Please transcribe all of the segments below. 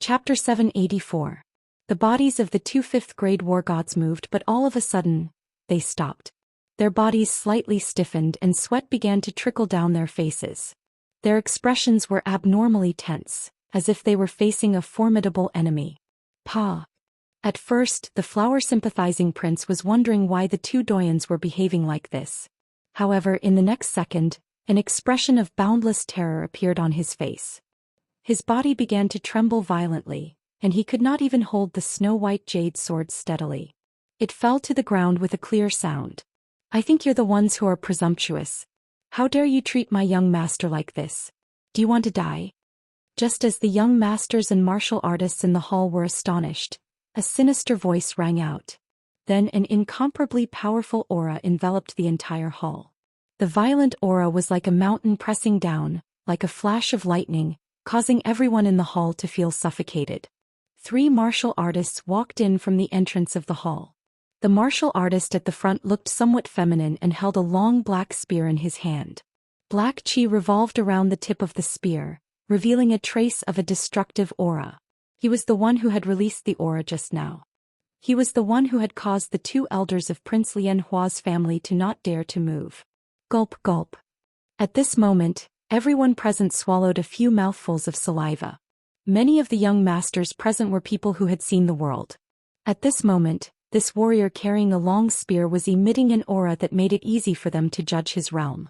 Chapter 784. The bodies of the two fifth-grade war gods moved, but all of a sudden, they stopped. Their bodies slightly stiffened and sweat began to trickle down their faces. Their expressions were abnormally tense, as if they were facing a formidable enemy. Pa. At first, the flower-sympathizing prince was wondering why the two doyens were behaving like this. However, in the next second, an expression of boundless terror appeared on his face. His body began to tremble violently, and he could not even hold the snow-white jade sword steadily. It fell to the ground with a clear sound. "I think you're the ones who are presumptuous. How dare you treat my young master like this? Do you want to die?" Just as the young masters and martial artists in the hall were astonished, a sinister voice rang out. Then an incomparably powerful aura enveloped the entire hall. The violent aura was like a mountain pressing down, like a flash of lightning, causing everyone in the hall to feel suffocated. 3 martial artists walked in from the entrance of the hall. The martial artist at the front looked somewhat feminine and held a long black spear in his hand. Black chi revolved around the tip of the spear, revealing a trace of a destructive aura. He was the one who had released the aura just now. He was the one who had caused the 2 elders of Prince Lianhua's family to not dare to move. Gulp gulp. At this moment, everyone present swallowed a few mouthfuls of saliva. Many of the young masters present were people who had seen the world. At this moment, this warrior carrying a long spear was emitting an aura that made it easy for them to judge his realm.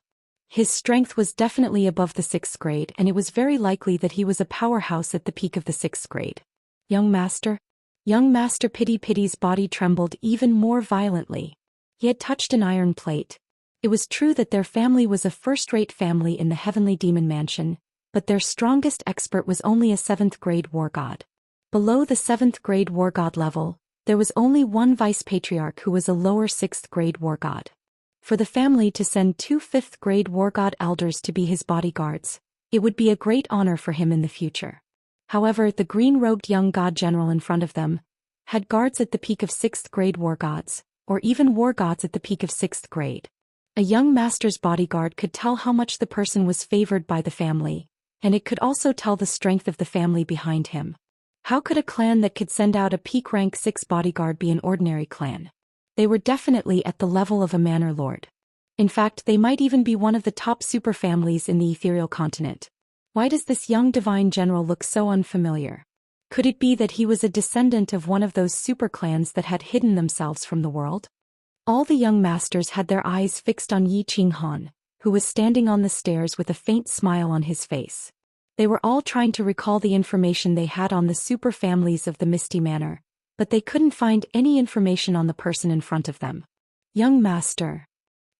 His strength was definitely above the 6th grade, and it was very likely that he was a powerhouse at the peak of the 6th grade. Young Master? Young Master Pity's body trembled even more violently. He had touched an iron plate. It was true that their family was a first-rate family in the Heavenly Demon Mansion, but their strongest expert was only a 7th grade war god. Below the 7th grade war god level, there was only one vice-patriarch who was a lower 6th grade war god. For the family to send 2 5th grade war god elders to be his bodyguards, it would be a great honor for him in the future. However, the green-robed young god general in front of them had guards at the peak of 6th grade war gods, or even war gods at the peak of 6th grade. A young master's bodyguard could tell how much the person was favored by the family, and it could also tell the strength of the family behind him. How could a clan that could send out a peak rank 6 bodyguard be an ordinary clan? They were definitely at the level of a manor lord. In fact, they might even be one of the top super families in the ethereal continent. Why does this young divine general look so unfamiliar? Could it be that he was a descendant of one of those super clans that had hidden themselves from the world? All the young masters had their eyes fixed on Yi Qinghan, who was standing on the stairs with a faint smile on his face. They were all trying to recall the information they had on the super families of the Misty Manor, but they couldn't find any information on the person in front of them. Young Master.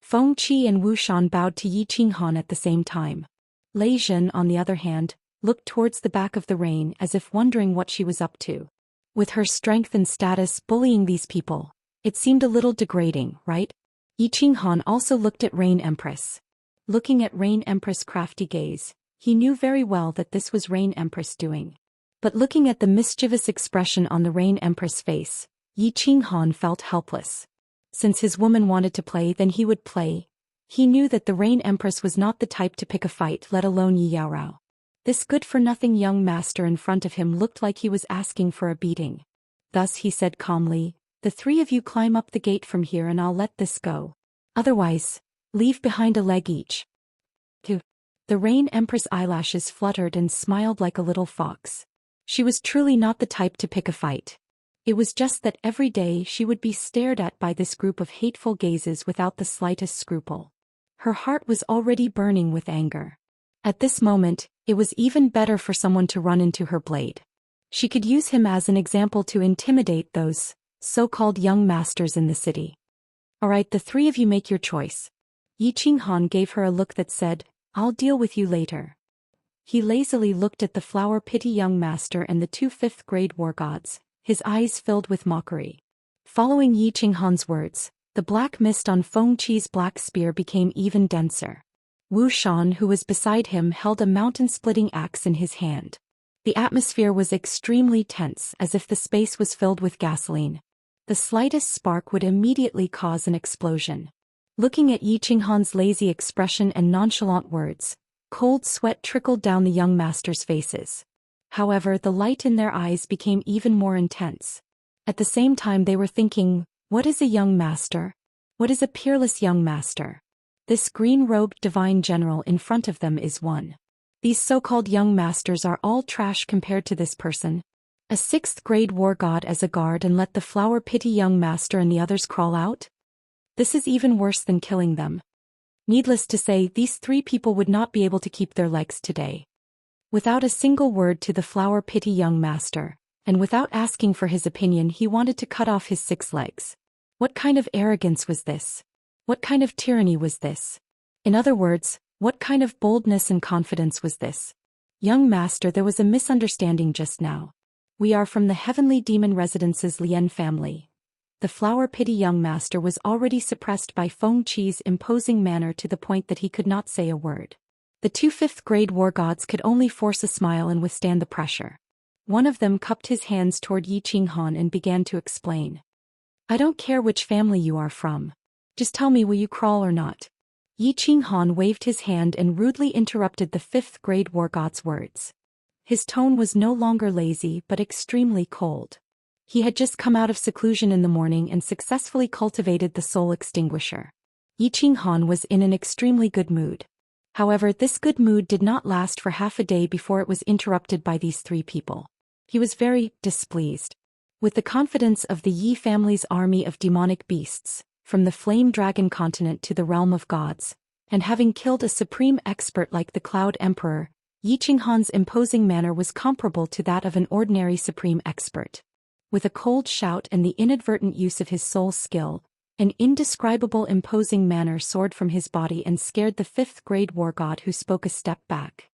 Feng Qi and Wu Shan bowed to Yi Qinghan at the same time. Lei Zhen, on the other hand, looked towards the back of the rain as if wondering what she was up to. With her strength and status bullying these people, it seemed a little degrading, right? Yi Qinghan also looked at Rain Empress. Looking at Rain Empress' crafty gaze, he knew very well that this was Rain Empress doing. But looking at the mischievous expression on the Rain Empress' face, Yi Qinghan felt helpless. Since his woman wanted to play, then he would play. He knew that the Rain Empress was not the type to pick a fight, let alone Yi Yaorao. This good-for-nothing young master in front of him looked like he was asking for a beating. Thus he said calmly, "The 3 of you climb up the gate from here and I'll let this go. Otherwise, leave behind a leg each." 2. The Rain Empress' eyelashes fluttered and smiled like a little fox. She was truly not the type to pick a fight. It was just that every day she would be stared at by this group of hateful gazes without the slightest scruple. Her heart was already burning with anger. At this moment, it was even better for someone to run into her blade. She could use him as an example to intimidate those so-called young masters in the city. "Alright, the 3 of you make your choice." Yi Qinghan gave her a look that said, "I'll deal with you later." He lazily looked at the flower-pity young master and the 2 5th grade war gods, his eyes filled with mockery. Following Yi Qinghan's words, the black mist on Feng Qi's black spear became even denser. Wu Shan, who was beside him, held a mountain-splitting axe in his hand. The atmosphere was extremely tense, as if the space was filled with gasoline. The slightest spark would immediately cause an explosion. Looking at Yi Qinghan's lazy expression and nonchalant words, cold sweat trickled down the young masters' faces. However, the light in their eyes became even more intense. At the same time they were thinking, what is a young master? What is a peerless young master? This green-robed divine general in front of them is one. These so-called young masters are all trash compared to this person. A 6th grade war god as a guard and let the flower pity young master and the others crawl out? This is even worse than killing them. Needless to say, these 3 people would not be able to keep their legs today. Without a single word to the flower pity young master, and without asking for his opinion, he wanted to cut off his 6 legs. What kind of arrogance was this? What kind of tyranny was this? In other words, what kind of boldness and confidence was this? Young master, there was a misunderstanding just now. We are from the heavenly demon residence's Lian family. The flower pity young master was already suppressed by Feng Qi's imposing manner to the point that he could not say a word. The 2 5th grade war gods could only force a smile and withstand the pressure. One of them cupped his hands toward Yi Qinghan and began to explain. I don't care which family you are from. Just tell me, will you crawl or not? Yi Qinghan waved his hand and rudely interrupted the 5th grade war god's words. His tone was no longer lazy but extremely cold. He had just come out of seclusion in the morning and successfully cultivated the soul extinguisher. Yi Qinghan was in an extremely good mood. However, this good mood did not last for half a day before it was interrupted by these 3 people. He was very displeased. With the confidence of the Yi family's army of demonic beasts, from the flame dragon continent to the realm of gods, and having killed a supreme expert like the Cloud Emperor, Yi Qinghan's imposing manner was comparable to that of an ordinary supreme expert. With a cold shout and the inadvertent use of his soul skill, an indescribable imposing manner soared from his body and scared the 5th grade war god, who spoke a step back.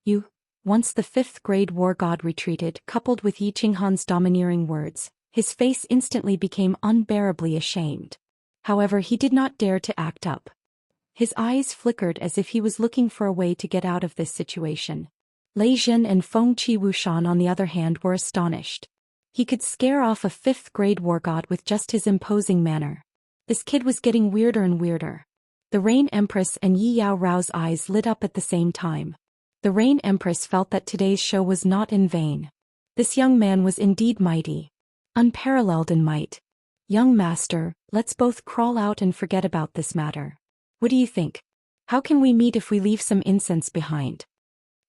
You. Once the 5th grade war god retreated, coupled with Yi Qinghan's domineering words, his face instantly became unbearably ashamed. However, he did not dare to act up. His eyes flickered as if he was looking for a way to get out of this situation. Lei Zhen and Feng Qi Wushan, on the other hand, were astonished. He could scare off a 5th grade war god with just his imposing manner. This kid was getting weirder and weirder. The Rain Empress and Yi Yao Rao's eyes lit up at the same time. The Rain Empress felt that today's show was not in vain. This young man was indeed mighty. Unparalleled in might. Young master, let's both crawl out and forget about this matter. What do you think? How can we meet if we leave some incense behind?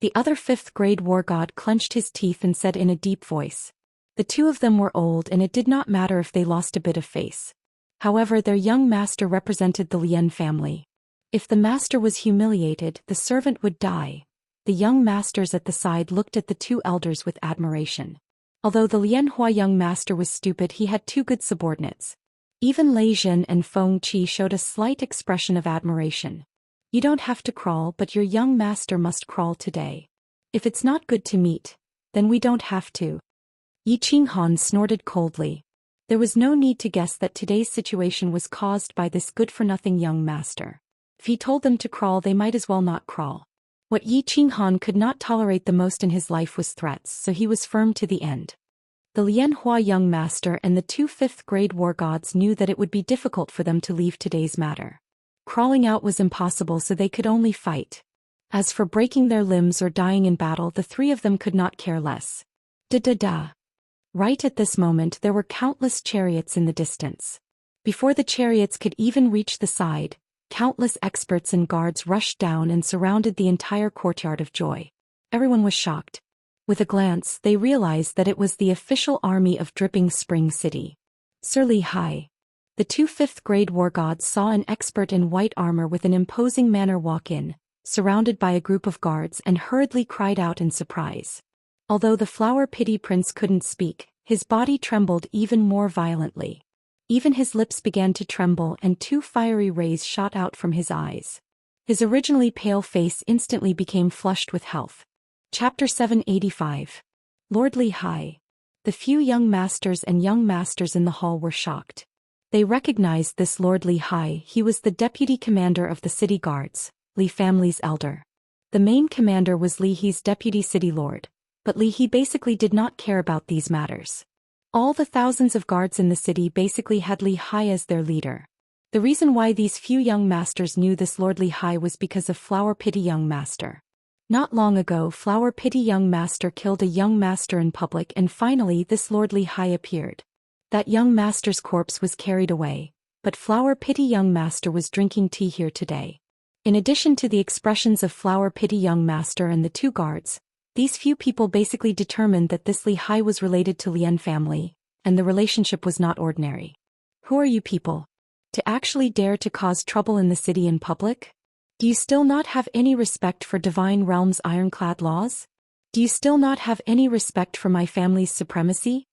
The other 5th grade war god clenched his teeth and said in a deep voice. The 2 of them were old and it did not matter if they lost a bit of face. However, their young master represented the Lian family. If the master was humiliated, the servant would die. The young masters at the side looked at the 2 elders with admiration. Although the Lianhua young master was stupid, he had 2 good subordinates. Even Lei Zhen and Feng Qi showed a slight expression of admiration. You don't have to crawl, but your young master must crawl today. If it's not good to meet, then we don't have to. Yi Qinghan snorted coldly. There was no need to guess that today's situation was caused by this good-for-nothing young master. If he told them to crawl, they might as well not crawl. What Yi Qinghan could not tolerate the most in his life was threats, so he was firm to the end. The Lianhua young master and the 2 5th grade war gods knew that it would be difficult for them to leave today's matter. Crawling out was impossible, so they could only fight. As for breaking their limbs or dying in battle, the 3 of them could not care less. Da-da-da. Right at this moment there were countless chariots in the distance. Before the chariots could even reach the side, countless experts and guards rushed down and surrounded the entire courtyard of joy. Everyone was shocked. With a glance, they realized that it was the official army of Dripping Spring City. Sir Li Hai. The 2 5th grade war gods saw an expert in white armor with an imposing manner walk in, surrounded by a group of guards, and hurriedly cried out in surprise. Although the flower pity prince couldn't speak, his body trembled even more violently. Even his lips began to tremble and 2 fiery rays shot out from his eyes. His originally pale face instantly became flushed with health. Chapter 785. Lord Li Hai. The few young masters and young masters in the hall were shocked. They recognized this Lord Li Hai. He was the deputy commander of the city guards, Li family's elder. The main commander was Li He's deputy city lord, but Li He basically did not care about these matters. All the thousands of guards in the city basically had Li Hai as their leader. The reason why these few young masters knew this Lord Li Hai was because of Flower Pity young master. Not long ago, Flower Pity Young Master killed a young master in public, and finally this Lord Li Hai appeared. That young master's corpse was carried away, but Flower Pity Young Master was drinking tea here today. In addition to the expressions of Flower Pity Young Master and the two guards, these few people basically determined that this Li Hai was related to Lian family, and the relationship was not ordinary. Who are you people? To actually dare to cause trouble in the city in public? Do you still not have any respect for Divine Realm's ironclad laws? Do you still not have any respect for my family's supremacy?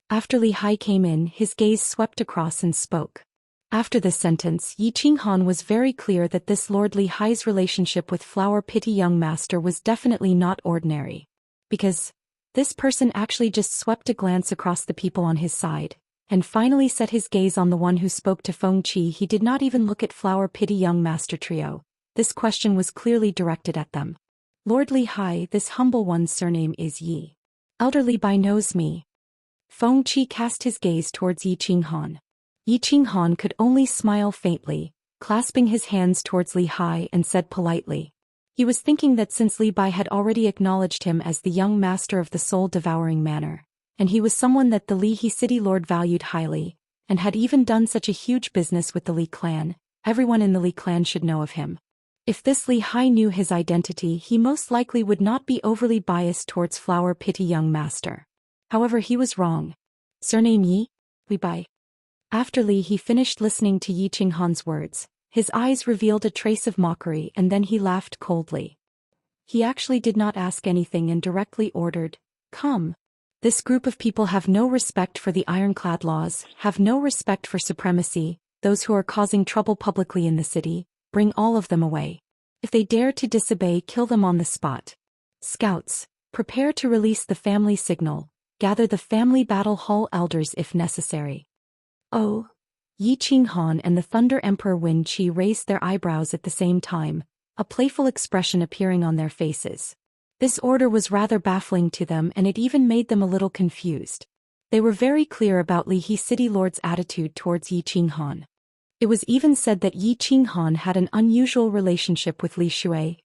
After Li Hai came in, his gaze swept across and spoke. After this sentence, Yi Qinghan was very clear that this Lord Li Hai's relationship with Flower Pity Young Master was definitely not ordinary. Because this person actually just swept a glance across the people on his side, and finally set his gaze on the one who spoke to Feng Qi. He did not even look at Flower Pity Young Master trio. This question was clearly directed at them. Lord Li Hai, this humble one's surname is Yi. Elderly Bai knows me. Feng Qi cast his gaze towards Yi Qinghan. Yi Qinghan could only smile faintly, clasping his hands towards Li Hai, and said politely. He was thinking that since Li Bai had already acknowledged him as the young master of the soul-devouring manner, and he was someone that the Li He city lord valued highly, and had even done such a huge business with the Li clan, everyone in the Li clan should know of him. If this Li Hai knew his identity, he most likely would not be overly biased towards Flower Pity Young Master. However, he was wrong. Surname Yi? Li Bai. After Li He finished listening to Yi Qinghan's words, his eyes revealed a trace of mockery, and then he laughed coldly. He actually did not ask anything and directly ordered, "Come." This group of people have no respect for the ironclad laws, have no respect for supremacy. Those who are causing trouble publicly in the city, bring all of them away. If they dare to disobey, kill them on the spot. Scouts, prepare to release the family signal. Gather the family battle hall elders if necessary. Oh. Yi Qinghan and the Thunder Emperor Wen Qi raised their eyebrows at the same time, a playful expression appearing on their faces. This order was rather baffling to them, and it even made them a little confused. They were very clear about Li He City Lord's attitude towards Yi Qinghan. It was even said that Yi Qinghan had an unusual relationship with Li Shui.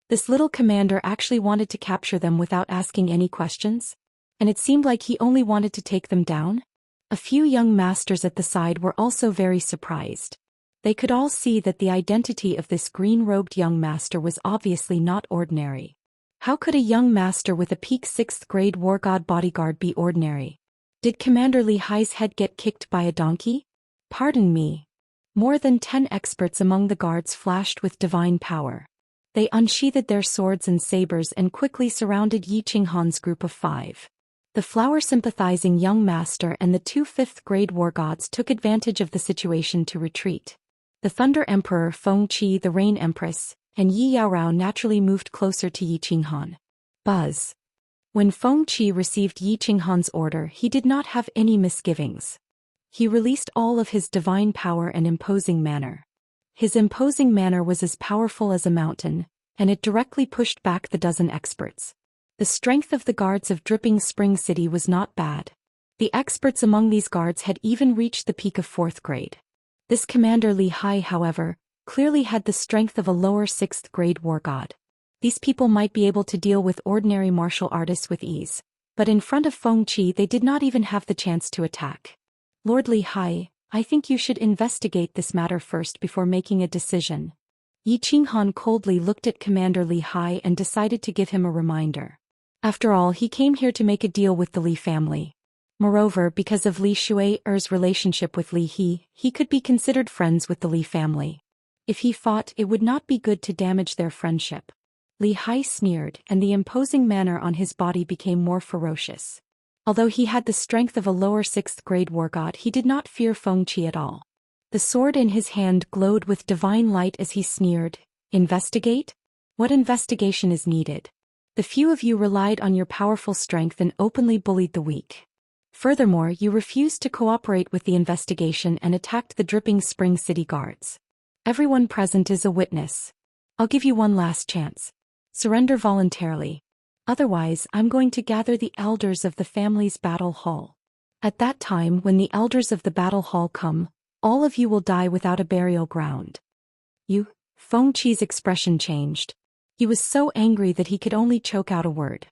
This little commander actually wanted to capture them without asking any questions? And it seemed like he only wanted to take them down? A few young masters at the side were also very surprised. They could all see that the identity of this green-robed young master was obviously not ordinary. How could a young master with a peak 6th grade war god bodyguard be ordinary? Did Commander Li Hai's head get kicked by a donkey? Pardon me. More than 10 experts among the guards flashed with divine power. They unsheathed their swords and sabers and quickly surrounded Yi Qinghan's group of 5. The flower-sympathizing young master and the 2 5th grade war gods took advantage of the situation to retreat. The Thunder Emperor Feng Qi, the Rain Empress, and Yi Yaorao naturally moved closer to Yi Qinghan. Buzz. When Feng Qi received Yi Qinghan's order, he did not have any misgivings. He released all of his divine power and imposing manner. His imposing manner was as powerful as a mountain, and it directly pushed back the dozen experts. The strength of the guards of Dripping Spring City was not bad. The experts among these guards had even reached the peak of 4th grade. This Commander Li Hai, however, clearly had the strength of a lower 6th grade war god. These people might be able to deal with ordinary martial artists with ease, but in front of Feng Qi they did not even have the chance to attack. Lord Li Hai, I think you should investigate this matter first before making a decision. Yi Qinghan coldly looked at Commander Li Hai and decided to give him a reminder. After all, he came here to make a deal with the Li family. Moreover, because of Li Shui's relationship with Li he could be considered friends with the Li family. If he fought, it would not be good to damage their friendship. Li Hai sneered, and the imposing manner on his body became more ferocious. Although he had the strength of a lower 6th grade war god, he did not fear Feng Qi at all. The sword in his hand glowed with divine light as he sneered. Investigate? What investigation is needed? The few of you relied on your powerful strength and openly bullied the weak. Furthermore, you refused to cooperate with the investigation and attacked the Dripping Spring City guards. Everyone present is a witness. I'll give you one last chance. Surrender voluntarily. Otherwise, I'm going to gather the elders of the family's battle hall. At that time, when the elders of the battle hall come, all of you will die without a burial ground. You? Feng Qi's expression changed. He was so angry that he could only choke out a word.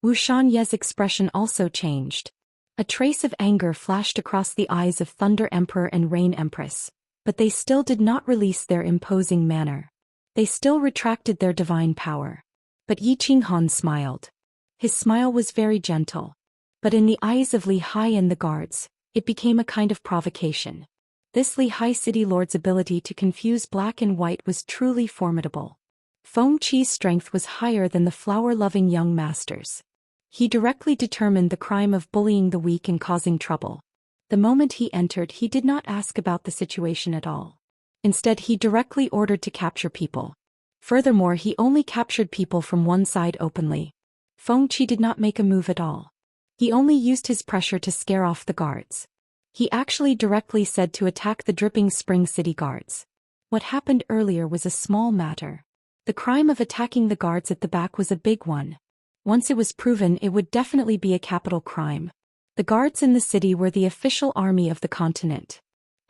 Wuxian's expression also changed. A trace of anger flashed across the eyes of Thunder Emperor and Rain Empress, but they still did not release their imposing manner. They still retracted their divine power. But Yi Qinghan smiled. His smile was very gentle. But in the eyes of Li Hai and the guards, it became a kind of provocation. This Li Hai city lord's ability to confuse black and white was truly formidable. Feng Qi's strength was higher than the flower-loving young master's. He directly determined the crime of bullying the weak and causing trouble. The moment he entered, he did not ask about the situation at all. Instead, he directly ordered to capture people. Furthermore, he only captured people from one side openly. Feng Qi did not make a move at all. He only used his pressure to scare off the guards. He actually directly said to attack the Dripping Spring City guards. What happened earlier was a small matter. The crime of attacking the guards at the back was a big one. Once it was proven, it would definitely be a capital crime. The guards in the city were the official army of the continent.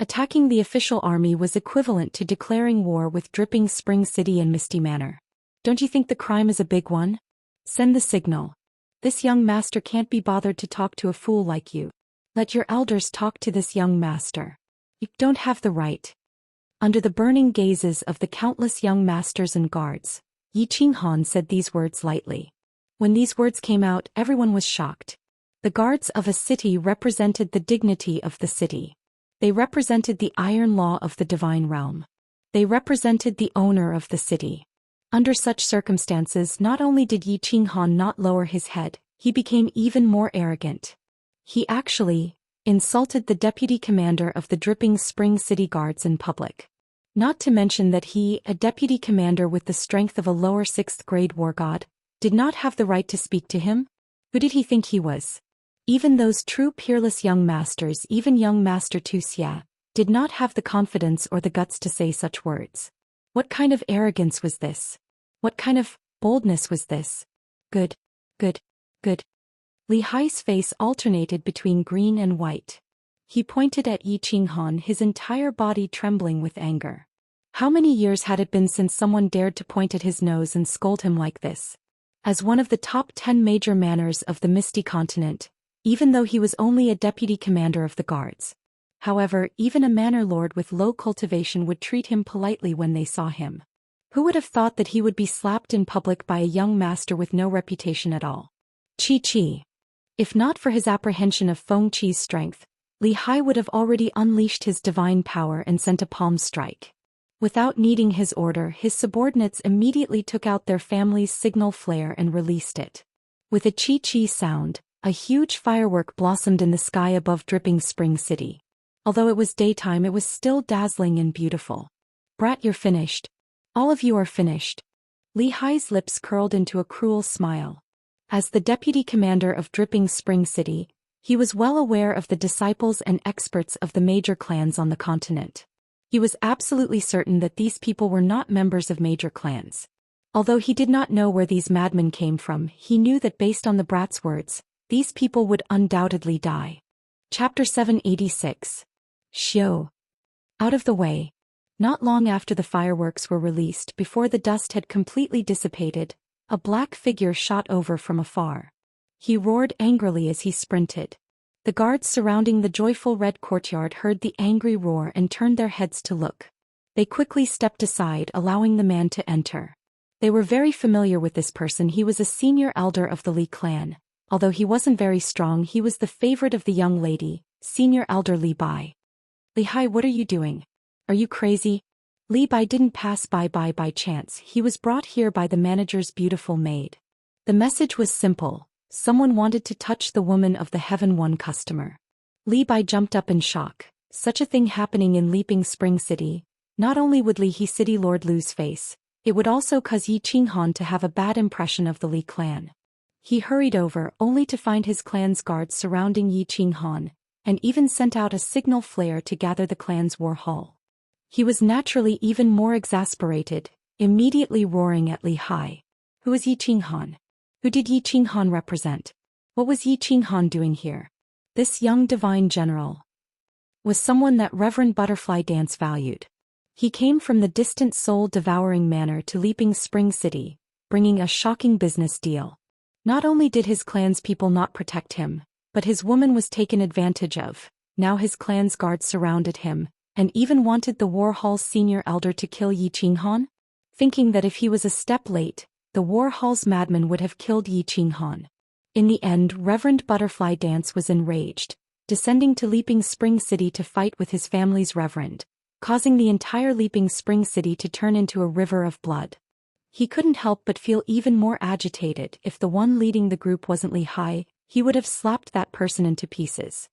Attacking the official army was equivalent to declaring war with Dripping Spring City and Misty Manor. Don't you think the crime is a big one? Send the signal. This young master can't be bothered to talk to a fool like you. Let your elders talk to this young master. You don't have the right. Under the burning gazes of the countless young masters and guards, Yi Qinghan said these words lightly. When these words came out, everyone was shocked. The guards of a city represented the dignity of the city. They represented the iron law of the divine realm. They represented the owner of the city. Under such circumstances, not only did Yi Qinghan not lower his head, he became even more arrogant. He actually insulted the deputy commander of the Dripping Spring City Guards in public. Not to mention that he, a deputy commander with the strength of a lower 6th grade war god, did not have the right to speak to him? Who did he think he was? Even those true peerless young masters, even young Master Zhou Xian, did not have the confidence or the guts to say such words. What kind of arrogance was this? What kind of boldness was this? Good. Li Hai's face alternated between green and white. He pointed at Yi Qinghan, his entire body trembling with anger. How many years had it been since someone dared to point at his nose and scold him like this? As one of the top 10 major manors of the Misty Continent, even though he was only a deputy commander of the guards. However, even a manor lord with low cultivation would treat him politely when they saw him. Who would have thought that he would be slapped in public by a young master with no reputation at all? Chi. If not for his apprehension of Feng Qi's strength, Li Hai would have already unleashed his divine power and sent a palm strike. Without needing his order, his subordinates immediately took out their family's signal flare and released it. With a chi sound, a huge firework blossomed in the sky above Dripping Spring City. Although it was daytime, it was still dazzling and beautiful. Brat, you're finished. All of you are finished. Li Hai's lips curled into a cruel smile. As the deputy commander of Dripping Spring City, he was well aware of the disciples and experts of the major clans on the continent. He was absolutely certain that these people were not members of major clans. Although he did not know where these madmen came from, he knew that based on the brat's words, these people would undoubtedly die. Chapter 786. Xiu. Out of the way. Not long after the fireworks were released, before the dust had completely dissipated, a black figure shot over from afar. He roared angrily as he sprinted. The guards surrounding the joyful red courtyard heard the angry roar and turned their heads to look. They quickly stepped aside, allowing the man to enter. They were very familiar with this person. He was a senior elder of the Li clan. Although he wasn't very strong, he was the favorite of the young lady, senior elder Li Bai. Li Hai, what are you doing? Are you crazy? Li Bai didn't pass by chance. He was brought here by the manager's beautiful maid. The message was simple. Someone wanted to touch the woman of the Heaven One customer. Li Bai jumped up in shock. Such a thing happening in Leaping Spring City. Not only would Li He City Lord lose face, it would also cause Yi Qinghan to have a bad impression of the Li clan. He hurried over, only to find his clan's guards surrounding Yi Qinghan, and even sent out a signal flare to gather the clan's war hall. He was naturally even more exasperated, immediately roaring at Li Hai. Who is Yi Qinghan? Who did Yi Qinghan represent? What was Yi Qinghan doing here? This young divine general was someone that Reverend Butterfly Dance valued. He came from the distant soul-devouring manor to Leaping Spring City, bringing a shocking business deal. Not only did his clan's people not protect him, but his woman was taken advantage of. Now his clan's guards surrounded him, and even wanted the war hall's senior elder to kill Yi Qinghan, thinking that if he was a step late, the war hall's madman would have killed Yi Qinghan. In the end, Reverend Butterfly Dance was enraged, descending to Leaping Spring City to fight with his family's reverend, causing the entire Leaping Spring City to turn into a river of blood. He couldn't help but feel even more agitated. If the one leading the group wasn't Li Hai, he would have slapped that person into pieces.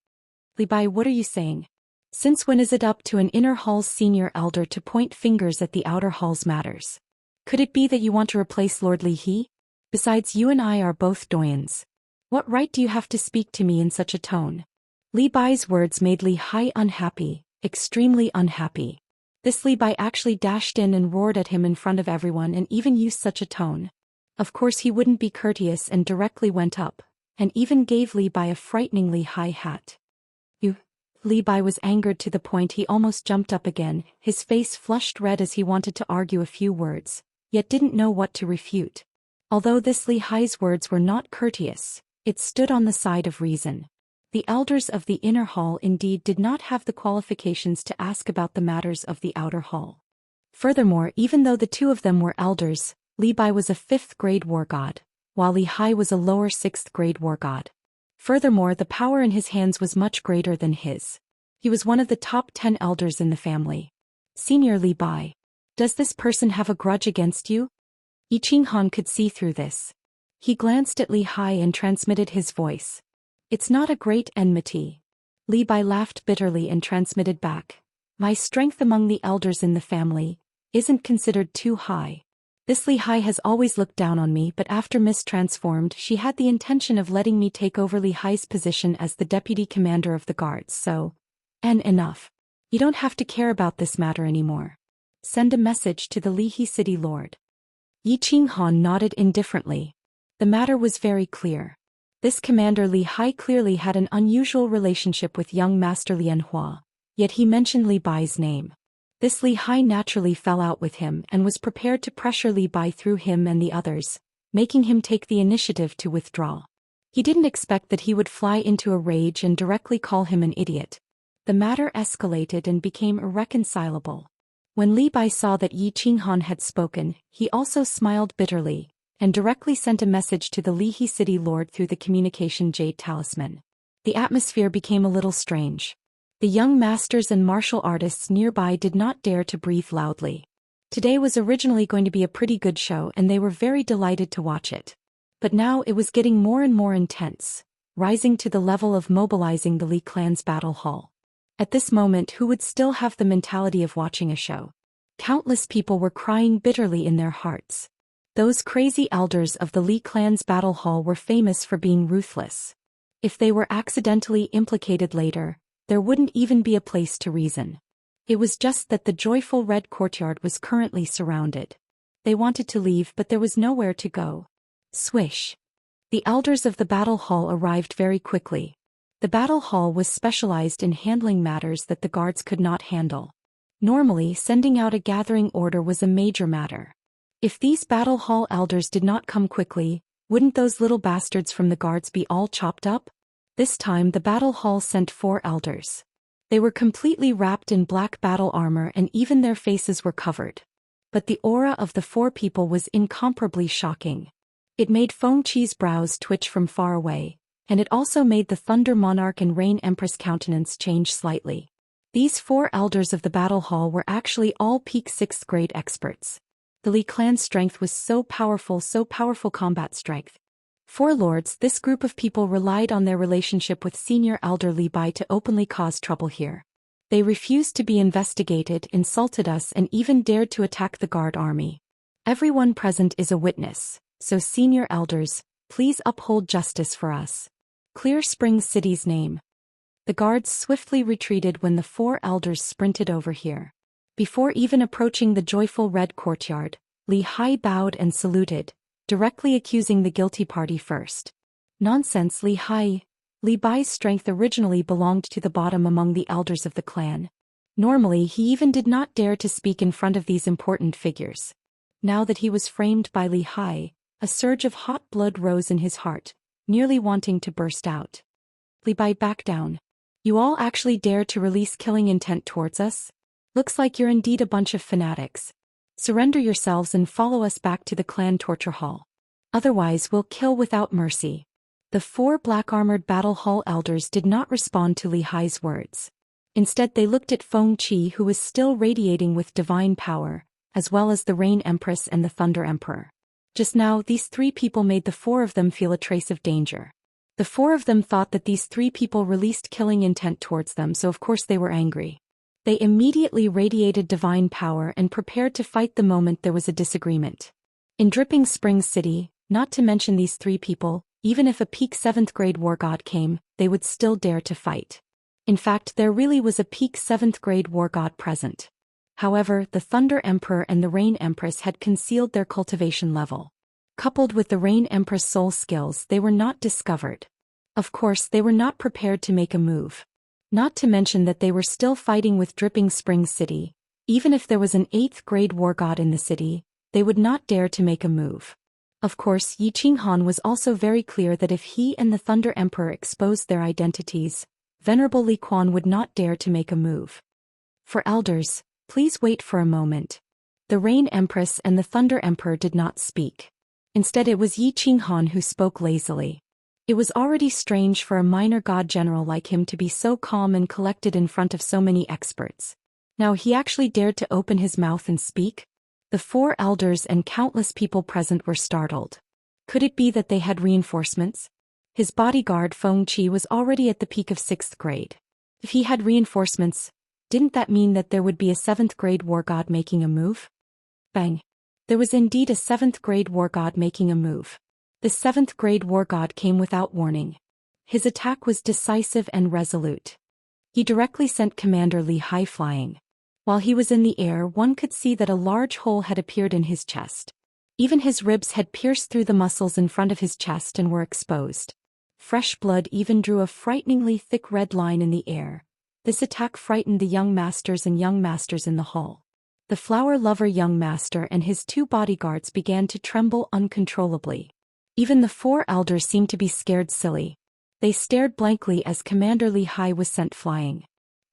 Li Bai, what are you saying? Since when is it up to an inner hall's senior elder to point fingers at the outer hall's matters? Could it be that you want to replace Lord Li He? Besides, you and I are both doyens. What right do you have to speak to me in such a tone? Li Bai's words made Li Hai unhappy, extremely unhappy. This Li Bai actually dashed in and roared at him in front of everyone and even used such a tone. Of course he wouldn't be courteous and directly went up, and even gave Li Bai a frighteningly high hat. Li Bai was angered to the point he almost jumped up again, his face flushed red as he wanted to argue a few words, yet didn't know what to refute. Although this Li Hai's words were not courteous, it stood on the side of reason. The elders of the inner hall indeed did not have the qualifications to ask about the matters of the outer hall. Furthermore, even though the two of them were elders, Li Bai was a 5th grade war god, while Li Hai was a lower 6th grade war god. Furthermore, the power in his hands was much greater than his. He was one of the top 10 elders in the family. Senior Li Bai. Does this person have a grudge against you? Yi Qinghan could see through this. He glanced at Li Hai and transmitted his voice. It's not a great enmity. Li Bai laughed bitterly and transmitted back. My strength among the elders in the family isn't considered too high. This Li Hai has always looked down on me, but after mistransformed she had the intention of letting me take over Li Hai's position as the deputy commander of the guards, so... enough. You don't have to care about this matter anymore. Send a message to the Li He City Lord. Yi Qinghan nodded indifferently. The matter was very clear. This commander Li Hai clearly had an unusual relationship with young Master Lian Hua, yet he mentioned Li Bai's name. This Li Hai naturally fell out with him and was prepared to pressure Li Bai through him and the others, making him take the initiative to withdraw. He didn't expect that he would fly into a rage and directly call him an idiot. The matter escalated and became irreconcilable. When Li Bai saw that Yi Qinghan had spoken, he also smiled bitterly, and directly sent a message to the Li He City Lord through the communication jade talisman. The atmosphere became a little strange. The young masters and martial artists nearby did not dare to breathe loudly. Today was originally going to be a pretty good show and they were very delighted to watch it. But now it was getting more and more intense, rising to the level of mobilizing the Li clan's battle hall. At this moment, who would still have the mentality of watching a show? Countless people were crying bitterly in their hearts. Those crazy elders of the Li clan's battle hall were famous for being ruthless. If they were accidentally implicated later, there wouldn't even be a place to reason. It was just that the joyful red courtyard was currently surrounded. They wanted to leave, but there was nowhere to go. Swish. The elders of the battle hall arrived very quickly. The battle hall was specialized in handling matters that the guards could not handle. Normally, sending out a gathering order was a major matter. If these battle hall elders did not come quickly, wouldn't those little bastards from the guards be all chopped up? This time the battle hall sent 4 elders. They were completely wrapped in black battle armor and even their faces were covered. But the aura of the 4 people was incomparably shocking. It made Feng Qi's brows twitch from far away, and it also made the Thunder Monarch and Rain Empress countenance change slightly. These 4 elders of the battle hall were actually all peak 6th grade experts. The Li clan's strength was so powerful combat strength. 4 lords, this group of people relied on their relationship with senior elder Li Bai to openly cause trouble here. They refused to be investigated, insulted us and even dared to attack the guard army. Everyone present is a witness, so senior elders, please uphold justice for us. Clear Spring City's name. The guards swiftly retreated when the 4 elders sprinted over here. Before even approaching the joyful red courtyard, Li Hai bowed and saluted, directly accusing the guilty party first. Nonsense, Li Hai. Li Bai's strength originally belonged to the bottom among the elders of the clan. Normally he even did not dare to speak in front of these important figures. Now that he was framed by Li Hai, a surge of hot blood rose in his heart, nearly wanting to burst out. Li Bai, back down. You all actually dare to release killing intent towards us? Looks like you're indeed a bunch of fanatics. Surrender yourselves and follow us back to the clan torture hall. Otherwise we'll kill without mercy. The 4 black-armored battle hall elders did not respond to Li Hai's words. Instead they looked at Feng Qi, who was still radiating with divine power, as well as the Rain Empress and the Thunder Emperor. Just now these 3 people made the 4 of them feel a trace of danger. The 4 of them thought that these 3 people released killing intent towards them, so of course they were angry. They immediately radiated divine power and prepared to fight the moment there was a disagreement. In Dripping Springs City, not to mention these 3 people, even if a peak 7th grade war god came, they would still dare to fight. In fact, there really was a peak 7th grade war god present. However, the Thunder Emperor and the Rain Empress had concealed their cultivation level. Coupled with the Rain Empress soul skills, they were not discovered. Of course, they were not prepared to make a move. Not to mention that they were still fighting with Dripping Springs City. Even if there was an 8th grade war god in the city, they would not dare to make a move. Of course, Yi Qinghan was also very clear that if he and the Thunder Emperor exposed their identities, Venerable Li Quan would not dare to make a move. For elders, please wait for a moment. The Rain Empress and the Thunder Emperor did not speak. Instead it was Yi Qinghan who spoke lazily. It was already strange for a minor god general like him to be so calm and collected in front of so many experts. Now he actually dared to open his mouth and speak? The 4 elders and countless people present were startled. Could it be that they had reinforcements? His bodyguard Feng Qi was already at the peak of 6th grade. If he had reinforcements, didn't that mean that there would be a 7th grade war god making a move? Bang! There was indeed a 7th grade war god making a move. The 7th grade war god came without warning. His attack was decisive and resolute. He directly sent Commander Li Hai flying. While he was in the air, one could see that a large hole had appeared in his chest. Even his ribs had pierced through the muscles in front of his chest and were exposed. Fresh blood even drew a frighteningly thick red line in the air. This attack frightened the young masters and young masters in the hall. The flower lover young master and his 2 bodyguards began to tremble uncontrollably. Even the 4 elders seemed to be scared silly. They stared blankly as Commander Li Hai was sent flying.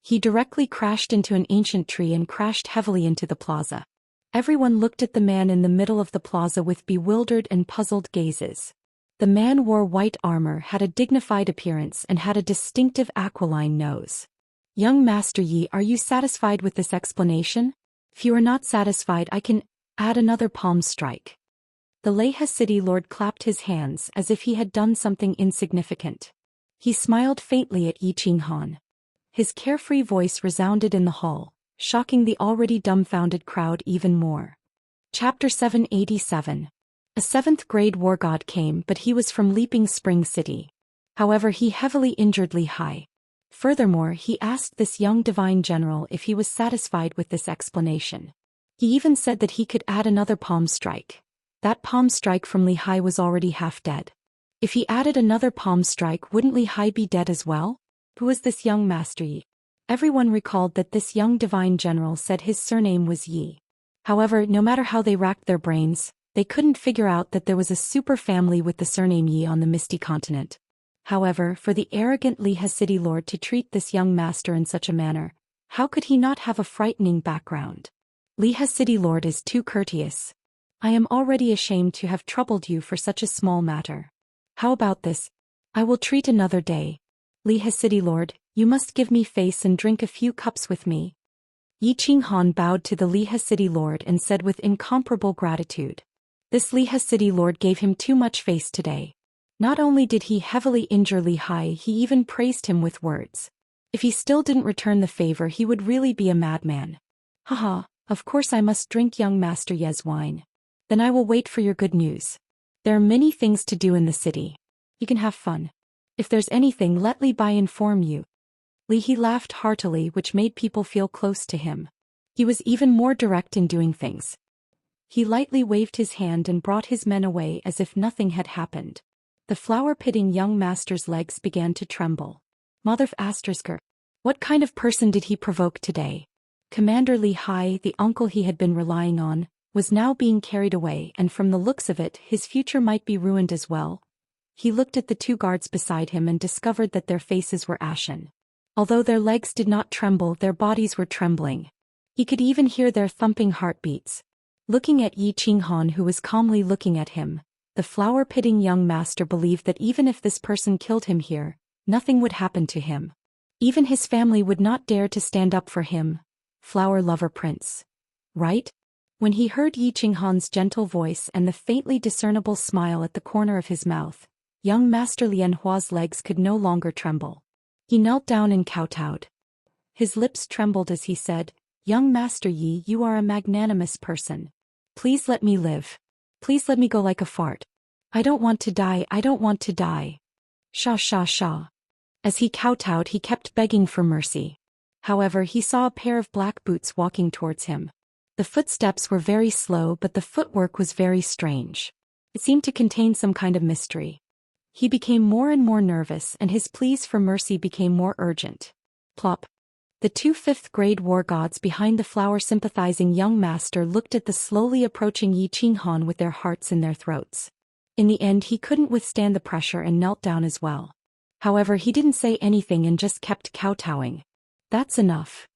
He directly crashed into an ancient tree and crashed heavily into the plaza. Everyone looked at the man in the middle of the plaza with bewildered and puzzled gazes. The man wore white armor, had a dignified appearance and had a distinctive aquiline nose. Young Master Yi, are you satisfied with this explanation? If you are not satisfied, I can add another palm strike. The Leha City Lord clapped his hands as if he had done something insignificant. He smiled faintly at Yi Qinghan. His carefree voice resounded in the hall, shocking the already dumbfounded crowd even more. Chapter 787. A 7th grade war god came, but he was from Leaping Spring City. However, he heavily injured Li Hai. Furthermore, he asked this young divine general if he was satisfied with this explanation. He even said that he could add another palm strike. That palm strike from Li Hai was already half dead. If he added another palm strike, wouldn't Li Hai be dead as well? Who was this young Master Yi? Everyone recalled that this young divine general said his surname was Yi. However, no matter how they racked their brains, they couldn't figure out that there was a super family with the surname Yi on the Misty Continent. However, for the arrogant Leha City Lord to treat this young master in such a manner, how could he not have a frightening background? Leha City Lord is too courteous. I am already ashamed to have troubled you for such a small matter. How about this? I will treat another day. Leha City Lord, you must give me face and drink a few cups with me. Yi Qinghan bowed to the Leha City Lord and said with incomparable gratitude. This Leha City Lord gave him too much face today. Not only did he heavily injure Li Hai, he even praised him with words. If he still didn't return the favor, he would really be a madman. Haha, of course I must drink young Master Ye's wine. Then I will wait for your good news. There are many things to do in the city. You can have fun. If there's anything, let Li Bai inform you. Li He laughed heartily, which made people feel close to him. He was even more direct in doing things. He lightly waved his hand and brought his men away as if nothing had happened. The flower-pitting young master's legs began to tremble. Mother of Astersker, what kind of person did he provoke today? Commander Li Hai, the uncle he had been relying on, was now being carried away, and from the looks of it, his future might be ruined as well. He looked at the two guards beside him and discovered that their faces were ashen. Although their legs did not tremble, their bodies were trembling. He could even hear their thumping heartbeats. Looking at Yi Qinghan, who was calmly looking at him, the flower-pitting young master believed that even if this person killed him here, nothing would happen to him. Even his family would not dare to stand up for him. Flower lover prince. Right? When he heard Yi Qinghan's gentle voice and the faintly discernible smile at the corner of his mouth, young Master Lianhua's legs could no longer tremble. He knelt down and kowtowed. His lips trembled as he said, "Young Master Yi, you are a magnanimous person. Please let me live. Please let me go like a fart. I don't want to die, I don't want to die." Sha sha sha. As he kowtowed, he kept begging for mercy. However, he saw a pair of black boots walking towards him. The footsteps were very slow, but the footwork was very strange. It seemed to contain some kind of mystery. He became more and more nervous, and his pleas for mercy became more urgent. Plop. The two fifth-grade war gods behind the flower-sympathizing young master looked at the slowly approaching Yi Qinghan with their hearts in their throats. In the end, he couldn't withstand the pressure and knelt down as well. However, he didn't say anything and just kept kowtowing. That's enough.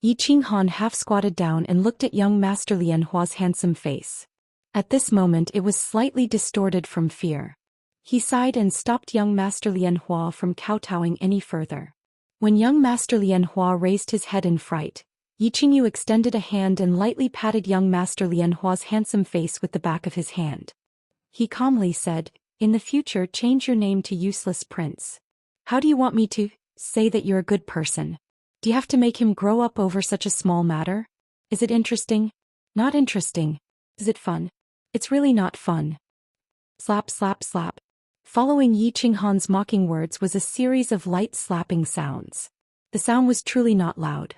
Yi Qinghan half-squatted down and looked at young Master Lianhua's handsome face. At this moment it was slightly distorted from fear. He sighed and stopped young Master Lianhua from kowtowing any further. When young Master Lianhua raised his head in fright, Yi Qingyu extended a hand and lightly patted young Master Lianhua's handsome face with the back of his hand. He calmly said, "In the future, change your name to Useless Prince. How do you want me to say that you're a good person? Do you have to make him grow up over such a small matter? Is it interesting? Not interesting. Is it fun? It's really not fun." Slap slap slap. Following Yi Qinghan's mocking words was a series of light slapping sounds. The sound was truly not loud.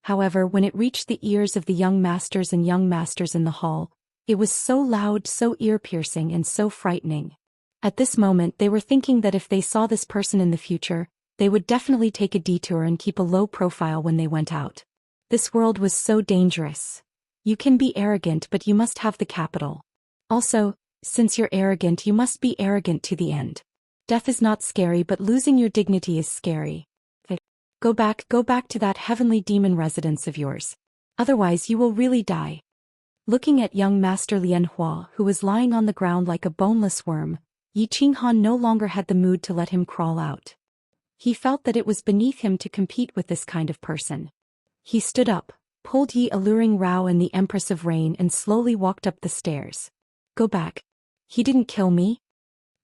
However, when it reached the ears of the young masters and young masters in the hall, it was so loud, so ear-piercing, and so frightening. At this moment they were thinking that if they saw this person in the future, they would definitely take a detour and keep a low profile when they went out. This world was so dangerous. You can be arrogant, but you must have the capital. Also, since you're arrogant, you must be arrogant to the end. Death is not scary, but losing your dignity is scary. Go back to that heavenly demon residence of yours. Otherwise you will really die. Looking at young Master Lianhua, who was lying on the ground like a boneless worm, Yi Qinghan no longer had the mood to let him crawl out. He felt that it was beneath him to compete with this kind of person. He stood up, pulled Yi Alluring Rao and the Empress of Rain and slowly walked up the stairs. Go back. He didn't kill me.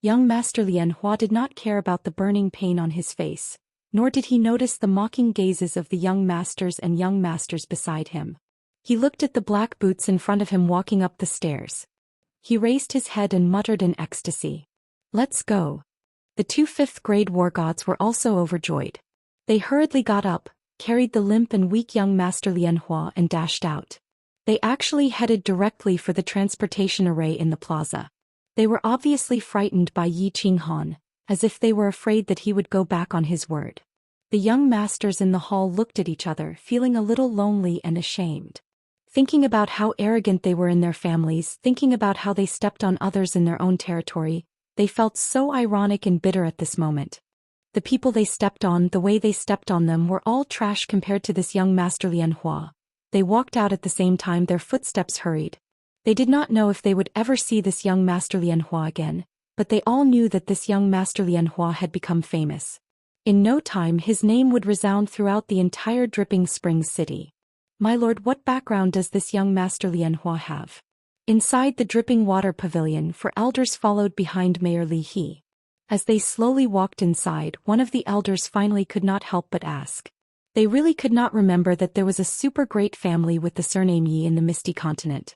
Young Master Lianhua did not care about the burning pain on his face, nor did he notice the mocking gazes of the young masters and young masters beside him. He looked at the black boots in front of him walking up the stairs. He raised his head and muttered in ecstasy. Let's go. The two fifth-grade war gods were also overjoyed. They hurriedly got up, carried the limp and weak young Master Lianhua and dashed out. They actually headed directly for the transportation array in the plaza. They were obviously frightened by Yi Qinghan, as if they were afraid that he would go back on his word. The young masters in the hall looked at each other, feeling a little lonely and ashamed. Thinking about how arrogant they were in their families, thinking about how they stepped on others in their own territory, they felt so ironic and bitter at this moment. The people they stepped on, the way they stepped on them, were all trash compared to this young Master Lianhua. They walked out at the same time, their footsteps hurried. They did not know if they would ever see this young Master Lianhua again, but they all knew that this young Master Lianhua had become famous. In no time his name would resound throughout the entire Dripping Springs city. My lord, what background does this young Master Lianhua have? Inside the Dripping Water Pavilion, 4 elders followed behind Mayor Li He. As they slowly walked inside, one of the elders finally could not help but ask. They really could not remember that there was a super great family with the surname Yi in the Misty Continent.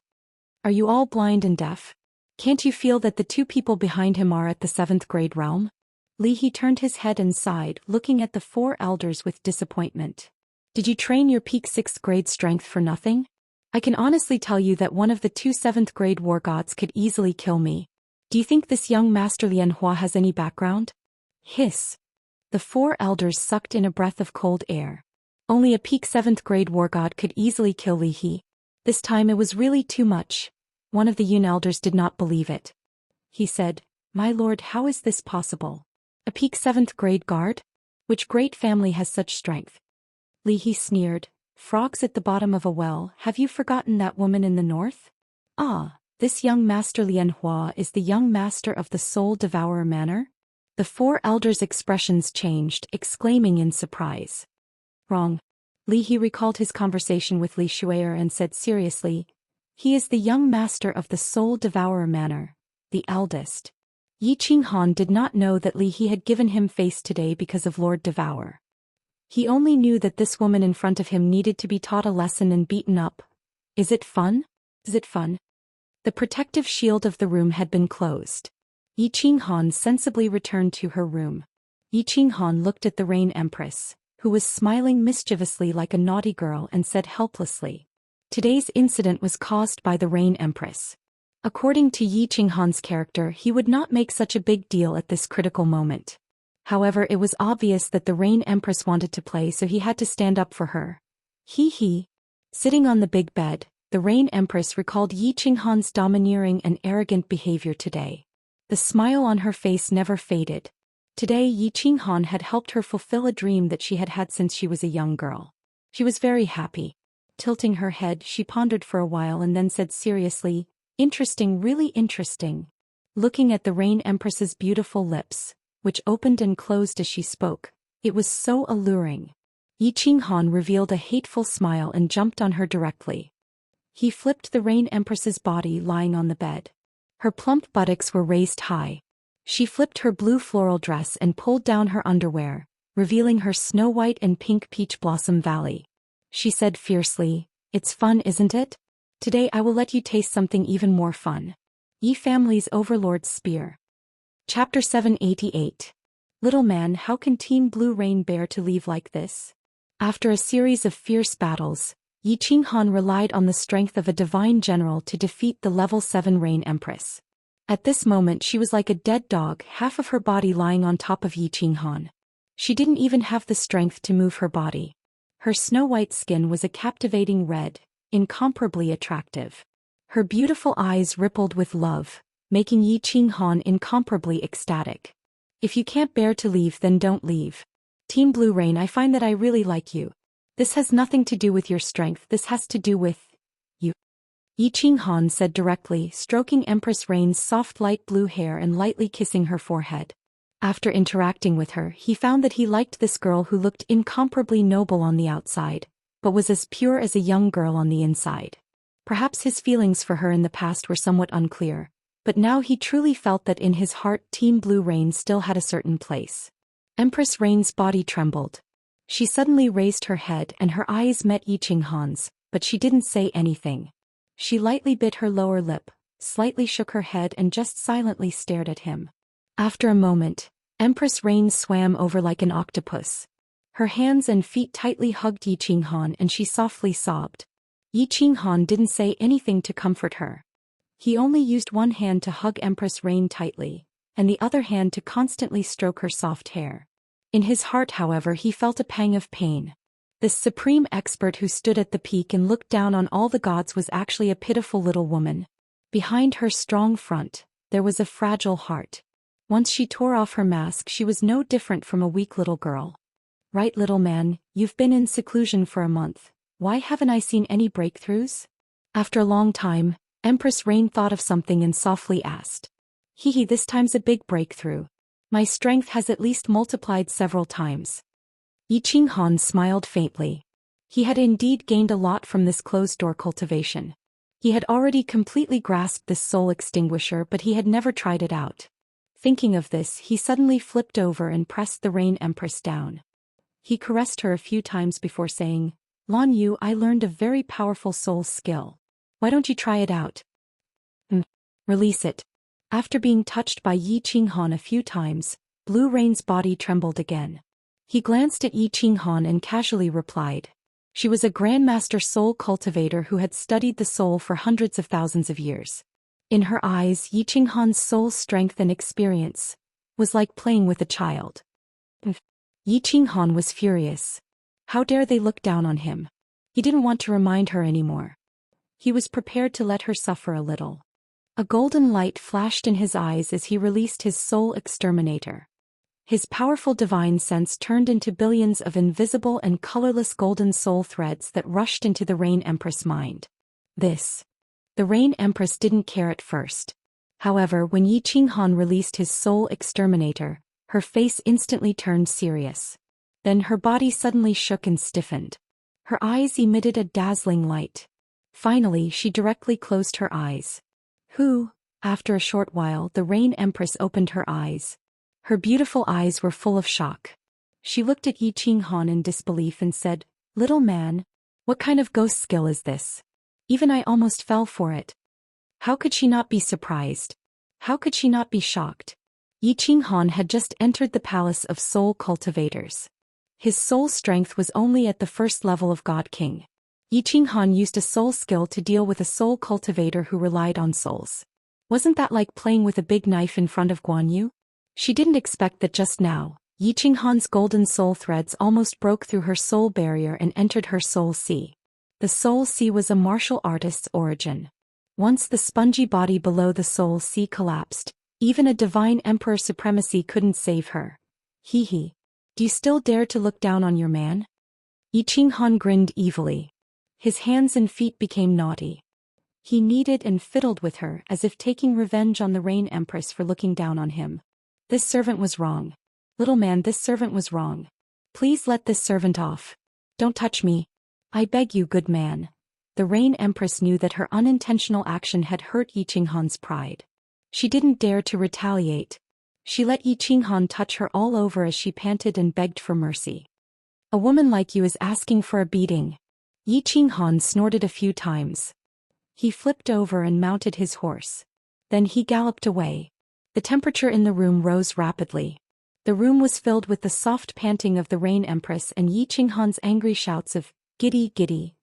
Are you all blind and deaf? Can't you feel that the two people behind him are at the 7th grade realm? Li He turned his head and sighed, looking at the 4 elders with disappointment. Did you train your peak 6th grade strength for nothing? I can honestly tell you that one of the 2 7th grade war gods could easily kill me. Do you think this young Master Lianhua has any background? Hiss. The 4 elders sucked in a breath of cold air. Only a peak 7th grade war god could easily kill Li He. This time it was really too much. One of the Yun elders did not believe it. He said, "My lord, how is this possible? A peak 7th grade guard? Which great family has such strength?" Li He sneered, "Frogs at the bottom of a well, have you forgotten that woman in the north? Ah, this young master Lian Hua is the young master of the Soul Devourer manor?" The 4 elders' expressions changed, exclaiming in surprise. "Wrong." Li He recalled his conversation with Li Shui'er and said seriously, "He is the young master of the Soul Devourer manor, the eldest." Yi Qinghan did not know that Li He had given him face today because of Lord Devour. He only knew that this woman in front of him needed to be taught a lesson and beaten up. Is it fun? Is it fun? The protective shield of the room had been closed. Yi Qinghan sensibly returned to her room. Yi Qinghan looked at the Rain Empress, who was smiling mischievously like a naughty girl, and said helplessly, "Today's incident was caused by the Rain Empress." According to Yi Qinghan's character, he would not make such a big deal at this critical moment. However, it was obvious that the Rain Empress wanted to play, so he had to stand up for her. He. Sitting on the big bed, the Rain Empress recalled Yi Qinghan's domineering and arrogant behavior today. The smile on her face never faded. Today Yi Qinghan had helped her fulfill a dream that she had had since she was a young girl. She was very happy. Tilting her head, she pondered for a while and then said seriously, "Interesting, really interesting." Looking at the Rain Empress's beautiful lips, which opened and closed as she spoke, it was so alluring. Yi Qinghan revealed a hateful smile and jumped on her directly. He flipped the Rain Empress's body lying on the bed. Her plump buttocks were raised high. She flipped her blue floral dress and pulled down her underwear, revealing her snow white and pink peach blossom valley. She said fiercely, "It's fun, isn't it? Today I will let you taste something even more fun. Yi family's overlord's spear." Chapter 788. Little man, how can Team Blue Rain bear to leave like this? After a series of fierce battles, Yi Qinghan relied on the strength of a divine general to defeat the level 7 Rain Empress. At this moment she was like a dead dog, half of her body lying on top of Yi Qinghan. She didn't even have the strength to move her body. Her snow-white skin was a captivating red, incomparably attractive. Her beautiful eyes rippled with love, making Yi Qinghan incomparably ecstatic. "If you can't bear to leave, then don't leave. Team Blue Rain, I find that I really like you. This has nothing to do with your strength, this has to do with you," Yi Qinghan said directly, stroking Empress Rain's soft light blue hair and lightly kissing her forehead. After interacting with her, he found that he liked this girl who looked incomparably noble on the outside, but was as pure as a young girl on the inside. Perhaps his feelings for her in the past were somewhat unclear, but now he truly felt that in his heart Team Blue Rain still had a certain place. Empress Rain's body trembled. She suddenly raised her head and her eyes met Yi Qinghan's, but she didn't say anything. She lightly bit her lower lip, slightly shook her head and just silently stared at him. After a moment, Empress Rain swam over like an octopus. Her hands and feet tightly hugged Yi Qinghan and she softly sobbed. Yi Qinghan didn't say anything to comfort her. He only used one hand to hug Empress Rain tightly, and the other hand to constantly stroke her soft hair. In his heart, however, he felt a pang of pain. This supreme expert who stood at the peak and looked down on all the gods was actually a pitiful little woman. Behind her strong front, there was a fragile heart. Once she tore off her mask, she was no different from a weak little girl. "Right, little man, you've been in seclusion for a month. Why haven't I seen any breakthroughs?" After a long time, Empress Rain thought of something and softly asked. "Hee, this time's a big breakthrough. My strength has at least multiplied several times." Yi Qinghan smiled faintly. He had indeed gained a lot from this closed-door cultivation. He had already completely grasped this soul extinguisher, but he had never tried it out. Thinking of this, he suddenly flipped over and pressed the Rain Empress down. He caressed her a few times before saying, "Lan Yu, I learned a very powerful soul skill. Why don't you try it out?" Release it." After being touched by Yi Qinghan a few times, Blue Rain's body trembled again. He glanced at Yi Qinghan and casually replied. She was a Grandmaster Soul Cultivator who had studied the soul for hundreds of thousands of years. In her eyes, Yi Qinghan's soul strength and experience was like playing with a child. Yi Qinghan was furious. How dare they look down on him? He didn't want to remind her anymore. He was prepared to let her suffer a little. A golden light flashed in his eyes as he released his soul exterminator. His powerful divine sense turned into billions of invisible and colorless golden soul threads that rushed into the Rain Empress' mind. The Rain Empress didn't care at first. However, when Yi Qinghan released his soul exterminator, her face instantly turned serious. Then her body suddenly shook and stiffened. Her eyes emitted a dazzling light. Finally, she directly closed her eyes. After a short while, the Rain Empress opened her eyes. Her beautiful eyes were full of shock. She looked at Yi Qinghan in disbelief and said, "Little man, what kind of ghost skill is this? Even I almost fell for it." How could she not be surprised? How could she not be shocked? Yi Qinghan had just entered the palace of soul cultivators. His soul strength was only at the first level of God King. Yi Qinghan used a soul skill to deal with a soul cultivator who relied on souls. Wasn't that like playing with a big knife in front of Guan Yu? She didn't expect that just now, Yi Qinghan's golden soul threads almost broke through her soul barrier and entered her soul sea. The soul sea was a martial artist's origin. Once the spongy body below the soul sea collapsed, even a divine emperor supremacy couldn't save her. Do you still dare to look down on your man? Yi Qinghan grinned evilly. His hands and feet became naughty. He kneaded and fiddled with her as if taking revenge on the Rain Empress for looking down on him. This servant was wrong. Little man, this servant was wrong. Please let this servant off. Don't touch me. I beg you, good man. The Rain Empress knew that her unintentional action had hurt Yi Qinghan's pride. She didn't dare to retaliate. She let Yi Qinghan touch her all over as she panted and begged for mercy. A woman like you is asking for a beating. Yi Qinghan snorted a few times. He flipped over and mounted his horse. Then he galloped away. The temperature in the room rose rapidly. The room was filled with the soft panting of the Rain Empress and Yi Qinghan's angry shouts of, "Giddy, giddy."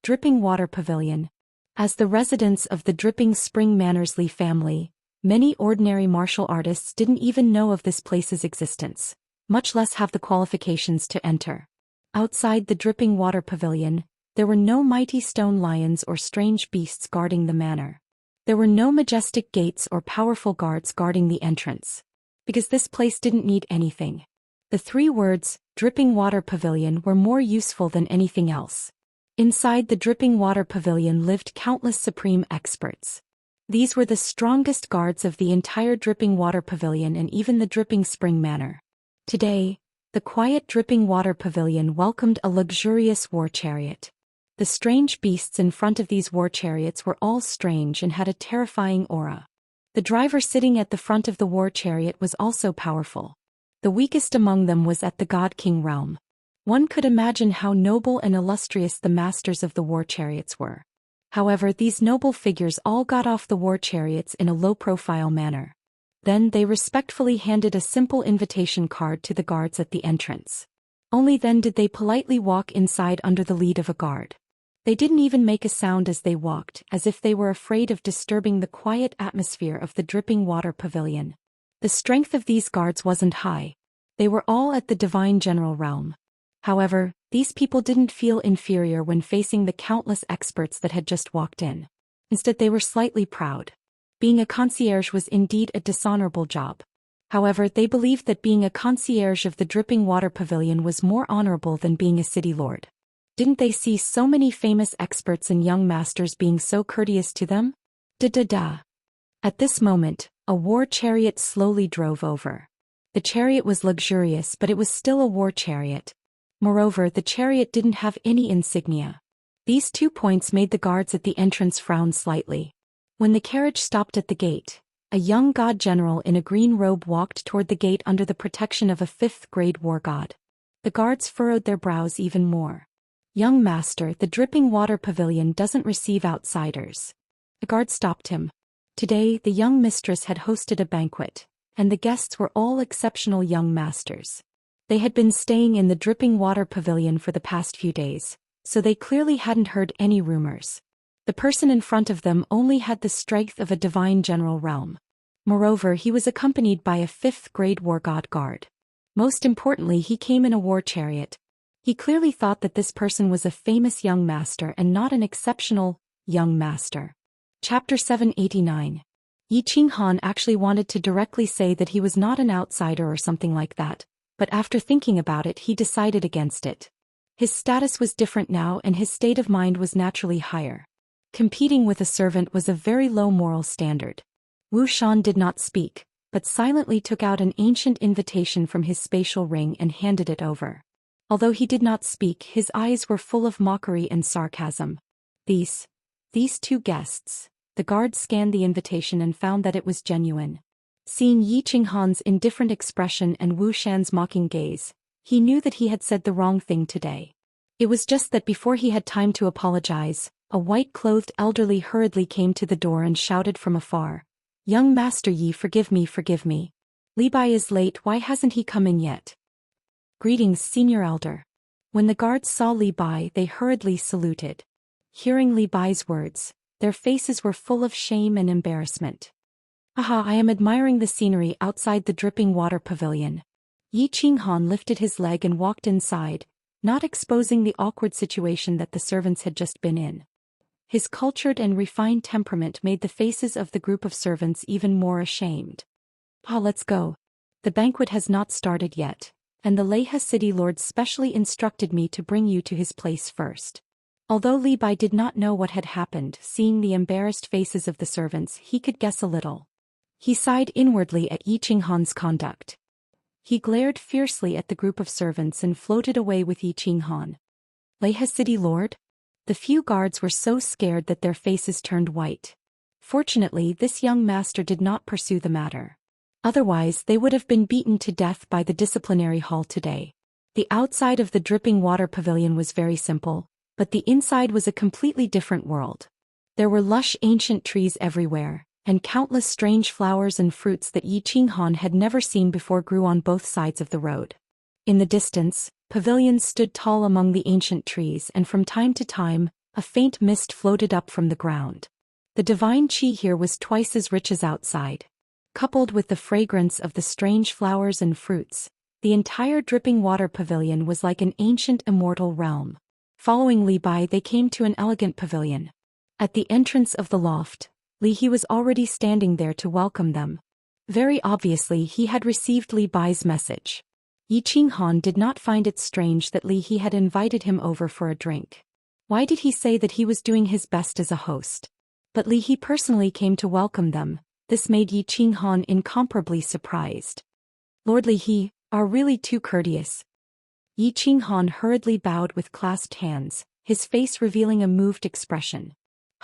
Dripping Water Pavilion. As the residents of the Dripping Spring Mannersley family, many ordinary martial artists didn't even know of this place's existence, much less have the qualifications to enter. Outside the Dripping Water Pavilion, there were no mighty stone lions or strange beasts guarding the manor. There were no majestic gates or powerful guards guarding the entrance. Because this place didn't need anything. The 3 words, Dripping Water Pavilion, were more useful than anything else. Inside the Dripping Water Pavilion lived countless supreme experts. These were the strongest guards of the entire Dripping Water Pavilion and even the Dripping Spring Manor. Today, the quiet Dripping Water Pavilion welcomed a luxurious war chariot. The strange beasts in front of these war chariots were all strange and had a terrifying aura. The driver sitting at the front of the war chariot was also powerful. The weakest among them was at the God King realm. One could imagine how noble and illustrious the masters of the war chariots were. However, these noble figures all got off the war chariots in a low-profile manner. Then they respectfully handed a simple invitation card to the guards at the entrance. Only then did they politely walk inside under the lead of a guard. They didn't even make a sound as they walked, as if they were afraid of disturbing the quiet atmosphere of the Dripping Water Pavilion. The strength of these guards wasn't high. They were all at the Divine General realm. However, these people didn't feel inferior when facing the countless experts that had just walked in. Instead, they were slightly proud. Being a concierge was indeed a dishonorable job. However, they believed that being a concierge of the Dripping Water Pavilion was more honorable than being a city lord. Didn't they see so many famous experts and young masters being so courteous to them? At this moment, a war chariot slowly drove over. The chariot was luxurious, but it was still a war chariot. Moreover, the chariot didn't have any insignia. These 2 points made the guards at the entrance frown slightly. When the carriage stopped at the gate, a young god general in a green robe walked toward the gate under the protection of a 5th-grade war god. The guards furrowed their brows even more. "Young master, the Dripping Water Pavilion doesn't receive outsiders." The guard stopped him. Today, the young mistress had hosted a banquet, and the guests were all exceptional young masters. They had been staying in the Dripping Water Pavilion for the past few days, so they clearly hadn't heard any rumors. The person in front of them only had the strength of a divine general realm. Moreover, he was accompanied by a 5th-grade war god guard. Most importantly, he came in a war chariot. He clearly thought that this person was a famous young master and not an exceptional, Young Master. Chapter 789. Yi Qinghan actually wanted to directly say that he was not an outsider or something like that, but after thinking about it he decided against it. His status was different now and his state of mind was naturally higher. Competing with a servant was a very low moral standard. Wu Shan did not speak, but silently took out an ancient invitation from his spatial ring and handed it over. Although he did not speak, his eyes were full of mockery and sarcasm. These two guests. The guard scanned the invitation and found that it was genuine. Seeing Yi Qinghan's indifferent expression and Wu Shan's mocking gaze, he knew that he had said the wrong thing today. It was just that before he had time to apologize, a white-clothed elderly hurriedly came to the door and shouted from afar, "Young Master Yi, forgive me, forgive me. Li Bai is late, why hasn't he come in yet?" "Greetings, Senior Elder." When the guards saw Li Bai, they hurriedly saluted. Hearing Li Bai's words, their faces were full of shame and embarrassment. "Aha, I am admiring the scenery outside the dripping water pavilion." Yi Qinghan lifted his leg and walked inside, not exposing the awkward situation that the servants had just been in. His cultured and refined temperament made the faces of the group of servants even more ashamed. Let's go. The banquet has not started yet, and the Leha city lord specially instructed me to bring you to his place first." Although Li Bai did not know what had happened, seeing the embarrassed faces of the servants, he could guess a little. He sighed inwardly at Yi Qinghan's conduct. He glared fiercely at the group of servants and floated away with Yi Qinghan. "Leha city lord?" The few guards were so scared that their faces turned white. Fortunately, this young master did not pursue the matter. Otherwise, they would have been beaten to death by the disciplinary hall today. The outside of the dripping water pavilion was very simple, but the inside was a completely different world. There were lush ancient trees everywhere, and countless strange flowers and fruits that Yi Qinghan had never seen before grew on both sides of the road. In the distance, pavilions stood tall among the ancient trees, and from time to time, a faint mist floated up from the ground. The divine qi here was twice as rich as outside. Coupled with the fragrance of the strange flowers and fruits, the entire dripping water pavilion was like an ancient immortal realm. Following Li Bai, they came to an elegant pavilion. At the entrance of the loft, Li He was already standing there to welcome them. Very obviously he had received Li Bai's message. Yi Qinghan did not find it strange that Li He had invited him over for a drink. Why did he say that he was doing his best as a host? But Li He personally came to welcome them. This made Yi Qinghan incomparably surprised. "Lord Li He are really too courteous." Yi Qinghan hurriedly bowed with clasped hands, his face revealing a moved expression.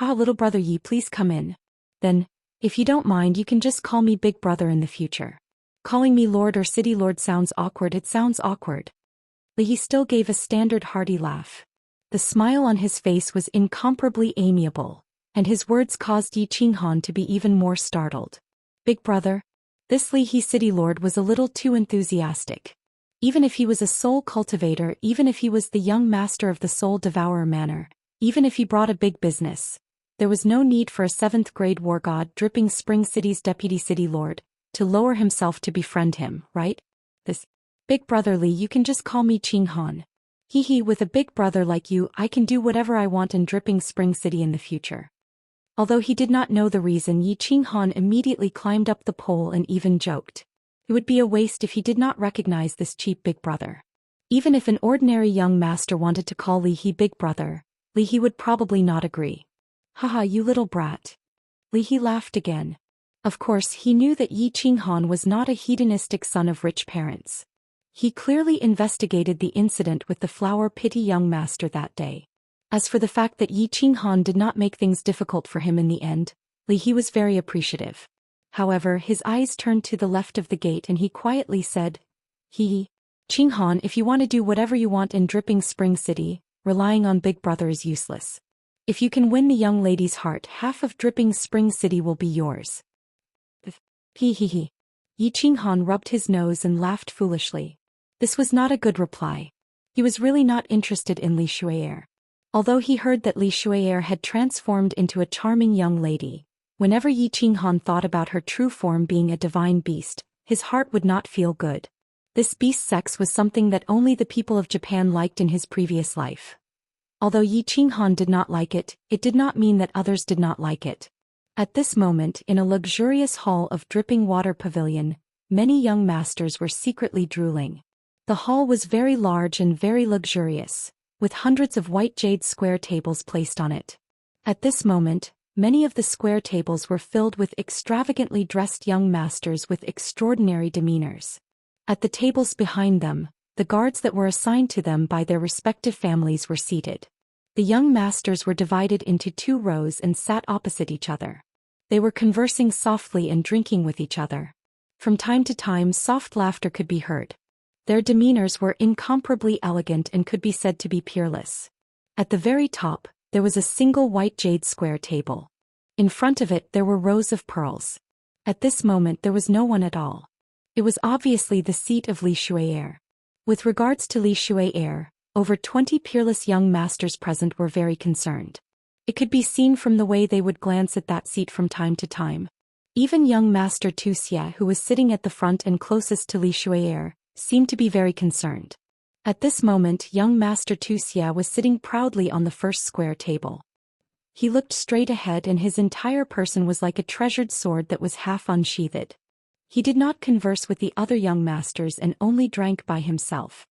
Little brother Yi, please come in. Then, if you don't mind, you can just call me Big Brother in the future. Calling me Lord or City Lord sounds awkward, it sounds awkward." Li He still gave a standard hearty laugh. The smile on his face was incomparably amiable, and his words caused Yi Qinghan to be even more startled. "Big Brother?" This Li He City Lord was a little too enthusiastic. Even if he was a soul cultivator, even if he was the young master of the soul devourer manor, even if he brought a big business, there was no need for a 7th grade war god, Dripping Spring City's deputy city lord, to lower himself to befriend him, right? This Big Brother Li, you can just call me Qinghan. He, with a big brother like you, I can do whatever I want in Dripping Spring City in the future. Although he did not know the reason, Yi Qinghan immediately climbed up the pole and even joked. It would be a waste if he did not recognize this cheap big brother. Even if an ordinary young master wanted to call Li He Big Brother, Li He would probably not agree. "Haha, you little brat." Li He laughed again. Of course, he knew that Yi Qinghan was not a hedonistic son of rich parents. He clearly investigated the incident with the flower pity young master that day. As for the fact that Yi Qinghan did not make things difficult for him in the end, Li He was very appreciative. However, his eyes turned to the left of the gate and he quietly said, Qinghan, if you want to do whatever you want in Dripping Spring City, relying on Big Brother is useless. If you can win the young lady's heart, half of Dripping Spring City will be yours." Yi Qinghan rubbed his nose and laughed foolishly. This was not a good reply. He was really not interested in Li Shui'er. Although he heard that Li Shui'er had transformed into a charming young lady, whenever Yi Qinghan thought about her true form being a divine beast, his heart would not feel good. This beast sex was something that only the people of Japan liked in his previous life. Although Yi Qinghan did not like it, it did not mean that others did not like it. At this moment, in a luxurious hall of dripping water pavilion, many young masters were secretly drooling. The hall was very large and very luxurious, with hundreds of white jade square tables placed on it. At this moment, many of the square tables were filled with extravagantly dressed young masters with extraordinary demeanors. At the tables behind them, the guards that were assigned to them by their respective families were seated. The young masters were divided into 2 rows and sat opposite each other. They were conversing softly and drinking with each other. From time to time, soft laughter could be heard. Their demeanors were incomparably elegant and could be said to be peerless. At the very top, there was a single white jade square table. In front of it there were rows of pearls. At this moment there was no one at all. It was obviously the seat of Li Shui'er. With regards to Li Shui'er, over 20 peerless young masters present were very concerned. It could be seen from the way they would glance at that seat from time to time. Even young Master Zhou Xian, who was sitting at the front and closest to Li Shui'er, seemed to be very concerned. At this moment, young Master Zhou Xian was sitting proudly on the first square table. He looked straight ahead and his entire person was like a treasured sword that was half unsheathed. He did not converse with the other young masters and only drank by himself.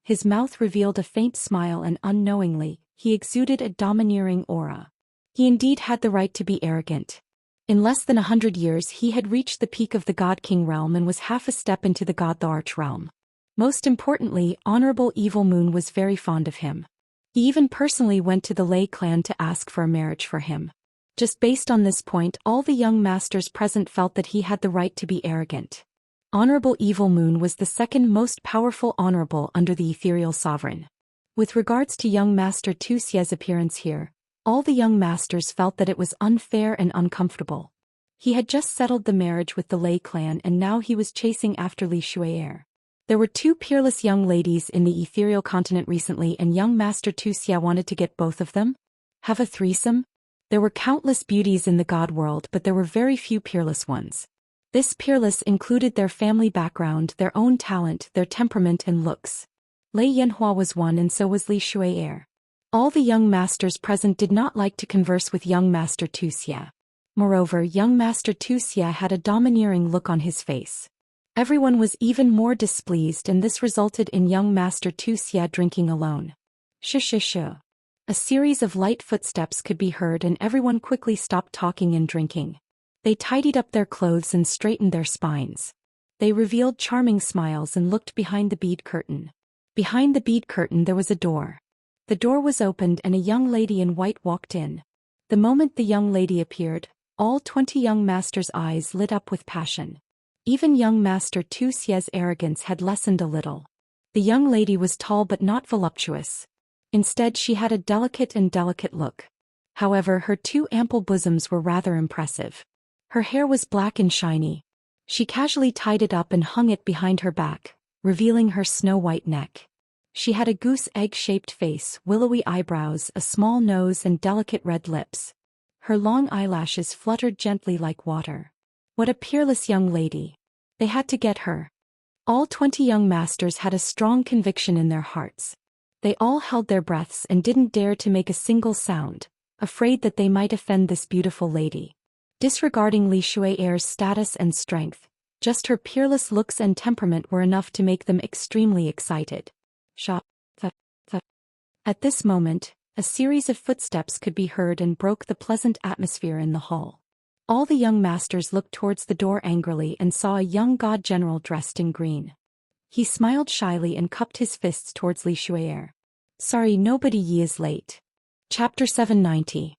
His mouth revealed a faint smile and unknowingly, he exuded a domineering aura. He indeed had the right to be arrogant. In less than 100 years he had reached the peak of the God King realm and was half a step into the God the Arch realm. Most importantly, Honorable Evil Moon was very fond of him. He even personally went to the Lei clan to ask for a marriage for him. Just based on this point, all the young masters present felt that he had the right to be arrogant. Honorable Evil Moon was the second most powerful honorable under the ethereal sovereign. With regards to young Master Zhou Xian's appearance here, all the young masters felt that it was unfair and uncomfortable. He had just settled the marriage with the Lei clan and now he was chasing after Li Shui'er. There were 2 peerless young ladies in the ethereal continent recently and young Master Zhou Xian wanted to get both of them? Have a threesome? There were countless beauties in the God world but there were very few peerless ones. This peerless included their family background, their own talent, their temperament and looks. Lei Yanhua was one and so was Li Shui'er. All the young masters present did not like to converse with young Master Zhou Xian. Moreover, young Master Zhou Xian had a domineering look on his face. Everyone was even more displeased and this resulted in young Master Zhou Xian drinking alone. Shh. A series of light footsteps could be heard and everyone quickly stopped talking and drinking. They tidied up their clothes and straightened their spines. They revealed charming smiles and looked behind the bead curtain. Behind the bead curtain there was a door. The door was opened and a young lady in white walked in. The moment the young lady appeared, all 20 young masters' eyes lit up with passion. Even young Master Zhou Xian's arrogance had lessened a little. The young lady was tall but not voluptuous. Instead she had a delicate look. However, her 2 ample bosoms were rather impressive. Her hair was black and shiny. She casually tied it up and hung it behind her back, revealing her snow-white neck. She had a goose egg-shaped face, willowy eyebrows, a small nose and delicate red lips. Her long eyelashes fluttered gently like water. What a peerless young lady. They had to get her. All 20 young masters had a strong conviction in their hearts. They all held their breaths and didn't dare to make a single sound, afraid that they might offend this beautiful lady. Disregarding Li Shui'er's status and strength, just her peerless looks and temperament were enough to make them extremely excited. At this moment, a series of footsteps could be heard and broke the pleasant atmosphere in the hall. All the young masters looked towards the door angrily and saw a young god general dressed in green. He smiled shyly and cupped his fists towards Li Shui'er. Sorry, nobody Yi is late. Chapter 790.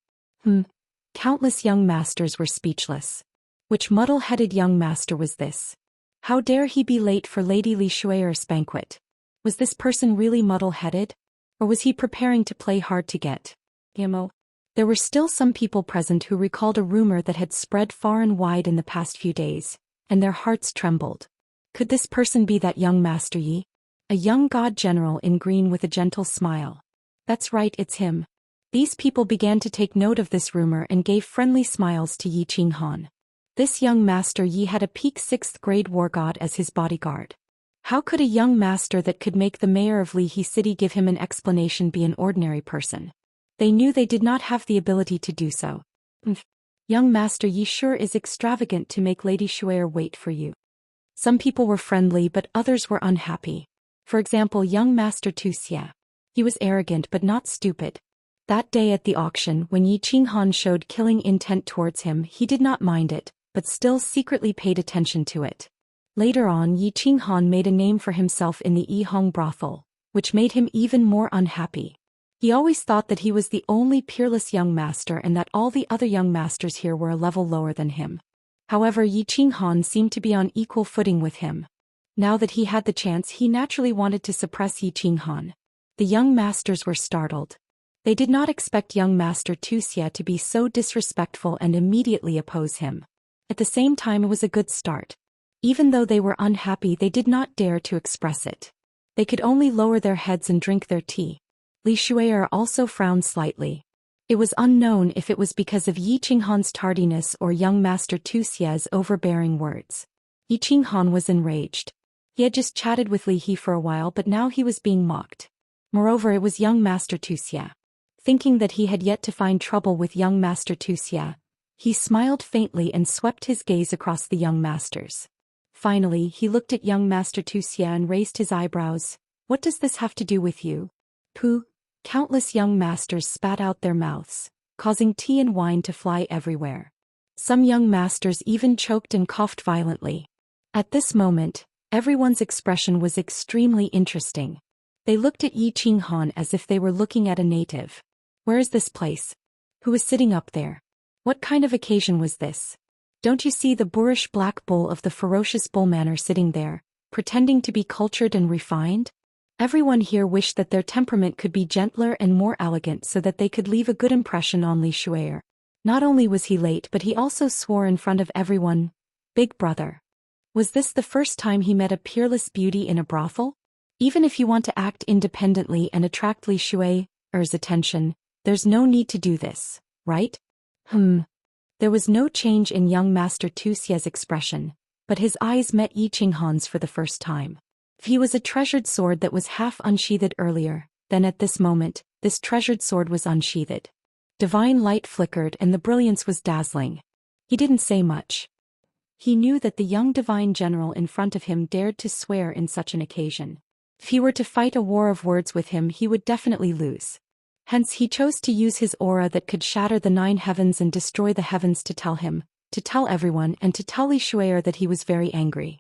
Countless young masters were speechless. Which muddle-headed young master was this? How dare he be late for Lady Li Shui'er's banquet? Was this person really muddle-headed? Or was he preparing to play hard to get? There were still some people present who recalled a rumor that had spread far and wide in the past few days, and their hearts trembled. Could this person be that young Master Yi? A young god general in green with a gentle smile. That's right, it's him. These people began to take note of this rumor and gave friendly smiles to Yi Qinghan. This young Master Yi had a peak 6th grade war god as his bodyguard. How could a young master that could make the mayor of Lihe City give him an explanation be an ordinary person? They knew they did not have the ability to do so. Young master, Yi sure is extravagant to make Lady Shuer wait for you. Some people were friendly but others were unhappy. For example, young master Zhou Xian. He was arrogant but not stupid. That day at the auction, when Yi Qinghan showed killing intent towards him, he did not mind it, but still secretly paid attention to it. Later on, Yi Qinghan made a name for himself in the Yihong brothel, which made him even more unhappy. He always thought that he was the only peerless young master and that all the other young masters here were a level lower than him. However, Yi Qinghan seemed to be on equal footing with him. Now that he had the chance, he naturally wanted to suppress Yi Qinghan. The young masters were startled. They did not expect young master Zhou Xian to be so disrespectful and immediately oppose him. At the same time, it was a good start. Even though they were unhappy, they did not dare to express it. They could only lower their heads and drink their tea. Li Shuer also frowned slightly. It was unknown if it was because of Yi Qinghan's tardiness or young master Zhou Xian's overbearing words. Yi Qinghan was enraged. He had just chatted with Li He for a while, but now he was being mocked. Moreover, it was young master Zhou Xian. Thinking that he had yet to find trouble with young master Zhou Xian, he smiled faintly and swept his gaze across the young masters. Finally, he looked at young master Zhou Xian and raised his eyebrows. What does this have to do with you? Pooh! Countless young masters spat out their mouths, causing tea and wine to fly everywhere. Some young masters even choked and coughed violently. At this moment, everyone's expression was extremely interesting. They looked at Yi Qinghan as if they were looking at a native. Where is this place? Who is sitting up there? What kind of occasion was this? Don't you see the boorish black bull of the ferocious bull manor sitting there, pretending to be cultured and refined? Everyone here wished that their temperament could be gentler and more elegant so that they could leave a good impression on Li Shuer. Not only was he late, but he also swore in front of everyone, "Big brother." Was this the first time he met a peerless beauty in a brothel? Even if you want to act independently and attract Li Shuer's attention, there's no need to do this, right? There was no change in young master Zhou Xian's expression, but his eyes met Yi Qinghan's for the first time. He was a treasured sword that was half unsheathed earlier, then at this moment, this treasured sword was unsheathed. Divine light flickered and the brilliance was dazzling. He didn't say much. He knew that the young divine general in front of him dared to swear in such an occasion. If he were to fight a war of words with him, he would definitely lose. Hence he chose to use his aura that could shatter the 9 heavens and destroy the heavens to tell him, to tell everyone, and to tell Li Shuer that he was very angry.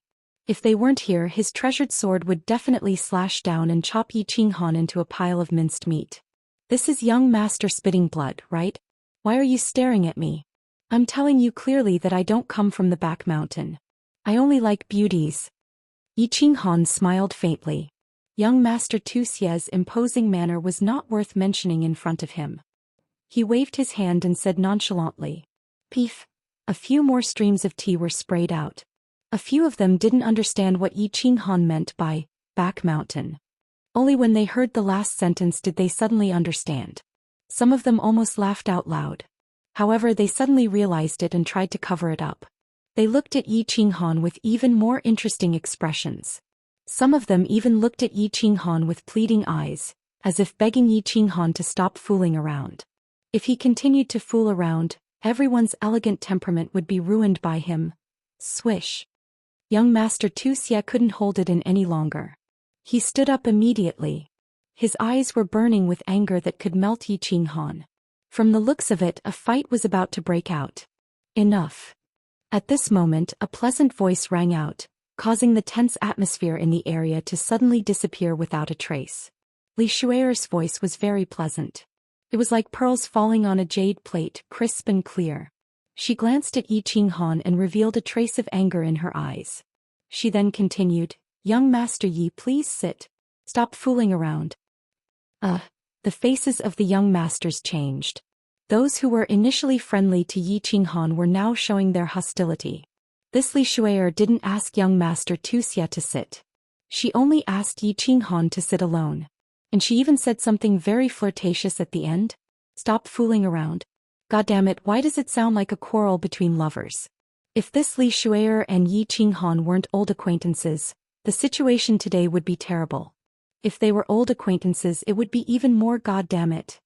If they weren't here, his treasured sword would definitely slash down and chop Yi Qinghan into a pile of minced meat. This is young master spitting blood, right? Why are you staring at me? I'm telling you clearly that I don't come from the back mountain. I only like beauties. Yi Qinghan smiled faintly. Young master Zhou Xian's imposing manner was not worth mentioning in front of him. He waved his hand and said nonchalantly, "Peef." A few more streams of tea were sprayed out. A few of them didn't understand what Yi Qinghan meant by back mountain. Only when they heard the last sentence did they suddenly understand. Some of them almost laughed out loud. However, they suddenly realized it and tried to cover it up. They looked at Yi Qinghan with even more interesting expressions. Some of them even looked at Yi Qinghan with pleading eyes, as if begging Yi Qinghan to stop fooling around. If he continued to fool around, everyone's elegant temperament would be ruined by him. Swish. Young master Zhou Xian couldn't hold it in any longer. He stood up immediately. His eyes were burning with anger that could melt Yi Qinghan. From the looks of it, a fight was about to break out. Enough. At this moment, a pleasant voice rang out, causing the tense atmosphere in the area to suddenly disappear without a trace. Li Shuer's voice was very pleasant. It was like pearls falling on a jade plate, crisp and clear. She glanced at Yi Qinghan and revealed a trace of anger in her eyes. She then continued, "Young master Yi, please sit. Stop fooling around." The faces of the young masters changed. Those who were initially friendly to Yi Qinghan were now showing their hostility. This Li Shuer didn't ask young master Zhou Xian to sit. She only asked Yi Qinghan to sit alone. And she even said something very flirtatious at the end. "Stop fooling around." Goddammit, why does it sound like a quarrel between lovers? If this Li Shuer and Yi Qinghan weren't old acquaintances, The situation today would be terrible. If they were old acquaintances, it would be even more. Goddamn it.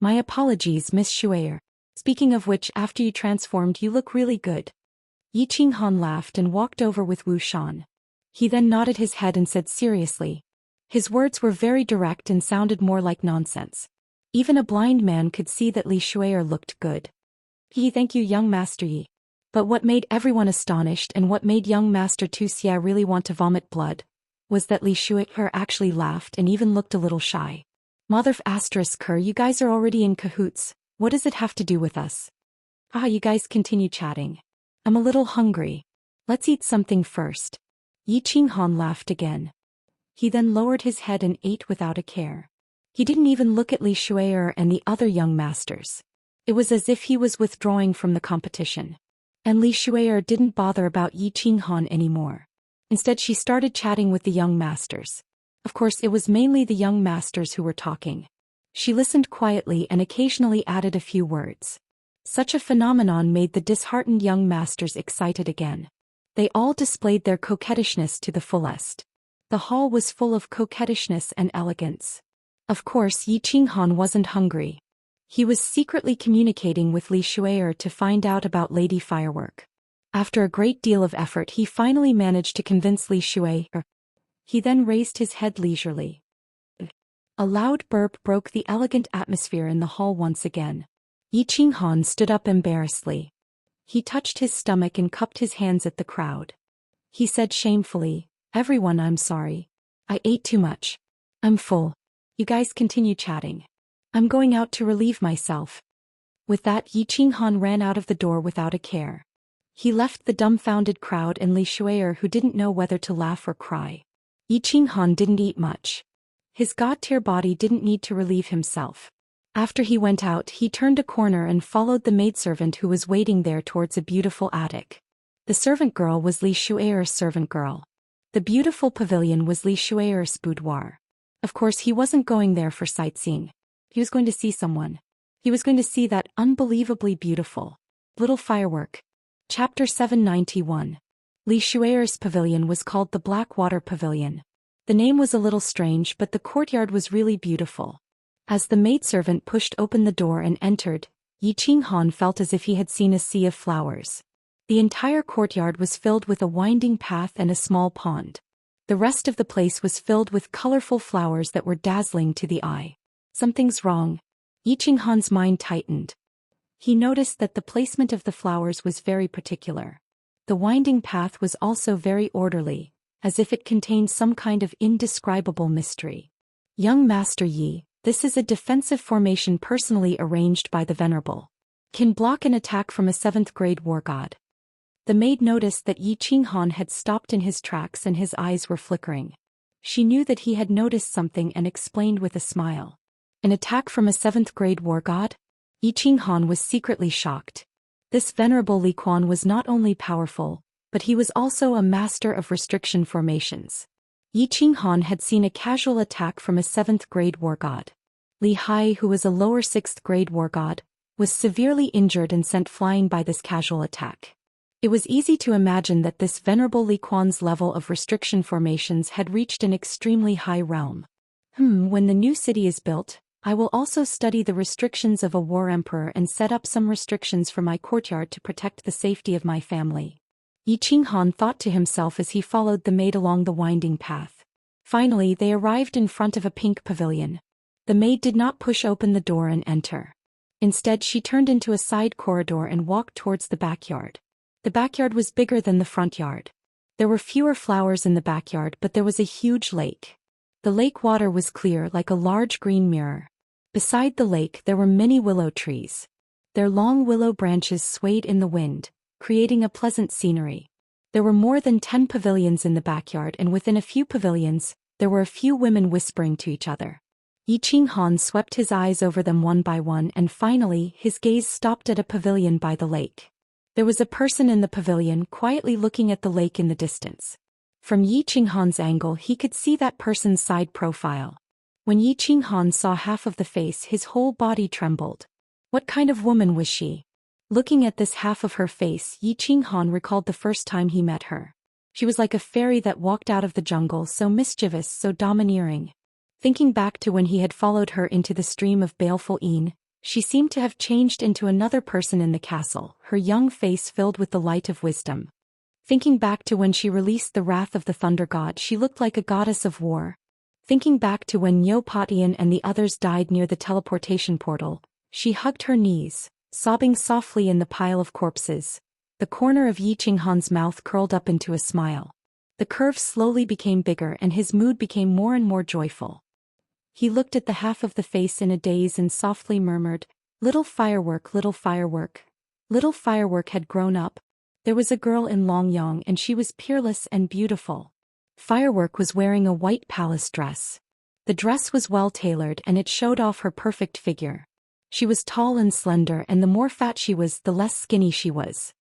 My apologies, Miss Shuair. Speaking of which, after you transformed, you look really good. Yi Qinghan laughed and walked over with Wu Shan. He then nodded his head and said seriously. His words were very direct and sounded more like nonsense. Even a blind man could see that Li Shuair looked good. Thank you, young Master Yi. But what made everyone astonished and what made young Master Tu Xia really want to vomit blood was that Li Shuair actually laughed and even looked a little shy. You guys are already in cahoots. What does it have to do with us? You guys continue chatting. I'm a little hungry. Let's eat something first. Yi Qinghan laughed again. He then lowered his head and ate without a care. He didn't even look at Li Shuair and the other young masters. It was as if he was withdrawing from the competition. And Li Shuair didn't bother about Yi Qinghan anymore. Instead, she started chatting with the young masters. Of course, it was mainly the young masters who were talking. She listened quietly and occasionally added a few words. Such a phenomenon made the disheartened young masters excited again. They all displayed their coquettishness to the fullest. The hall was full of coquettishness and elegance. Of course, Yi Qinghan wasn't hungry. He was secretly communicating with Li Shuair to find out about Lady Firework. After a great deal of effort, he finally managed to convince Li Shuair. He then raised his head leisurely. A loud burp broke the elegant atmosphere in the hall once again. Yi Qinghan stood up embarrassedly. He touched his stomach and cupped his hands at the crowd. He said shamefully, "Everyone, I'm sorry. I ate too much. I'm full. You guys continue chatting. I'm going out to relieve myself." With that, Yi Qinghan ran out of the door without a care. He left the dumbfounded crowd and Li Shuair, who didn't know whether to laugh or cry. Yi Qinghan didn't eat much. His god-tier body didn't need to relieve himself. After he went out, he turned a corner and followed the maidservant who was waiting there towards a beautiful attic. The servant girl was Li Shuair's servant girl. The beautiful pavilion was Li Shuair's boudoir. Of course, he wasn't going there for sightseeing. He was going to see someone. He was going to see that unbelievably beautiful little firework. Chapter 791. Li Shuair's pavilion was called the Blackwater Pavilion. The name was a little strange, but the courtyard was really beautiful. As the maidservant pushed open the door and entered, Yi Qinghan felt as if he had seen a sea of flowers. The entire courtyard was filled with a winding path and a small pond. The rest of the place was filled with colorful flowers that were dazzling to the eye. Something's wrong. Yi Qinghan's mind tightened. He noticed that the placement of the flowers was very particular. The winding path was also very orderly, as if it contained some kind of indescribable mystery. Young Master Yi, this is a defensive formation personally arranged by the Venerable. Can block an attack from a 7th grade war god. The maid noticed that Yi Qinghan had stopped in his tracks and his eyes were flickering. She knew that he had noticed something and explained with a smile. An attack from a 7th grade war god? Yi Qinghan was secretly shocked. This venerable Li Quan was not only powerful, but he was also a master of restriction formations. Yi Qinghan had seen a casual attack from a 7th grade war god. Li Hai, who was a lower 6th grade war god, was severely injured and sent flying by this casual attack. It was easy to imagine that this venerable Li Quan's level of restriction formations had reached an extremely high realm. When the new city is built, I will also study the restrictions of a war emperor and set up some restrictions for my courtyard to protect the safety of my family. Yi Qinghan thought to himself as he followed the maid along the winding path. Finally, they arrived in front of a pink pavilion. The maid did not push open the door and enter. Instead, she turned into a side corridor and walked towards the backyard. The backyard was bigger than the front yard. There were fewer flowers in the backyard, but there was a huge lake. The lake water was clear like a large green mirror. Beside the lake there were many willow trees. Their long willow branches swayed in the wind, creating a pleasant scenery. There were more than 10 pavilions in the backyard, and within a few pavilions, there were a few women whispering to each other. Yi Qinghan swept his eyes over them one by one, and finally his gaze stopped at a pavilion by the lake. There was a person in the pavilion quietly looking at the lake in the distance. From Yi Qinghan's angle, he could see that person's side profile. When Yi Qinghan saw half of the face, his whole body trembled. What kind of woman was she? Looking at this half of her face, Yi Qinghan recalled the first time he met her. She was like a fairy that walked out of the jungle, so mischievous, so domineering. Thinking back to when he had followed her into the stream of baleful Een, she seemed to have changed into another person in the castle, her young face filled with the light of wisdom. Thinking back to when she released the wrath of the thunder god, she looked like a goddess of war. Thinking back to when Nyo Patian and the others died near the teleportation portal, she hugged her knees, sobbing softly in the pile of corpses. The corner of Yi Qinghan's mouth curled up into a smile. The curve slowly became bigger and his mood became more and more joyful. He looked at the half of the face in a daze and softly murmured, "Little firework, little firework." Little firework had grown up. There was a girl in Longyang and she was peerless and beautiful. Firework was wearing a white palace dress. The dress was well tailored and it showed off her perfect figure. She was tall and slender, and the more fat she was, the less skinny she was.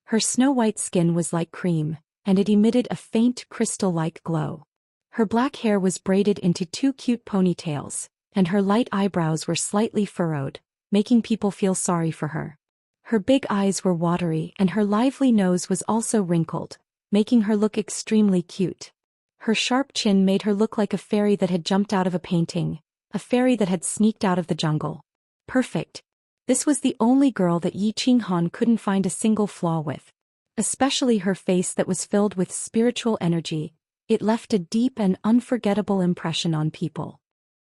Her snow-white skin was like cream, and it emitted a faint crystal-like glow. Her black hair was braided into two cute ponytails, and her light eyebrows were slightly furrowed, making people feel sorry for her. Her big eyes were watery and her lively nose was also wrinkled, making her look extremely cute. Her sharp chin made her look like a fairy that had jumped out of a painting, a fairy that had sneaked out of the jungle. Perfect. This was the only girl that Yi Qinghan couldn't find a single flaw with. Especially her face that was filled with spiritual energy. It left a deep and unforgettable impression on people.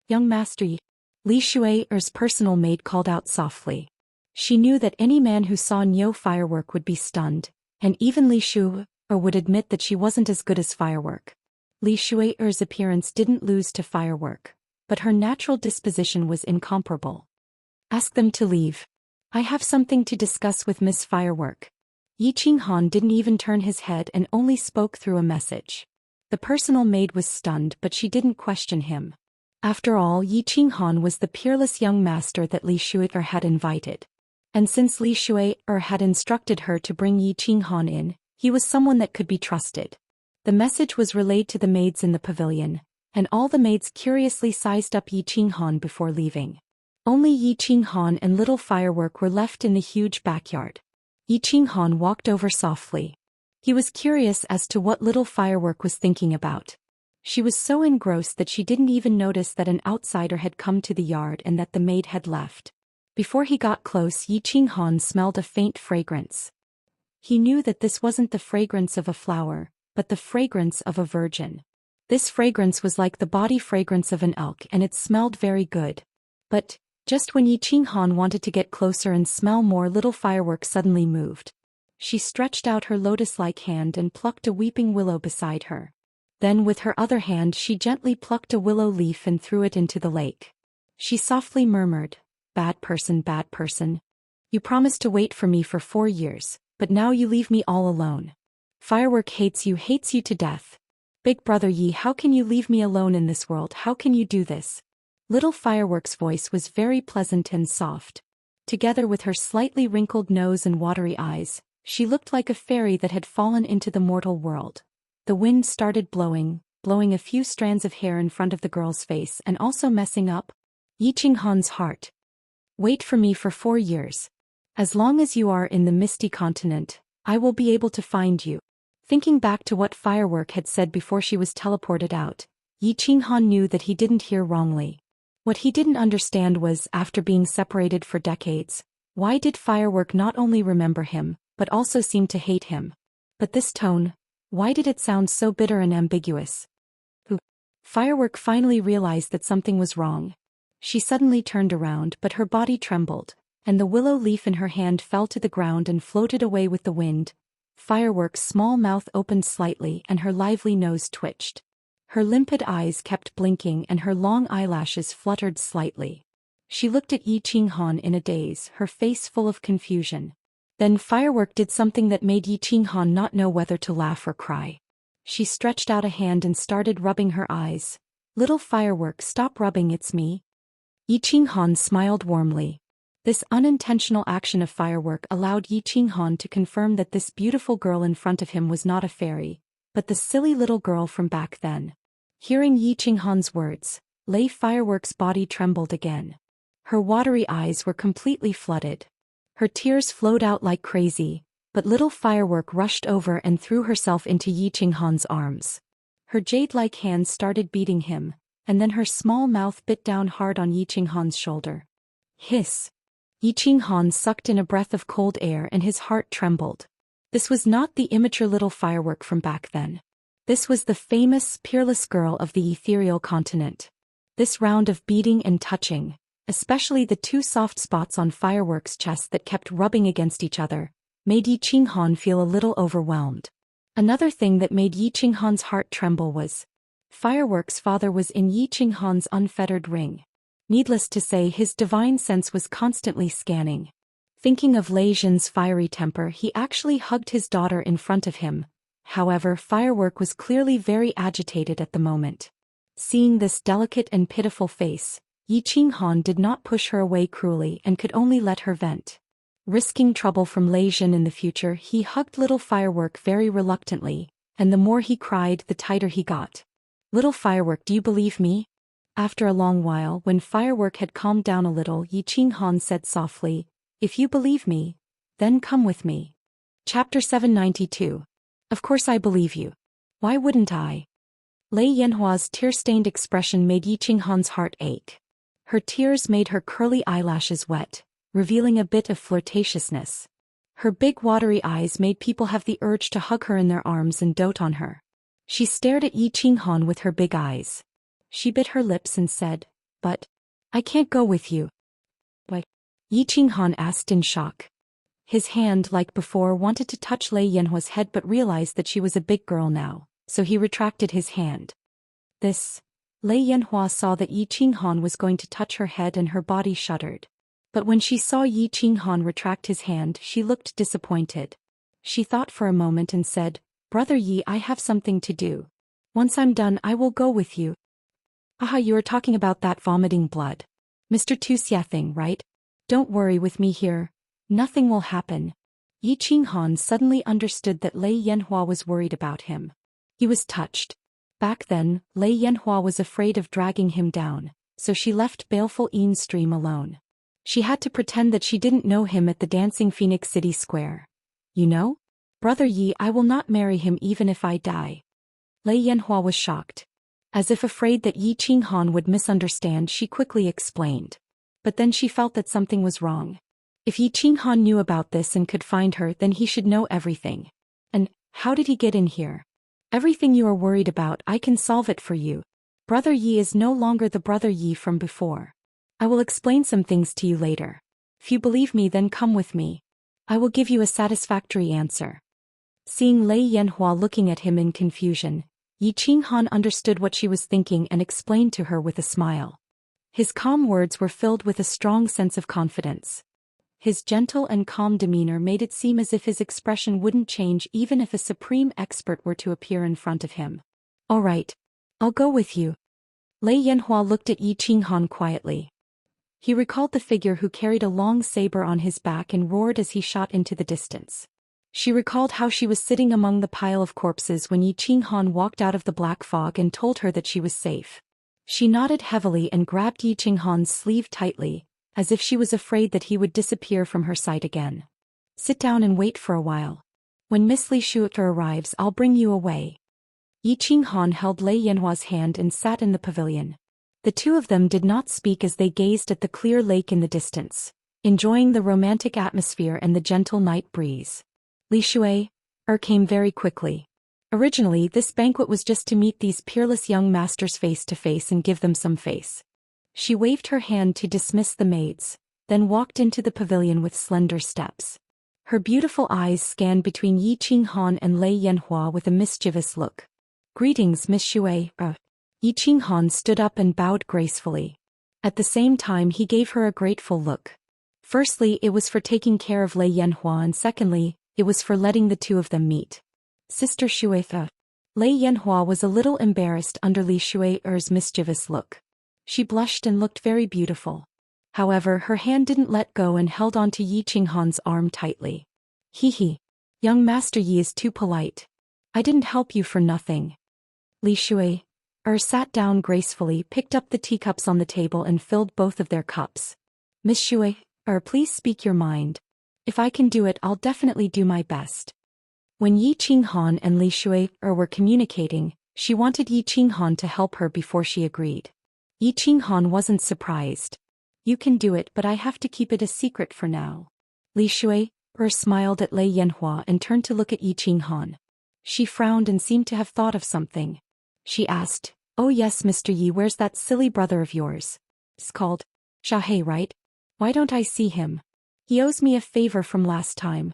"Young Master Yi," Li Shui's personal maid called out softly. She knew that any man who saw Nyo Firework would be stunned, and even Li Shui would admit that she wasn't as good as Firework. Li Shui's appearance didn't lose to Firework, but her natural disposition was incomparable. "Ask them to leave. I have something to discuss with Miss Firework." Yi Qinghan didn't even turn his head and only spoke through a message. The personal maid was stunned, but she didn't question him. After all, Yi Qinghan was the peerless young master that Li Shui had invited. And since Li Shui had instructed her to bring Yi Qinghan in, he was someone that could be trusted. The message was relayed to the maids in the pavilion, and all the maids curiously sized up Yi Qinghan before leaving. Only Yi Qinghan and Little Firework were left in the huge backyard. Yi Qinghan walked over softly. He was curious as to what Little Firework was thinking about. She was so engrossed that she didn't even notice that an outsider had come to the yard and that the maid had left. Before he got close, Yi Qinghan smelled a faint fragrance. He knew that this wasn't the fragrance of a flower, but the fragrance of a virgin. This fragrance was like the body fragrance of an elk and it smelled very good. But just when Yi Qinghan wanted to get closer and smell more, Little Firework suddenly moved. She stretched out her lotus-like hand and plucked a weeping willow beside her. Then with her other hand she gently plucked a willow leaf and threw it into the lake. She softly murmured, bad person, you promised to wait for me for 4 years, but now you leave me all alone. Firework hates you to death. Big brother Yi, how can you leave me alone in this world? How can you do this?" Little Firework's voice was very pleasant and soft. Together with her slightly wrinkled nose and watery eyes, she looked like a fairy that had fallen into the mortal world. The wind started blowing a few strands of hair in front of the girl's face and also messing up Yi Qinghan's heart. "Wait for me for 4 years. As long as you are in the Misty Continent, I will be able to find you." Thinking back to what Firework had said before she was teleported out, Yi Qinghan knew that he didn't hear wrongly. What he didn't understand was, after being separated for decades, why did Firework not only remember him, but also seem to hate him? But this tone, why did it sound so bitter and ambiguous? Firework finally realized that something was wrong. She suddenly turned around, but her body trembled, and the willow leaf in her hand fell to the ground and floated away with the wind. Firework's small mouth opened slightly and her lively nose twitched. Her limpid eyes kept blinking and her long eyelashes fluttered slightly. She looked at Yi Qinghan in a daze, her face full of confusion. Then Firework did something that made Yi Qinghan not know whether to laugh or cry. She stretched out a hand and started rubbing her eyes. "Little Firework, stop rubbing, it's me." Yi Qinghan smiled warmly. This unintentional action of Firework allowed Yi Qinghan to confirm that this beautiful girl in front of him was not a fairy, but the silly little girl from back then. Hearing Yi Qinghan's words, Firework's body trembled again. Her watery eyes were completely flooded. Her tears flowed out like crazy, but little Firework rushed over and threw herself into Yi Qinghan's arms. Her jade-like hands started beating him, and then her small mouth bit down hard on Yi Qinghan's shoulder. Hiss! Yi Qinghan sucked in a breath of cold air and his heart trembled. This was not the immature little Firework from back then. This was the famous, peerless girl of the ethereal continent. This round of beating and touching, especially the two soft spots on Firework's chest that kept rubbing against each other, made Yi Qinghan feel a little overwhelmed. Another thing that made Yi Qinghan's heart tremble was Firework's father was in Yi Qinghan's unfettered ring. Needless to say, his divine sense was constantly scanning. Thinking of Lei Zhen's fiery temper, he actually hugged his daughter in front of him. However, Firework was clearly very agitated at the moment. Seeing this delicate and pitiful face, Yi Qinghan did not push her away cruelly and could only let her vent. Risking trouble from Lei Zhen in the future, he hugged little Firework very reluctantly, and the more he cried, the tighter he got. "Little Firework, do you believe me?" After a long while, when Firework had calmed down a little, Yi Qinghan said softly, "If you believe me, then come with me." Chapter 792. Of course I believe you. Why wouldn't I? Lei Yanhua's tear-stained expression made Yi Qinghan's heart ache. Her tears made her curly eyelashes wet, revealing a bit of flirtatiousness. Her big watery eyes made people have the urge to hug her in their arms and dote on her. She stared at Yi Qinghan with her big eyes. She bit her lips and said, "But I can't go with you." "Why?" Yi Qinghan asked in shock. His hand, like before, wanted to touch Lei Yanhua's head but realized that she was a big girl now, so he retracted his hand. Lei Yanhua saw that Yi Qinghan was going to touch her head and her body shuddered. But when she saw Yi Qinghan retract his hand, she looked disappointed. She thought for a moment and said, "Brother Yi, I have something to do. Once I'm done, I will go with you." "Aha, you are talking about that vomiting blood. Mr. Tuxia thing, right? Don't worry with me here. Nothing will happen." Yi Qinghan suddenly understood that Lei Yanhua was worried about him. He was touched. Back then, Lei Yanhua was afraid of dragging him down, so she left baleful Yin Stream alone. She had to pretend that she didn't know him at the Dancing Phoenix City Square. "You know? Brother Yi, I will not marry him even if I die." Lei Yanhua was shocked. As if afraid that Yi Qinghan would misunderstand, she quickly explained. But then she felt that something was wrong. If Yi Qinghan knew about this and could find her, then he should know everything. And how did he get in here? "Everything you are worried about, I can solve it for you. Brother Yi is no longer the Brother Yi from before. I will explain some things to you later. If you believe me, then come with me. I will give you a satisfactory answer." Seeing Lei Yanhua looking at him in confusion, Yi Qinghan understood what she was thinking and explained to her with a smile. His calm words were filled with a strong sense of confidence. His gentle and calm demeanor made it seem as if his expression wouldn't change even if a supreme expert were to appear in front of him. "All right. I'll go with you." Lei Yanhua looked at Yi Qinghan quietly. He recalled the figure who carried a long saber on his back and roared as he shot into the distance. She recalled how she was sitting among the pile of corpses when Yi Qinghan walked out of the black fog and told her that she was safe. She nodded heavily and grabbed Yi Qinghan's sleeve tightly, as if she was afraid that he would disappear from her sight again. "Sit down and wait for a while. When Miss Li Shuter arrives, I'll bring you away." Yi Qinghan held Lei Yanhua's hand and sat in the pavilion. The two of them did not speak as they gazed at the clear lake in the distance, enjoying the romantic atmosphere and the gentle night breeze. Li Shui came very quickly. Originally, this banquet was just to meet these peerless young masters face to face and give them some face. She waved her hand to dismiss the maids, then walked into the pavilion with slender steps. Her beautiful eyes scanned between Yi Qinghan and Lei Yanhua with a mischievous look. "Greetings, Miss Shui." Yi Qinghan stood up and bowed gracefully. At the same time, he gave her a grateful look. Firstly, it was for taking care of Lei Yanhua, and secondly, it was for letting the two of them meet. "Sister Shui." Lei Yanhua was a little embarrassed under Li Shui's mischievous look. She blushed and looked very beautiful. However, her hand didn't let go and held onto Yi Qinghan's arm tightly. He. Young Master Yi is too polite. I didn't help you for nothing." Li Shui sat down gracefully, picked up the teacups on the table and filled both of their cups. "Miss Shui, please speak your mind." If I can do it, I'll definitely do my best. When Yi Qinghan and Li Shui were communicating, she wanted Yi Qinghan to help her before she agreed. Yi Qinghan wasn't surprised. You can do it, but I have to keep it a secret for now. Li Shui smiled at Lei Yanhua and turned to look at Yi Qinghan. She frowned and seemed to have thought of something. She asked, "Oh yes, Mr. Yi, where's that silly brother of yours? It's called Xiaohei, right? Why don't I see him? He owes me a favor from last time."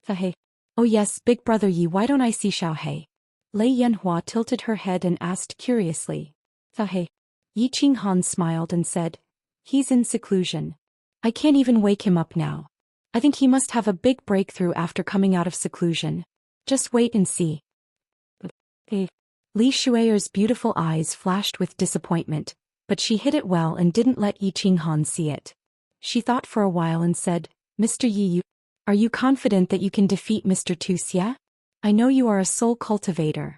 Xiaohei. "Oh yes, big brother Yi, why don't I see Xiaohei?" Lei Yanhua tilted her head and asked curiously. "Xiaohei." Yi Qinghan smiled and said, "He's in seclusion. I can't even wake him up now. I think he must have a big breakthrough after coming out of seclusion. Just wait and see." Li Shui's beautiful eyes flashed with disappointment, but she hid it well and didn't let Yi Qinghan see it. She thought for a while and said, "Mr. Yi, are you confident that you can defeat Mr. Tu Xia? I know you are a soul cultivator."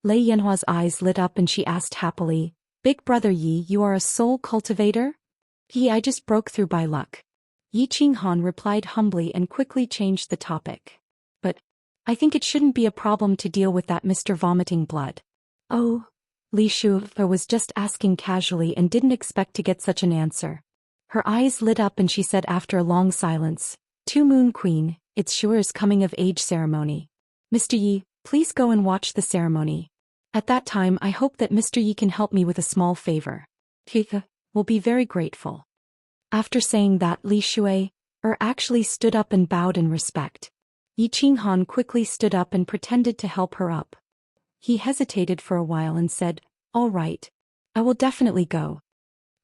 Lei Yanhua's eyes lit up and she asked happily, "Big brother Yi, you are a soul cultivator?" "I just broke through by luck." Yi Qinghan replied humbly and quickly changed the topic. "But I think it shouldn't be a problem to deal with that Mr. Vomiting Blood." "Oh," Li Shu was just asking casually and didn't expect to get such an answer. Her eyes lit up and she said after a long silence, "Tu Moon Queen, it's Shuer's coming of age ceremony. Mr. Yi, please go and watch the ceremony. At that time I hope that Mr. Yi can help me with a small favor. He will be very grateful." After saying that, Li Shui actually stood up and bowed in respect. Yi Qinghan quickly stood up and pretended to help her up. He hesitated for a while and said, "All right. I will definitely go."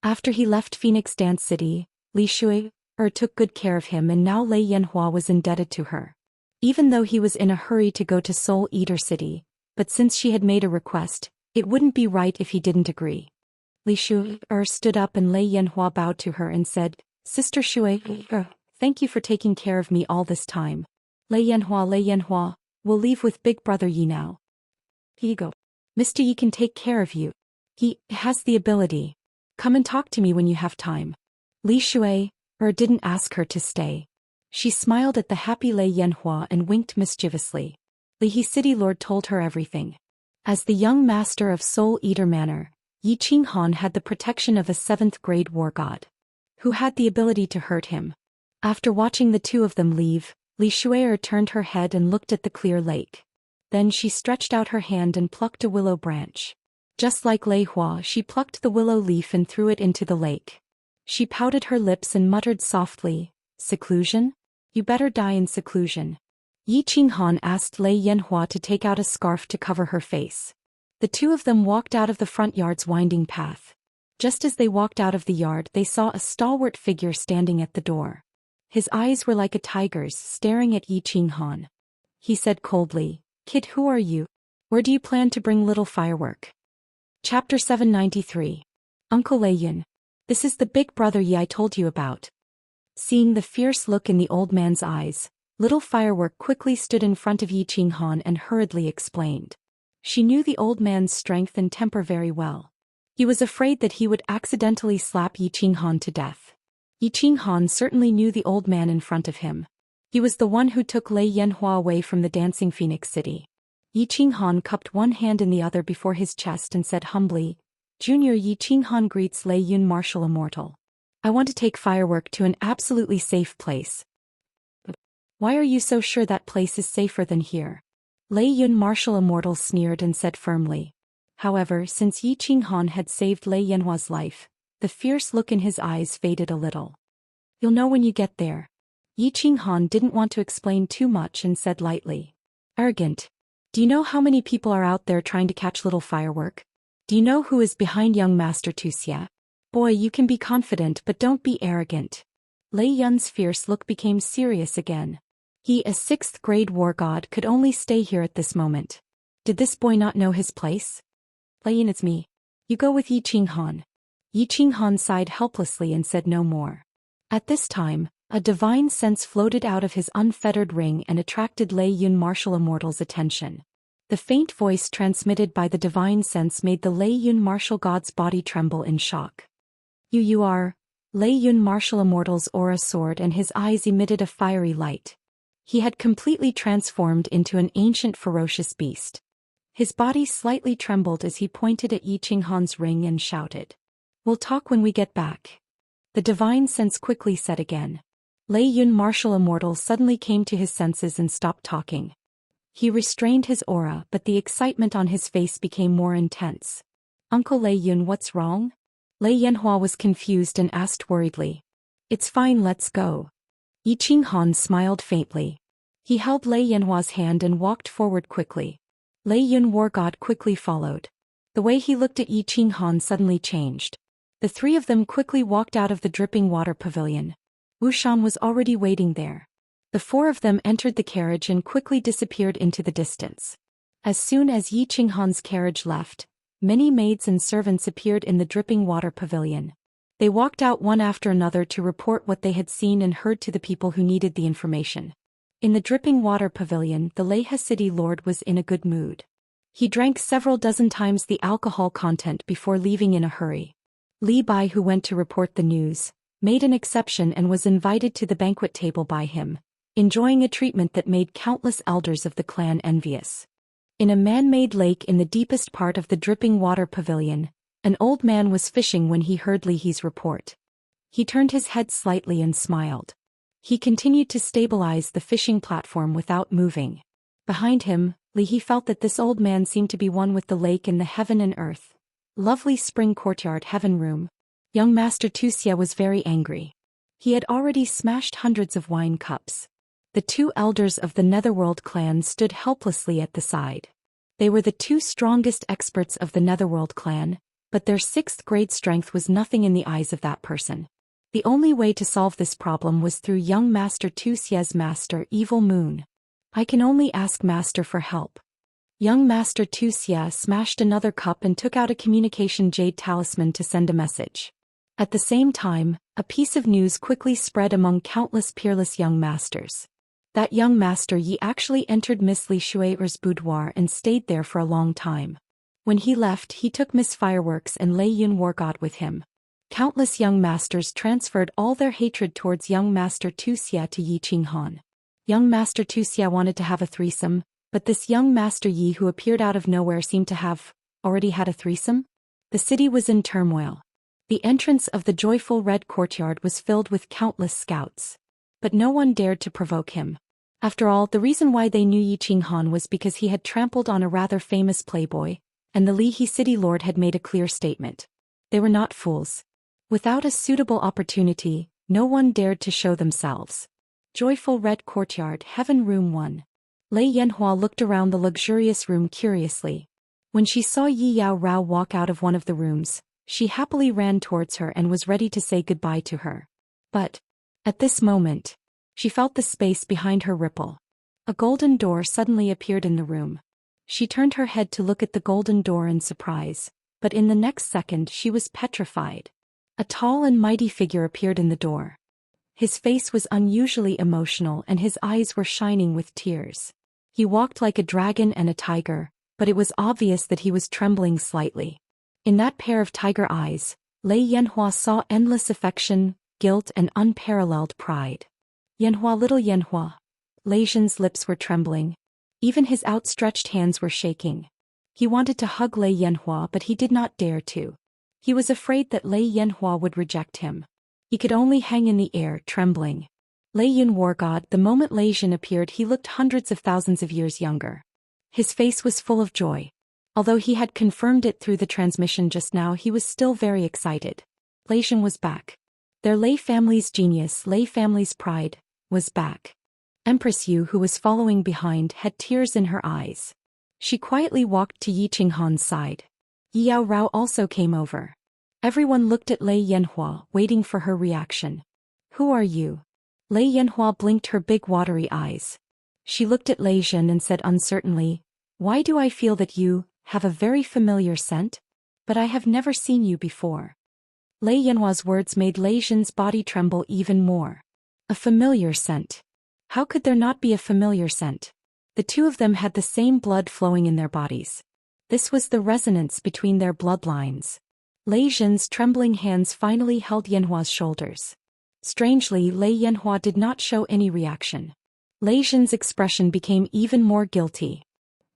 After he left Phoenix Dance City, Li Shui took good care of him and now Lei Yanhua was indebted to her. Even though he was in a hurry to go to Soul Eater City, but since she had made a request, it wouldn't be right if he didn't agree. Li Shui stood up and Lei Yanhua bowed to her and said, "Sister Shui, thank you for taking care of me all this time. Lei Yanhua, we'll leave with big brother Yi now. He go. Mr. Yi can take care of you. He has the ability. Come and talk to me when you have time." Li Shui didn't ask her to stay. She smiled at the happy Lei Yanhua and winked mischievously. The He City Lord told her everything. As the young master of Soul Eater Manor, Yi Qinghan had the protection of a 7th grade war god, who had the ability to hurt him. After watching the two of them leave, Li Shui turned her head and looked at the clear lake. Then she stretched out her hand and plucked a willow branch. Just like Lei Hua, she plucked the willow leaf and threw it into the lake. She pouted her lips and muttered softly, "Seclusion? You better die in seclusion." Yi Qinghan asked Lei Yanhua to take out a scarf to cover her face. The two of them walked out of the front yard's winding path. Just as they walked out of the yard, they saw a stalwart figure standing at the door. His eyes were like a tiger's, staring at Yi Qinghan. He said coldly, "Kid, who are you? Where do you plan to bring little firework?" Chapter 793. Uncle Lei Yun. This is the big brother Yi I told you about. Seeing the fierce look in the old man's eyes, little Firework quickly stood in front of Yi Qinghan and hurriedly explained. She knew the old man's strength and temper very well. He was afraid that he would accidentally slap Yi Qinghan to death. Yi Qinghan certainly knew the old man in front of him. He was the one who took Lei Yanhua away from the dancing Phoenix City. Yi Qinghan cupped one hand in the other before his chest and said humbly, "Junior Yi Qinghan greets Lei Yun Martial Immortal. I want to take Firework to an absolutely safe place." "Why are you so sure that place is safer than here?" Lei Yun Martial Immortal sneered and said firmly. However, since Yi Qinghan had saved Lei Yanhua's life, the fierce look in his eyes faded a little. "You'll know when you get there." Yi Qinghan didn't want to explain too much and said lightly. "Arrogant. Do you know how many people are out there trying to catch little Firework? Do you know who is behind young Master Tu Xia? Boy, you can be confident but don't be arrogant." Lei Yun's fierce look became serious again. He, a 6th grade war god, could only stay here at this moment. Did this boy not know his place? "Lei Yun, it's me. You go with Yi Qinghan." Yi Qinghan sighed helplessly and said no more. At this time, a divine sense floated out of his unfettered ring and attracted Lei Yun Martial Immortal's attention. The faint voice transmitted by the divine sense made the Lei Yun martial god's body tremble in shock. You are Lei Yun martial immortal's aura soared and his eyes emitted a fiery light. He had completely transformed into an ancient ferocious beast. His body slightly trembled as he pointed at Yi Qinghan's ring and shouted, "We'll talk when we get back." The divine sense quickly said again. Lei Yun martial immortal suddenly came to his senses and stopped talking. He restrained his aura, but the excitement on his face became more intense. "Uncle Lei Yun, what's wrong?" Lei Yanhua was confused and asked worriedly. "It's fine, let's go." Yi Qinghan smiled faintly. He held Lei Yanhua's hand and walked forward quickly. Lei Yun War God quickly followed. The way he looked at Yi Qinghan suddenly changed. The three of them quickly walked out of the dripping water pavilion. Wuxian was already waiting there. The four of them entered the carriage and quickly disappeared into the distance. As soon as Yi Qinghan's carriage left, many maids and servants appeared in the dripping water pavilion. They walked out one after another to report what they had seen and heard to the people who needed the information. In the dripping water pavilion, the Leiha city lord was in a good mood. He drank several dozen times the alcohol content before leaving in a hurry. Li Bai, who went to report the news, made an exception and was invited to the banquet table by him, enjoying a treatment that made countless elders of the clan envious. In a man-made lake in the deepest part of the dripping water pavilion, an old man was fishing when he heard Li He's report. He turned his head slightly and smiled. He continued to stabilize the fishing platform without moving. Behind him, Li He felt that this old man seemed to be one with the lake and the heaven and earth. Lovely spring courtyard heaven room. Young Master Wuxia was very angry. He had already smashed hundreds of wine cups. The two elders of the Netherworld clan stood helplessly at the side. They were the two strongest experts of the Netherworld clan, but their 6th grade strength was nothing in the eyes of that person. The only way to solve this problem was through young Master Wuxia's master Evil Moon. "I can only ask Master for help." Young Master Wuxia smashed another cup and took out a communication jade talisman to send a message. At the same time, a piece of news quickly spread among countless peerless young masters. That young Master Yi actually entered Miss Li Shui'er's boudoir and stayed there for a long time. When he left, he took Miss Fireworks and Lei Yun War God with him. Countless young masters transferred all their hatred towards young Master Wuxia to Yi Qinghan. Young Master Wuxia wanted to have a threesome, but this young Master Yi who appeared out of nowhere seemed to have already had a threesome. The city was in turmoil. The entrance of the joyful red courtyard was filled with countless scouts. But no one dared to provoke him. After all, the reason why they knew Yi Qinghan was because he had trampled on a rather famous playboy, and the Lihe city lord had made a clear statement. They were not fools. Without a suitable opportunity, no one dared to show themselves. Joyful red courtyard heaven room 1. Lei Yanhua looked around the luxurious room curiously. When she saw Yi Yao Rao walk out of one of the rooms, she happily ran towards her and was ready to say goodbye to her. But, at this moment, she felt the space behind her ripple. A golden door suddenly appeared in the room. She turned her head to look at the golden door in surprise, but in the next second she was petrified. A tall and mighty figure appeared in the door. His face was unusually emotional and his eyes were shining with tears. He walked like a dragon and a tiger, but it was obvious that he was trembling slightly. In that pair of tiger eyes, Lei Yanhua saw endless affection, guilt and unparalleled pride. "Yanhua, little Yanhua." Lei Zhen's lips were trembling. Even his outstretched hands were shaking. He wanted to hug Lei Yanhua, but he did not dare to. He was afraid that Lei Yanhua would reject him. He could only hang in the air, trembling. Lei Yun War God. The moment Lei Zhen appeared, he looked hundreds of thousands of years younger. His face was full of joy. Although he had confirmed it through the transmission just now, he was still very excited. Lei Zhen was back. Their Lei family's genius, Lei family's pride, was back. Empress Yu, who was following behind, had tears in her eyes. She quietly walked to Yi Qinghan's side. Yi Yao Rao also came over. Everyone looked at Lei Yanhua, waiting for her reaction. "Who are you?" Lei Yanhua blinked her big watery eyes. She looked at Lei Zhen and said uncertainly, "Why do I feel that you have a very familiar scent? But I have never seen you before." Lei Yanhua's words made Lei Zhen's body tremble even more. A familiar scent. How could there not be a familiar scent? The two of them had the same blood flowing in their bodies. This was the resonance between their bloodlines. Lei Zhen's trembling hands finally held Yanhua's shoulders. Strangely, Lei Yanhua did not show any reaction. Lei Zhen's expression became even more guilty.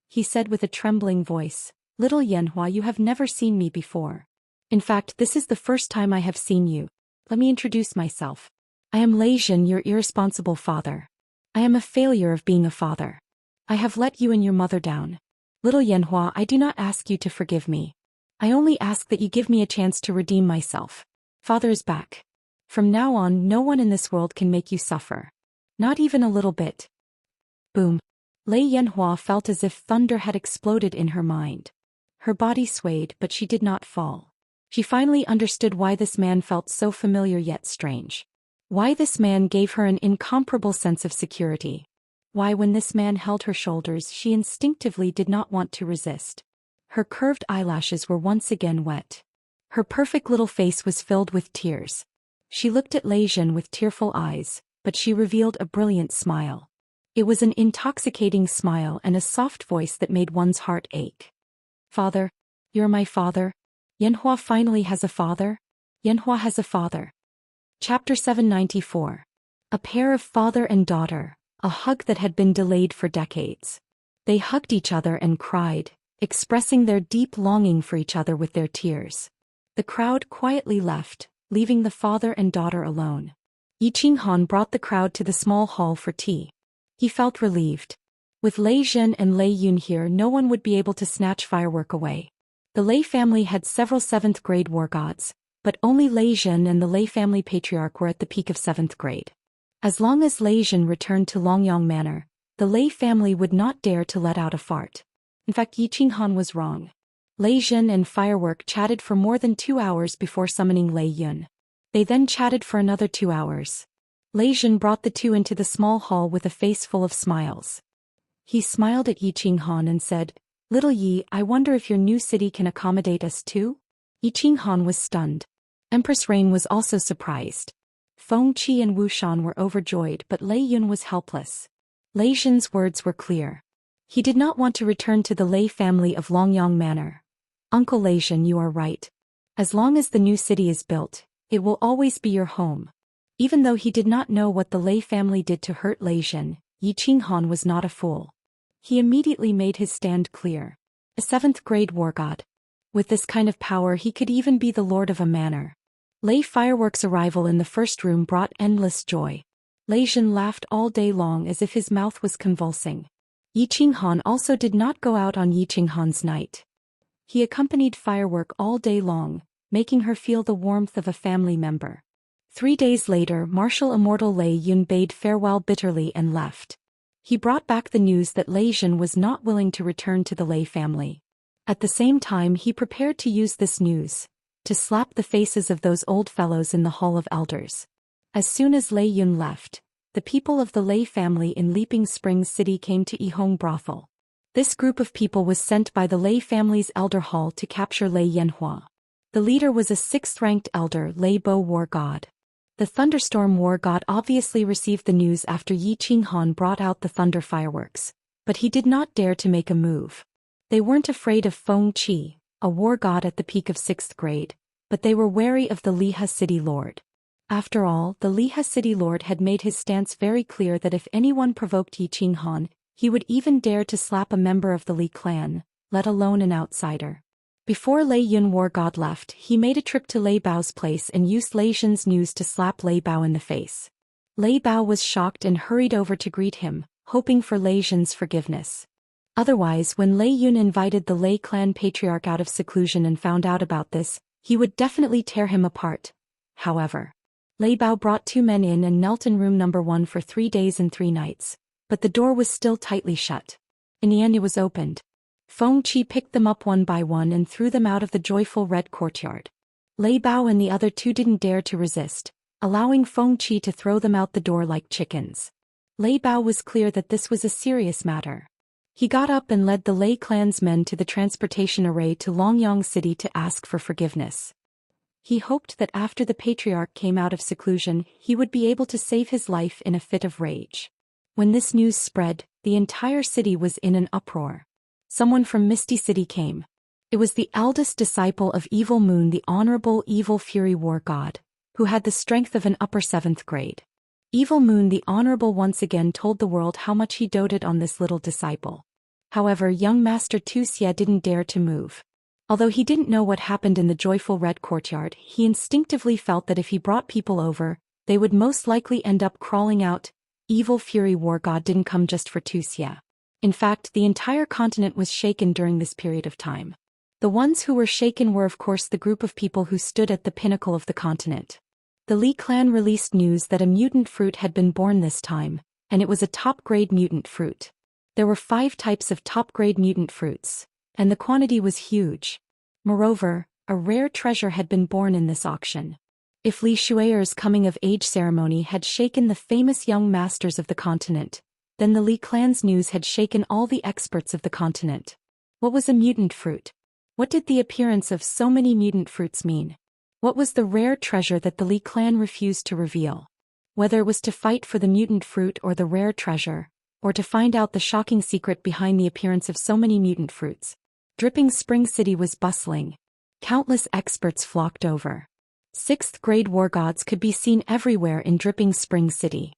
He said with a trembling voice, "Little Yanhua, you have never seen me before. In fact, this is the first time I have seen you. Let me introduce myself. I am Lei Zhen, your irresponsible father. I am a failure of being a father. I have let you and your mother down. Little Yanhua, I do not ask you to forgive me. I only ask that you give me a chance to redeem myself. Father is back. From now on, no one in this world can make you suffer. Not even a little bit." Boom. Lei Yanhua felt as if thunder had exploded in her mind. Her body swayed, but she did not fall. She finally understood why this man felt so familiar yet strange. Why this man gave her an incomparable sense of security. Why when this man held her shoulders she instinctively did not want to resist. Her curved eyelashes were once again wet. Her perfect little face was filled with tears. She looked at Lei Zhen with tearful eyes, but she revealed a brilliant smile. It was an intoxicating smile and a soft voice that made one's heart ache. "Father, you're my father? Yanhua finally has a father? Yanhua has a father." Chapter 794. A pair of father and daughter, a hug that had been delayed for decades. They hugged each other and cried, expressing their deep longing for each other with their tears. The crowd quietly left, leaving the father and daughter alone. Yi Qinghan brought the crowd to the small hall for tea. He felt relieved. With Lei Zhen and Lei Yun here, no one would be able to snatch firework away. The Lei family had several 7th grade war gods, but only Lei Zhen and the Lei family patriarch were at the peak of 7th grade. As long as Lei Zhen returned to Longyang Manor, the Lei family would not dare to let out a fart. In fact, Yi Qinghan was wrong. Lei Zhen and Firework chatted for more than 2 hours before summoning Lei Yun. They then chatted for another 2 hours. Lei Zhen brought the two into the small hall with a face full of smiles. He smiled at Yi Qinghan and said, "Little Yi, I wonder if your new city can accommodate us too?" Yi Qinghan was stunned. Empress Rain was also surprised. Feng Qi and Wu Shan were overjoyed, but Lei Yun was helpless. Lei Zhen's words were clear. He did not want to return to the Lei family of Longyang Manor. "Uncle Lei Zhen, you are right. As long as the new city is built, it will always be your home." Even though he did not know what the Lei family did to hurt Lei Zhen, Yi Qinghan was not a fool. He immediately made his stand clear. A 7th grade war god. With this kind of power he could even be the lord of a manor. Lei Firework's arrival in the first room brought endless joy. Lei Zhen laughed all day long as if his mouth was convulsing. Yi Qinghan also did not go out on Yi Qinghan's night. He accompanied Firework all day long, making her feel the warmth of a family member. 3 days later, Marshal Immortal Lei Yun bade farewell bitterly and left. He brought back the news that Lei Zhen was not willing to return to the Lei family. At the same time, he prepared to use this news to slap the faces of those old fellows in the Hall of Elders. As soon as Lei Yun left, the people of the Lei family in Leaping Springs City came to Yihong Brothel. This group of people was sent by the Lei family's elder hall to capture Lei Yanhua. The leader was a 6th-ranked elder, Lei Bo War God. The Thunderstorm War God obviously received the news after Yi Qinghan brought out the thunder fireworks, but he did not dare to make a move. They weren't afraid of Feng Qi, a war god at the peak of 6th grade, but they were wary of the Liha City Lord. After all, the Liha City Lord had made his stance very clear that if anyone provoked Yi Qinghan, he would even dare to slap a member of the Li clan, let alone an outsider. Before Lei Yun War God left, he made a trip to Lei Bao's place and used Lei Zhen's news to slap Lei Bao in the face. Lei Bao was shocked and hurried over to greet him, hoping for Lei Zhen's forgiveness. Otherwise, when Lei Yun invited the Lei clan patriarch out of seclusion and found out about this, he would definitely tear him apart. However, Lei Bao brought 2 men in and knelt in room number 1 for 3 days and 3 nights, but the door was still tightly shut. In the end it was opened. Feng Qi picked them up one by one and threw them out of the joyful red courtyard. Lei Bao and the other 2 didn't dare to resist, allowing Feng Qi to throw them out the door like chickens. Lei Bao was clear that this was a serious matter. He got up and led the Lei clan's men to the transportation array to Longyang City to ask for forgiveness. He hoped that after the patriarch came out of seclusion, he would be able to save his life in a fit of rage. When this news spread, the entire city was in an uproar. Someone from Misty City came. It was the eldest disciple of Evil Moon, the Honorable Evil Fury War God, who had the strength of an upper 7th grade. Evil Moon the Honorable once again told the world how much he doted on this little disciple. However, young Master Zhou Xian didn't dare to move. Although he didn't know what happened in the joyful red courtyard, he instinctively felt that if he brought people over, they would most likely end up crawling out. Evil Fury War God didn't come just for Zhou Xian. In fact, the entire continent was shaken during this period of time. The ones who were shaken were of course the group of people who stood at the pinnacle of the continent. The Li clan released news that a mutant fruit had been born this time, and it was a top-grade mutant fruit. There were 5 types of top-grade mutant fruits, and the quantity was huge. Moreover, a rare treasure had been born in this auction. If Li Shui'er's coming-of-age ceremony had shaken the famous young masters of the continent, then the Li clan's news had shaken all the experts of the continent. What was a mutant fruit? What did the appearance of so many mutant fruits mean? What was the rare treasure that the Li clan refused to reveal? Whether it was to fight for the mutant fruit or the rare treasure, or to find out the shocking secret behind the appearance of so many mutant fruits. Dripping Spring City was bustling. Countless experts flocked over. 6th grade war gods could be seen everywhere in Dripping Spring City.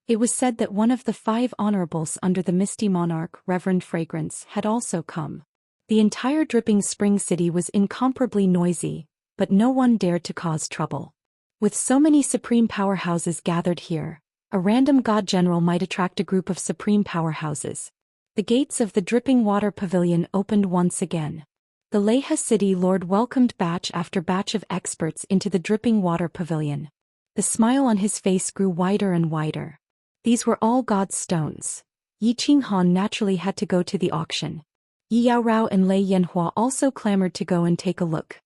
It was said that one of the 5 honorables under the Misty Monarch, Reverend Fragrance, had also come. The entire Dripping Spring City was incomparably noisy, but no one dared to cause trouble. With so many supreme powerhouses gathered here, a random god general might attract a group of supreme powerhouses. The gates of the Dripping Water Pavilion opened once again. The Leha City Lord welcomed batch after batch of experts into the Dripping Water Pavilion. The smile on his face grew wider and wider. These were all God's stones. Yi Qinghan naturally had to go to the auction. Yi Yaorao and Lei Yanhua also clamored to go and take a look.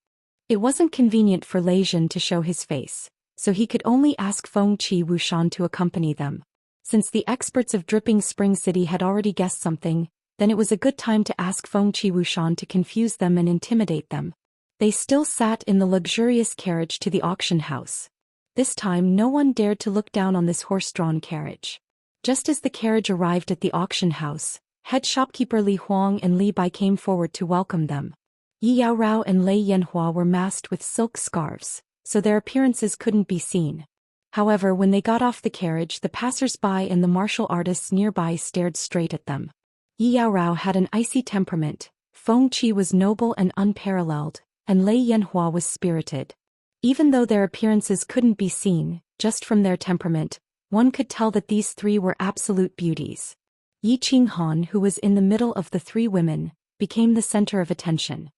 It wasn't convenient for Lei Zhen to show his face, so he could only ask Feng Qi Wushan to accompany them. Since the experts of Dripping Spring City had already guessed something, then it was a good time to ask Feng Qi Wushan to confuse them and intimidate them. They still sat in the luxurious carriage to the auction house. This time no one dared to look down on this horse-drawn carriage. Just as the carriage arrived at the auction house, head shopkeeper Li Huang and Li Bai came forward to welcome them. Yi Yaorao and Lei Yanhua were masked with silk scarves, so their appearances couldn't be seen. However, when they got off the carriage, the passers-by and the martial artists nearby stared straight at them. Yi Yaorao had an icy temperament, Feng Qi was noble and unparalleled, and Lei Yanhua was spirited. Even though their appearances couldn't be seen, just from their temperament, one could tell that these 3 were absolute beauties. Yi Qinghan, who was in the middle of the 3 women, became the center of attention.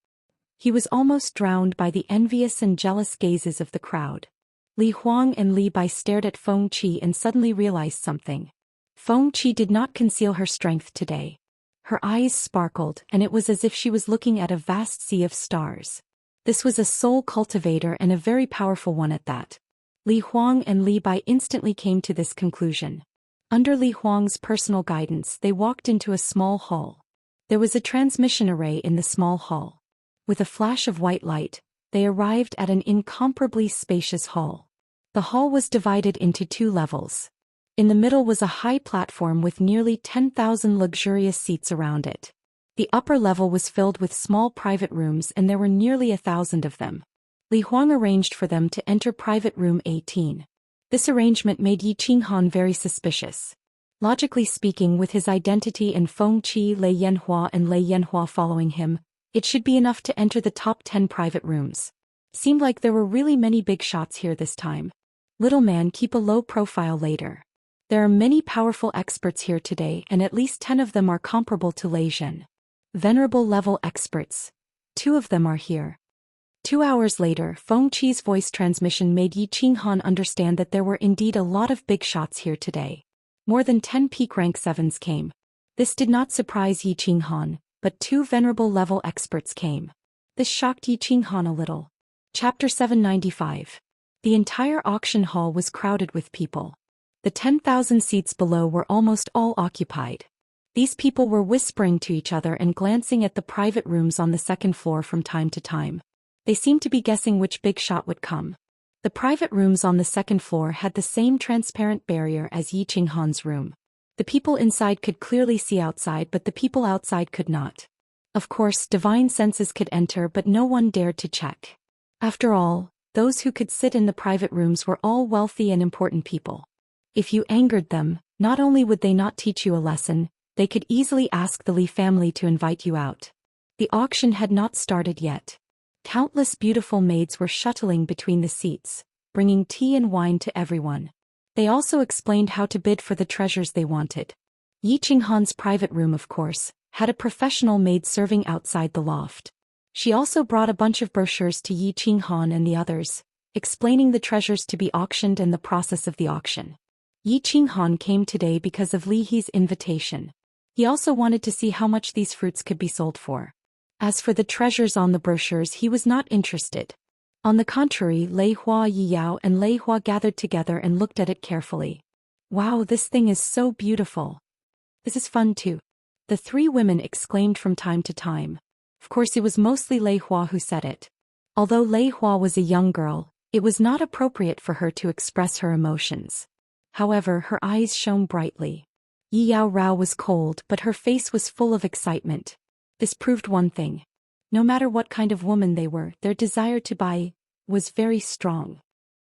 He was almost drowned by the envious and jealous gazes of the crowd. Li Huang and Li Bai stared at Feng Qi and suddenly realized something. Feng Qi did not conceal her strength today. Her eyes sparkled, and it was as if she was looking at a vast sea of stars. This was a soul cultivator and a very powerful one at that. Li Huang and Li Bai instantly came to this conclusion. Under Li Huang's personal guidance, they walked into a small hall. There was a transmission array in the small hall. With a flash of white light, they arrived at an incomparably spacious hall. The hall was divided into 2 levels. In the middle was a high platform with nearly 10,000 luxurious seats around it. The upper level was filled with small private rooms and there were nearly 1,000 of them. Li Huang arranged for them to enter private room 18. This arrangement made Yi Qinghan very suspicious. Logically speaking, with his identity and Feng Qi, Lei Yanhua and Lei Yanhua following him, it should be enough to enter the top 10 private rooms. Seemed like there were really many big shots here this time. Little man, keep a low profile later. There are many powerful experts here today and at least 10 of them are comparable to Lei Zhen. Venerable level experts. 2 of them are here. 2 hours later, Feng Qi's voice transmission made Yi Qinghan understand that there were indeed a lot of big shots here today. More than 10 peak rank 7s came. This did not surprise Yi Qinghan, but 2 venerable level experts came. This shocked Yi Qinghan a little. Chapter 795. The entire auction hall was crowded with people. The 10,000 seats below were almost all occupied. These people were whispering to each other and glancing at the private rooms on the 2nd floor from time to time. They seemed to be guessing which big shot would come. The private rooms on the 2nd floor had the same transparent barrier as Yi Qinghan's room. The people inside could clearly see outside, but the people outside could not. Of course, divine senses could enter, but no one dared to check. After all, those who could sit in the private rooms were all wealthy and important people. If you angered them, not only would they not teach you a lesson, they could easily ask the Li family to invite you out. The auction had not started yet. Countless beautiful maids were shuttling between the seats, bringing tea and wine to everyone. They also explained how to bid for the treasures they wanted. Yi Qinghan's private room, of course, had a professional maid serving outside the loft. She also brought a bunch of brochures to Yi Qinghan and the others, explaining the treasures to be auctioned and the process of the auction. Yi Qinghan came today because of Li He's invitation. He also wanted to see how much these fruits could be sold for. As for the treasures on the brochures, he was not interested. On the contrary, Lei Hua, Yi Yao and Lei Hua gathered together and looked at it carefully. Wow, this thing is so beautiful. This is fun too. The three women exclaimed from time to time. Of course, it was mostly Lei Hua who said it. Although Lei Hua was a young girl, it was not appropriate for her to express her emotions. However, her eyes shone brightly. Yi Yao Rao was cold, but her face was full of excitement. This proved one thing. No matter what kind of woman they were, their desire to buy was very strong.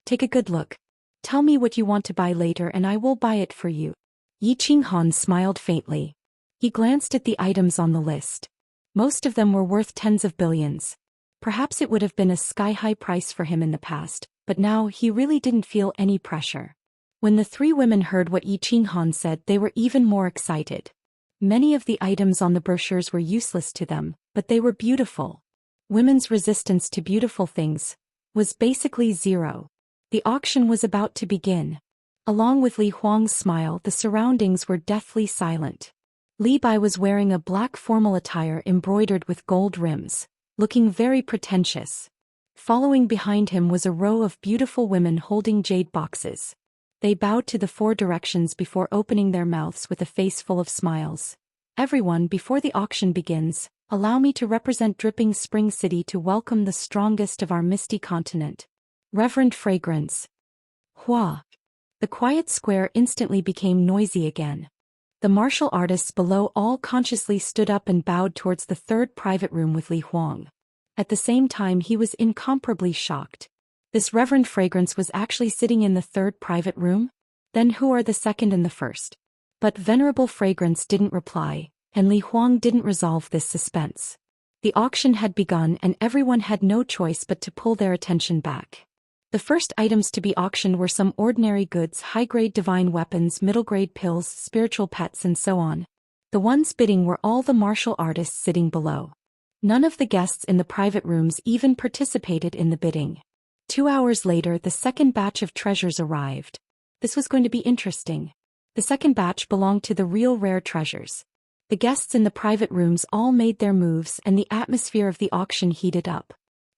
Take a good look. Tell me what you want to buy later and I will buy it for you. Yi Qinghan smiled faintly. He glanced at the items on the list. Most of them were worth tens of billions. Perhaps it would have been a sky-high price for him in the past, but now he really didn't feel any pressure. When the three women heard what Yi Qinghan said, they were even more excited. Many of the items on the brochures were useless to them, but they were beautiful. Women's resistance to beautiful things was basically zero. The auction was about to begin. Along with Li Huang's smile, the surroundings were deathly silent. Li Bai was wearing a black formal attire embroidered with gold rims, looking very pretentious. Following behind him was a row of beautiful women holding jade boxes. They bowed to the four directions before opening their mouths with a face full of smiles. Everyone, before the auction begins, allow me to represent Dripping Spring City to welcome the strongest of our misty continent. Reverend Fragrance. Hua. The quiet square instantly became noisy again. The martial artists below all consciously stood up and bowed towards the third private room with Li Huang. At the same time, he was incomparably shocked. This Reverend Fragrance was actually sitting in the third private room? Then who are the second and the first? But Venerable Fragrance didn't reply, and Li Huang didn't resolve this suspense. The auction had begun and everyone had no choice but to pull their attention back. The first items to be auctioned were some ordinary goods, high-grade divine weapons, middle-grade pills, spiritual pets and so on. The ones bidding were all the martial artists sitting below. None of the guests in the private rooms even participated in the bidding. 2 hours later, the second batch of treasures arrived. This was going to be interesting. The second batch belonged to the real rare treasures. The guests in the private rooms all made their moves and the atmosphere of the auction heated up.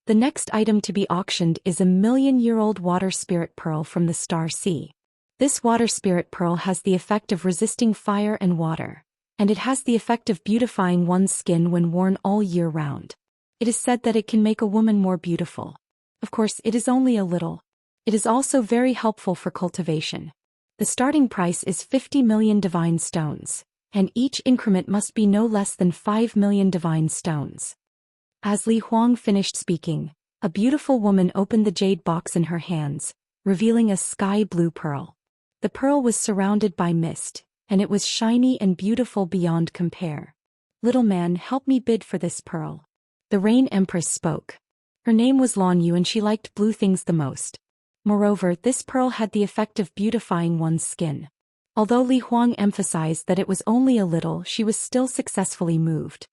The next item to be auctioned is a million-year-old water spirit pearl from the Star Sea. This water spirit pearl has the effect of resisting fire and water, and it has the effect of beautifying one's skin when worn all year round. It is said that it can make a woman more beautiful. Of course, it is only a little. It is also very helpful for cultivation. The starting price is 50 million divine stones, and each increment must be no less than 5 million divine stones. As Li Huang finished speaking, a beautiful woman opened the jade box in her hands, revealing a sky-blue pearl. The pearl was surrounded by mist, and it was shiny and beautiful beyond compare. "Little man, help me bid for this pearl." The Rain Empress spoke. Her name was Lan Yu and she liked blue things the most. Moreover, this pearl had the effect of beautifying one's skin. Although Li Huang emphasized that it was only a little, she was still successfully moved.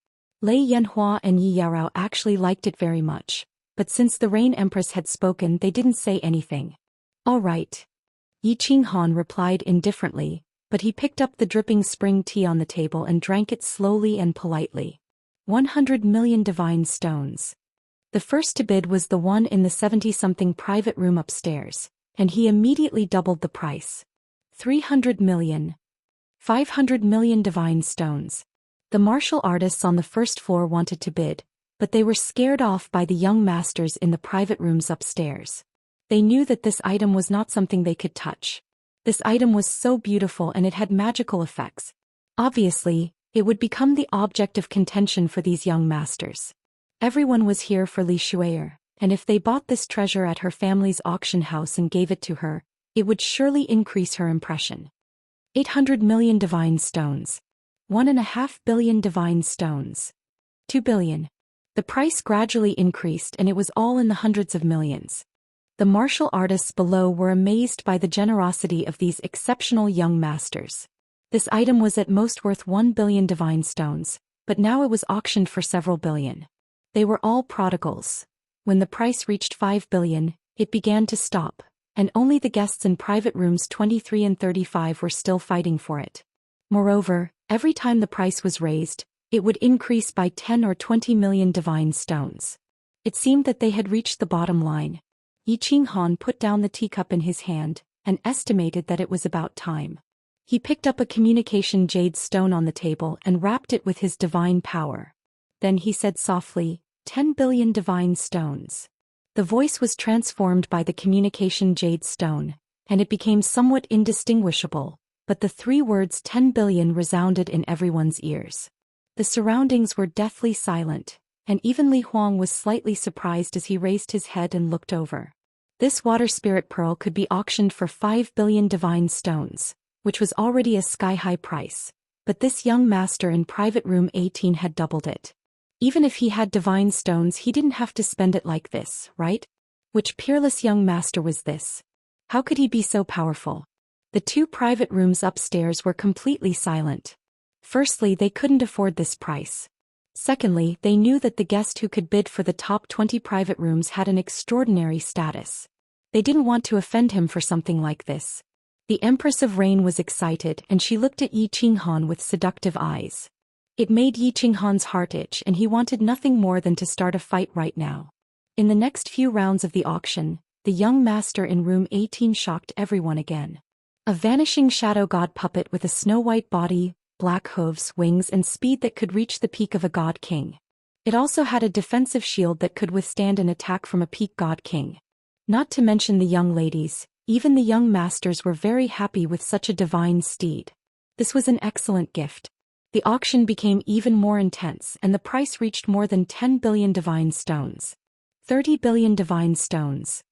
Lei Yanhua and Yi Yarao actually liked it very much, but since the Rain Empress had spoken, they didn't say anything. "All right." Yi Qinghan replied indifferently, but he picked up the dripping spring tea on the table and drank it slowly and politely. 100 million divine stones. The first to bid was the one in the 70-something private room upstairs, and he immediately doubled the price. 300 million. 500 million divine stones. The martial artists on the first floor wanted to bid, but they were scared off by the young masters in the private rooms upstairs. They knew that this item was not something they could touch. This item was so beautiful and it had magical effects. Obviously, It would become the object of contention for these young masters. Everyone was here for Li Shui'er, and if they bought this treasure at her family's auction house and gave it to her, it would surely increase her impression. 800 million divine stones. 1.5 billion divine stones. 2 billion. The price gradually increased and it was all in the hundreds of millions. The martial artists below were amazed by the generosity of these exceptional young masters. This item was at most worth 1 billion divine stones, but now it was auctioned for several billion. They were all prodigals. When the price reached 5 billion, it began to stop, and only the guests in private rooms 23 and 35 were still fighting for it. Moreover, every time the price was raised, it would increase by 10 or 20 million divine stones. It seemed that they had reached the bottom line. Yi Qinghan put down the teacup in his hand, and estimated that it was about time. He picked up a communication jade stone on the table and wrapped it with his divine power. Then he said softly, 10 billion divine stones. The voice was transformed by the communication jade stone, and it became somewhat indistinguishable, but the three words 10 billion resounded in everyone's ears. The surroundings were deathly silent, and even Li Huang was slightly surprised as he raised his head and looked over. This water spirit pearl could be auctioned for 5 billion divine stones, which was already a sky-high price, but this young master in private room 18 had doubled it. Even if he had divine stones, he didn't have to spend it like this, right? Which peerless young master was this? How could he be so powerful? The two private rooms upstairs were completely silent. Firstly, they couldn't afford this price. Secondly, they knew that the guest who could bid for the top 20 private rooms had an extraordinary status. They didn't want to offend him for something like this. The Empress of Rain was excited and she looked at Yi Qinghan with seductive eyes. It made Yi Qinghan's heart itch and he wanted nothing more than to start a fight right now. In the next few rounds of the auction, the young master in room 18 shocked everyone again. A vanishing shadow god puppet with a snow-white body, black hooves, wings and speed that could reach the peak of a god king. It also had a defensive shield that could withstand an attack from a peak god king. Not to mention the young ladies, even the young masters were very happy with such a divine steed. This was an excellent gift. The auction became even more intense and the price reached more than 10 billion divine stones. 30 billion divine stones.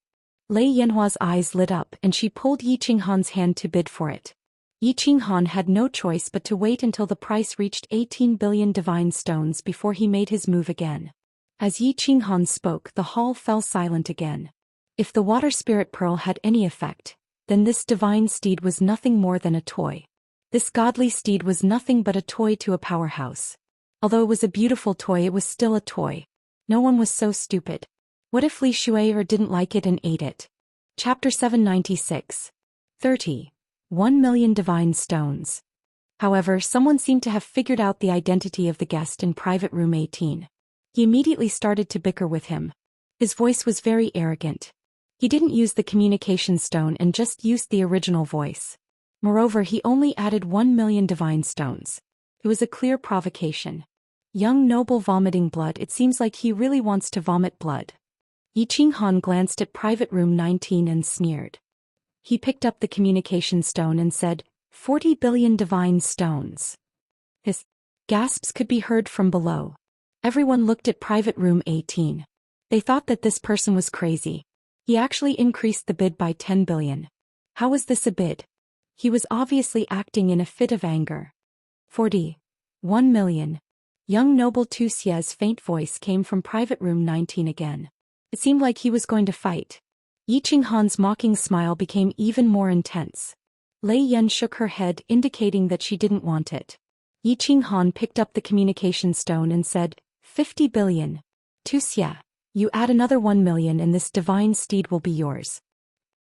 Lei Yanhua's eyes lit up and she pulled Yi Qinghan's hand to bid for it. Yi Qinghan had no choice but to wait until the price reached 18 billion divine stones before he made his move again. As Yi Qinghan spoke, the hall fell silent again. If the water spirit pearl had any effect, then this divine steed was nothing more than a toy. This godly steed was nothing but a toy to a powerhouse. Although it was a beautiful toy, it was still a toy. No one was so stupid. What if Li Shui'er didn't like it and ate it? Chapter 796. 30. 1 million divine stones. However, someone seemed to have figured out the identity of the guest in private room 18. He immediately started to bicker with him. His voice was very arrogant. He didn't use the communication stone and just used the original voice. Moreover, he only added 1 million divine stones. It was a clear provocation. Young noble vomiting blood, it seems like he really wants to vomit blood. Yi Qinghan glanced at private room 19 and sneered. He picked up the communication stone and said, 40 billion divine stones. His gasps could be heard from below. Everyone looked at private room 18. They thought that this person was crazy. He actually increased the bid by 10 billion. How was this a bid? He was obviously acting in a fit of anger. 40. 1 million. Young noble Zhou Xian's faint voice came from private room 19 again. It seemed like he was going to fight. Yi Qinghan's mocking smile became even more intense. Lei Yan shook her head, indicating that she didn't want it. Yi Qinghan picked up the communication stone and said, 50 billion. Zhou Xian, you add another 1 million and this divine steed will be yours.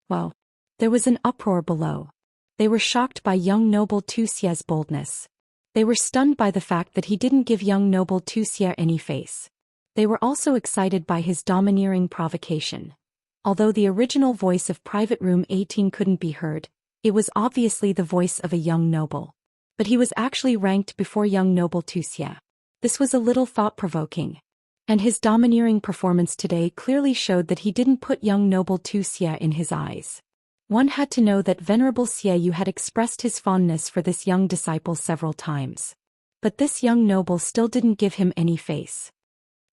Well, there was an uproar below. They were shocked by young noble Zhou Xian's boldness. They were stunned by the fact that he didn't give young noble Zhou Xian any face. They were also excited by his domineering provocation. Although the original voice of private room 18 couldn't be heard, it was obviously the voice of a young noble. But he was actually ranked before young noble Zhou Xian. This was a little thought-provoking. And his domineering performance today clearly showed that he didn't put young noble Zhou Xian in his eyes. One had to know that Venerable Xie Yu had expressed his fondness for this young disciple several times. But this young noble still didn't give him any face.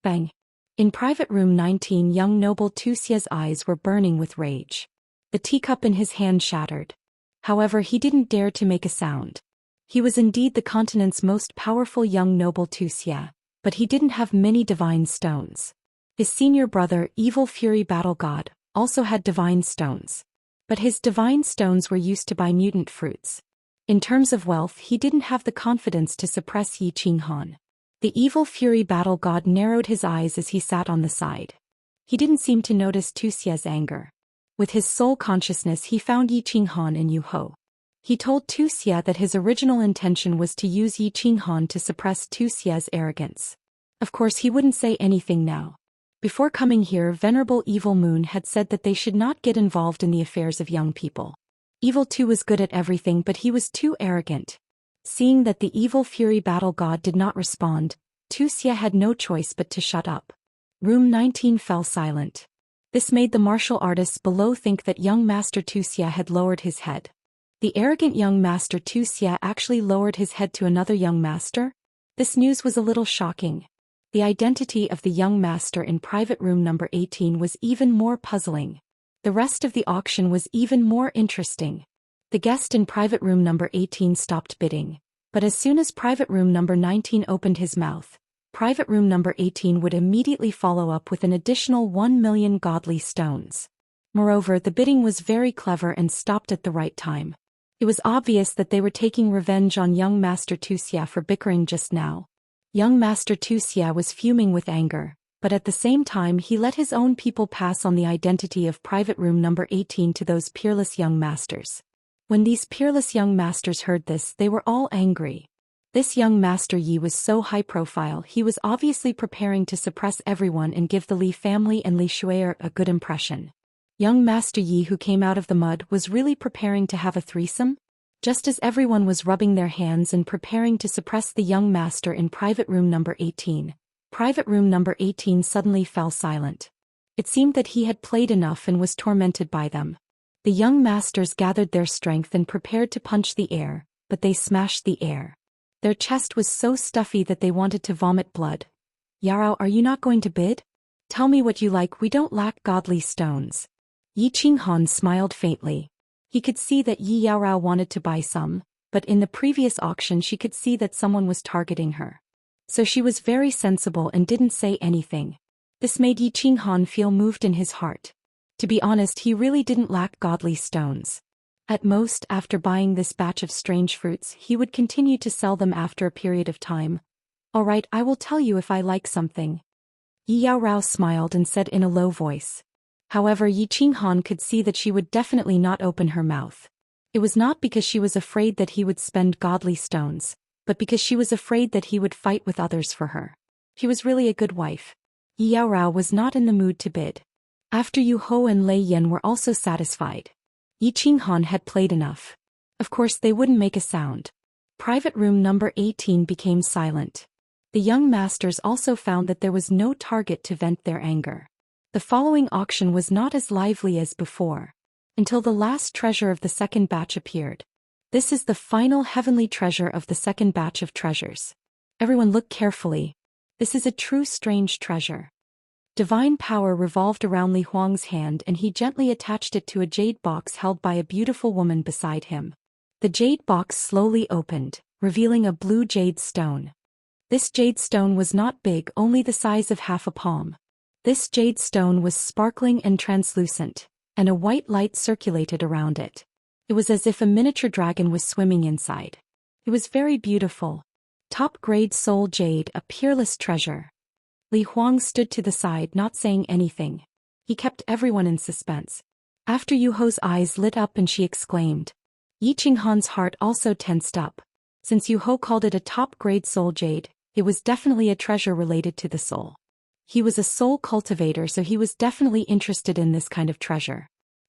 Bang! In private room 19, young noble Zhou Xian's eyes were burning with rage. The teacup in his hand shattered. However, he didn't dare to make a sound. He was indeed the continent's most powerful young noble Zhou Xian, but he didn't have many divine stones. His senior brother, Evil Fury Battle God, also had divine stones. But his divine stones were used to buy mutant fruits. In terms of wealth, he didn't have the confidence to suppress Yi Qinghan. The Evil Fury Battle God narrowed his eyes as he sat on the side. He didn't seem to notice Zhou Xian's anger. With his soul consciousness, he found Yi Qinghan and Yu Ho. He told Zhou Xian that his original intention was to use Yi Qinghan to suppress Zhou Xian's arrogance. Of course, he wouldn't say anything now. Before coming here, Venerable Evil Moon had said that they should not get involved in the affairs of young people. Evil 2 was good at everything, but he was too arrogant. Seeing that the Evil Fury Battle God did not respond, Zhou Xian had no choice but to shut up. Room 19 fell silent. This made the martial artists below think that young Master Zhou Xian had lowered his head. The arrogant young Master Zhou Xian actually lowered his head to another young master? This news was a little shocking. The identity of the young master in private room number 18 was even more puzzling. The rest of the auction was even more interesting. The guest in private room number 18 stopped bidding, but as soon as private room number 19 opened his mouth, private room number 18 would immediately follow up with an additional 1 million godly stones. Moreover, the bidding was very clever and stopped at the right time. It was obvious that they were taking revenge on young Master Zhou Xian for bickering just now. Young Master Zhou Xian was fuming with anger, but at the same time he let his own people pass on the identity of private room number 18 to those peerless young masters. When these peerless young masters heard this, they were all angry. This young Master Yi was so high profile, he was obviously preparing to suppress everyone and give the Li family and Li Shui'er a good impression. Young Master Yi, who came out of the mud, was really preparing to have a threesome? Just as everyone was rubbing their hands and preparing to suppress the young master in private room number 18, private room number 18 suddenly fell silent. It seemed that he had played enough and was tormented by them. The young masters gathered their strength and prepared to punch the air, but they smashed the air. Their chest was so stuffy that they wanted to vomit blood. Yarao, are you not going to bid? Tell me what you like, we don't lack godly stones. Yi Qinghan smiled faintly. He could see that Yi Yaorao wanted to buy some, but in the previous auction she could see that someone was targeting her. So she was very sensible and didn't say anything. This made Yi Qinghan feel moved in his heart. To be honest, he really didn't lack godly stones. At most, after buying this batch of strange fruits, he would continue to sell them after a period of time. Alright, I will tell you if I like something. Yi Yaorao smiled and said in a low voice. However, Yi Qinghan could see that she would definitely not open her mouth. It was not because she was afraid that he would spend godly stones, but because she was afraid that he would fight with others for her. She was really a good wife. Yi Yaorao was not in the mood to bid. After Yu Ho and Lei Yan were also satisfied. Yi Qinghan had played enough. Of course they wouldn't make a sound. Private room number 18 became silent. The young masters also found that there was no target to vent their anger. The following auction was not as lively as before, until the last treasure of the second batch appeared. This is the final heavenly treasure of the second batch of treasures. Everyone look carefully. This is a true strange treasure. Divine power revolved around Li Huang's hand and he gently attached it to a jade box held by a beautiful woman beside him. The jade box slowly opened, revealing a blue jade stone. This jade stone was not big, only the size of half a palm. This jade stone was sparkling and translucent, and a white light circulated around it. It was as if a miniature dragon was swimming inside. It was very beautiful. Top-grade soul jade, a peerless treasure. Li Huang stood to the side, not saying anything. He kept everyone in suspense. After Yu Ho's eyes lit up and she exclaimed. Yi Qinghan's heart also tensed up. Since Yu Ho called it a top-grade soul jade, it was definitely a treasure related to the soul. He was a soul cultivator, so he was definitely interested in this kind of treasure.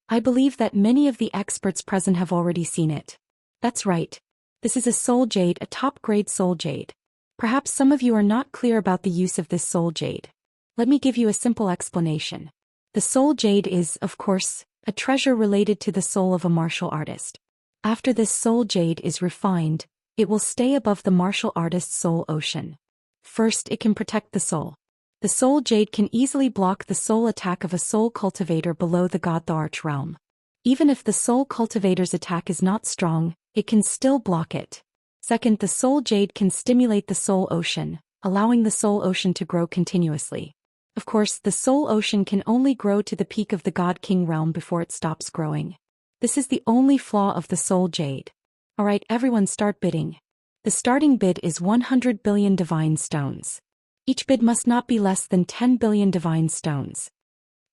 I believe that many of the experts present have already seen it. That's right. This is a soul jade, a top-grade soul jade. Perhaps some of you are not clear about the use of this soul jade. Let me give you a simple explanation. The soul jade is, of course, a treasure related to the soul of a martial artist. After this soul jade is refined, It will stay above the martial artist's soul ocean. First, it can protect the soul. The soul jade can easily block the soul attack of a soul cultivator below the god the arch realm. Even if the soul cultivator's attack is not strong, it can still block it. Second, the soul jade can stimulate the soul ocean, allowing the soul ocean to grow continuously. Of course, the soul ocean can only grow to the peak of the god king realm before it stops growing. This is the only flaw of the soul jade. Alright, everyone, start bidding. The starting bid is 100 billion divine stones. Each bid must not be less than 10 billion divine stones.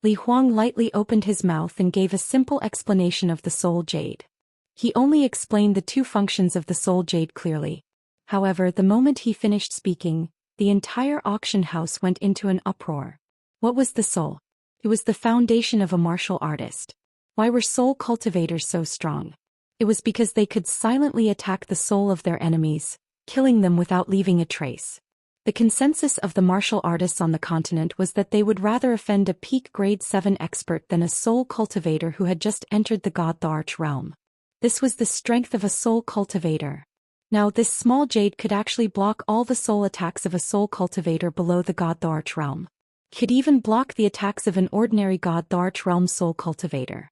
Li Huang lightly opened his mouth and gave a simple explanation of the soul jade. He only explained the two functions of the soul jade clearly. However, the moment he finished speaking, the entire auction house went into an uproar. What was the soul? It was the foundation of a martial artist. Why were soul cultivators so strong? It was because they could silently attack the soul of their enemies, killing them without leaving a trace. The consensus of the martial artists on the continent was that they would rather offend a peak grade 7 expert than a soul cultivator who had just entered the god the arch realm. This was the strength of a soul cultivator. Now, this small jade could actually block all the soul attacks of a soul cultivator below the god the arch realm. Could even block the attacks of an ordinary god the arch realm soul cultivator.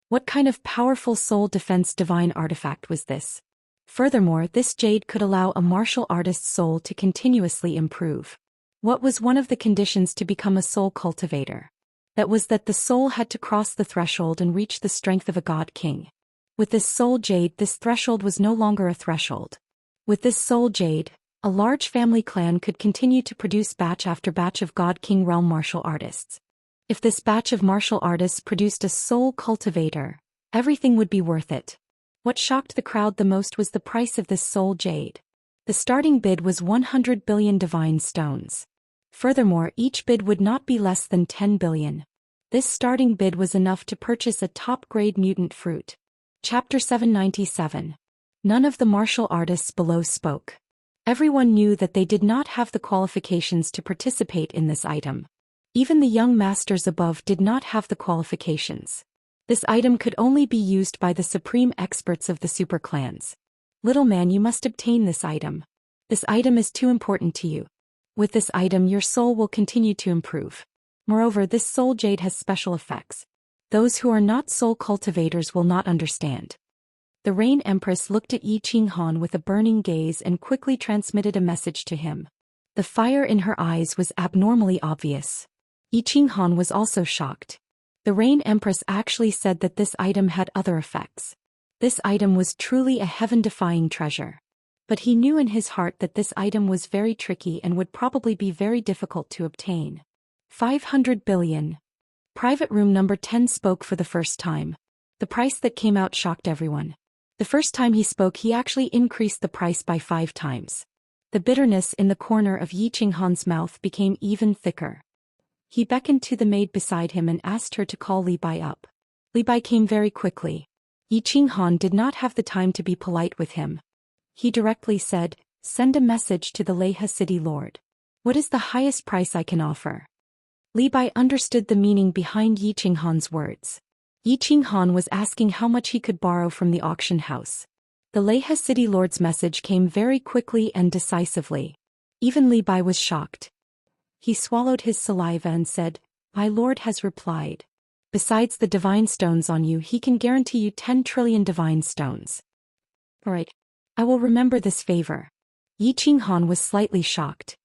What kind of powerful soul defense divine artifact was this? Furthermore, this jade could allow a martial artist's soul to continuously improve. What was one of the conditions to become a soul cultivator? That was that the soul had to cross the threshold and reach the strength of a god king. With this soul jade, this threshold was no longer a threshold. With this soul jade, a large family clan could continue to produce batch after batch of god king realm martial artists. If this batch of martial artists produced a soul cultivator, everything would be worth it. What shocked the crowd the most was the price of this soul jade. The starting bid was 100 billion divine stones. Furthermore, each bid would not be less than 10 billion. This starting bid was enough to purchase a top-grade mutant fruit. Chapter 797. None of the martial artists below spoke. Everyone knew that they did not have the qualifications to participate in this item. Even the young masters above did not have the qualifications. This item could only be used by the supreme experts of the super clans. Little man, you must obtain this item. This item is too important to you. With this item, your soul will continue to improve. Moreover, this soul jade has special effects. Those who are not soul cultivators will not understand. The Rain Empress looked at Yi Qinghan with a burning gaze and quickly transmitted a message to him. The fire in her eyes was abnormally obvious. Yi Qinghan was also shocked. The Rain Empress actually said that this item had other effects. This item was truly a heaven-defying treasure. But he knew in his heart that this item was very tricky and would probably be very difficult to obtain. 500 billion. Private room number 10 spoke for the first time. The price that came out shocked everyone. The first time he spoke, he actually increased the price by 5 times. The bitterness in the corner of Yi Qinghan's mouth became even thicker. He beckoned to the maid beside him and asked her to call Li Bai up. Li Bai came very quickly. Yi Qinghan did not have the time to be polite with him. He directly said, "Send a message to the Leha City Lord. What is the highest price I can offer?" Li Bai understood the meaning behind Yi Qinghan's words. Yi Qinghan was asking how much he could borrow from the auction house. The Leha City Lord's message came very quickly and decisively. Even Li Bai was shocked. He swallowed his saliva and said, "My lord has replied. Besides the divine stones on you, he can guarantee you 10 trillion divine stones." "Alright. I will remember this favor." Yi Qinghan was slightly shocked.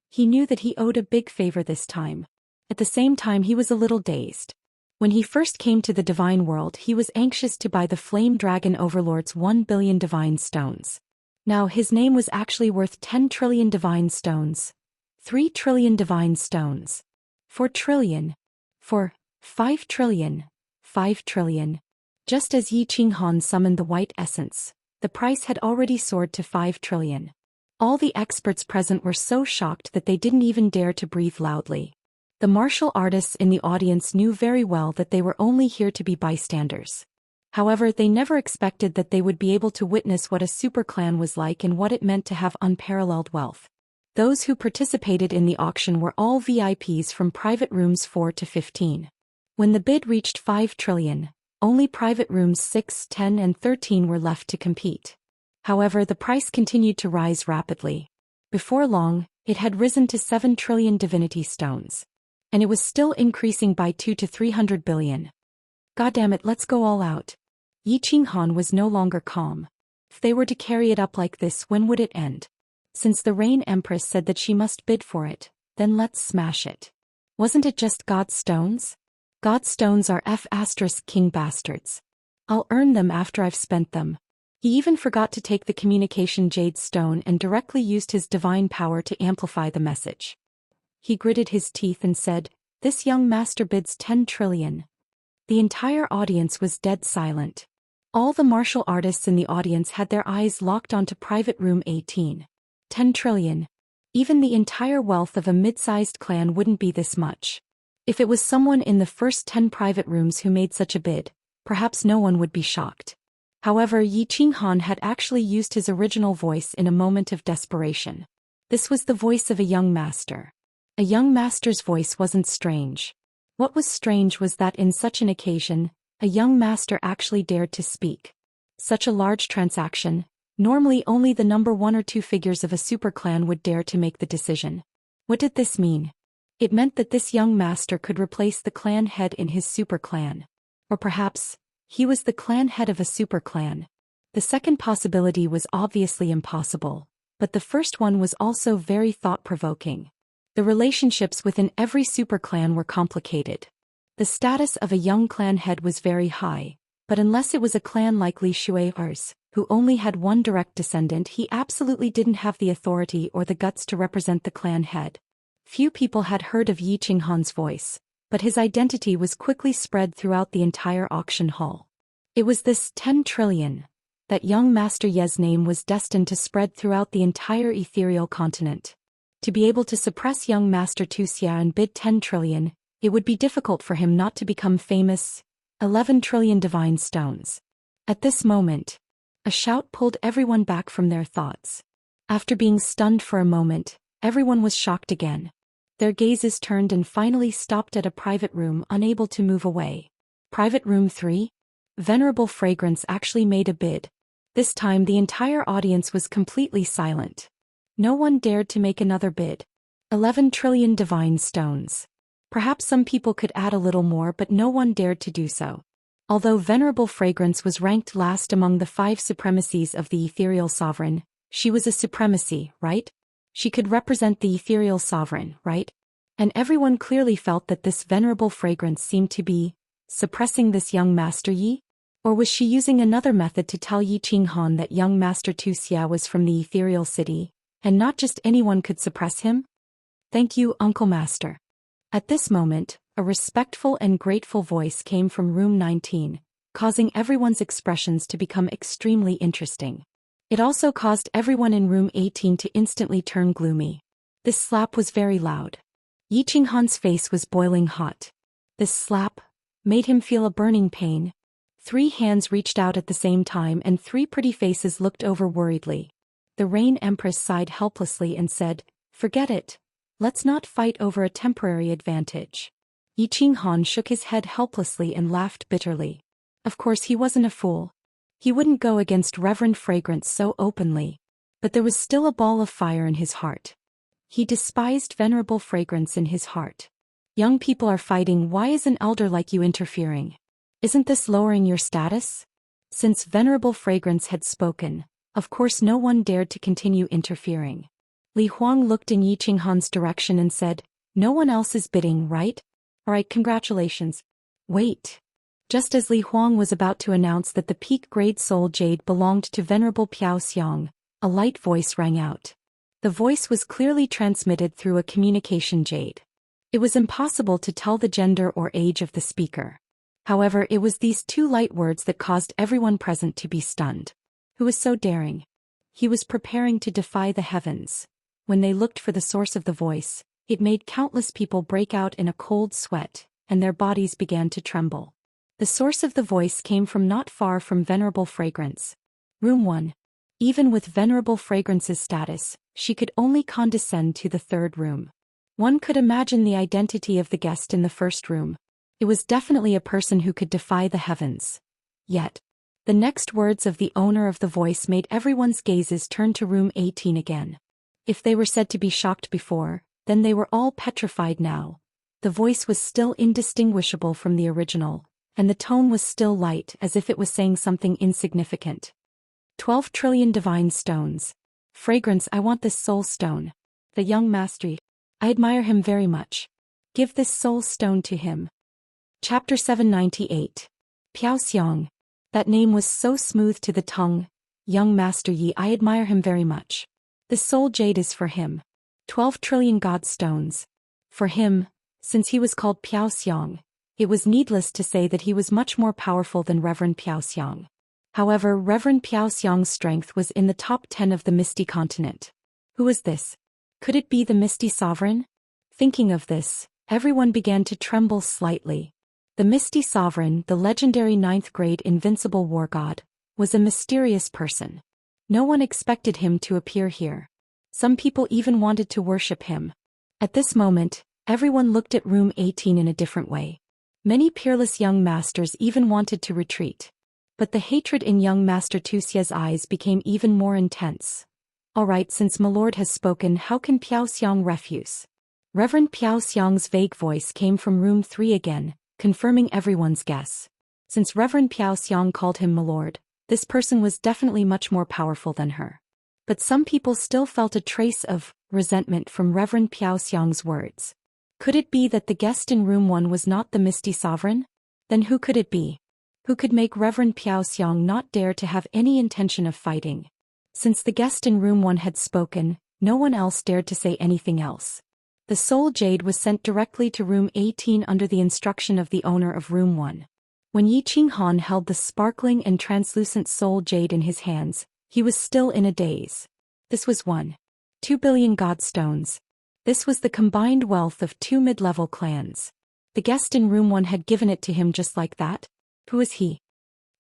He knew that he owed a big favor this time. At the same time, he was a little dazed. When he first came to the divine world, he was anxious to buy the Flame Dragon Overlord's 1 billion divine stones. Now his name was actually worth 10 trillion divine stones, 3 trillion divine stones, 4 trillion, 5 trillion, 5 trillion. Just as Yi Qinghan summoned the white essence, the price had already soared to 5 trillion. All the experts present were so shocked that they didn't even dare to breathe loudly. The martial artists in the audience knew very well that they were only here to be bystanders. However, they never expected that they would be able to witness what a super clan was like and what it meant to have unparalleled wealth. Those who participated in the auction were all VIPs from private rooms 4 to 15. When the bid reached 5 trillion, only private rooms 6, 10 and 13 were left to compete. However, the price continued to rise rapidly. Before long, it had risen to 7 trillion divinity stones. And it was still increasing by 2 to 300 billion. Goddammit, let's go all out. Yi Qinghan was no longer calm. If they were to carry it up like this, when would it end? Since the Rain Empress said that she must bid for it, then let's smash it. Wasn't it just God's stones? God's stones are king bastards. I'll earn them after I've spent them. He even forgot to take the communication jade stone and directly used his divine power to amplify the message. He gritted his teeth and said, "This young master bids 10 trillion. The entire audience was dead silent. All the martial artists in the audience had their eyes locked onto private room 18. 10 trillion. Even the entire wealth of a mid-sized clan wouldn't be this much. If it was someone in the first 10 private rooms who made such a bid, perhaps no one would be shocked. However, Yi Qinghan had actually used his original voice in a moment of desperation. This was the voice of a young master. A young master's voice wasn't strange. What was strange was that in such an occasion, a young master actually dared to speak. Such a large transaction, normally only the number 1 or 2 figures of a super clan would dare to make the decision. What did this mean? It meant that this young master could replace the clan head in his super clan. Or perhaps, he was the clan head of a super clan. The second possibility was obviously impossible, but the first one was also very thought-provoking. The relationships within every super clan were complicated. The status of a young clan head was very high, but unless it was a clan like Li Shui's, who only had one direct descendant, he absolutely didn't have the authority or the guts to represent the clan head. Few people had heard of Yi Qinghan's voice, but his identity was quickly spread throughout the entire auction hall. It was this 10 trillion. That young Master Ye's name was destined to spread throughout the entire ethereal continent. To be able to suppress young Master Zhou Xian and bid 10 trillion, it would be difficult for him not to become famous. 11 trillion divine stones. At this moment, a shout pulled everyone back from their thoughts. After being stunned for a moment, everyone was shocked again. Their gazes turned and finally stopped at a private room, unable to move away. Private room 3? Venerable Fragrance actually made a bid. This time the entire audience was completely silent. No one dared to make another bid. 11 trillion divine stones. Perhaps some people could add a little more, but no one dared to do so. Although Venerable Fragrance was ranked last among the 5 supremacies of the ethereal sovereign, she was a supremacy, right? She could represent the ethereal sovereign, right? And everyone clearly felt that this Venerable Fragrance seemed to be suppressing this young Master Yi? Or was she using another method to tell Yi Qinghan that young Master Zhou Xian was from the ethereal city, and not just anyone could suppress him? Thank you, Uncle Master. At this moment, a respectful and grateful voice came from room 19, causing everyone's expressions to become extremely interesting. It also caused everyone in room 18 to instantly turn gloomy. This slap was very loud. Yi Qinghan's face was boiling hot. This slap made him feel a burning pain. 3 hands reached out at the same time and 3 pretty faces looked over worriedly. The Rain Empress sighed helplessly and said, "Forget it. Let's not fight over a temporary advantage." Yi Qinghan shook his head helplessly and laughed bitterly. Of course he wasn't a fool. He wouldn't go against Reverend Fragrance so openly. But there was still a ball of fire in his heart. He despised Venerable Fragrance in his heart. Young people are fighting, why is an elder like you interfering? Isn't this lowering your status? Since Venerable Fragrance had spoken, of course no one dared to continue interfering. Li Huang looked in Yi Qinghan's direction and said, "No one else is bidding, right? Alright, congratulations." Wait. Just as Li Huang was about to announce that the peak grade soul jade belonged to Venerable Piao Xiang, a light voice rang out. The voice was clearly transmitted through a communication jade. It was impossible to tell the gender or age of the speaker. However, it was these 2 light words that caused everyone present to be stunned. Who was so daring? He was preparing to defy the heavens. When they looked for the source of the voice, it made countless people break out in a cold sweat, and their bodies began to tremble. The source of the voice came from not far from Venerable Fragrance. Room 1. Even with Venerable Fragrance's status, she could only condescend to the 3rd room. One could imagine the identity of the guest in the 1st room. It was definitely a person who could defy the heavens. Yet, The next words of the owner of the voice made everyone's gazes turn to room 18 again. If they were said to be shocked before, then they were all petrified now. The voice was still indistinguishable from the original, and the tone was still light as if it was saying something insignificant. 12 trillion divine stones. Fragrance, I want this soul stone. The young master. I admire him very much. Give this soul stone to him. Chapter 798. Piao Xiang. That name was so smooth to the tongue. Young Master Yi, I admire him very much. The soul jade is for him. 12 trillion god stones. For him, since he was called Piao Xiang, it was needless to say that he was much more powerful than Reverend Piao Xiang. However, Reverend Piao Xiang's strength was in the top 10 of the Misty Continent. Who was this? Could it be the Misty Sovereign? Thinking of this, everyone began to tremble slightly. The Misty Sovereign, the legendary 9th grade invincible war god, was a mysterious person. No one expected him to appear here. Some people even wanted to worship him. At this moment, everyone looked at room 18 in a different way. Many peerless young masters even wanted to retreat. But the hatred in young Master Tuxia's eyes became even more intense. Alright, since Milord has spoken, how can Piao Xiang refuse? Reverend Piao Xiang's vague voice came from room 3 again, confirming everyone's guess. Since Reverend Piao Xiang called him Milord, this person was definitely much more powerful than her. But some people still felt a trace of resentment from Reverend Piao Xiang's words. Could it be that the guest in room 1 was not the Misty Sovereign? Then who could it be? Who could make Reverend Piao Xiang not dare to have any intention of fighting? Since the guest in room 1 had spoken, no one else dared to say anything else. The soul jade was sent directly to room 18 under the instruction of the owner of room 1. When Yi Qinghan held the sparkling and translucent soul jade in his hands, he was still in a daze. This was 1.2 billion god stones. This was the combined wealth of 2 mid-level clans. The guest in room 1 had given it to him just like that? Who is he?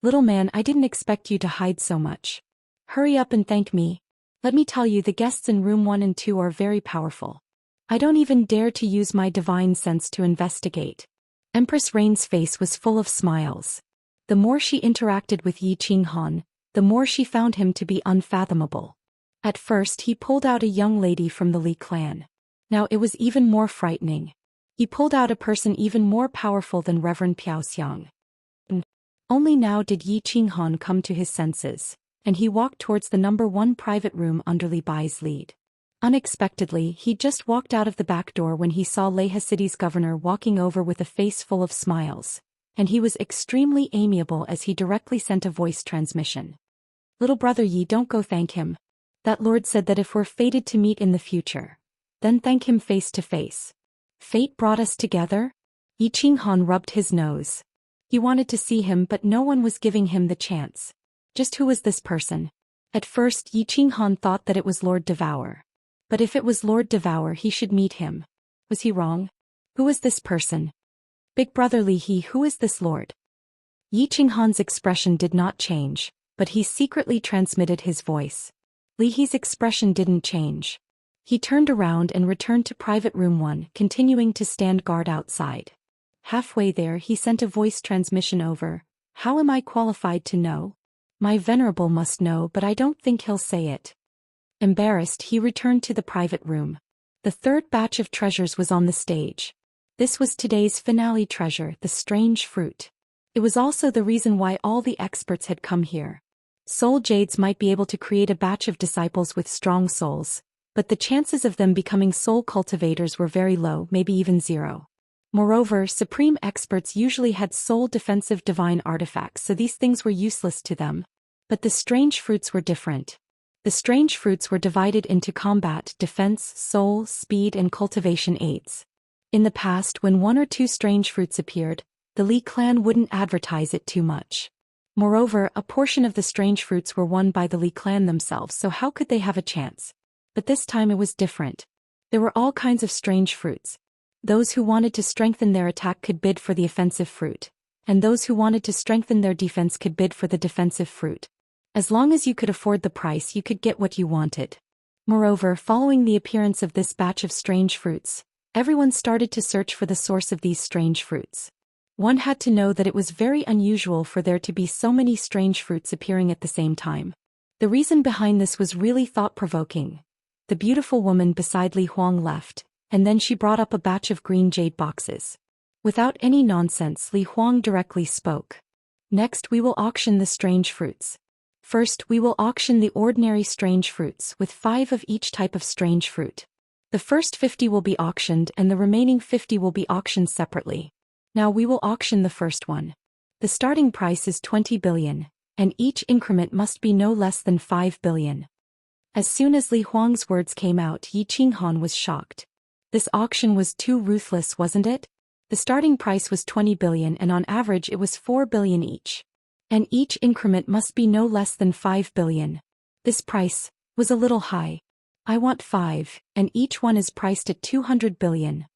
Little man, I didn't expect you to hide so much. Hurry up and thank me. Let me tell you, the guests in room 1 and 2 are very powerful. I don't even dare to use my divine sense to investigate. Empress Rain's face was full of smiles. The more she interacted with Yi Qinghan, the more she found him to be unfathomable. At first he pulled out a young lady from the Li clan. Now it was even more frightening. He pulled out a person even more powerful than Reverend Piao Xiang. Only now did Yi Qinghan come to his senses, and he walked towards the number 1 private room under Li Bai's lead. Unexpectedly, he just walked out of the back door when he saw Leha City's governor walking over with a face full of smiles, and he was extremely amiable as he directly sent a voice transmission. Little brother Yi, don't go thank him. That lord said that if we're fated to meet in the future, then thank him face to face. Fate brought us together? Yi Qinghan rubbed his nose. He wanted to see him, but no one was giving him the chance. Just who was this person? At first Yi Qinghan thought that it was Lord Devour. But if it was Lord Devour, he should meet him. Was he wrong? Who is this person? Big brother Li He, who is this lord? Yi Qinghan's expression did not change, but he secretly transmitted his voice. Li He's expression didn't change. He turned around and returned to private room 1, continuing to stand guard outside. Halfway there he sent a voice transmission over. How am I qualified to know? My venerable must know, but I don't think he'll say it. Embarrassed, he returned to the private room. The third batch of treasures was on the stage. This was today's finale treasure, the strange fruit. It was also the reason why all the experts had come here. Soul jades might be able to create a batch of disciples with strong souls, but the chances of them becoming soul cultivators were very low, maybe even 0. Moreover, supreme experts usually had soul defensive divine artifacts, so these things were useless to them. But the strange fruits were different. The strange fruits were divided into combat, defense, soul, speed, and cultivation aids. In the past, when 1 or 2 strange fruits appeared, the Li clan wouldn't advertise it too much. Moreover, a portion of the strange fruits were won by the Li clan themselves, so how could they have a chance? But this time it was different. There were all kinds of strange fruits. Those who wanted to strengthen their attack could bid for the offensive fruit, and those who wanted to strengthen their defense could bid for the defensive fruit. As long as you could afford the price, you could get what you wanted. Moreover, following the appearance of this batch of strange fruits, everyone started to search for the source of these strange fruits. One had to know that it was very unusual for there to be so many strange fruits appearing at the same time. The reason behind this was really thought-provoking. The beautiful woman beside Li Huang left, and then she brought up a batch of green jade boxes. Without any nonsense, Li Huang directly spoke. Next we will auction the strange fruits. First we will auction the ordinary strange fruits with 5 of each type of strange fruit. The first 50 will be auctioned and the remaining 50 will be auctioned separately. Now we will auction the first one. The starting price is 20 billion, and each increment must be no less than 5 billion. As soon as Li Huang's words came out, Yi Qinghan was shocked. This auction was too ruthless, wasn't it? The starting price was 20 billion and on average it was 4 billion each. And each increment must be no less than 5 billion. This price was a little high. I want 5, and each one is priced at 200 billion.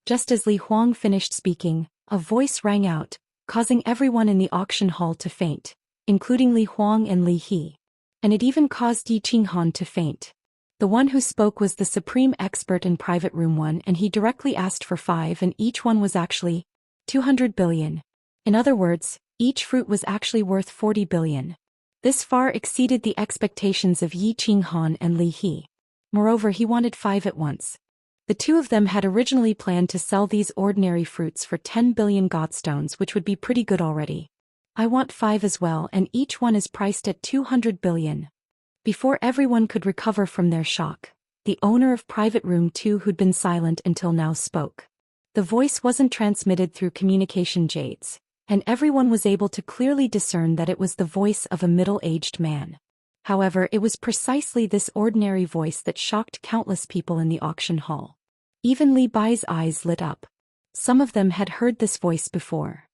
Just as Li Huang finished speaking, a voice rang out, causing everyone in the auction hall to faint, including Li Huang and Li He. And it even caused Yi Qinghan to faint. The one who spoke was the supreme expert in Private Room 1 and he directly asked for 5 and each one was actually 200 billion. In other words, each fruit was actually worth 40 billion. This far exceeded the expectations of Yi Qinghan and Li He. Moreover, he wanted 5 at once. The two of them had originally planned to sell these ordinary fruits for 10 billion godstones, which would be pretty good already. I want 5 as well, and each one is priced at 200 billion. Before everyone could recover from their shock, the owner of Private Room 2, who'd been silent until now, spoke. The voice wasn't transmitted through communication jades, and everyone was able to clearly discern that it was the voice of a middle-aged man. However, it was precisely this ordinary voice that shocked countless people in the auction hall. Even Li Bai's eyes lit up. Some of them had heard this voice before.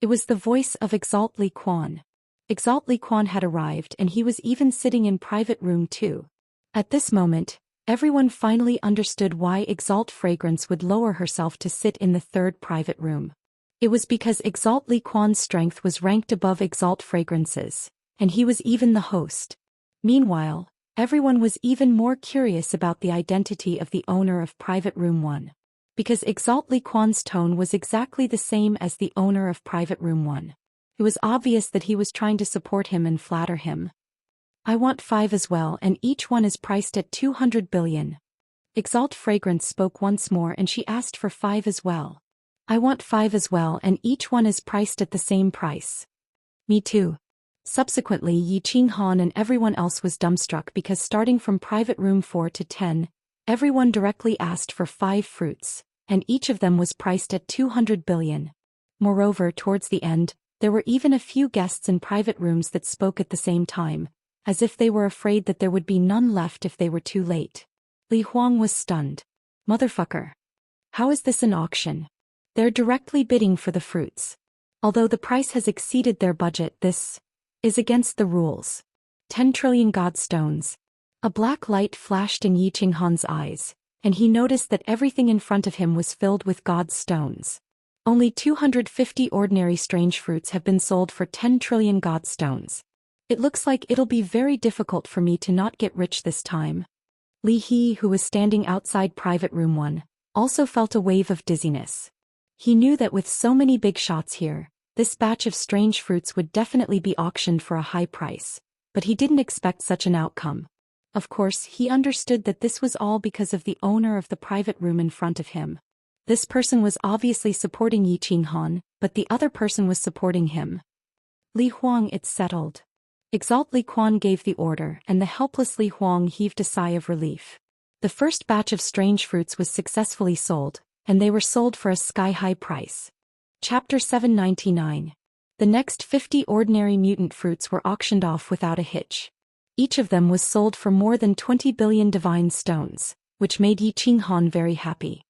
It was the voice of Exalt Li Quan. Exalt Li Quan had arrived and he was even sitting in Private Room 2. At this moment, everyone finally understood why Exalt Fragrance would lower herself to sit in the third private room. It was because Exalt Li Quan's strength was ranked above Exalt Fragrance's, and he was even the host. Meanwhile, everyone was even more curious about the identity of the owner of Private Room 1. Because Exalt Li Quan's tone was exactly the same as the owner of Private Room 1. It was obvious that he was trying to support him and flatter him. I want 5 as well, and each one is priced at 200 billion. Exalt Fragrance spoke once more and she asked for 5 as well. I want 5 as well, and each one is priced at the same price. Me too. Subsequently, Yi Qinghan and everyone else was dumbstruck because starting from Private Room 4 to 10, everyone directly asked for 5 fruits, and each of them was priced at 200 billion. Moreover, towards the end, there were even a few guests in private rooms that spoke at the same time, as if they were afraid that there would be none left if they were too late. Li Huang was stunned. Motherfucker. How is this an auction? They're directly bidding for the fruits. Although the price has exceeded their budget, this is against the rules. 10 trillion godstones. A black light flashed in Yi Qinghan's eyes, and he noticed that everything in front of him was filled with godstones. Only 250 ordinary strange fruits have been sold for 10 trillion godstones. It looks like it'll be very difficult for me to not get rich this time. Li He, who was standing outside Private Room 1, also felt a wave of dizziness. He knew that with so many big shots here, this batch of strange fruits would definitely be auctioned for a high price, but he didn't expect such an outcome. Of course, he understood that this was all because of the owner of the private room in front of him. This person was obviously supporting Yi Qinghan, but the other person was supporting him. Li Huang, it's settled. Exalt Li Quan gave the order, and the helpless Li Huang heaved a sigh of relief. The first batch of strange fruits was successfully sold, and they were sold for a sky-high price. Chapter 799. The next 50 ordinary mutant fruits were auctioned off without a hitch. Each of them was sold for more than 20 billion divine stones, which made Yi Qinghan very happy.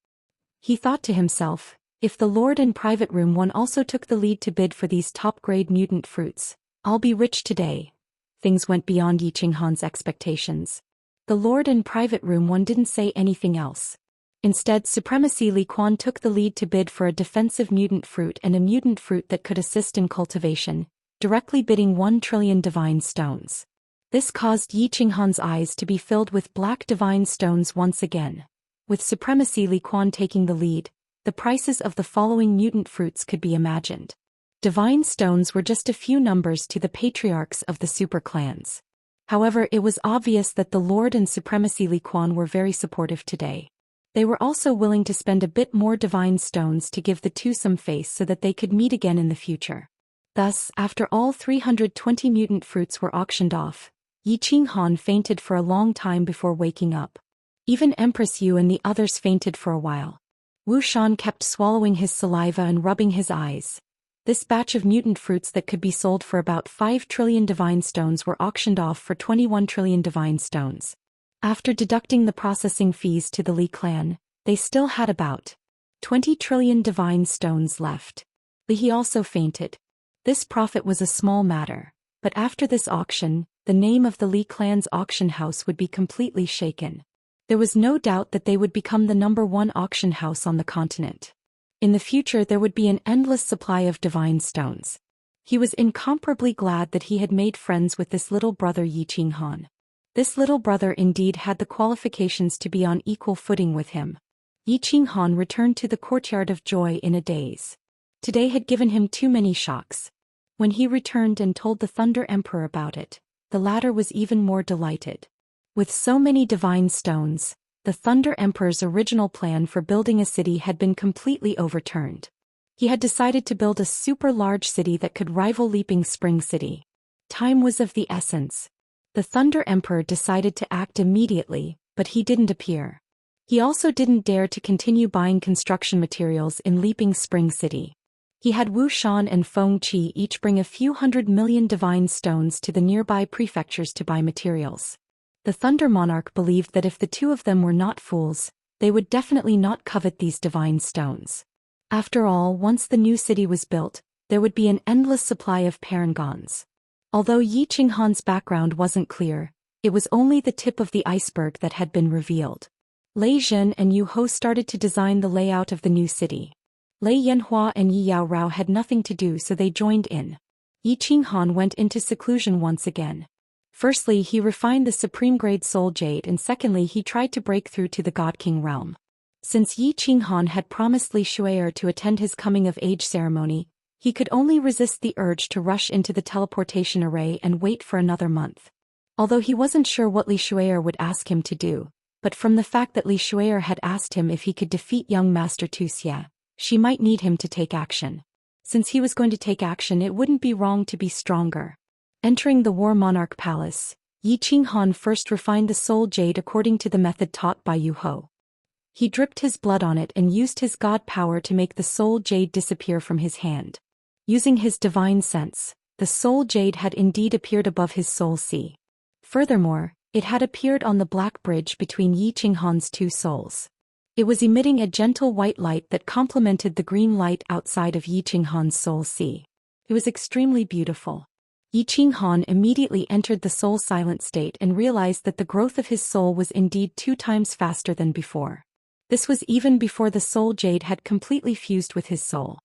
He thought to himself, if the Lord in Private Room 1 also took the lead to bid for these top-grade mutant fruits, I'll be rich today. Things went beyond Yi Qinghan's expectations. The Lord in Private Room 1 didn't say anything else. Instead, Supremacy Li Quan took the lead to bid for a defensive mutant fruit and a mutant fruit that could assist in cultivation, directly bidding 1 trillion divine stones. This caused Yi Qinghan's eyes to be filled with black divine stones once again. With Supremacy Li Quan taking the lead, the prices of the following mutant fruits could be imagined. Divine stones were just a few numbers to the patriarchs of the super clans. However, it was obvious that the Lord and Supremacy Li Quan were very supportive today. They were also willing to spend a bit more divine stones to give the two some face so that they could meet again in the future. Thus, after all 320 mutant fruits were auctioned off, Yi Qinghan fainted for a long time before waking up. Even Empress Yu and the others fainted for a while. Wu Shan kept swallowing his saliva and rubbing his eyes. This batch of mutant fruits that could be sold for about 5 trillion divine stones were auctioned off for 21 trillion divine stones. After deducting the processing fees to the Li clan, they still had about 20 trillion divine stones left. He also fainted. This profit was a small matter, but after this auction, the name of the Li clan's auction house would be completely shaken. There was no doubt that they would become the #1 auction house on the continent. In the future there would be an endless supply of divine stones. He was incomparably glad that he had made friends with this little brother Yi Qinghan. This little brother indeed had the qualifications to be on equal footing with him. Yi Qinghan returned to the courtyard of joy in a daze. Today had given him too many shocks. When he returned and told the Thunder Emperor about it, the latter was even more delighted. With so many divine stones, the Thunder Emperor's original plan for building a city had been completely overturned. He had decided to build a super large city that could rival Leaping Spring City. Time was of the essence. The Thunder Emperor decided to act immediately, but he didn't appear. He also didn't dare to continue buying construction materials in Leaping Spring City. He had Wu Shan and Feng Qi each bring a few 100 million divine stones to the nearby prefectures to buy materials. The Thunder Monarch believed that if the two of them were not fools, they would definitely not covet these divine stones. After all, once the new city was built, there would be an endless supply of parangons. Although Yi Qinghan's background wasn't clear, it was only the tip of the iceberg that had been revealed. Lei Zhen and Yu Ho started to design the layout of the new city. Lei Yanhua and Yi Yaorao had nothing to do, so they joined in. Yi Qinghan went into seclusion once again. Firstly, he refined the supreme grade soul jade, and secondly he tried to break through to the God King realm. Since Yi Qinghan had promised Li Shui'er to attend his coming-of-age ceremony, he could only resist the urge to rush into the teleportation array and wait for another month. Although he wasn't sure what Li Shui'er would ask him to do, but from the fact that Li Shui'er had asked him if he could defeat young Master Zhou Xian, she might need him to take action. Since he was going to take action, it wouldn't be wrong to be stronger. Entering the War Monarch Palace, Yi Qinghan first refined the soul jade according to the method taught by Yu Ho. He dripped his blood on it and used his god power to make the soul jade disappear from his hand. Using his divine sense, the soul jade had indeed appeared above his soul sea. Furthermore, it had appeared on the black bridge between Yi Qinghan's two souls. It was emitting a gentle white light that complemented the green light outside of Yi Qinghan's soul sea. It was extremely beautiful. Yi Qinghan immediately entered the soul silent state and realized that the growth of his soul was indeed 2 times faster than before. This was even before the soul jade had completely fused with his soul.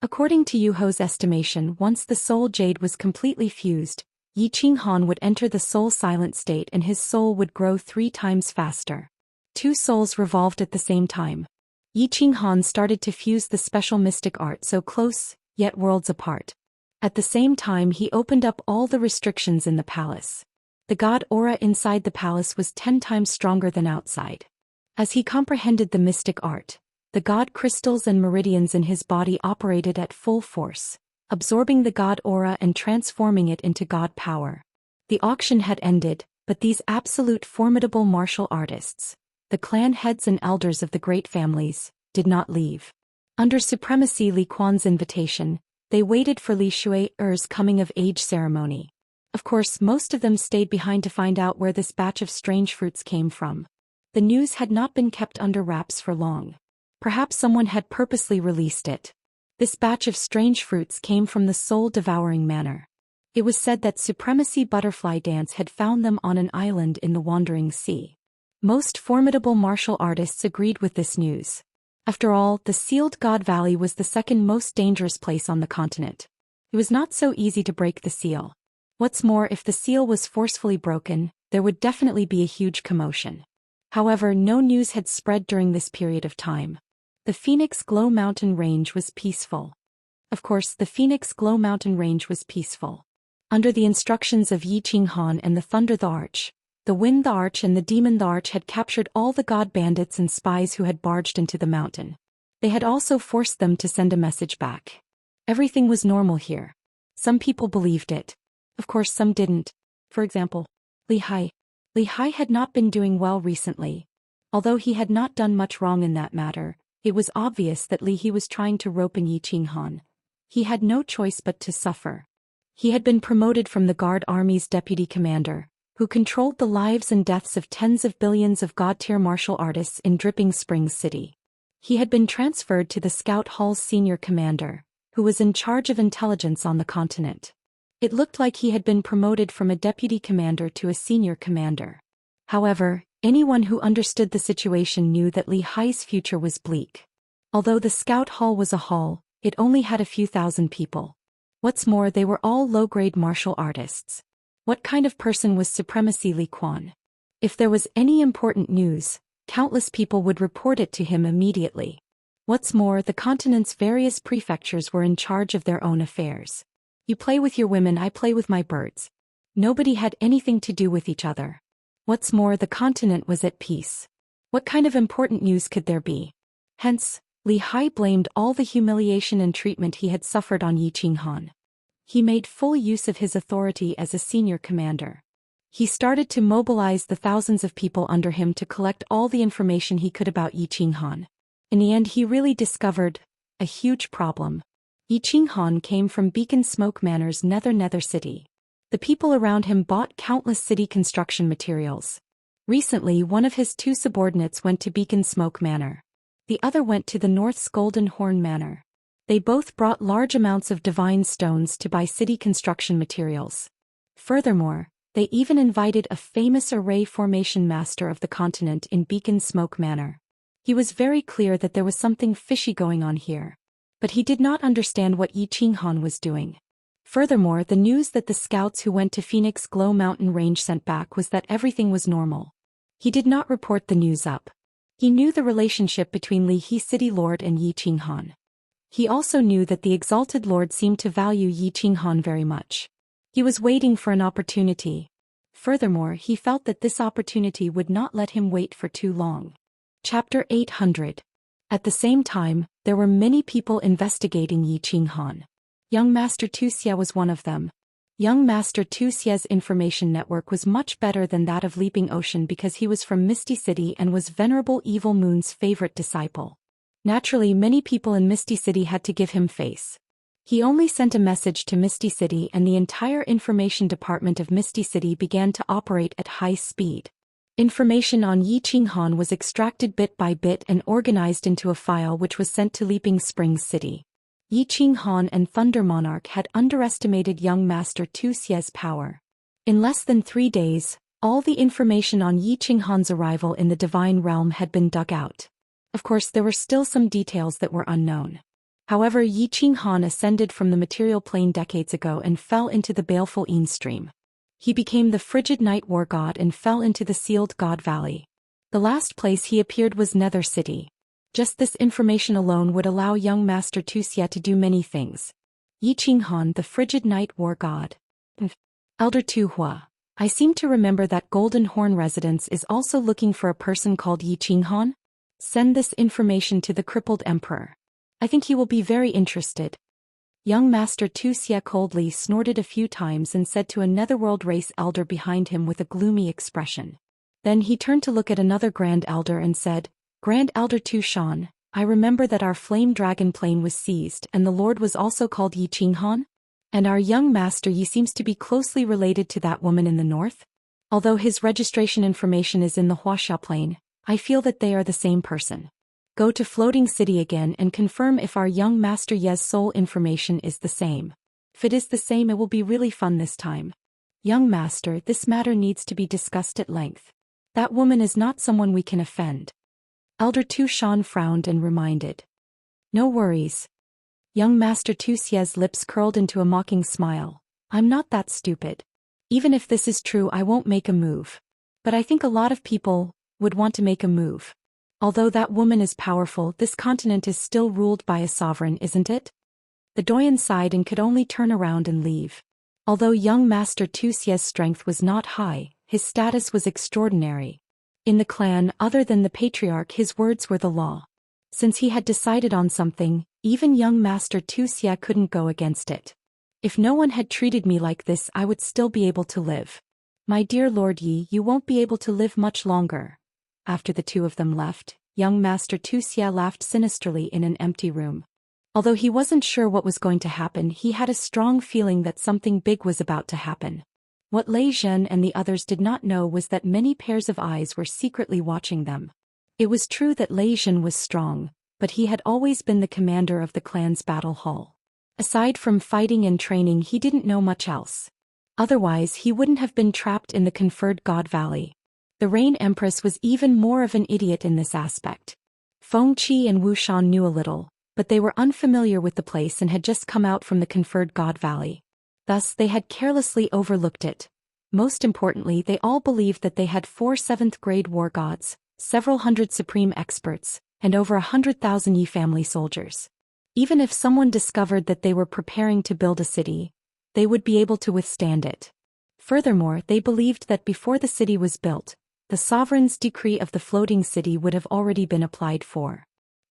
According to Yu Ho's estimation, once the soul jade was completely fused, Yi Qinghan would enter the soul silent state and his soul would grow 3 times faster. 2 souls revolved at the same time. Yi Qinghan started to fuse the special mystic art so close, yet worlds apart. At the same time he opened up all the restrictions in the palace. The god aura inside the palace was 10 times stronger than outside. As he comprehended the mystic art, the god crystals and meridians in his body operated at full force, absorbing the god aura and transforming it into god power. The auction had ended, but these absolute formidable martial artists, the clan heads and elders of the great families, did not leave. Under Supremacy Li Quan's invitation, they waited for Li Shui'er's coming-of-age ceremony. Of course, most of them stayed behind to find out where this batch of strange fruits came from. The news had not been kept under wraps for long. Perhaps someone had purposely released it. This batch of strange fruits came from the soul-devouring manor. It was said that Supremacy Butterfly Dance had found them on an island in the Wandering Sea. Most formidable martial artists agreed with this news. After all, the Sealed God Valley was the second most dangerous place on the continent. It was not so easy to break the seal. What's more, if the seal was forcefully broken, there would definitely be a huge commotion. However, no news had spread during this period of time. The Phoenix Glow Mountain Range was peaceful. Of course, the Phoenix Glow Mountain Range was peaceful. Under the instructions of Yi Qinghan and the Thunder the Arch, the Wind the Arch and the Demon the Arch had captured all the god bandits and spies who had barged into the mountain. They had also forced them to send a message back. Everything was normal here. Some people believed it. Of course, some didn't. For example, Li Hai. Li Hai had not been doing well recently. Although he had not done much wrong in that matter, it was obvious that Li He was trying to rope in Yi Qinghan. He had no choice but to suffer. He had been promoted from the Guard Army's deputy commander, who controlled the lives and deaths of tens of billions of god-tier martial artists in Dripping Springs City. He had been transferred to the Scout Hall's senior commander, who was in charge of intelligence on the continent. It looked like he had been promoted from a deputy commander to a senior commander. However, anyone who understood the situation knew that Li Hai's future was bleak. Although the Scout Hall was a hall, it only had a few thousand people. What's more, they were all low-grade martial artists. What kind of person was Supremacy Li Quan? If there was any important news, countless people would report it to him immediately. What's more, the continent's various prefectures were in charge of their own affairs. You play with your women, I play with my birds. Nobody had anything to do with each other. What's more, the continent was at peace. What kind of important news could there be? Hence, Li Hai blamed all the humiliation and treatment he had suffered on Yi Qinghan. He made full use of his authority as a senior commander. He started to mobilize the thousands of people under him to collect all the information he could about Yi Qinghan. In the end, he really discovered a huge problem. Yi Qinghan came from Beacon Smoke Manor's Nether City. The people around him bought countless city construction materials. Recently, one of his two subordinates went to Beacon Smoke Manor. The other went to the North's Golden Horn Manor. They both brought large amounts of divine stones to buy city construction materials. Furthermore, they even invited a famous array formation master of the continent in Beacon Smoke Manor. He was very clear that there was something fishy going on here. But he did not understand what Yi Qinghan was doing. Furthermore, the news that the scouts who went to Phoenix Glow Mountain Range sent back was that everything was normal. He did not report the news up. He knew the relationship between Li He City Lord and Yi Qinghan. He also knew that the Exalted Lord seemed to value Yi Qinghan very much. He was waiting for an opportunity. Furthermore, he felt that this opportunity would not let him wait for too long. Chapter 800. At the same time, there were many people investigating Yi Qinghan. Young Master Zhou Xian was one of them. Young Master Zhou Xian's information network was much better than that of Leaping Ocean because he was from Misty City and was Venerable Evil Moon's favorite disciple. Naturally, many people in Misty City had to give him face. He only sent a message to Misty City and the entire information department of Misty City began to operate at high speed. Information on Yi Qinghan was extracted bit by bit and organized into a file which was sent to Leaping Springs City. Yi Qinghan and Thunder Monarch had underestimated young Master Zhou Xian's power. In less than 3 days, all the information on Yi Qinghan's arrival in the Divine Realm had been dug out. Of course, there were still some details that were unknown. However, Yi Qinghan ascended from the material plane decades ago and fell into the baleful Een stream. He became the frigid night war god and fell into the sealed god valley. The last place he appeared was Nether City. Just this information alone would allow young Master Zhou Xian to do many things. Yi Qinghan, the frigid night war god. Elder Tu Hua. I seem to remember that Golden Horn residence is also looking for a person called Yi Qinghan. Send this information to the crippled emperor. I think he will be very interested. Young Master Zhou Xian coldly snorted a few times and said to a netherworld race elder behind him with a gloomy expression. Then he turned to look at another Grand Elder and said, Grand Elder Tu Xian, I remember that our flame dragon plane was seized and the Lord was also called Yi Qinghan? And our young Master Yi seems to be closely related to that woman in the north? Although his registration information is in the Huaxia plane, I feel that they are the same person. Go to Floating City again and confirm if our young Master Ye's soul information is the same. If it is the same, it will be really fun this time. Young Master, this matter needs to be discussed at length. That woman is not someone we can offend. Elder Tu Xian frowned and reminded. No worries. Young Master Zhou Xian's lips curled into a mocking smile. I'm not that stupid. Even if this is true, I won't make a move. But I think a lot of people would want to make a move. Although that woman is powerful, this continent is still ruled by a sovereign, isn't it? The Doyen sighed and could only turn around and leave. Although young Master Zhou Xian's strength was not high, his status was extraordinary. In the clan, other than the patriarch, his words were the law. Since he had decided on something, even young Master Zhou Xian couldn't go against it. If no one had treated me like this, I would still be able to live. My dear Lord Yi, you won't be able to live much longer. After the two of them left, young Master Zhou Xian laughed sinisterly in an empty room. Although he wasn't sure what was going to happen, he had a strong feeling that something big was about to happen. What Lei Zhen and the others did not know was that many pairs of eyes were secretly watching them. It was true that Lei Zhen was strong, but he had always been the commander of the clan's battle hall. Aside from fighting and training, he didn't know much else. Otherwise, he wouldn't have been trapped in the conferred God Valley. The Rain Empress was even more of an idiot in this aspect. Feng Qi and Wu Shan knew a little, but they were unfamiliar with the place and had just come out from the conferred God Valley. Thus, they had carelessly overlooked it. Most importantly, they all believed that they had 4 7th-grade war gods, several hundred supreme experts, and over 100,000 Yi family soldiers. Even if someone discovered that they were preparing to build a city, they would be able to withstand it. Furthermore, they believed that before the city was built, the sovereign's decree of the floating city would have already been applied for.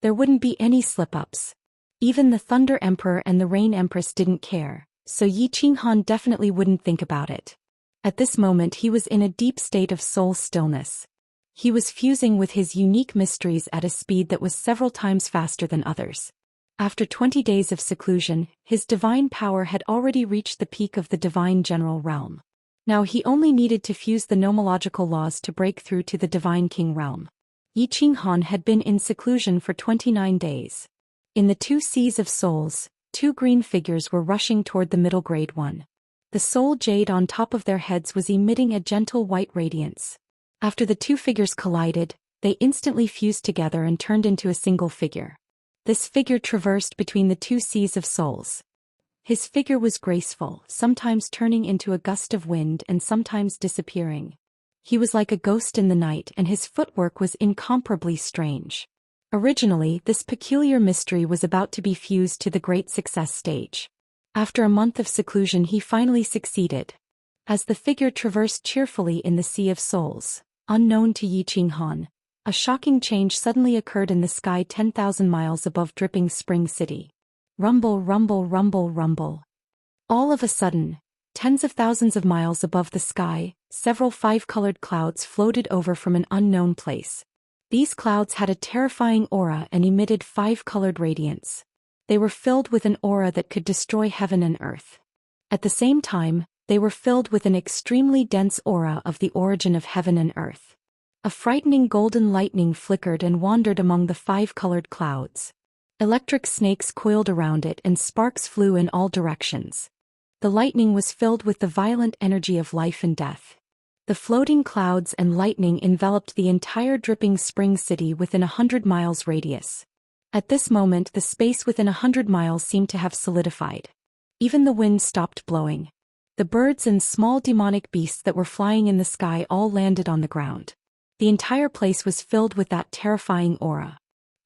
There wouldn't be any slip-ups. Even the Thunder Emperor and the Rain Empress didn't care, so Yi Qinghan definitely wouldn't think about it. At this moment he was in a deep state of soul stillness. He was fusing with his unique mysteries at a speed that was several times faster than others. After 20 days of seclusion, his divine power had already reached the peak of the divine general realm. Now he only needed to fuse the nomological laws to break through to the divine king realm. Yi Qinghan had been in seclusion for 29 days. In the 2 seas of souls, 2 green figures were rushing toward the middle grade one. The soul jade on top of their heads was emitting a gentle white radiance. After the 2 figures collided, they instantly fused together and turned into a single figure. This figure traversed between the 2 seas of souls. His figure was graceful, sometimes turning into a gust of wind and sometimes disappearing. He was like a ghost in the night, and his footwork was incomparably strange. Originally, this peculiar mystery was about to be fused to the great success stage. After a month of seclusion, he finally succeeded. As the figure traversed cheerfully in the Sea of Souls, unknown to Yi Qinghan, a shocking change suddenly occurred in the sky 10,000 miles above Dripping Spring City. Rumble, rumble, rumble, rumble. All of a sudden, tens of thousands of miles above the sky, several 5-colored clouds floated over from an unknown place. These clouds had a terrifying aura and emitted 5-colored radiance. They were filled with an aura that could destroy heaven and earth. At the same time, they were filled with an extremely dense aura of the origin of heaven and earth. A frightening golden lightning flickered and wandered among the 5-colored clouds. Electric snakes coiled around it and sparks flew in all directions. The lightning was filled with the violent energy of life and death. The floating clouds and lightning enveloped the entire Dripping Spring City within 100 miles radius. At this moment, the space within 100 miles seemed to have solidified. Even the wind stopped blowing. The birds and small demonic beasts that were flying in the sky all landed on the ground. The entire place was filled with that terrifying aura.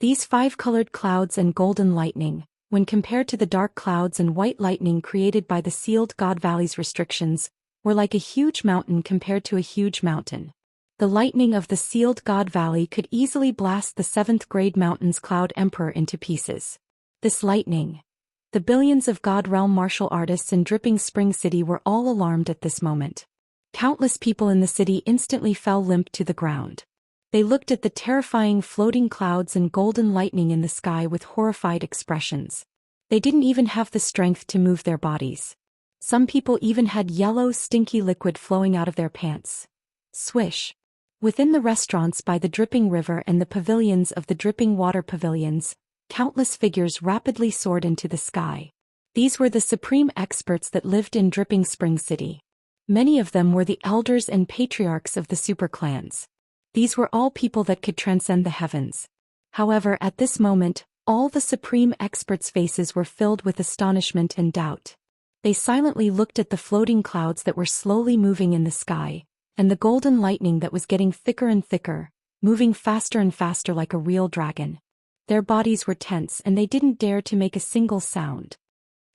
These 5-colored clouds and golden lightning, when compared to the dark clouds and white lightning created by the sealed God Valley's restrictions, were like a huge mountain compared to a huge mountain. The lightning of the sealed God Valley could easily blast the 7th-grade mountain's Cloud Emperor into pieces. This lightning. The billions of God Realm martial artists in Dripping Spring City were all alarmed at this moment. Countless people in the city instantly fell limp to the ground. They looked at the terrifying floating clouds and golden lightning in the sky with horrified expressions. They didn't even have the strength to move their bodies. Some people even had yellow, stinky liquid flowing out of their pants. Swish. Within the restaurants by the dripping river and the pavilions of the dripping water pavilions, countless figures rapidly soared into the sky. These were the supreme experts that lived in Dripping Spring City. Many of them were the elders and patriarchs of the super clans. These were all people that could transcend the heavens. However, at this moment, all the supreme experts' faces were filled with astonishment and doubt. They silently looked at the floating clouds that were slowly moving in the sky, and the golden lightning that was getting thicker and thicker, moving faster and faster like a real dragon. Their bodies were tense and they didn't dare to make a single sound.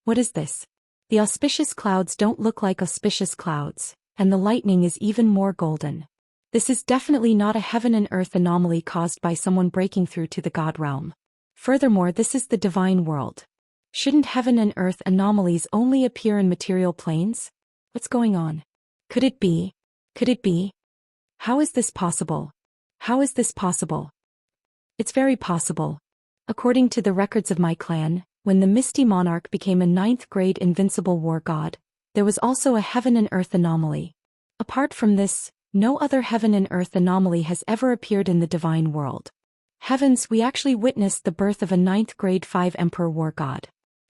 What is this? The auspicious clouds don't look like auspicious clouds, and the lightning is even more golden. This is definitely not a heaven and earth anomaly caused by someone breaking through to the god realm. Furthermore, this is the divine world. Shouldn't heaven and earth anomalies only appear in material planes? What's going on? Could it be? Could it be? How is this possible? How is this possible? It's very possible. According to the records of my clan, when the Misty Monarch became a 9th-grade invincible war god, there was also a heaven and earth anomaly. Apart from this, no other heaven and earth anomaly has ever appeared in the divine world. Heavens, we actually witnessed the birth of a 9th-grade 5 Emperor war god.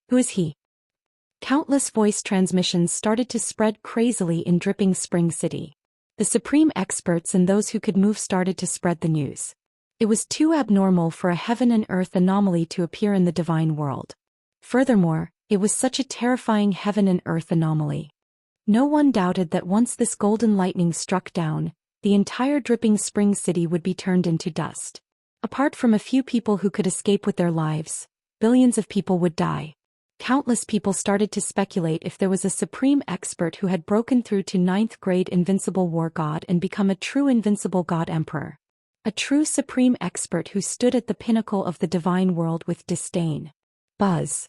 Who is he? Countless voice transmissions started to spread crazily in Dripping Spring City. The supreme experts and those who could move started to spread the news. It was too abnormal for a heaven and earth anomaly to appear in the divine world. Furthermore, it was such a terrifying heaven and earth anomaly. No one doubted that once this golden lightning struck down, the entire Dripping Spring City would be turned into dust. Apart from a few people who could escape with their lives, billions of people would die. Countless people started to speculate if there was a supreme expert who had broken through to 9th-grade invincible war god and become a true invincible god emperor. A true supreme expert who stood at the pinnacle of the divine world with disdain. Buzz.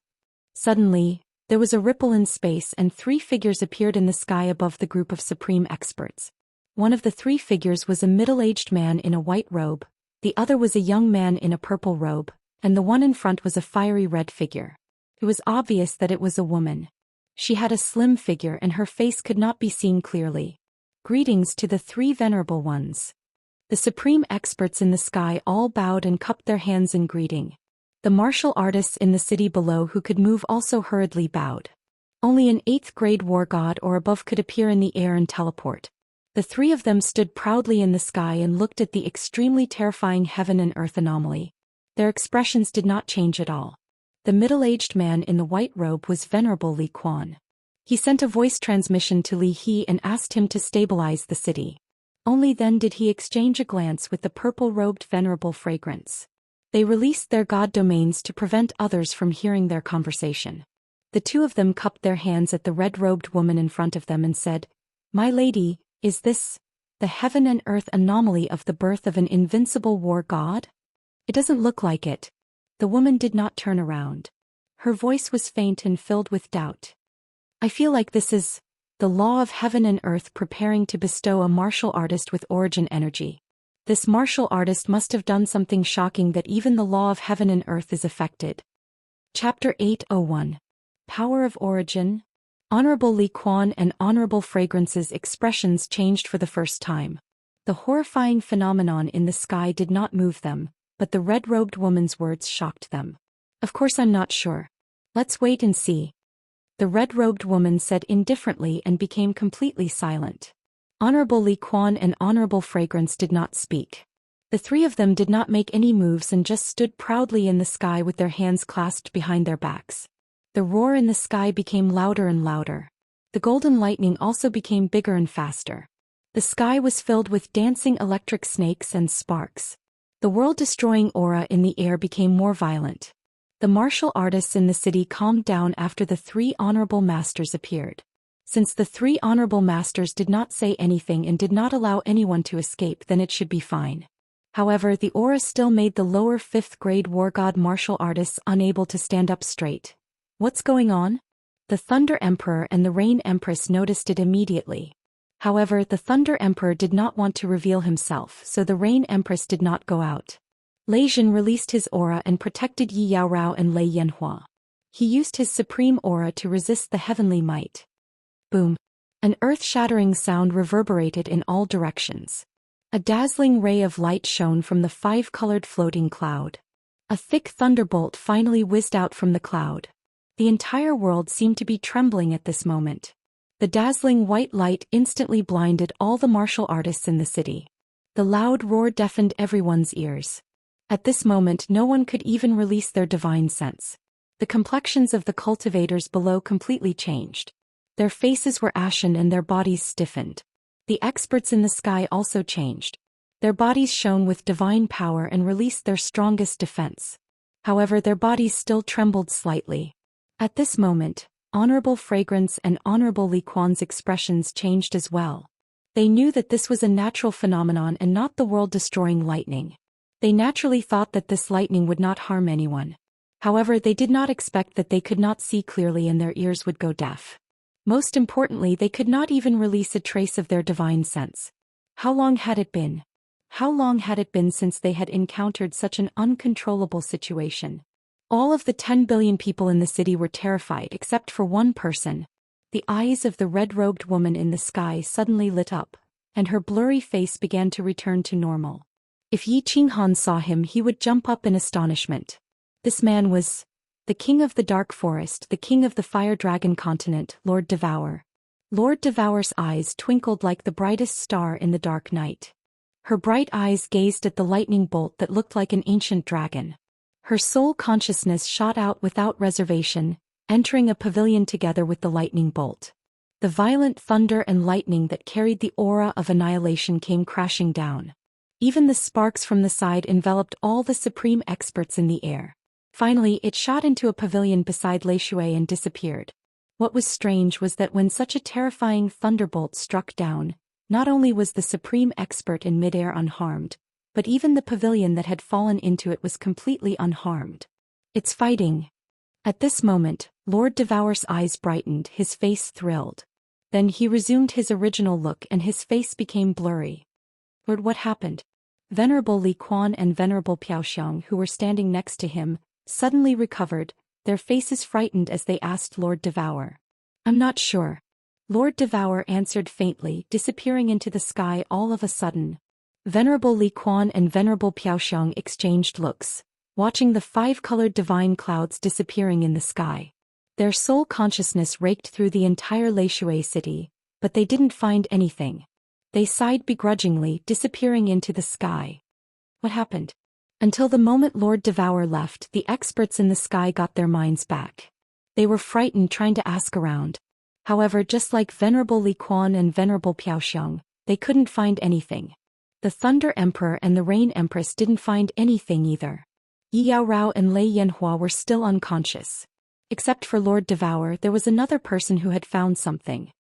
Suddenly, there was a ripple in space and 3 figures appeared in the sky above the group of supreme experts. One of the 3 figures was a middle-aged man in a white robe, the other was a young man in a purple robe, and the one in front was a fiery red figure. It was obvious that it was a woman. She had a slim figure and her face could not be seen clearly. Greetings to the 3 venerable ones. The supreme experts in the sky all bowed and cupped their hands in greeting. The martial artists in the city below who could move also hurriedly bowed. Only an 8th-grade war god or above could appear in the air and teleport. The 3 of them stood proudly in the sky and looked at the extremely terrifying heaven and earth anomaly. Their expressions did not change at all. The middle-aged man in the white robe was Venerable Li Quan. He sent a voice transmission to Li He and asked him to stabilize the city. Only then did he exchange a glance with the purple-robed Venerable Fragrance. They released their god domains to prevent others from hearing their conversation. The 2 of them cupped their hands at the red-robed woman in front of them and said, "My lady, is this the heaven and earth anomaly of the birth of an invincible war god?" "It doesn't look like it." The woman did not turn around. Her voice was faint and filled with doubt. "I feel like this is the law of heaven and earth preparing to bestow a martial artist with origin energy. This martial artist must have done something shocking that even the law of heaven and earth is affected." Chapter 801. Power of Origin. Honorable Li Quan and Honorable Fragrance's expressions changed for the first time. The horrifying phenomenon in the sky did not move them, but the red-robed woman's words shocked them. "Of course I'm not sure. Let's wait and see." The red-robed woman said indifferently and became completely silent. Honorable Li Quan and Honorable Fragrance did not speak. The 3 of them did not make any moves and just stood proudly in the sky with their hands clasped behind their backs. The roar in the sky became louder and louder. The golden lightning also became bigger and faster. The sky was filled with dancing electric snakes and sparks. The world-destroying aura in the air became more violent. The martial artists in the city calmed down after the 3 honorable masters appeared. Since the 3 honorable masters did not say anything and did not allow anyone to escape, then it should be fine. However, the aura still made the lower 5th-grade war god martial artists unable to stand up straight. What's going on? The Thunder Emperor and the Rain Empress noticed it immediately. However, the Thunder Emperor did not want to reveal himself, so the Rain Empress did not go out. Lei Jin released his aura and protected Yi Yaorao and Lei Yanhua. He used his supreme aura to resist the heavenly might. Boom! An earth-shattering sound reverberated in all directions. A dazzling ray of light shone from the 5-colored floating cloud. A thick thunderbolt finally whizzed out from the cloud. The entire world seemed to be trembling at this moment. The dazzling white light instantly blinded all the martial artists in the city. The loud roar deafened everyone's ears. At this moment no one could even release their divine sense. The complexions of the cultivators below completely changed. Their faces were ashen and their bodies stiffened. The experts in the sky also changed. Their bodies shone with divine power and released their strongest defense. However, their bodies still trembled slightly. At this moment, Honorable Fragrance and Honorable Li Quan's expressions changed as well. They knew that this was a natural phenomenon and not the world-destroying lightning. They naturally thought that this lightning would not harm anyone. However, they did not expect that they could not see clearly and their ears would go deaf. Most importantly, they could not even release a trace of their divine sense. How long had it been? How long had it been since they had encountered such an uncontrollable situation? All of the 10 billion people in the city were terrified except for one person. The eyes of the red-robed woman in the sky suddenly lit up, and her blurry face began to return to normal. If Yi Qinghan saw him, he would jump up in astonishment. This man was the king of the dark forest, the king of the fire dragon continent, Lord Devour. Lord Devour's eyes twinkled like the brightest star in the dark night. Her bright eyes gazed at the lightning bolt that looked like an ancient dragon. Her soul consciousness shot out without reservation, entering a pavilion together with the lightning bolt. The violent thunder and lightning that carried the aura of annihilation came crashing down. Even the sparks from the side enveloped all the supreme experts in the air. Finally, it shot into a pavilion beside Lei Shui and disappeared. What was strange was that when such a terrifying thunderbolt struck down, not only was the supreme expert in midair unharmed, but even the pavilion that had fallen into it was completely unharmed. It's fighting. At this moment, Lord Devour's eyes brightened, his face thrilled. Then he resumed his original look and his face became blurry. Lord, what happened? Venerable Li Quan and Venerable Piaoxiang, who were standing next to him, suddenly recovered, their faces frightened as they asked Lord Devour. I'm not sure. Lord Devour answered faintly, disappearing into the sky all of a sudden. Venerable Li Quan and Venerable Piaoxiang exchanged looks, watching the 5-colored divine clouds disappearing in the sky. Their soul consciousness raked through the entire Lei Shui city, but they didn't find anything. They sighed begrudgingly, disappearing into the sky. What happened? Until the moment Lord Devour left, the experts in the sky got their minds back. They were frightened, trying to ask around. However, just like Venerable Li Quan and Venerable Piaoxiang, they couldn't find anything. The Thunder Emperor and the Rain Empress didn't find anything either. Yi Yaorao and Lei Yanhua were still unconscious. Except for Lord Devour, there was another person who had found something.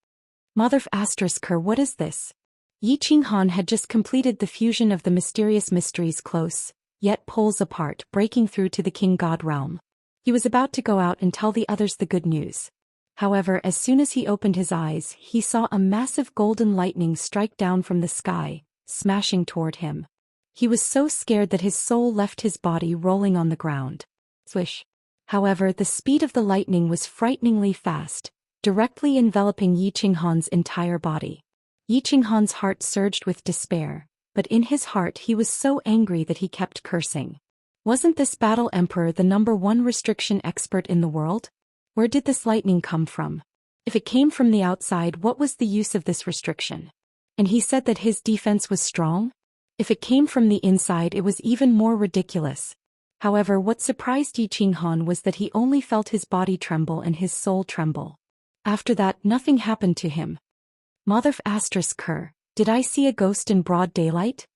Mother Asterisker, what is this? Yi Qinghan had just completed the fusion of the mysterious mysteries close, yet poles apart, breaking through to the King God realm. He was about to go out and tell the others the good news. However, as soon as he opened his eyes, he saw a massive golden lightning strike down from the sky, smashing toward him. He was so scared that his soul left his body rolling on the ground. Swish. However, the speed of the lightning was frighteningly fast, directly enveloping Yi Qinghan's entire body. Yi Qinghan's heart surged with despair, but in his heart he was so angry that he kept cursing. Wasn't this Battle Emperor the #1 restriction expert in the world? Where did this lightning come from? If it came from the outside, what was the use of this restriction? And he said that his defense was strong? If it came from the inside, it was even more ridiculous. However, what surprised Yi Qinghan was that he only felt his body tremble and his soul tremble. After that, nothing happened to him. Mother Asterisker, did I see a ghost in broad daylight?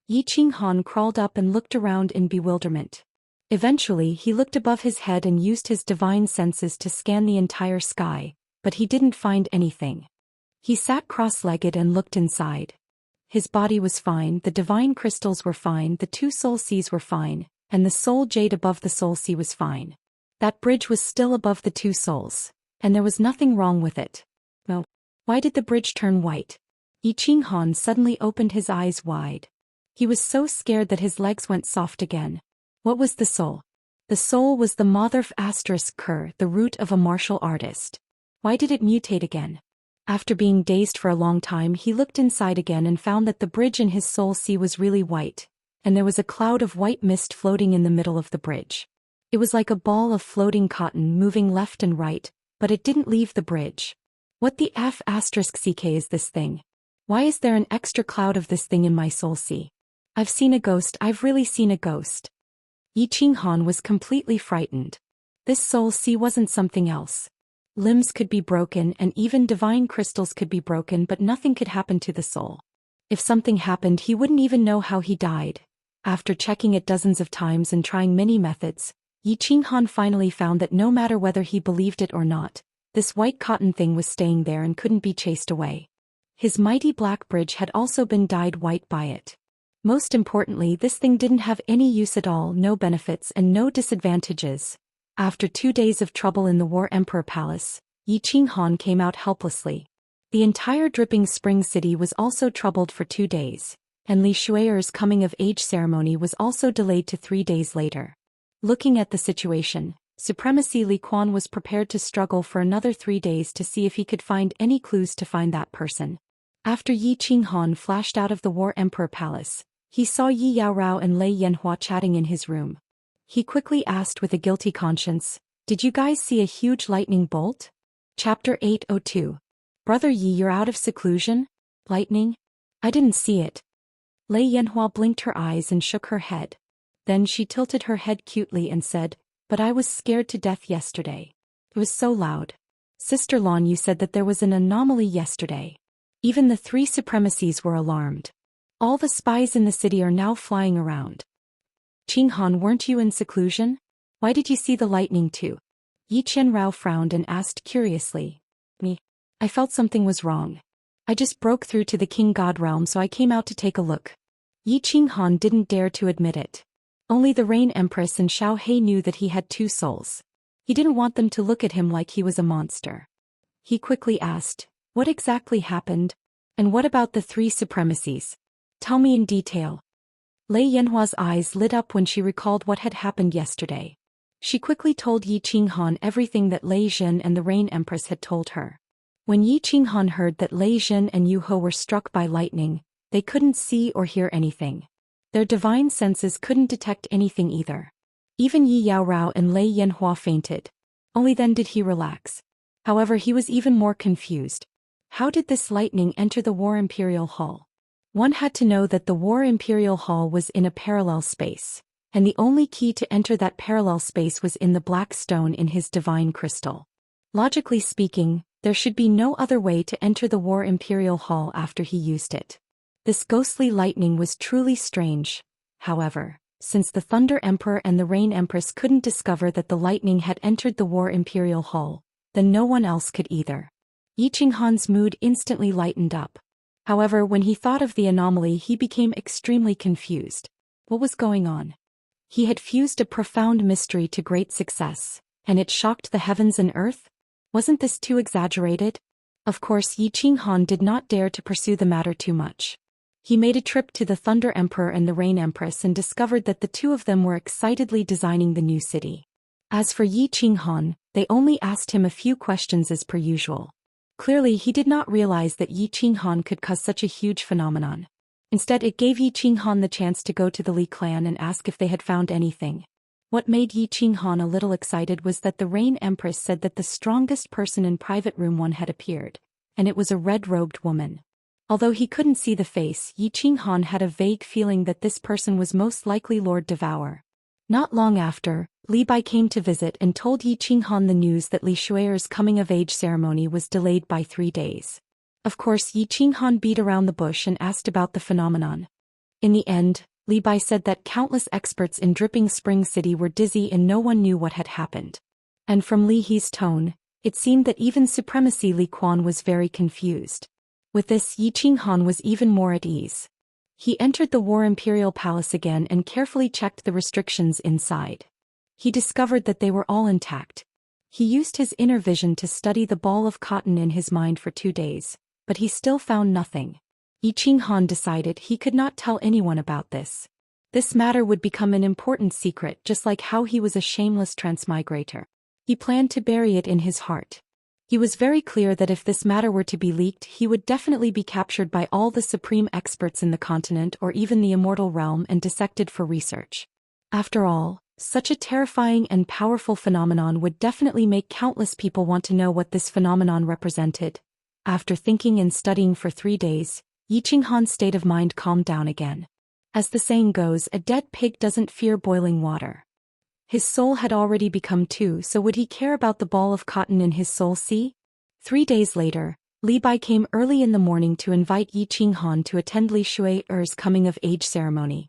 Yi Qinghan crawled up and looked around in bewilderment. Eventually, he looked above his head and used his divine senses to scan the entire sky, but he didn't find anything. He sat cross-legged and looked inside. His body was fine, the divine crystals were fine, the 2 soul seas were fine, and the soul jade above the soul sea was fine. That bridge was still above the 2 souls, and there was nothing wrong with it. Well, why did the bridge turn white? Yi Qinghan suddenly opened his eyes wide. He was so scared that his legs went soft again. What was the soul? The soul was the Mother Asterisker, the root of a martial artist. Why did it mutate again? After being dazed for a long time, he looked inside again and found that the bridge in his soul sea was really white, and there was a cloud of white mist floating in the middle of the bridge. It was like a ball of floating cotton moving left and right, but it didn't leave the bridge. What the *CK is this thing? Why is there an extra cloud of this thing in my soul sea? I've seen a ghost, I've really seen a ghost. Yi Qinghan was completely frightened. This soul sea wasn't something else. Limbs could be broken and even divine crystals could be broken, but nothing could happen to the soul. If something happened, he wouldn't even know how he died. After checking it dozens of times and trying many methods, Yi Qinghan finally found that no matter whether he believed it or not, this white cotton thing was staying there and couldn't be chased away. His mighty black bridge had also been dyed white by it. Most importantly, this thing didn't have any use at all, no benefits and no disadvantages. After 2 days of trouble in the War Emperor Palace, Yi Qinghan came out helplessly. The entire Dripping Spring City was also troubled for 2 days, and Li Shui'er's coming-of-age ceremony was also delayed to 3 days later. Looking at the situation, Supremacy Li Quan was prepared to struggle for another 3 days to see if he could find any clues to find that person. After Yi Qinghan flashed out of the War Emperor Palace, he saw Yi Yaorao and Lei Yanhua chatting in his room. He quickly asked with a guilty conscience, "Did you guys see a huge lightning bolt?" Chapter 802. Brother Yi, you're out of seclusion? Lightning? I didn't see it. Lei Yanhua blinked her eyes and shook her head. Then she tilted her head cutely and said, "But I was scared to death yesterday. It was so loud. Sister Lan, you said that there was an anomaly yesterday." Even the 3 supremacies were alarmed. All the spies in the city are now flying around. Qinghan, weren't you in seclusion? Why did you see the lightning too? Yi Qianrao frowned and asked curiously. Me. I felt something was wrong. I just broke through to the King God realm, so I came out to take a look. Yi Qinghan didn't dare to admit it. Only the Rain Empress and Xiao He knew that he had 2 souls. He didn't want them to look at him like he was a monster. He quickly asked, "What exactly happened? And what about the 3 supremacies? Tell me in detail." Lei Yanhua's eyes lit up when she recalled what had happened yesterday. She quickly told Yi Qinghan everything that Lei Zhen and the Rain Empress had told her. When Yi Qinghan heard that Lei Zhen and Yu He were struck by lightning, they couldn't see or hear anything. Their divine senses couldn't detect anything either. Even Yi Yaorao and Lei Yanhua fainted. Only then did he relax. However, he was even more confused. How did this lightning enter the War Imperial Hall? One had to know that the War Imperial Hall was in a parallel space, and the only key to enter that parallel space was in the black stone in his divine crystal. Logically speaking, there should be no other way to enter the War Imperial Hall after he used it. This ghostly lightning was truly strange. However, since the Thunder Emperor and the Rain Empress couldn't discover that the lightning had entered the War Imperial Hall, then no one else could either. Yi Qinghan's mood instantly lightened up. However, when he thought of the anomaly, he became extremely confused. What was going on? He had fused a profound mystery to great success, and it shocked the heavens and earth? Wasn't this too exaggerated? Of course, Yi Qinghan did not dare to pursue the matter too much. He made a trip to the Thunder Emperor and the Rain Empress and discovered that the 2 of them were excitedly designing the new city. As for Yi Qinghan, they only asked him a few questions as per usual. Clearly, he did not realize that Yi Qinghan could cause such a huge phenomenon. Instead, it gave Yi Qinghan the chance to go to the Li clan and ask if they had found anything. What made Yi Qinghan a little excited was that the Rain Empress said that the strongest person in Private Room 1 had appeared, and it was a red-robed woman. Although he couldn't see the face, Yi Qinghan had a vague feeling that this person was most likely Lord Devour. Not long after, Li Bai came to visit and told Yi Qinghan the news that Li Shui'er's coming-of-age ceremony was delayed by 3 days. Of course, Yi Qinghan beat around the bush and asked about the phenomenon. In the end, Li Bai said that countless experts in Dripping Spring City were dizzy and no one knew what had happened. And from Li He's tone, it seemed that even Supremacy Li Quan was very confused. With this, Yi Qinghan was even more at ease. He entered the War Imperial Palace again and carefully checked the restrictions inside. He discovered that they were all intact. He used his inner vision to study the ball of cotton in his mind for 2 days, but he still found nothing. Yi Qinghan decided he could not tell anyone about this. This matter would become an important secret, just like how he was a shameless transmigrator. He planned to bury it in his heart. He was very clear that if this matter were to be leaked, he would definitely be captured by all the supreme experts in the continent or even the Immortal realm and dissected for research. After all, such a terrifying and powerful phenomenon would definitely make countless people want to know what this phenomenon represented. After thinking and studying for 3 days, Yi Qinghan's state of mind calmed down again. As the saying goes, a dead pig doesn't fear boiling water. His soul had already become 2, so would he care about the ball of cotton in his soul? See? 3 days later, Li Bai came early in the morning to invite Yi Qinghan to attend Li Shui's coming-of-age ceremony.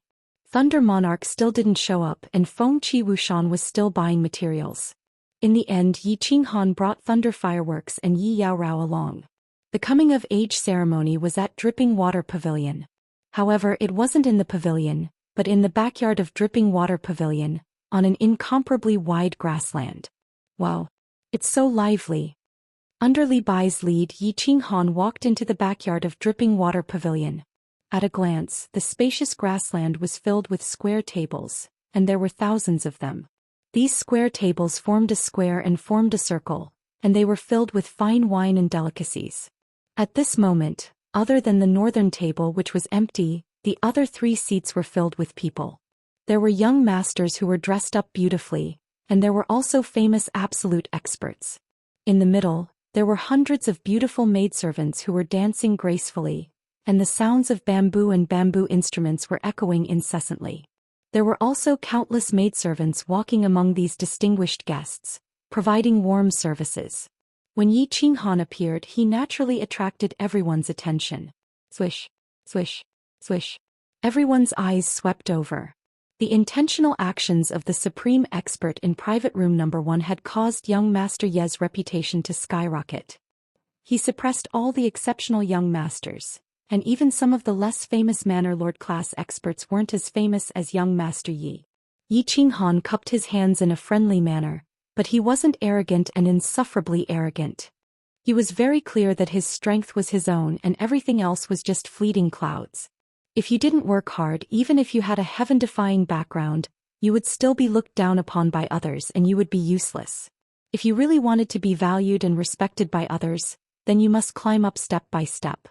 Thunder Monarch still didn't show up and Feng Qi Wushan was still buying materials. In the end, Yi Qinghan brought thunder fireworks and Yi Yaorao along. The coming-of-age ceremony was at Dripping Water Pavilion. However, it wasn't in the pavilion, but in the backyard of Dripping Water Pavilion, on an incomparably wide grassland. Wow! It's so lively. Under Li Bai's lead, Yi Qinghan walked into the backyard of Dripping Water Pavilion. At a glance, the spacious grassland was filled with square tables, and there were thousands of them. These square tables formed a square and formed a circle, and they were filled with fine wine and delicacies. At this moment, other than the northern table which was empty, the other 3 seats were filled with people. There were young masters who were dressed up beautifully, and there were also famous absolute experts. In the middle, there were hundreds of beautiful maidservants who were dancing gracefully, and the sounds of bamboo and bamboo instruments were echoing incessantly. There were also countless maidservants walking among these distinguished guests, providing warm services. When Yi Qinghan appeared, he naturally attracted everyone's attention. Swish, swish, swish. Everyone's eyes swept over. The intentional actions of the supreme expert in private room number 1 had caused young Master Ye's reputation to skyrocket. He suppressed all the exceptional young masters, and even some of the less famous Manor Lord class experts weren't as famous as young Master Yi. Yi Qinghan cupped his hands in a friendly manner, but he wasn't arrogant and insufferably arrogant. He was very clear that his strength was his own and everything else was just fleeting clouds. If you didn't work hard, even if you had a heaven-defying background, you would still be looked down upon by others and you would be useless. If you really wanted to be valued and respected by others, then you must climb up step by step.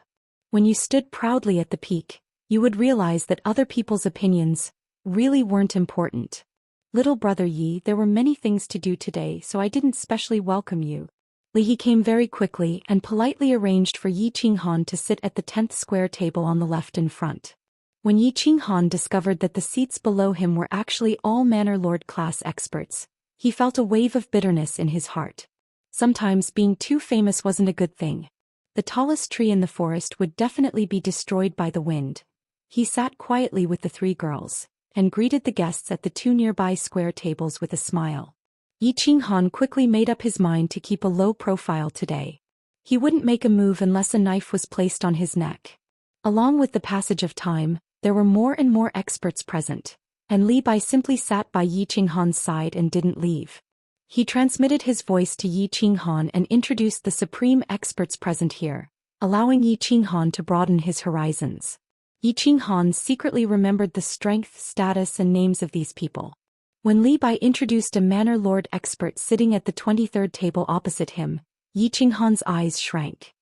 When you stood proudly at the peak, you would realize that other people's opinions really weren't important. Little brother Yi, there were many things to do today, so I didn't specially welcome you. Li came very quickly and politely arranged for Yi Qinghan to sit at the 10th square table on the left in front. When Yi Qinghan discovered that the seats below him were actually all Manor Lord class experts, he felt a wave of bitterness in his heart. Sometimes being too famous wasn't a good thing. The tallest tree in the forest would definitely be destroyed by the wind. He sat quietly with the 3 girls, and greeted the guests at the 2 nearby square tables with a smile. Yi Qinghan quickly made up his mind to keep a low profile today. He wouldn't make a move unless a knife was placed on his neck. Along with the passage of time, there were more and more experts present, and Li Bai simply sat by Yi Qinghan's side and didn't leave. He transmitted his voice to Yi Qinghan and introduced the supreme experts present here, allowing Yi Qinghan to broaden his horizons. Yi Qinghan secretly remembered the strength, status and names of these people. When Li Bai introduced a Manor Lord expert sitting at the 23rd table opposite him, Yi Qinghan's eyes shrank.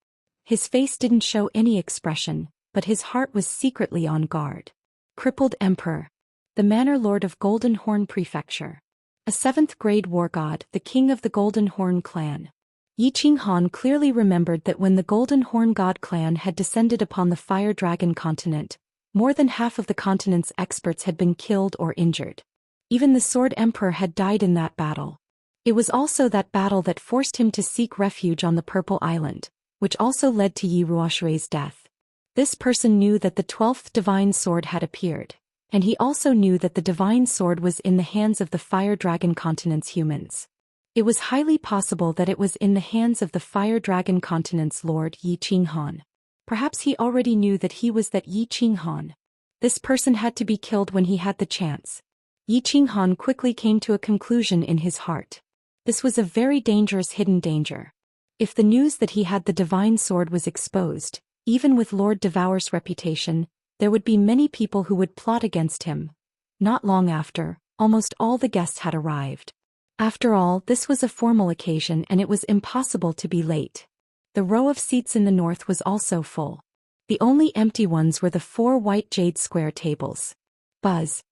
His face didn't show any expression, but his heart was secretly on guard. Crippled Emperor. The Manor Lord of Golden Horn Prefecture. A 7th grade war god, the king of the Golden Horn clan. Yi Qinghan clearly remembered that when the Golden Horn God clan had descended upon the Fire Dragon continent, more than half of the continent's experts had been killed or injured. Even the Sword Emperor had died in that battle. It was also that battle that forced him to seek refuge on the Purple Island, which also led to Yi Ruoshui's death. This person knew that the 12th Divine Sword had appeared, and he also knew that the Divine Sword was in the hands of the Fire Dragon continent's humans. It was highly possible that it was in the hands of the Fire Dragon continent's Lord Yi Qinghan. Perhaps he already knew that he was that Yi Qinghan. This person had to be killed when he had the chance. Yi Qinghan quickly came to a conclusion in his heart. This was a very dangerous hidden danger. If the news that he had the Divine Sword was exposed, even with Lord Devour's reputation, there would be many people who would plot against him. Not long after, almost all the guests had arrived. After all, this was a formal occasion and it was impossible to be late. The row of seats in the north was also full. The only empty ones were the 4 white jade square tables. Buzz.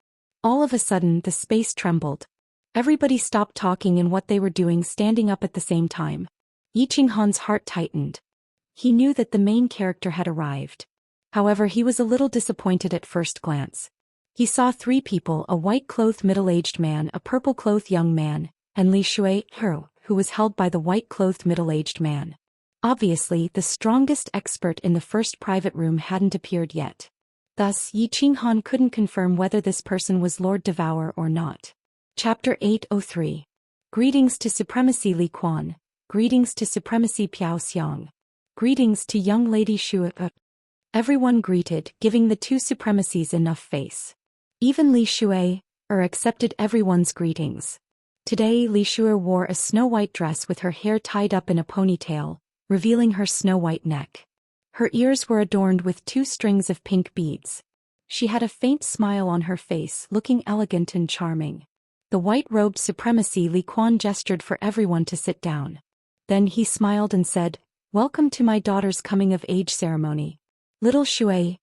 All of a sudden, the space trembled. Everybody stopped talking and what they were doing, standing up at the same time. Yi Qinghan's heart tightened. He knew that the main character had arrived. However, he was a little disappointed at first glance. He saw 3 people, a white-clothed middle-aged man, a purple-clothed young man, and Li Shui, who was held by the white-clothed middle-aged man. Obviously, the strongest expert in the first private room hadn't appeared yet. Thus, Yi Qinghan couldn't confirm whether this person was Lord Devourer or not. Chapter 803. Greetings to Supremacy Li Quan. Greetings to Supremacy Piao Xiang. Greetings to young Lady Shu. Everyone greeted, giving the two supremacies enough face. Even Li Shui accepted everyone's greetings. Today Li Shui wore a snow-white dress with her hair tied up in a ponytail, revealing her snow-white neck. Her ears were adorned with 2 strings of pink beads. She had a faint smile on her face, looking elegant and charming. The white-robed supremacy Li Quan gestured for everyone to sit down. Then he smiled and said, "Welcome to my daughter's coming-of-age ceremony. Little Shui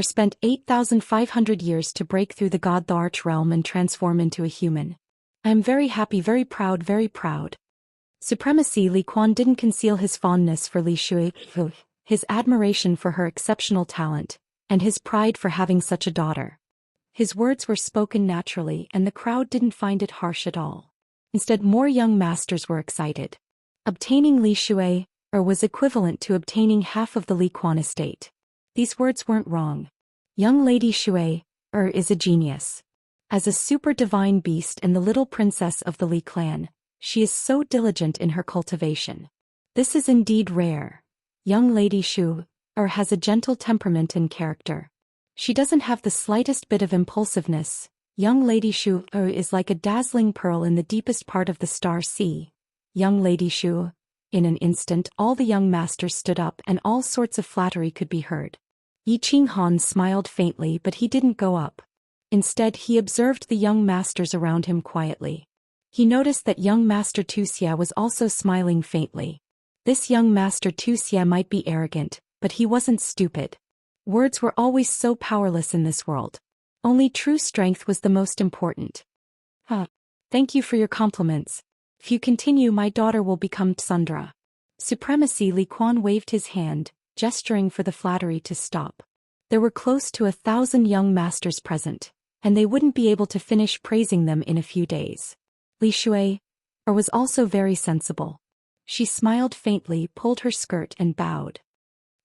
spent 8,500 years to break through the God the Arch realm and transform into a human. I am very happy, very proud, very proud." Supremacy Li Quan didn't conceal his fondness for Li Shui, his admiration for her exceptional talent, and his pride for having such a daughter. His words were spoken naturally and the crowd didn't find it harsh at all. Instead, more young masters were excited. Obtaining Li Shui was equivalent to obtaining half of the Li Quan estate. These words weren't wrong. Young Lady Shui is a genius. As a super divine beast and the little princess of the Li clan, she is so diligent in her cultivation. This is indeed rare. Young Lady Shu has a gentle temperament and character. She doesn't have the slightest bit of impulsiveness. Young Lady Shu is like a dazzling pearl in the deepest part of the star sea. Young Lady Shu. In an instant, all the young masters stood up and all sorts of flattery could be heard. Yi Qinghan smiled faintly, but he didn't go up. Instead, he observed the young masters around him quietly. He noticed that young Master Wuxia was also smiling faintly. This young Master Wuxia might be arrogant, but he wasn't stupid. Words were always so powerless in this world. Only true strength was the most important. Thank you for your compliments. If you continue, my daughter will become Tsundra. Supremacy Li Quan waved his hand, gesturing for the flattery to stop. There were close to 1,000 young masters present, and they wouldn't be able to finish praising them in a few days. Li Shui was also very sensible. She smiled faintly, pulled her skirt and bowed.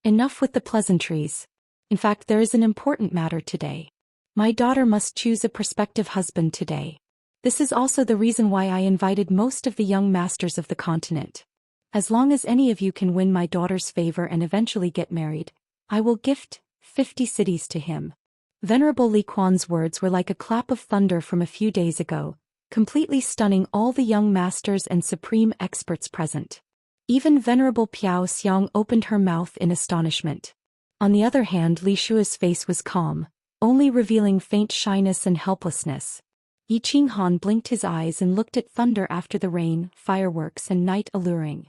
Enough with the pleasantries. In fact, there is an important matter today. My daughter must choose a prospective husband today. This is also the reason why I invited most of the young masters of the continent. As long as any of you can win my daughter's favor and eventually get married, I will gift 50 cities to him. Venerable Li Quan's words were like a clap of thunder from a few days ago, completely stunning all the young masters and supreme experts present. Even Venerable Piao Xiang opened her mouth in astonishment. On the other hand, Li Shui's face was calm, only revealing faint shyness and helplessness. Yi Qinghan blinked his eyes and looked at thunder after the rain, fireworks and night alluring.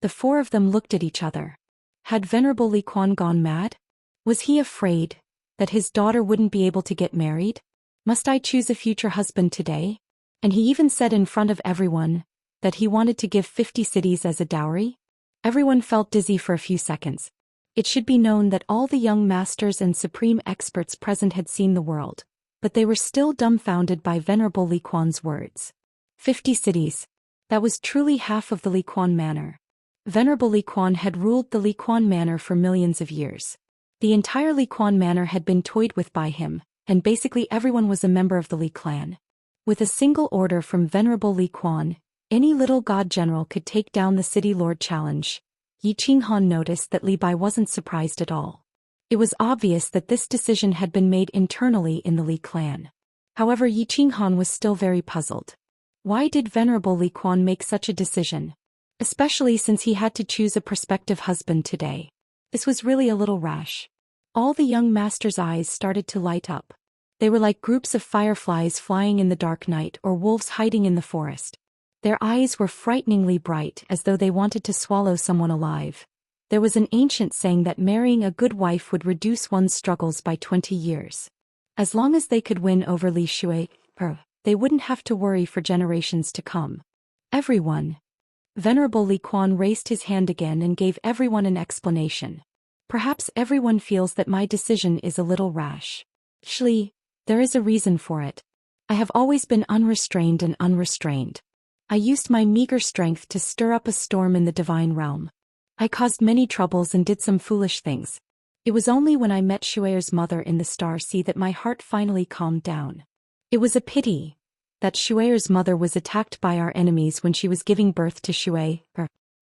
The 4 of them looked at each other. Had Venerable Li Quan gone mad? Was he afraid that his daughter wouldn't be able to get married? Must I choose a future husband today? And he even said in front of everyone that he wanted to give 50 cities as a dowry? Everyone felt dizzy for a few seconds. It should be known that all the young masters and supreme experts present had seen the world, but they were still dumbfounded by Venerable Li Quan's words. 50 cities. That was truly half of the Li Quan manor. Venerable Li Quan had ruled the Li Quan manor for millions of years. The entire Li Quan manor had been toyed with by him, and basically everyone was a member of the Li clan. With a single order from Venerable Li Quan, any little god general could take down the city lord challenge. Yi Qinghan noticed that Li Bai wasn't surprised at all. It was obvious that this decision had been made internally in the Li clan. However, Yi Qinghan was still very puzzled. Why did Venerable Li Quan make such a decision? Especially since he had to choose a prospective husband today. This was really a little rash. All the young masters' eyes started to light up. They were like groups of fireflies flying in the dark night or wolves hiding in the forest. Their eyes were frighteningly bright, as though they wanted to swallow someone alive. There was an ancient saying that marrying a good wife would reduce one's struggles by 20 years. As long as they could win over Li Shui, they wouldn't have to worry for generations to come. Everyone. Venerable Li Quan raised his hand again and gave everyone an explanation. Perhaps everyone feels that my decision is a little rash. Actually, there is a reason for it. I have always been unrestrained and unrestrained. I used my meager strength to stir up a storm in the divine realm. I caused many troubles and did some foolish things. It was only when I met Shuai's mother in the Star Sea that my heart finally calmed down. It was a pity that Shuai's mother was attacked by our enemies when she was giving birth to Shuai.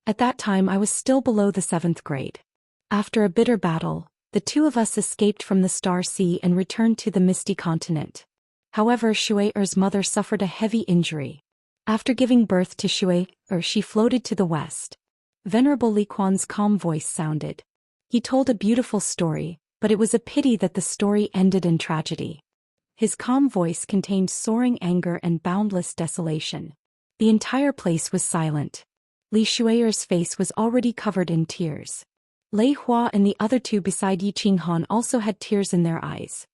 At that time I was still below the 7th grade. After a bitter battle, the two of us escaped from the Star Sea and returned to the Misty Continent. However, Shuai's mother suffered a heavy injury. After giving birth to Shuai, she floated to the west. Venerable Li Quan's calm voice sounded. He told a beautiful story, but it was a pity that the story ended in tragedy. His calm voice contained soaring anger and boundless desolation. The entire place was silent. Li Shuai's face was already covered in tears. Lei Hua and the other two beside Yi Qinghan also had tears in their eyes.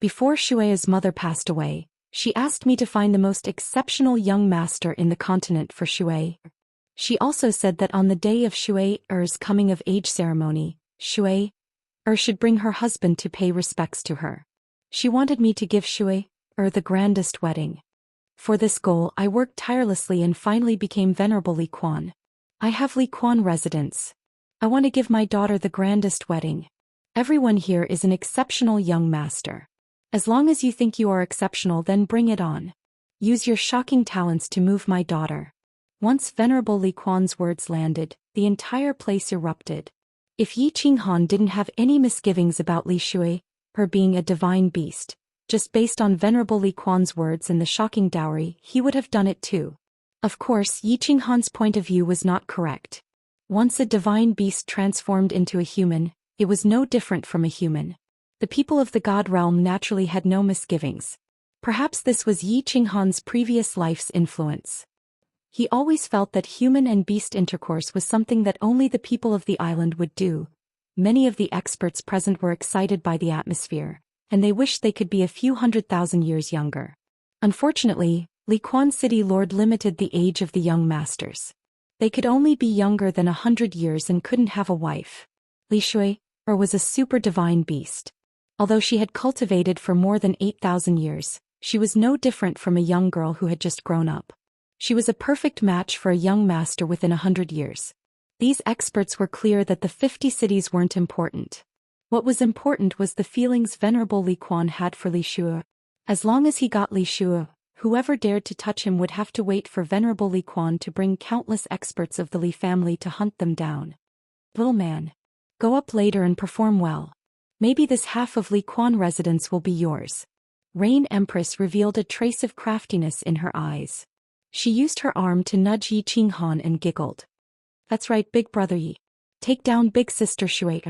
Before Shuai's mother passed away, she asked me to find the most exceptional young master in the continent for Shuai. She also said that on the day of Shuai's coming-of-age ceremony, Shuai should bring her husband to pay respects to her. She wanted me to give Shuai the grandest wedding. For this goal I worked tirelessly and finally became Venerable Li Quan. I have Li Quan residence. I want to give my daughter the grandest wedding. Everyone here is an exceptional young master. As long as you think you are exceptional, then bring it on. Use your shocking talents to move my daughter. Once Venerable Li Quan's words landed, the entire place erupted. If Yi Qinghan didn't have any misgivings about Li Shui, her being a divine beast, just based on Venerable Li Quan's words and the shocking dowry, he would have done it too. Of course, Yi Qinghan's point of view was not correct. Once a divine beast transformed into a human, it was no different from a human. The people of the God realm naturally had no misgivings. Perhaps this was Yi Qinghan's previous life's influence. He always felt that human and beast intercourse was something that only the people of the island would do. Many of the experts present were excited by the atmosphere, and they wished they could be a few 100,000 years younger. Unfortunately, Li Quan City Lord limited the age of the young masters. They could only be younger than 100 years and couldn't have a wife. Li Shui was a super divine beast. Although she had cultivated for more than 8,000 years, she was no different from a young girl who had just grown up. She was a perfect match for a young master within 100 years. These experts were clear that the 50 cities weren't important. What was important was the feelings Venerable Li Quan had for Li Shui. As long as he got Li Shui, whoever dared to touch him would have to wait for Venerable Li Quan to bring countless experts of the Li family to hunt them down. Little man, go up later and perform well. Maybe this half of Li Quan residence will be yours. Rain Empress revealed a trace of craftiness in her eyes. She used her arm to nudge Yi Qinghan and giggled. That's right, big brother Yi. Take down big sister Shui.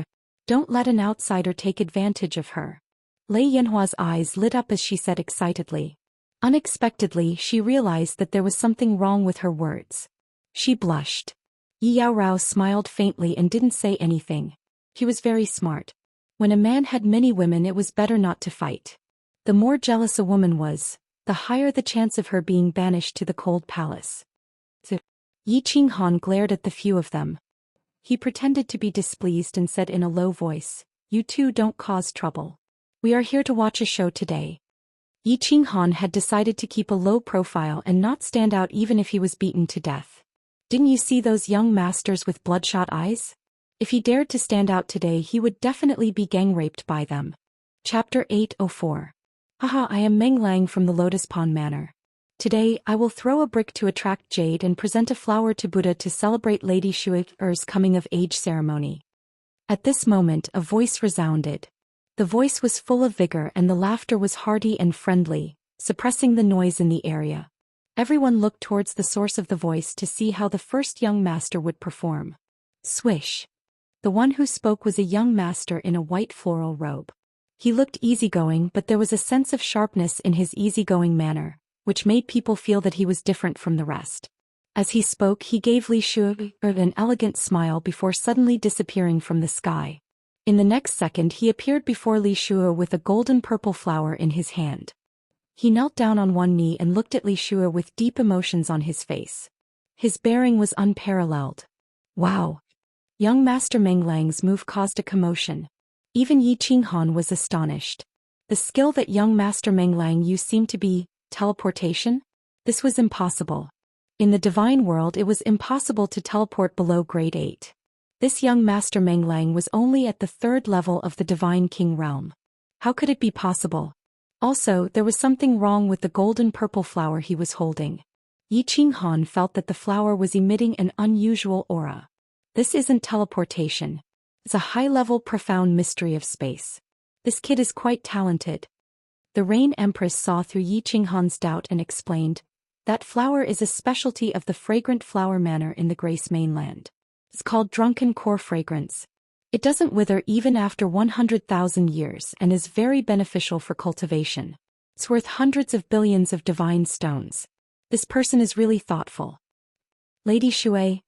Don't let an outsider take advantage of her. Lei Yanhua's eyes lit up as she said excitedly. Unexpectedly, she realized that there was something wrong with her words. She blushed. Yi Yaorao smiled faintly and didn't say anything. He was very smart. When a man had many women, it was better not to fight. The more jealous a woman was, the higher the chance of her being banished to the cold palace. Yi Qinghan glared at the few of them. He pretended to be displeased and said in a low voice, "You two don't cause trouble. We are here to watch a show today." Yi Qinghan had decided to keep a low profile and not stand out even if he was beaten to death. Didn't you see those young masters with bloodshot eyes? If he dared to stand out today, he would definitely be gang-raped by them. Chapter 804. Haha, I am Meng Lang from the Lotus Pond Manor. Today, I will throw a brick to attract jade and present a flower to Buddha to celebrate Lady Shui's coming-of-age ceremony. At this moment, a voice resounded. The voice was full of vigor and the laughter was hearty and friendly, suppressing the noise in the area. Everyone looked towards the source of the voice to see how the first young master would perform. Swish. The one who spoke was a young master in a white floral robe. He looked easygoing, but there was a sense of sharpness in his easygoing manner, which made people feel that he was different from the rest. As he spoke, he gave Li Shui an elegant smile before suddenly disappearing from the sky. In the next second, he appeared before Li Shui with a golden-purple flower in his hand. He knelt down on one knee and looked at Li Shui with deep emotions on his face. His bearing was unparalleled. Wow! Young Master Meng Lang's move caused a commotion. Even Yi Qinghan was astonished. The skill that young Master Meng Lang used seemed to be teleportation? This was impossible. In the divine world, it was impossible to teleport below grade 8. This young master Menglang was only at the 3rd level of the Divine King realm. How could it be possible? Also, there was something wrong with the golden purple flower he was holding. Yi Qinghan felt that the flower was emitting an unusual aura. This isn't teleportation. It's a high-level profound mystery of space. This kid is quite talented. The Rain Empress saw through Yi Qinghan's doubt and explained, that flower is a specialty of the fragrant flower manor in the Grace mainland. It's called drunken core fragrance. It doesn't wither even after 100,000 years and is very beneficial for cultivation. It's worth hundreds of billions of divine stones. This person is really thoughtful. Lady Shui,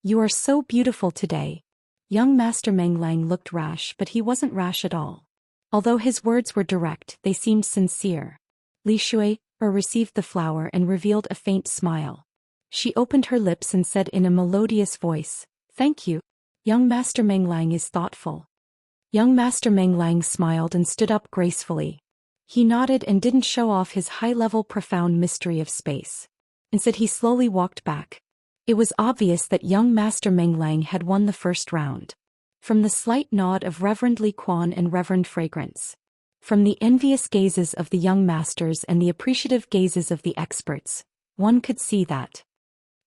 you are so beautiful today. Young Master Menglang looked rash, but he wasn't rash at all. Although his words were direct, they seemed sincere. Li Shui received the flower and revealed a faint smile. She opened her lips and said in a melodious voice, "Thank you. Young Master Menglang is thoughtful." Young Master Menglang smiled and stood up gracefully. He nodded and didn't show off his high-level profound mystery of space. Instead he slowly walked back. It was obvious that young Master Menglang had won the first round. From the slight nod of Reverend Li Quan and Reverend Fragrance. From the envious gazes of the young masters and the appreciative gazes of the experts, one could see that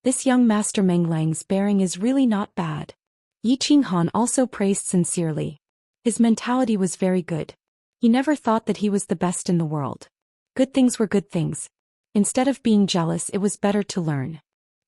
this young Master Menglang's bearing is really not bad. Yi Qinghan also praised sincerely. His mentality was very good. He never thought that he was the best in the world. Good things were good things. Instead of being jealous, it was better to learn.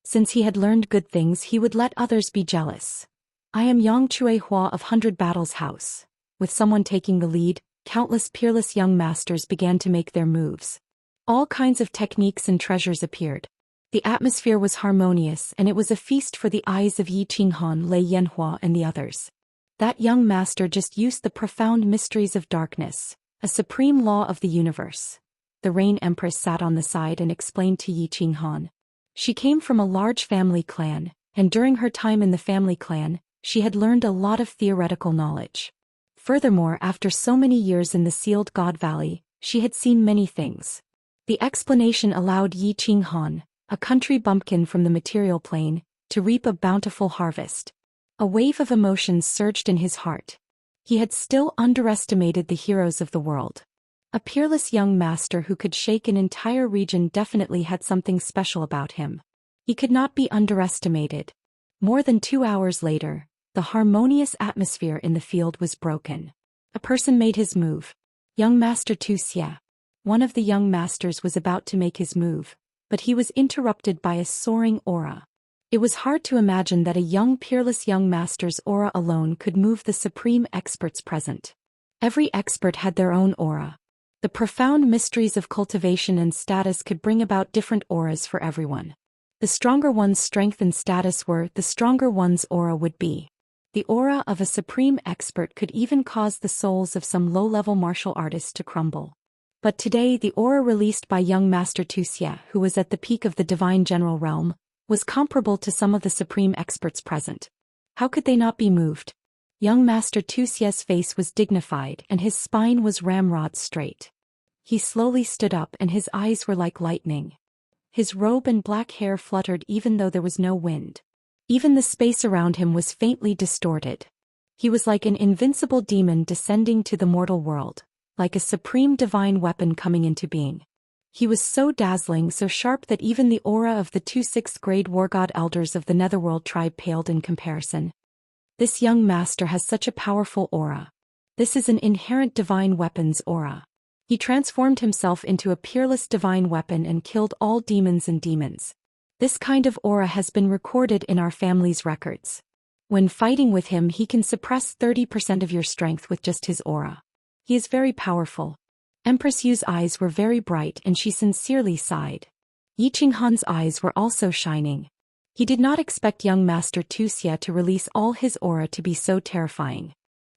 Since he had learned good things, he would let others be jealous. I am Yang Chui Hua of 100 Battles House. With someone taking the lead, countless peerless young masters began to make their moves. All kinds of techniques and treasures appeared. The atmosphere was harmonious and it was a feast for the eyes of Yi Qinghan, Lei Yanhua and the others. That young master just used the profound mysteries of darkness, a supreme law of the universe. The Rain Empress sat on the side and explained to Yi Qinghan. She came from a large family clan, and during her time in the family clan, she had learned a lot of theoretical knowledge. Furthermore, after so many years in the Sealed God Valley, she had seen many things. The explanation allowed Yi Qinghan, a country bumpkin from the material plane, to reap a bountiful harvest. A wave of emotions surged in his heart. He had still underestimated the heroes of the world. A peerless young master who could shake an entire region definitely had something special about him. He could not be underestimated. More than 2 hours later, the harmonious atmosphere in the field was broken. A person made his move. Young Master Zhou Xian. One of the young masters was about to make his move, but he was interrupted by a soaring aura. It was hard to imagine that a young peerless young master's aura alone could move the supreme experts present. Every expert had their own aura. The profound mysteries of cultivation and status could bring about different auras for everyone. The stronger one's strength and status were, the stronger one's aura would be. The aura of a supreme expert could even cause the souls of some low-level martial artists to crumble. But today the aura released by young Master Zhou Xian, who was at the peak of the divine general realm, was comparable to some of the supreme experts present. How could they not be moved? Young Master Zhou Xian's face was dignified and his spine was ramrod straight. He slowly stood up and his eyes were like lightning. His robe and black hair fluttered even though there was no wind. Even the space around him was faintly distorted. He was like an invincible demon descending to the mortal world, like a supreme divine weapon coming into being. He was so dazzling, so sharp that even the aura of the 2 6th-grade war god elders of the Netherworld tribe paled in comparison. This young master has such a powerful aura. This is an inherent divine weapon's aura. He transformed himself into a peerless divine weapon and killed all demons and demons. This kind of aura has been recorded in our family's records. When fighting with him, he can suppress 30% of your strength with just his aura. He is very powerful. Empress Yu's eyes were very bright and she sincerely sighed. Yi Qinghan's eyes were also shining. He did not expect young Master Zhou Xian to release all his aura to be so terrifying.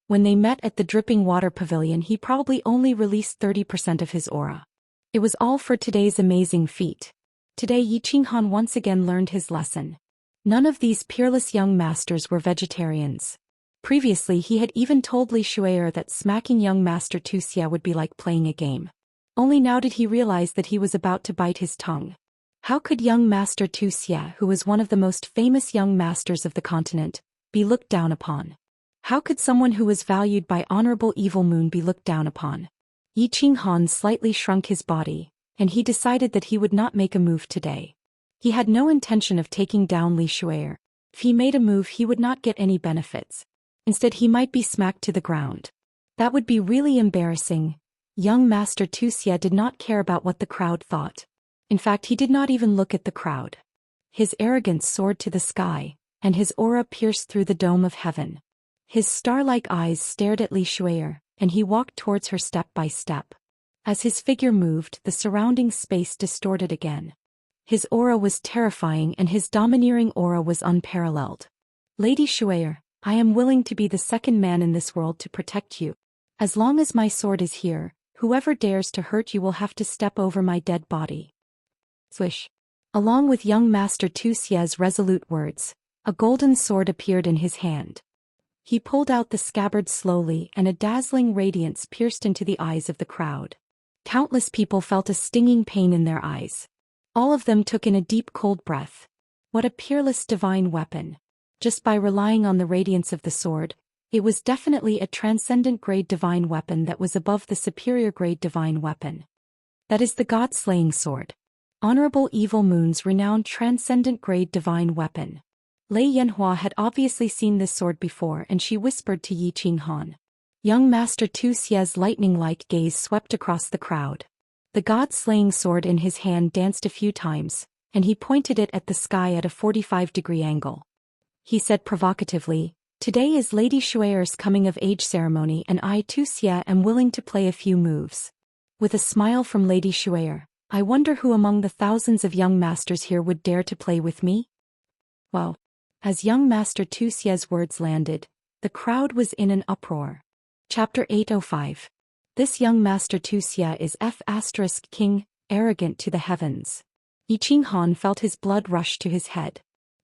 When they met at the Dripping Water Pavilion, he probably only released 30% of his aura. It was all for today's amazing feat. Today Yi Qinghan once again learned his lesson. None of these peerless young masters were vegetarians. Previously he had even told Li Shui'er that smacking young Master Zhou Xian would be like playing a game. Only now did he realize that he was about to bite his tongue. How could young Master Zhou Xian, who was one of the most famous young masters of the continent, be looked down upon. How could someone who was valued by Honorable Evil Moon be looked down upon? Yi Qinghan slightly shrunk his body, and he decided that he would not make a move today. He had no intention of taking down Li Shuer. If he made a move, he would not get any benefits. Instead, he might be smacked to the ground. That would be really embarrassing. Young Master Tu Xie did not care about what the crowd thought. In fact, he did not even look at the crowd. His arrogance soared to the sky, and his aura pierced through the dome of heaven. His star-like eyes stared at Li Shuer, and he walked towards her step by step. As his figure moved, the surrounding space distorted again. His aura was terrifying, and his domineering aura was unparalleled. Lady Shuer, I am willing to be the second man in this world to protect you. As long as my sword is here, whoever dares to hurt you will have to step over my dead body. Swish. Along with young Master Tu Xie's resolute words, a golden sword appeared in his hand. He pulled out the scabbard slowly, and a dazzling radiance pierced into the eyes of the crowd. Countless people felt a stinging pain in their eyes. All of them took in a deep cold breath. What a peerless divine weapon. Just by relying on the radiance of the sword, it was definitely a transcendent grade divine weapon that was above the superior grade divine weapon. That is the God-slaying sword. Honorable Evil Moon's renowned transcendent grade divine weapon. Lei Yanhua had obviously seen this sword before, and she whispered to Yi Qinghan. Young Master Tu Xie's lightning-like gaze swept across the crowd. The God-slaying sword in his hand danced a few times, and he pointed it at the sky at a 45-degree angle. He said provocatively, "Today is Lady Shuer's coming-of-age ceremony, and I, Tu Xie, am willing to play a few moves." With a smile from Lady Shuer, "I wonder who among the thousands of young masters here would dare to play with me?" Well, as young Master Tu Xie's words landed, the crowd was in an uproar. Chapter 805. This young Master Tu Xie is King, arrogant to the heavens. Yi Qinghan felt his blood rush to his head.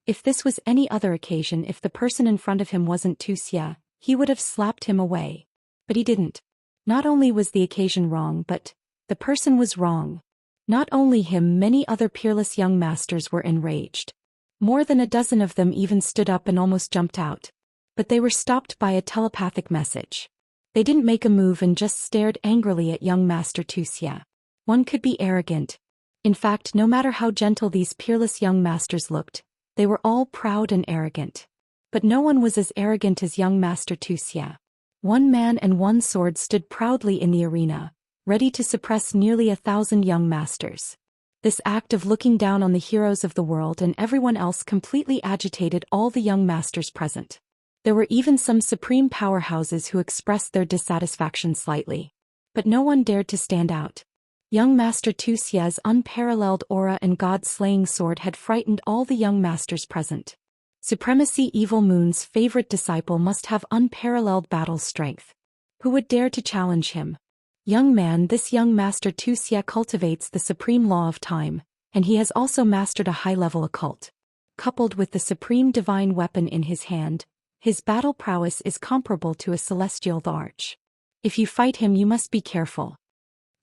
If this was any other occasion, if the person in front of him wasn't Tu Xie, he would have slapped him away. But he didn't. Not only was the occasion wrong, but the person was wrong. Not only him, many other peerless young masters were enraged. More than a dozen of them even stood up and almost jumped out. But they were stopped by a telepathic message. They didn't make a move and just stared angrily at young Master Tu Xie. One could be arrogant. In fact, no matter how gentle these peerless young masters looked, they were all proud and arrogant. But no one was as arrogant as young Master Tu Xie. One man and one sword stood proudly in the arena, ready to suppress nearly 1,000 young masters. This act of looking down on the heroes of the world and everyone else completely agitated all the young masters present. There were even some supreme powerhouses who expressed their dissatisfaction slightly. But no one dared to stand out. Young Master Tu Xie's unparalleled aura and God-slaying sword had frightened all the young masters present. Supremacy Evil Moon's favorite disciple must have unparalleled battle strength. Who would dare to challenge him? Young man, this young Master Tu Xie cultivates the supreme law of time, and he has also mastered a high-level occult. Coupled with the supreme divine weapon in his hand, his battle prowess is comparable to a celestial arch. If you fight him, you must be careful.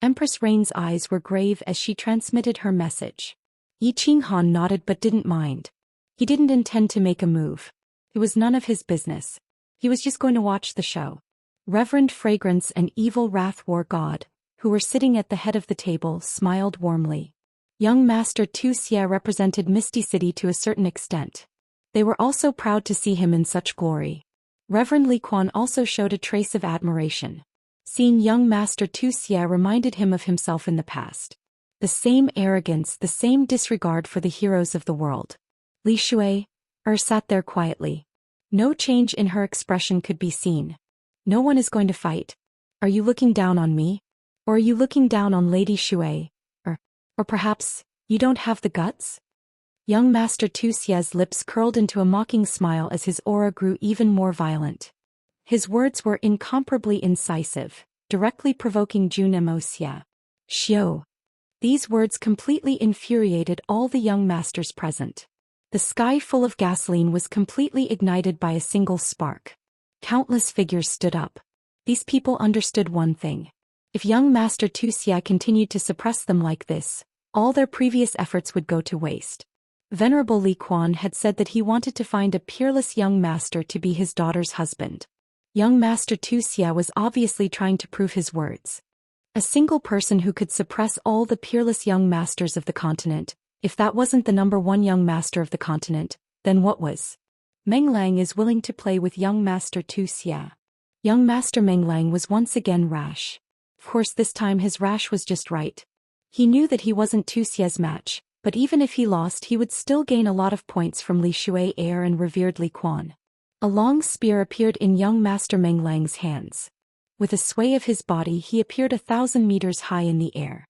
Empress Rain's eyes were grave as she transmitted her message. Yi Qinghan nodded but didn't mind. He didn't intend to make a move. It was none of his business. He was just going to watch the show. Reverend Fragrance and Evil Wrath War God, who were sitting at the head of the table, smiled warmly. Young Master Tu Xie represented Misty City to a certain extent. They were also proud to see him in such glory. Reverend Li Quan also showed a trace of admiration. Seeing young Master Tu Xie reminded him of himself in the past. The same arrogance, the same disregard for the heroes of the world. Li Shuer sat there quietly. No change in her expression could be seen. No one is going to fight. Are you looking down on me? Or are you looking down on Lady Shuer? Or perhaps, you don't have the guts? Young Master Tu Xie's lips curled into a mocking smile as his aura grew even more violent. His words were incomparably incisive, directly provoking Jun Xia. Xiao. These words completely infuriated all the young masters present. The sky full of gasoline was completely ignited by a single spark. Countless figures stood up. These people understood one thing. If young Master Tu Xie continued to suppress them like this, all their previous efforts would go to waste. Venerable Li Quan had said that he wanted to find a peerless young master to be his daughter's husband. Young Master Zhou Xian was obviously trying to prove his words. A single person who could suppress all the peerless young masters of the continent. If that wasn't the number one young master of the continent, then what was? Meng Lang is willing to play with young Master Zhou Xian. Young Master Meng Lang was once again rash. Of course this time his rash was just right. He knew that he wasn't Zhou Xian's match, but even if he lost he would still gain a lot of points from Li Shui heir and revered Li Quan. A long spear appeared in young Master Meng Lang's hands. With a sway of his body he appeared 1,000 meters high in the air.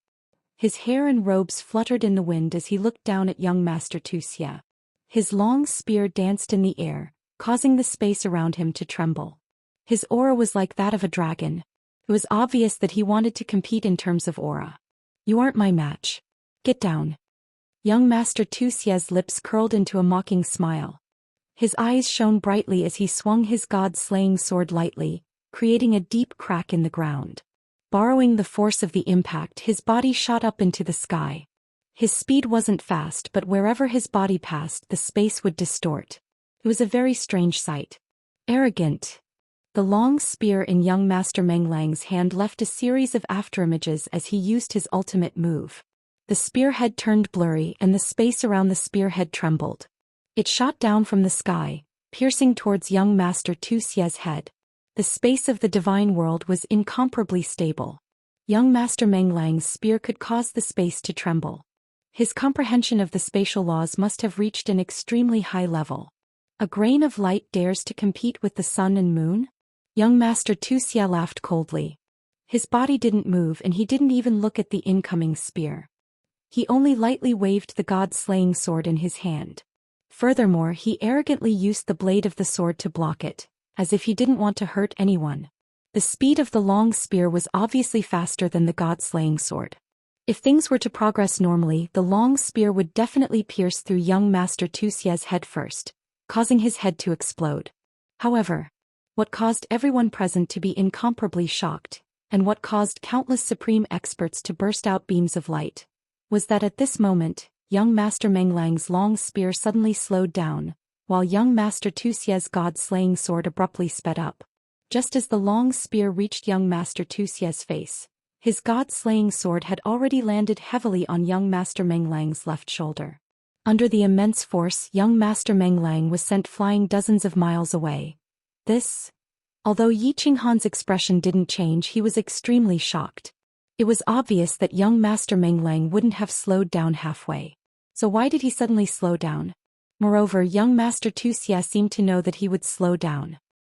His hair and robes fluttered in the wind as he looked down at young Master Zhou Xian. His long spear danced in the air, causing the space around him to tremble. His aura was like that of a dragon. It was obvious that he wanted to compete in terms of aura. You aren't my match. Get down. Young Master Zhou Xian's lips curled into a mocking smile. His eyes shone brightly as he swung his god-slaying sword lightly, creating a deep crack in the ground. Borrowing the force of the impact, his body shot up into the sky. His speed wasn't fast, but wherever his body passed, the space would distort. It was a very strange sight. Arrogant. The long spear in young Master Meng Lang's hand left a series of afterimages as he used his ultimate move. The spearhead turned blurry and the space around the spearhead trembled. It shot down from the sky, piercing towards young Master Zhou Xian's head. The space of the divine world was incomparably stable. Young Master Meng Lang's spear could cause the space to tremble. His comprehension of the spatial laws must have reached an extremely high level. A grain of light dares to compete with the sun and moon? Young Master Zhou Xian laughed coldly. His body didn't move and he didn't even look at the incoming spear. He only lightly waved the god-slaying sword in his hand. Furthermore, he arrogantly used the blade of the sword to block it, as if he didn't want to hurt anyone. The speed of the long spear was obviously faster than the god-slaying sword. If things were to progress normally, the long spear would definitely pierce through young Master Zhou Xian's head first, causing his head to explode. However, what caused everyone present to be incomparably shocked, and what caused countless supreme experts to burst out beams of light, was that at this moment, young Master Meng Lang's long spear suddenly slowed down, while young Master Zhou Xian's god-slaying sword abruptly sped up. Just as the long spear reached young Master Zhou Xian's face, his god-slaying sword had already landed heavily on young Master Meng Lang's left shoulder. Under the immense force, young Master Meng Lang was sent flying dozens of miles away. Although Yi Qinghan's expression didn't change, he was extremely shocked. It was obvious that young Master Meng Lang wouldn't have slowed down halfway. So why did he suddenly slow down? Moreover, young Master Zhou Xian seemed to know that he would slow down.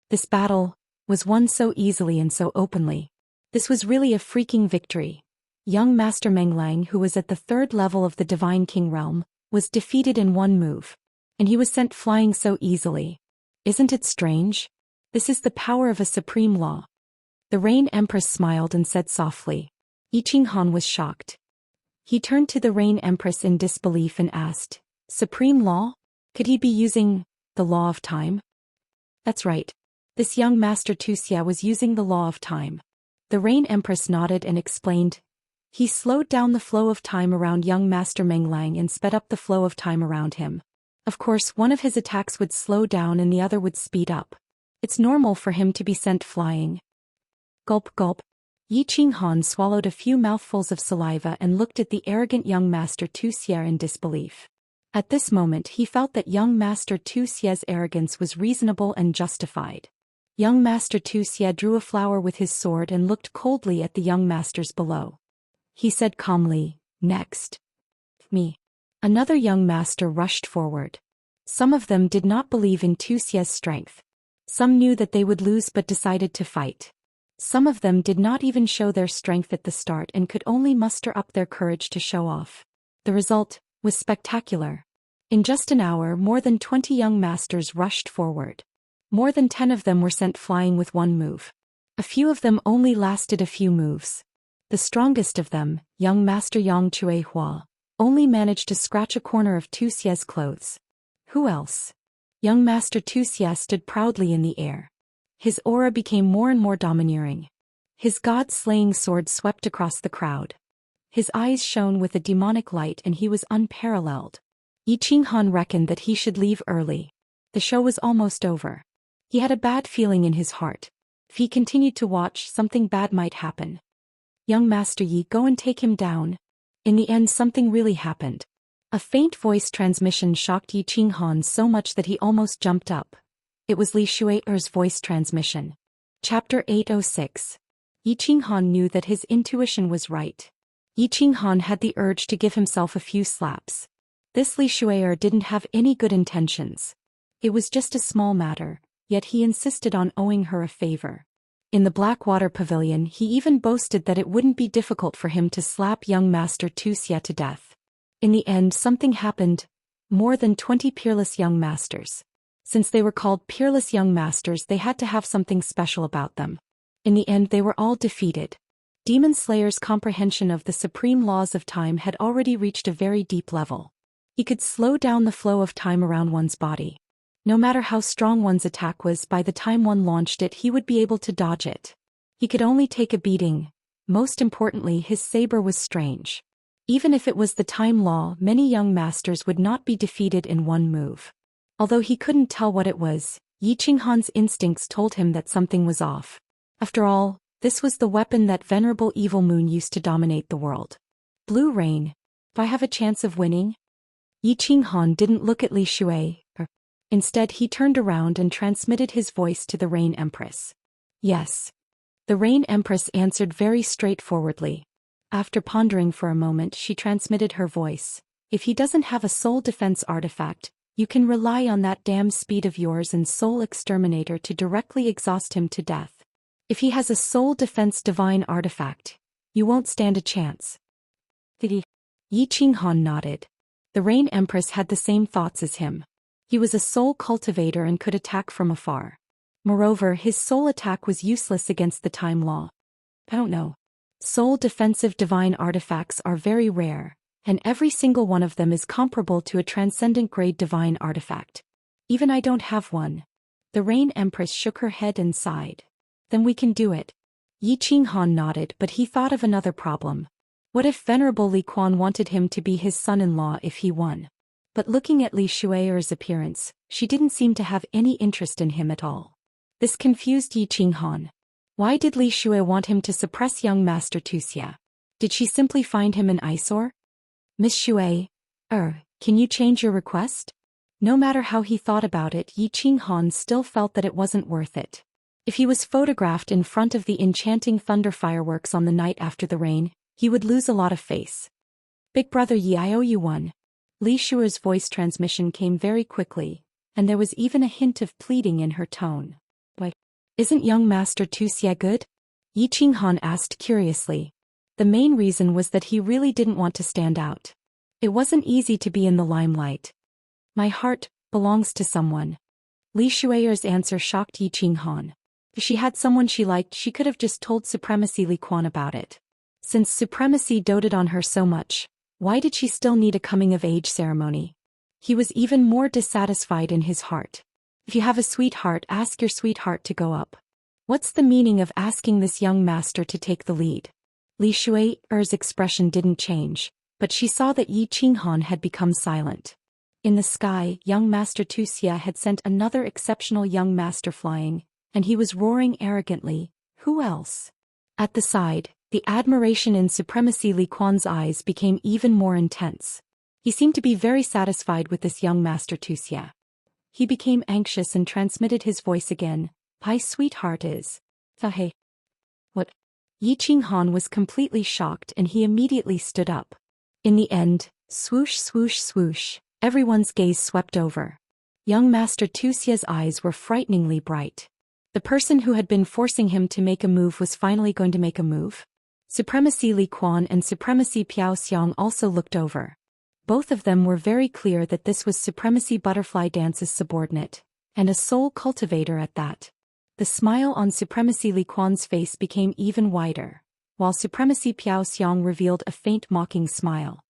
This battle was won so easily and so openly. This was really a freaking victory. Young Master Meng Lang, who was at the 3rd level of the Divine King realm, was defeated in one move. And he was sent flying so easily. Isn't it strange? This is the power of a supreme law. The Rain Empress smiled and said softly. Yi Qinghan was shocked. He turned to the Rain Empress in disbelief and asked, "Supreme law? Could he be using the law of time?" That's right. This young Master Zhou Xian was using the law of time. The Rain Empress nodded and explained. He slowed down the flow of time around young Master Meng Lang and sped up the flow of time around him. Of course, one of his attacks would slow down and the other would speed up. It's normal for him to be sent flying. Gulp gulp. Yi Qinghan swallowed a few mouthfuls of saliva and looked at the arrogant young Master Zhou Xian in disbelief. At this moment he felt that young Master Zhou Xian's arrogance was reasonable and justified. Young Master Zhou Xian drew a flower with his sword and looked coldly at the young masters below. He said calmly, "Next. Me." Another young master rushed forward. Some of them did not believe in Zhou Xian's strength. Some knew that they would lose but decided to fight. Some of them did not even show their strength at the start and could only muster up their courage to show off. The result was spectacular. In just an hour, more than 20 young masters rushed forward. More than 10 of them were sent flying with one move. A few of them only lasted a few moves. The strongest of them, young Master Yang Chuehua, only managed to scratch a corner of Zhou Xian's clothes. Who else? Young Master Zhou Xian stood proudly in the air. His aura became more and more domineering. His god-slaying sword swept across the crowd. His eyes shone with a demonic light and he was unparalleled. Yi Qinghan reckoned that he should leave early. The show was almost over. He had a bad feeling in his heart. If he continued to watch, something bad might happen. Young Master Yi, go and take him down. In the end, something really happened. A faint voice transmission shocked Yi Qinghan so much that he almost jumped up. It was Li Shui's voice transmission. Chapter 806. Yi Qinghan knew that his intuition was right. Yi Qinghan had the urge to give himself a few slaps. This Li Shui didn't have any good intentions. It was just a small matter, yet he insisted on owing her a favor. In the Blackwater Pavilion, he even boasted that it wouldn't be difficult for him to slap young Master Wuxia to death. In the end, something happened. More than 20 peerless young masters. Since they were called peerless young masters, they had to have something special about them. In the end, they were all defeated. Demon Slayer's comprehension of the supreme laws of time had already reached a very deep level. He could slow down the flow of time around one's body. No matter how strong one's attack was, by the time one launched it, he would be able to dodge it. He could only take a beating. Most importantly, his saber was strange. Even if it was the time law, many young masters would not be defeated in one move. Although he couldn't tell what it was, Yi Qinghan's instincts told him that something was off. After all, this was the weapon that Venerable Evil Moon used to dominate the world. Blue Rain. Do I have a chance of winning? Yi Qinghan didn't look at Li Shui. Instead, he turned around and transmitted his voice to the Rain Empress. Yes. The Rain Empress answered very straightforwardly. After pondering for a moment, she transmitted her voice. If he doesn't have a soul defense artifact, you can rely on that damn speed of yours and soul exterminator to directly exhaust him to death. If he has a soul defense divine artifact, you won't stand a chance. Yi Qinghan nodded. The Rain Empress had the same thoughts as him. He was a soul cultivator and could attack from afar. Moreover, his soul attack was useless against the time law. I don't know. Soul defensive divine artifacts are very rare, and every single one of them is comparable to a transcendent grade divine artifact. Even I don't have one. The Rain Empress shook her head and sighed. Then we can do it. Yi Qinghan nodded, but he thought of another problem. What if Venerable Li Quan wanted him to be his son-in-law if he won? But looking at Li Shui's appearance, she didn't seem to have any interest in him at all. This confused Yi Qinghan. Why did Li Shui want him to suppress young Master Wuxia? Did she simply find him an eyesore? Miss Shui, can you change your request? No matter how he thought about it, Yi Qinghan still felt that it wasn't worth it. If he was photographed in front of the enchanting thunder fireworks on the night after the rain, he would lose a lot of face. Big brother Yi, I owe you one. Li Shui's voice transmission came very quickly, and there was even a hint of pleading in her tone. Why, isn't young Master Wuxia good? Yi Qinghan asked curiously. The main reason was that he really didn't want to stand out. It wasn't easy to be in the limelight. My heart belongs to someone. Li Shui's answer shocked Yi Qinghan. If she had someone she liked, she could have just told Supremacy Li Quan about it. Since Supremacy doted on her so much, why did she still need a coming-of-age ceremony? He was even more dissatisfied in his heart. If you have a sweetheart, ask your sweetheart to go up. What's the meaning of asking this young master to take the lead? Li Shui's expression didn't change, but she saw that Yi Qinghan had become silent. In the sky, young Master Wuxia had sent another exceptional young master flying, and he was roaring arrogantly, "Who else?" At the side, the admiration in Supremacy Li Quan's eyes became even more intense. He seemed to be very satisfied with this young Master Wuxia. He became anxious and transmitted his voice again. "My sweetheart is... Hey." What? Yi Qinghan was completely shocked and he immediately stood up. In the end, swoosh swoosh swoosh, everyone's gaze swept over. Young Master Wuxia's eyes were frighteningly bright. The person who had been forcing him to make a move was finally going to make a move. Supremacy Li Quan and Supremacy Piao Xiang also looked over. Both of them were very clear that this was Supremacy Butterfly Dance's subordinate, and a soul cultivator at that. The smile on Supremacy Li Quan's face became even wider, while Supremacy Piao Xiang revealed a faint mocking smile.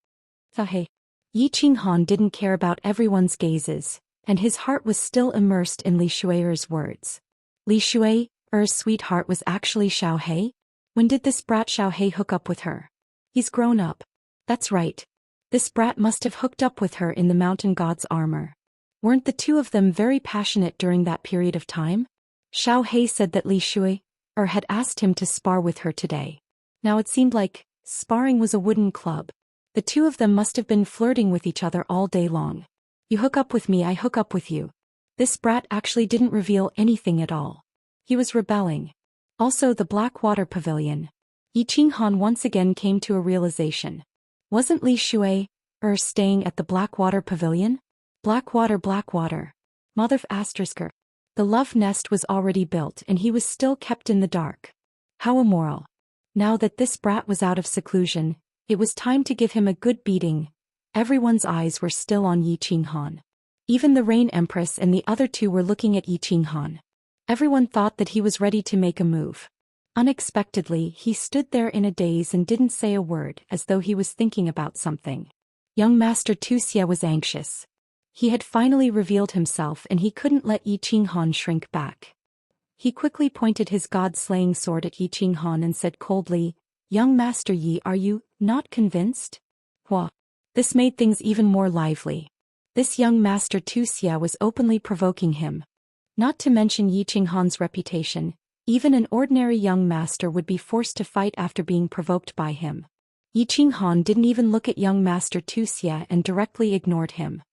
Hey. Yi Qinghan didn't care about everyone's gazes, and his heart was still immersed in Li Shui's words. Li Shui's sweetheart was actually Xiao He? When did this brat Xiao He hook up with her? He's grown up. That's right. This brat must have hooked up with her in the mountain god's armor. Weren't the two of them very passionate during that period of time? Xiao He said that Li Shui had asked him to spar with her today. Now it seemed like sparring was a wooden club. The two of them must have been flirting with each other all day long. You hook up with me, I hook up with you. This brat actually didn't reveal anything at all. He was rebelling. Also the Blackwater Pavilion. Yi Qinghan once again came to a realization. Wasn't Li Shui staying at the Blackwater Pavilion? Blackwater. Mother asterisker. The love nest was already built and he was still kept in the dark. How immoral. Now that this brat was out of seclusion, it was time to give him a good beating. Everyone's eyes were still on Yi Qinghan. Even the Rain Empress and the other two were looking at Yi Qinghan. Everyone thought that he was ready to make a move. Unexpectedly, he stood there in a daze and didn't say a word, as though he was thinking about something. Young Master Wuxia was anxious. He had finally revealed himself and he couldn't let Yi Qinghan shrink back. He quickly pointed his god-slaying sword at Yi Qinghan and said coldly, "Young Master Yi, are you not convinced?" Hua. This made things even more lively. This young Master Wuxia was openly provoking him. Not to mention Yi Qinghan's reputation, even an ordinary young master would be forced to fight after being provoked by him. Yi Qinghan didn't even look at young Master Wuxia and directly ignored him.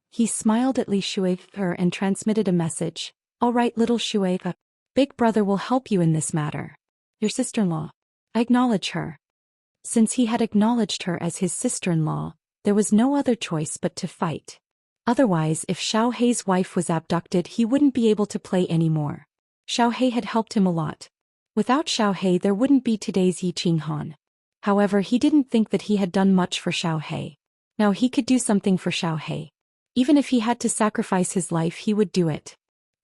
He smiled at Li Shui and transmitted a message. "All right, little Shui, big brother will help you in this matter. Your sister-in-law. I acknowledge her." Since he had acknowledged her as his sister-in-law, there was no other choice but to fight. Otherwise, if Xiao Hei's wife was abducted, he wouldn't be able to play anymore. Xiao Hei had helped him a lot. Without Xiao Hei, there wouldn't be today's Yi Qinghan. However, he didn't think that he had done much for Xiao Hei. Now he could do something for Xiao Hei. Even if he had to sacrifice his life, he would do it.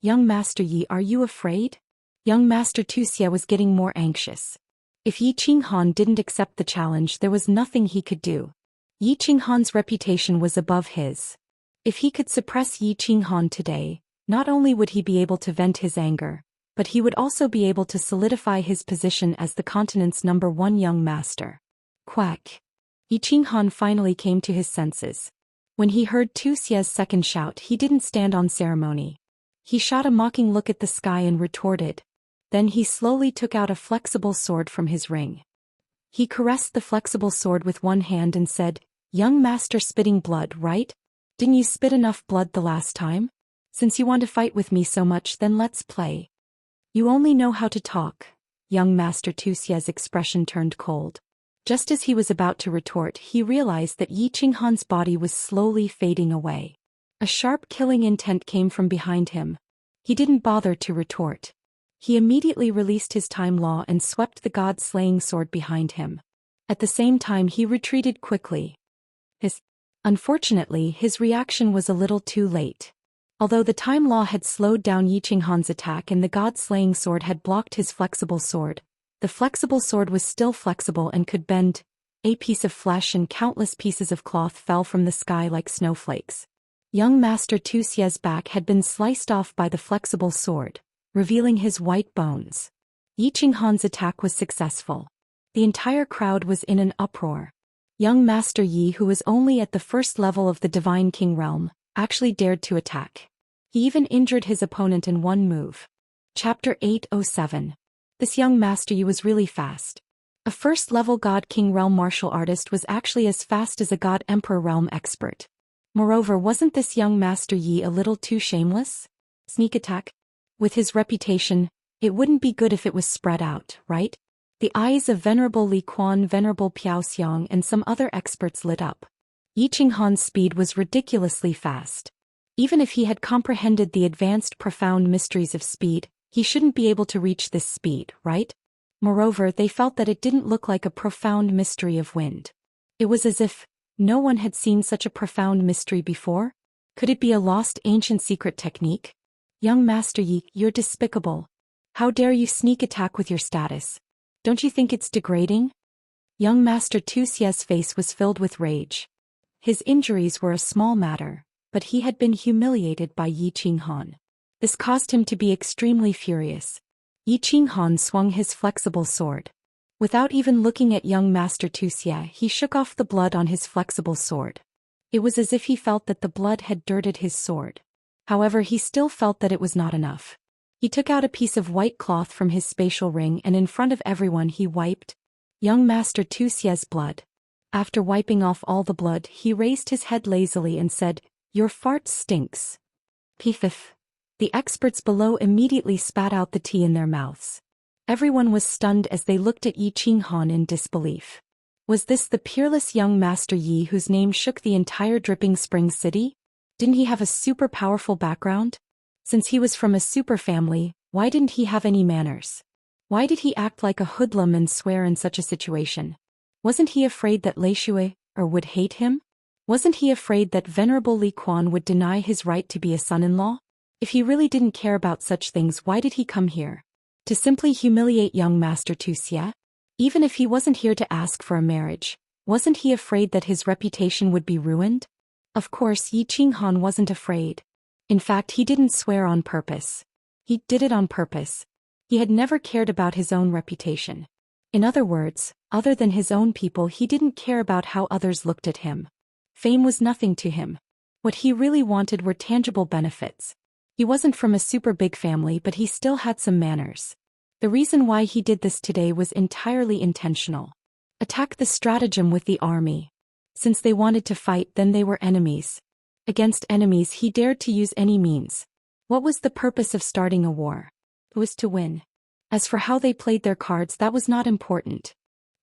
"Young Master Yi, are you afraid?" Young Master Wuxia was getting more anxious. If Yi Qinghan didn't accept the challenge, there was nothing he could do. Yi Qinghan's reputation was above his. If he could suppress Yi Qinghan today, not only would he be able to vent his anger, but he would also be able to solidify his position as the continent's #1 young master. Quack. Yi Qinghan finally came to his senses. When he heard Wuxia's second shout, he didn't stand on ceremony. He shot a mocking look at the sky and retorted. Then he slowly took out a flexible sword from his ring. He caressed the flexible sword with one hand and said, "Young master, spitting blood, right? Didn't you spit enough blood the last time? Since you want to fight with me so much, then let's play." "You only know how to talk." Young Master Wuxia's expression turned cold. Just as he was about to retort, he realized that Yi Qinghan's body was slowly fading away. A sharp killing intent came from behind him. He didn't bother to retort. He immediately released his time law and swept the god-slaying sword behind him. At the same time, he retreated quickly. Unfortunately, his reaction was a little too late. Although the time law had slowed down Yi Qinghan's attack and the god-slaying sword had blocked his flexible sword, the flexible sword was still flexible and could bend. A piece of flesh and countless pieces of cloth fell from the sky like snowflakes. Young Master Wuxia's back had been sliced off by the flexible sword, revealing his white bones. Yi Qinghan's attack was successful. The entire crowd was in an uproar. Young Master Yi, who was only at the first level of the Divine King realm, actually dared to attack. He even injured his opponent in one move. Chapter 807. This young Master Yi was really fast. A first-level God King realm martial artist was actually as fast as a God Emperor realm expert. Moreover, wasn't this young Master Yi a little too shameless? Sneak attack? With his reputation, it wouldn't be good if it was spread out, right? The eyes of Venerable Li Quan, Venerable Piao Xiang and some other experts lit up. Yi Qinghan's speed was ridiculously fast. Even if he had comprehended the advanced profound mysteries of speed, he shouldn't be able to reach this speed, right? Moreover, they felt that it didn't look like a profound mystery of wind. It was as if no one had seen such a profound mystery before. Could it be a lost ancient secret technique? Young Master Yi, you're despicable. How dare you sneak attack with your status? Don't you think it's degrading? Young Master Wuxia's face was filled with rage. His injuries were a small matter, but he had been humiliated by Yi Qinghan. This caused him to be extremely furious. Yi Qinghan swung his flexible sword. Without even looking at young Master Zhou Xian, he shook off the blood on his flexible sword. It was as if he felt that the blood had dirted his sword. However, he still felt that it was not enough. He took out a piece of white cloth from his spatial ring and in front of everyone he wiped young Master Zhou Xian's blood. After wiping off all the blood, he raised his head lazily and said, "Your fart stinks." Piff. The experts below immediately spat out the tea in their mouths. Everyone was stunned as they looked at Yi Qinghan in disbelief. Was this the peerless young Master Yi whose name shook the entire Dripping Springs city? Didn't he have a super powerful background? Since he was from a super family, why didn't he have any manners? Why did he act like a hoodlum and swear in such a situation? Wasn't he afraid that Lei Shui would hate him? Wasn't he afraid that Venerable Li Quan would deny his right to be a son-in-law? If he really didn't care about such things, why did he come here? To simply humiliate young Master Zhou Xian? Even if he wasn't here to ask for a marriage, wasn't he afraid that his reputation would be ruined? Of course, Yi Qinghan wasn't afraid. In fact, he didn't swear on purpose. He did it on purpose. He had never cared about his own reputation. In other words, other than his own people, he didn't care about how others looked at him. Fame was nothing to him. What he really wanted were tangible benefits. He wasn't from a super big family, but he still had some manners. The reason why he did this today was entirely intentional. Attack the stratagem with the army. Since they wanted to fight, then they were enemies. Against enemies, he dared to use any means. What was the purpose of starting a war? It was to win. As for how they played their cards, that was not important.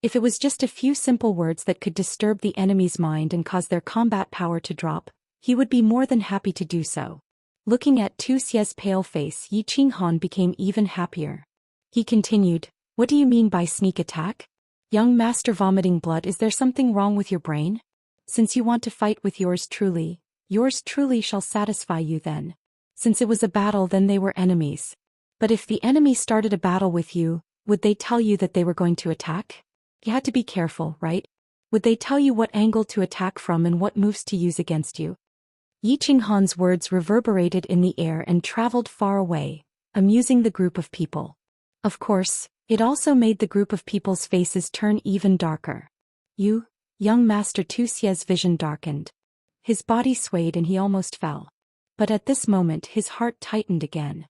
If it was just a few simple words that could disturb the enemy's mind and cause their combat power to drop, he would be more than happy to do so. Looking at Zhou Xian's pale face, Yi Qinghan became even happier. He continued, "What do you mean by sneak attack? Young Master vomiting blood, is there something wrong with your brain? Since you want to fight with yours truly shall satisfy you then. Since it was a battle, then they were enemies. But if the enemy started a battle with you, would they tell you that they were going to attack? You had to be careful, right? Would they tell you what angle to attack from and what moves to use against you?" Yi Qinghan's words reverberated in the air and traveled far away, amusing the group of people. Of course, it also made the group of people's faces turn even darker. Young Master Zhou Xian's vision darkened. His body swayed and he almost fell. But at this moment his heart tightened again.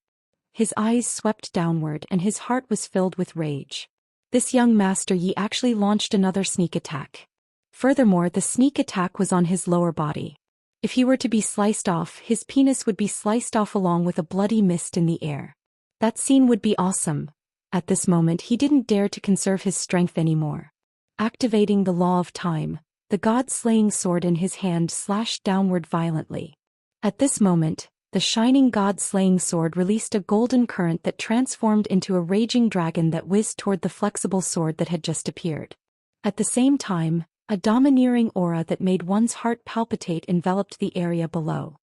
His eyes swept downward and his heart was filled with rage. This young Master Yi actually launched another sneak attack. Furthermore, the sneak attack was on his lower body. If he were to be sliced off, his penis would be sliced off along with a bloody mist in the air. That scene would be awesome. At this moment he didn't dare to conserve his strength anymore. Activating the law of time, the god-slaying sword in his hand slashed downward violently. At this moment, the shining god-slaying sword released a golden current that transformed into a raging dragon that whizzed toward the flexible sword that had just appeared. At the same time, a domineering aura that made one's heart palpitate enveloped the area below.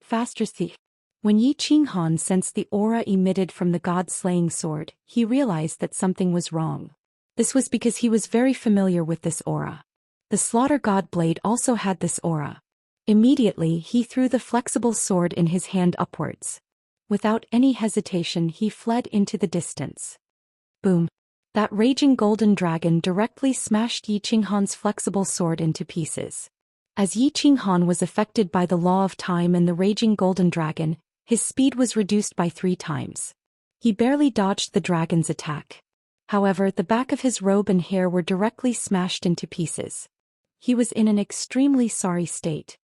Faster thief. When Yi Qinghan sensed the aura emitted from the god-slaying sword, he realized that something was wrong. This was because he was very familiar with this aura. The slaughter god blade also had this aura. Immediately he threw the flexible sword in his hand upwards. Without any hesitation he fled into the distance. Boom! That raging golden dragon directly smashed Yi Qinghan's flexible sword into pieces. As Yi Qinghan was affected by the law of time and the raging golden dragon, his speed was reduced by 3 times. He barely dodged the dragon's attack. However, the back of his robe and hair were directly smashed into pieces. He was in an extremely sorry state.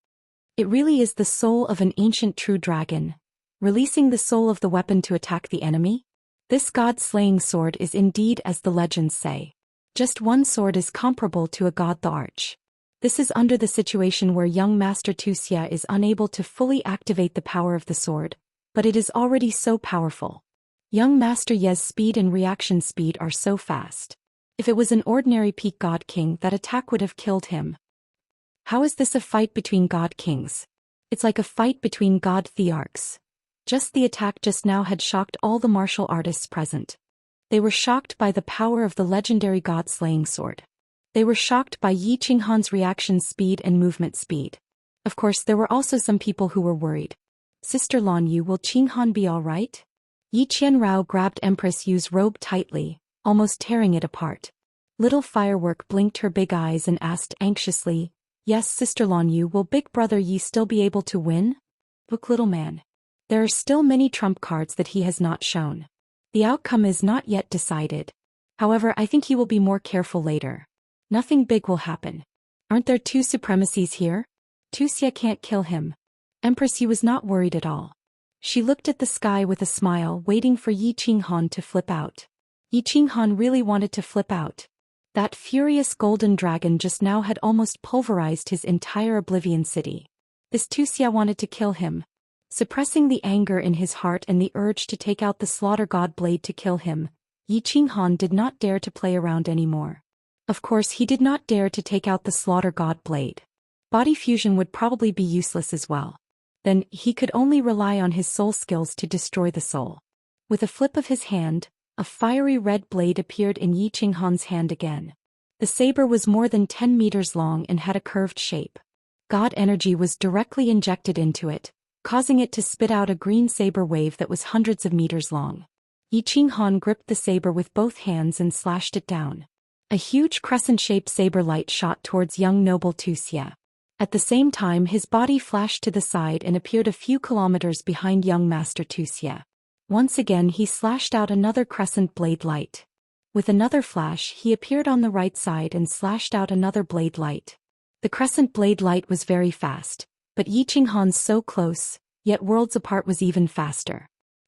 It really is the soul of an ancient true dragon, releasing the soul of the weapon to attack the enemy? This god-slaying sword is indeed as the legends say. Just one sword is comparable to a god the arch. This is under the situation where young Master Zhou Xian is unable to fully activate the power of the sword, but it is already so powerful. Young Master Ye's speed and reaction speed are so fast. If it was an ordinary peak god king, that attack would have killed him. How is this a fight between god kings? It's like a fight between god thearchs. Just the attack just now had shocked all the martial artists present. They were shocked by the power of the legendary god-slaying sword. They were shocked by Yi Qinghan's reaction speed and movement speed. Of course, there were also some people who were worried. Sister Lan Yu, will Qinghan be alright? Yi Qianrao grabbed Empress Yu's robe tightly, almost tearing it apart. Little Firework blinked her big eyes and asked anxiously, "Yes, Sister Lan Yu, will Big Brother Yi still be able to win?" "Look, little man. There are still many trump cards that he has not shown. The outcome is not yet decided. However, I think he will be more careful later. Nothing big will happen. Aren't there two supremacies here? Wuxia can't kill him." Empress Yi was not worried at all. She looked at the sky with a smile, waiting for Yi Qinghan to flip out. Yi Qinghan really wanted to flip out. That furious golden dragon just now had almost pulverized his entire Oblivion City. This Wuxia wanted to kill him. Suppressing the anger in his heart and the urge to take out the slaughter god blade to kill him, Yi Qinghan did not dare to play around anymore. Of course, he did not dare to take out the slaughter god blade. Body fusion would probably be useless as well. Then, he could only rely on his soul skills to destroy the soul. With a flip of his hand, a fiery red blade appeared in Yi Qinghan's hand again. The saber was more than 10 meters long and had a curved shape. God energy was directly injected into it, causing it to spit out a green saber wave that was hundreds of meters long. Yi Qinghan gripped the saber with both hands and slashed it down. A huge crescent-shaped saber light shot towards young noble Wuxia. At the same time, his body flashed to the side and appeared a few kilometers behind young Master Wuxia. Once again he slashed out another crescent blade light. With another flash, he appeared on the right side and slashed out another blade light. The crescent blade light was very fast, but Yi Qinghan's so close, yet worlds apart, was even faster.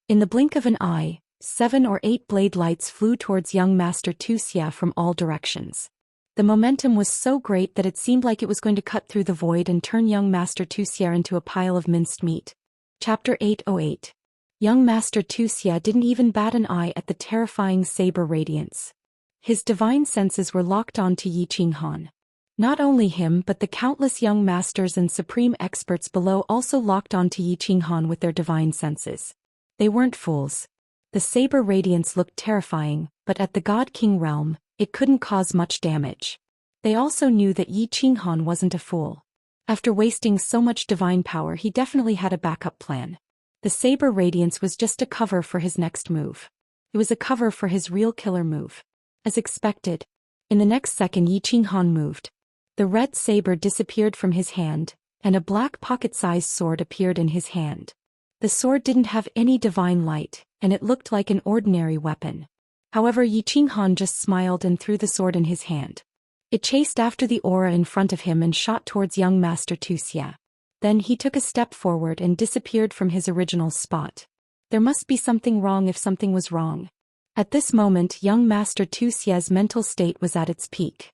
In the blink of an eye, 7 or 8 blade lights flew towards young Master Wuxia from all directions. The momentum was so great that it seemed like it was going to cut through the void and turn young Master Wuxia into a pile of minced meat. Chapter 808. Young Master Wuxia didn't even bat an eye at the terrifying saber radiance. His divine senses were locked on to Yi Qinghan. Not only him but the countless young masters and supreme experts below also locked on to Yi Qinghan with their divine senses. They weren't fools. The saber radiance looked terrifying, but at the God King realm, it couldn't cause much damage. They also knew that Yi Qinghan wasn't a fool. After wasting so much divine power, he definitely had a backup plan. The saber radiance was just a cover for his next move. It was a cover for his real killer move. As expected, in the next second Yi Qinghan moved. The red saber disappeared from his hand, and a black pocket-sized sword appeared in his hand. The sword didn't have any divine light, and it looked like an ordinary weapon. However, Yi Qinghan just smiled and threw the sword in his hand. It chased after the aura in front of him and shot towards young Master Wuxia. Then he took a step forward and disappeared from his original spot. There must be something wrong if something was wrong. At this moment, young Master Wuxia's mental state was at its peak.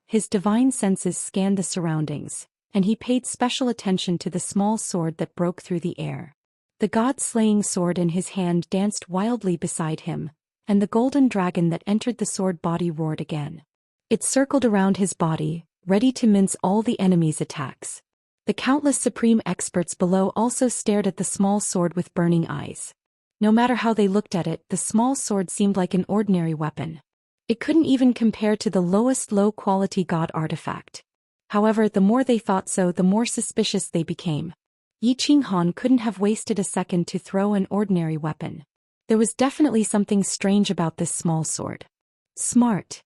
His divine senses scanned the surroundings, and he paid special attention to the small sword that broke through the air. The god-slaying sword in his hand danced wildly beside him, and the golden dragon that entered the sword body roared again. It circled around his body, ready to mince all the enemy's attacks. The countless supreme experts below also stared at the small sword with burning eyes. No matter how they looked at it, the small sword seemed like an ordinary weapon. It couldn't even compare to the lowest low-quality god artifact. However, the more they thought so, the more suspicious they became. Yi Qinghan couldn't have wasted a second to throw an ordinary weapon. There was definitely something strange about this small sword. Smart.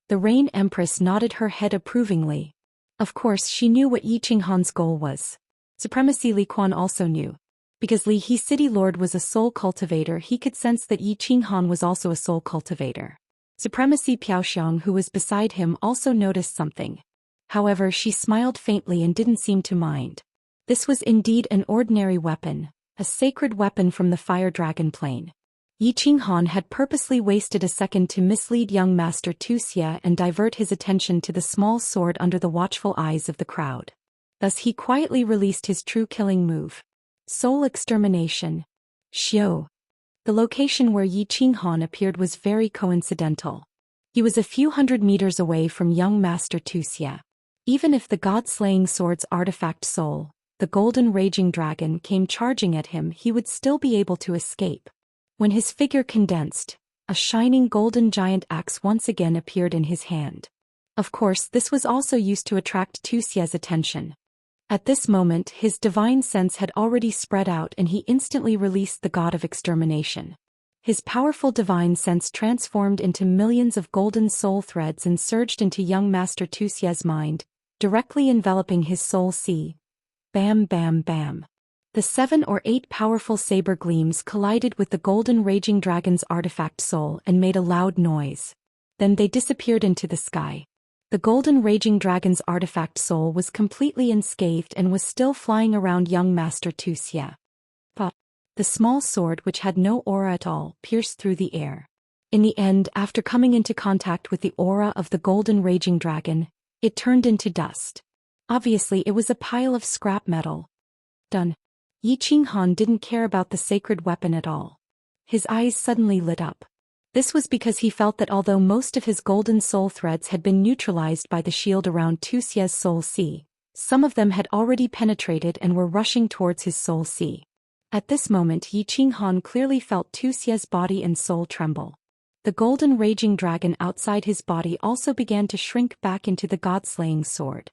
The Rain Empress nodded her head approvingly. Of course, she knew what Yi Qinghan's goal was. Supremacy. Li Quan also knew. Because Li He City Lord was a soul cultivator, he could sense that Yi Qinghan was also a soul cultivator. Supremacy Piaoxiang, who was beside him, also noticed something. However, she smiled faintly and didn't seem to mind. This was indeed an ordinary weapon, a sacred weapon from the Fire Dragon plane. Yi Qinghan had purposely wasted a second to mislead young Master Wuxia and divert his attention to the small sword under the watchful eyes of the crowd. Thus he quietly released his true killing move. Soul Extermination. Xiu. The location where Yi Qinghan appeared was very coincidental. He was a few hundred meters away from young Master Wuxia. Even if the god-slaying sword's artifact soul, the golden raging dragon, came charging at him, he would still be able to escape. When his figure condensed, a shining golden giant axe once again appeared in his hand. Of course, this was also used to attract Wuxia's attention. At this moment, his divine sense had already spread out and he instantly released the god of extermination. His powerful divine sense transformed into millions of golden soul threads and surged into young Master Zhou Xian's mind, directly enveloping his soul sea. Bam bam bam. The 7 or 8 powerful saber gleams collided with the golden raging dragon's artifact soul and made a loud noise. Then they disappeared into the sky. The golden raging dragon's artifact soul was completely unscathed and was still flying around young Master Zhou Xian. But the small sword, which had no aura at all, pierced through the air. In the end, after coming into contact with the aura of the golden raging dragon, it turned into dust. Obviously, it was a pile of scrap metal. Done. Yi Qinghan didn't care about the sacred weapon at all. His eyes suddenly lit up. This was because he felt that although most of his golden soul threads had been neutralized by the shield around Zhou Xian's soul sea, some of them had already penetrated and were rushing towards his soul sea. At this moment, Yi Qinghan clearly felt Zhou Xian's body and soul tremble. The golden raging dragon outside his body also began to shrink back into the god-slaying sword.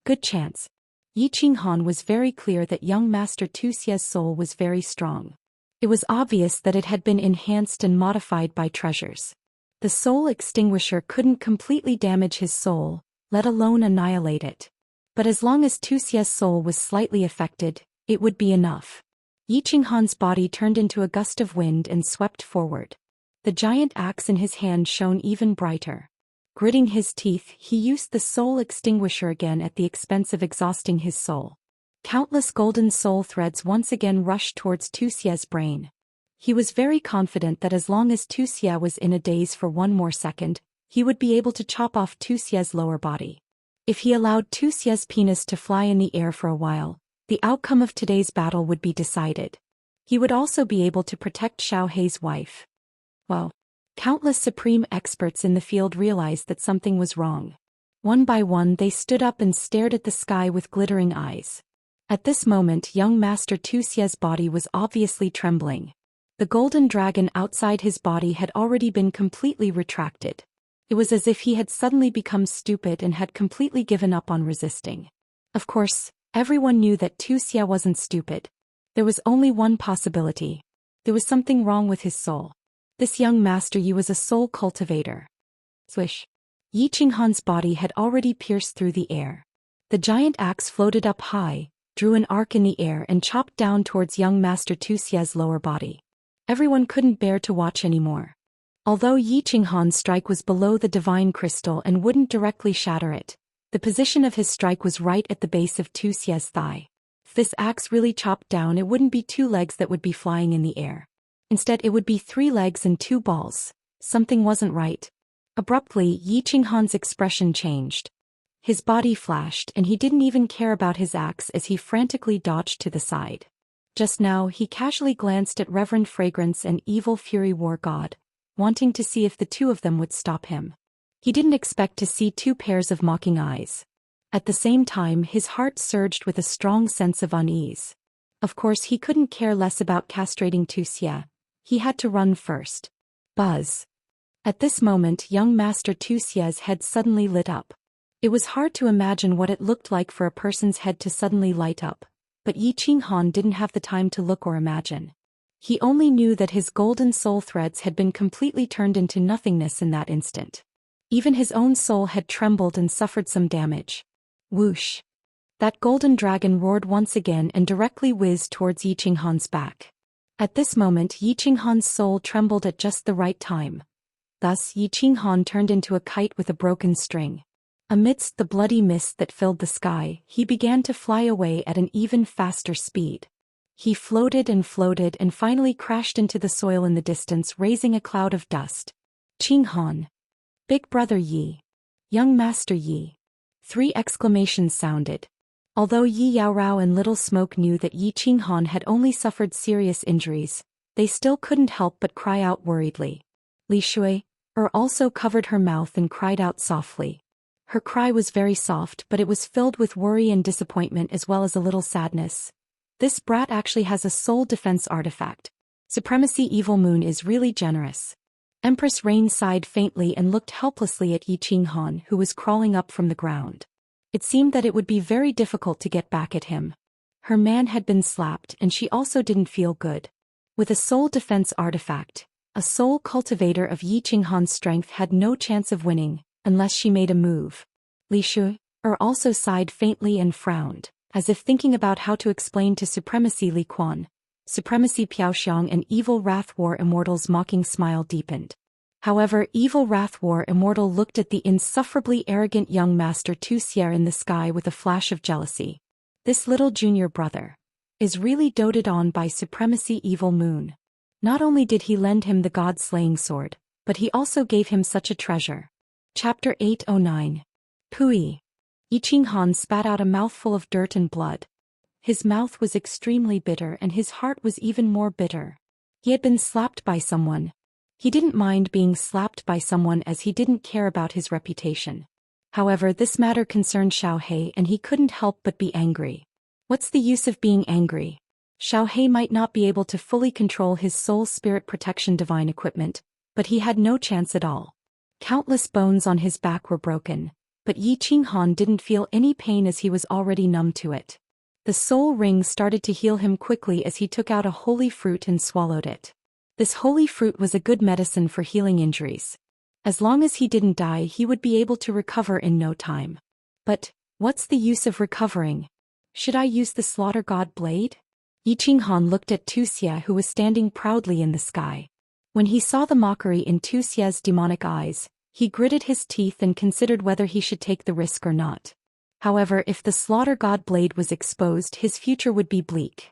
Good chance. Yi Qinghan was very clear that young Master Zhou Xian's soul was very strong. It was obvious that it had been enhanced and modified by treasures. The soul extinguisher couldn't completely damage his soul, let alone annihilate it. But as long as Zhou Xian's soul was slightly affected, it would be enough. Yi Qinghan's body turned into a gust of wind and swept forward. The giant axe in his hand shone even brighter. Gritting his teeth, he used the soul extinguisher again at the expense of exhausting his soul. Countless golden soul threads once again rushed towards Zhou Xian's brain. He was very confident that as long as Zhou Xian was in a daze for one more second, he would be able to chop off Zhou Xian's lower body. If he allowed Zhou Xian's penis to fly in the air for a while, the outcome of today's battle would be decided. He would also be able to protect Xiao Hei's wife. Well, countless supreme experts in the field realized that something was wrong. One by one they stood up and stared at the sky with glittering eyes. At this moment young Master Zhou Xian's body was obviously trembling. The golden dragon outside his body had already been completely retracted. It was as if he had suddenly become stupid and had completely given up on resisting. Of course, everyone knew that Zhou Xian wasn't stupid. There was only one possibility. There was something wrong with his soul. This young Master Yi was a soul cultivator. Swish. Yi Qinghan's body had already pierced through the air. The giant axe floated up high, drew an arc in the air and chopped down towards young Master Zhou Xian's lower body. Everyone couldn't bear to watch anymore. Although Yi Qinghan's strike was below the divine crystal and wouldn't directly shatter it, the position of his strike was right at the base of Zhou Xian's thigh. If this axe really chopped down, it wouldn't be 2 legs that would be flying in the air. Instead, it would be 3 legs and 2 balls. Something wasn't right. Abruptly, Yi Qinghan's expression changed. His body flashed and he didn't even care about his axe as he frantically dodged to the side. Just now, he casually glanced at Reverend Fragrance and Evil Fury War God, wanting to see if the two of them would stop him. He didn't expect to see 2 pairs of mocking eyes. At the same time, his heart surged with a strong sense of unease. Of course, he couldn't care less about castrating Zhou Xian. He had to run first. Buzz. At this moment, young Master Zhou Xian's head suddenly lit up. It was hard to imagine what it looked like for a person's head to suddenly light up, but Yi Qinghan didn't have the time to look or imagine. He only knew that his golden soul threads had been completely turned into nothingness in that instant. Even his own soul had trembled and suffered some damage. Whoosh. That golden dragon roared once again and directly whizzed towards Yi Qinghan's back. At this moment, Yi Qinghan's soul trembled at just the right time. Thus, Yi Qinghan turned into a kite with a broken string. Amidst the bloody mist that filled the sky, he began to fly away at an even faster speed. He floated and finally crashed into the soil in the distance, raising a cloud of dust. Qinghan. Big Brother Yi. Young Master Yi. 3 exclamations sounded. Although Yi Yaorao and Little Smoke knew that Yi Qinghan had only suffered serious injuries, they still couldn't help but cry out worriedly. Li Shui also covered her mouth and cried out softly. Her cry was very soft, but it was filled with worry and disappointment as well as a little sadness. This brat actually has a soul defense artifact. Supremacy Evil Moon is really generous. Empress Rain sighed faintly and looked helplessly at Yi Qinghan, who was crawling up from the ground. It seemed that it would be very difficult to get back at him. Her man had been slapped and she also didn't feel good. With a soul defense artifact, A soul cultivator of Yi Qinghan's strength had no chance of winning, unless she made a move. Li Shu also sighed faintly and frowned, as if thinking about how to explain to Supremacy Li Quan, Supremacy Piaoxiang and Evil Wrath War Immortal's mocking smile deepened. However, Evil Wrath War Immortal looked at the insufferably arrogant young master Zhou Xian in the sky with a flash of jealousy. This little junior brother is really doted on by Supremacy Evil Moon. Not only did he lend him the god-slaying sword, but he also gave him such a treasure. Chapter 809. Pui. Yi Qinghan spat out a mouthful of dirt and blood. His mouth was extremely bitter and his heart was even more bitter. He had been slapped by someone. He didn't mind being slapped by someone as he didn't care about his reputation. However, this matter concerned Xiaohei and he couldn't help but be angry. What's the use of being angry? Xiaohei might not be able to fully control his soul spirit protection divine equipment, but he had no chance at all. Countless bones on his back were broken, but Yi Qinghan didn't feel any pain as he was already numb to it. The soul ring started to heal him quickly as he took out a holy fruit and swallowed it. This holy fruit was a good medicine for healing injuries. As long as he didn't die, he would be able to recover in no time. But what's the use of recovering? Should I use the slaughter god blade? Yi Qinghan looked at Zhou Xian, who was standing proudly in the sky. When he saw the mockery in Zhou Xian's demonic eyes, he gritted his teeth and considered whether he should take the risk or not. However, if the slaughter god blade was exposed, his future would be bleak.